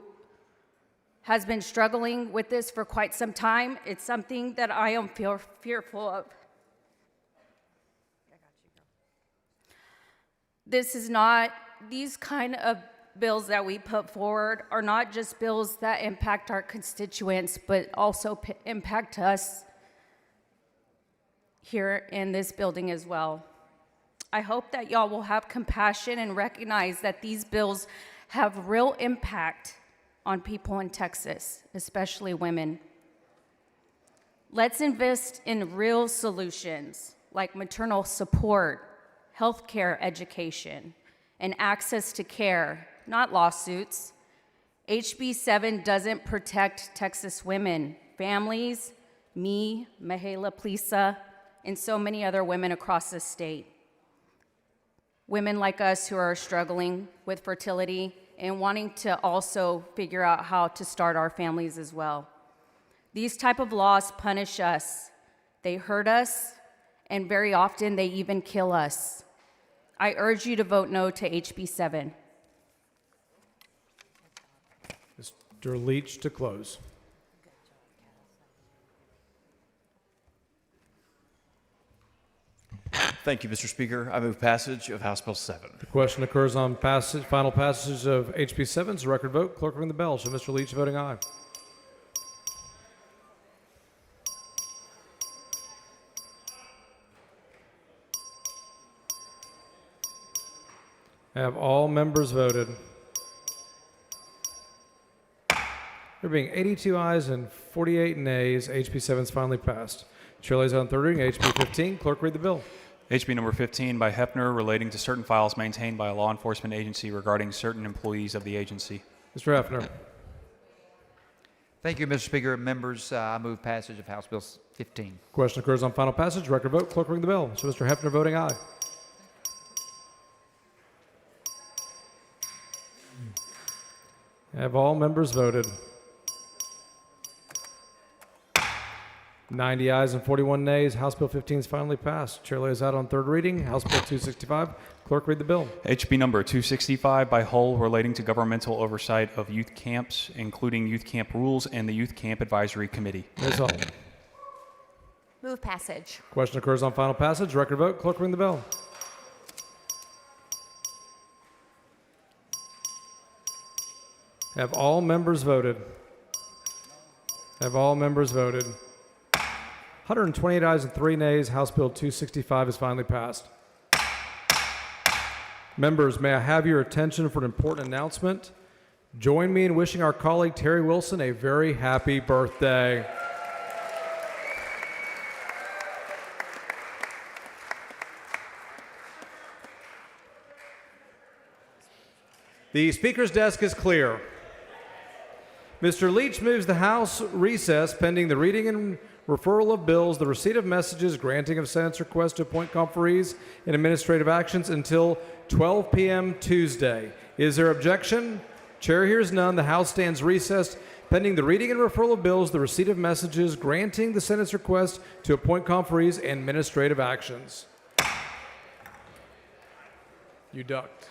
has been struggling with this for quite some time, it's something that I am fearful of. These kind of bills that we put forward are not just bills that impact our constituents, but also impact us here in this building as well. I hope that y'all will have compassion and recognize that these bills have real impact on people in Texas, especially women. Let's invest in real solutions like maternal support, healthcare education, and access to care, not lawsuits. HB 7 doesn't protect Texas women, families, me, Mahela Plisa, and so many other women across the state. Women like us who are struggling with fertility and wanting to also figure out how to start our families as well. These type of laws punish us. They hurt us, and very often they even kill us. I urge you to vote no to HB 7. Mr. Leach to close. Thank you, Mr. Speaker. I move passage of House Bill 7. The question occurs on final passage of HB 7. It's a record vote. Clerk, ring the bell. Show Mr. Leach voting aye. Have all members voted? There being 82 ayes and 48 nays, HB 7 is finally passed. Chair lays on third reading, HB 15. Clerk, read the bill. HB number 15 by Hefner, relating to certain files maintained by a law enforcement agency regarding certain employees of the agency. Mr. Hefner. Thank you, Mr. Speaker. Members, I move passage of House Bill 15. Question occurs on final passage. Record vote. Clerk, ring the bell. Show Mr. Hefner voting aye. Have all members voted? 90 ayes and 41 nays. House Bill 15 is finally passed. Chair lays out on third reading. House Bill 265. Clerk, read the bill. HB number 265 by Hull, relating to governmental oversight of youth camps, including youth camp rules and the Youth Camp Advisory Committee. Ms. Hull. Move passage. Question occurs on final passage. Record vote. Clerk, ring the bell. Have all members voted? Have all members voted? 128 ayes and 3 nays. House Bill 265 is finally passed. Members, may I have your attention for an important announcement? Join me in wishing our colleague Terry Wilson a very happy birthday. The Speaker's desk is clear. Mr. Leach moves the House recess pending the reading and referral of bills, the receipt of messages, granting of Senate's request to appoint conferees and administrative actions until 12 p.m. Tuesday. Is there objection? Chair hears none. The House stands recessed pending the reading and referral of bills, the receipt of messages, granting the Senate's request to appoint conferees and administrative actions. You ducked.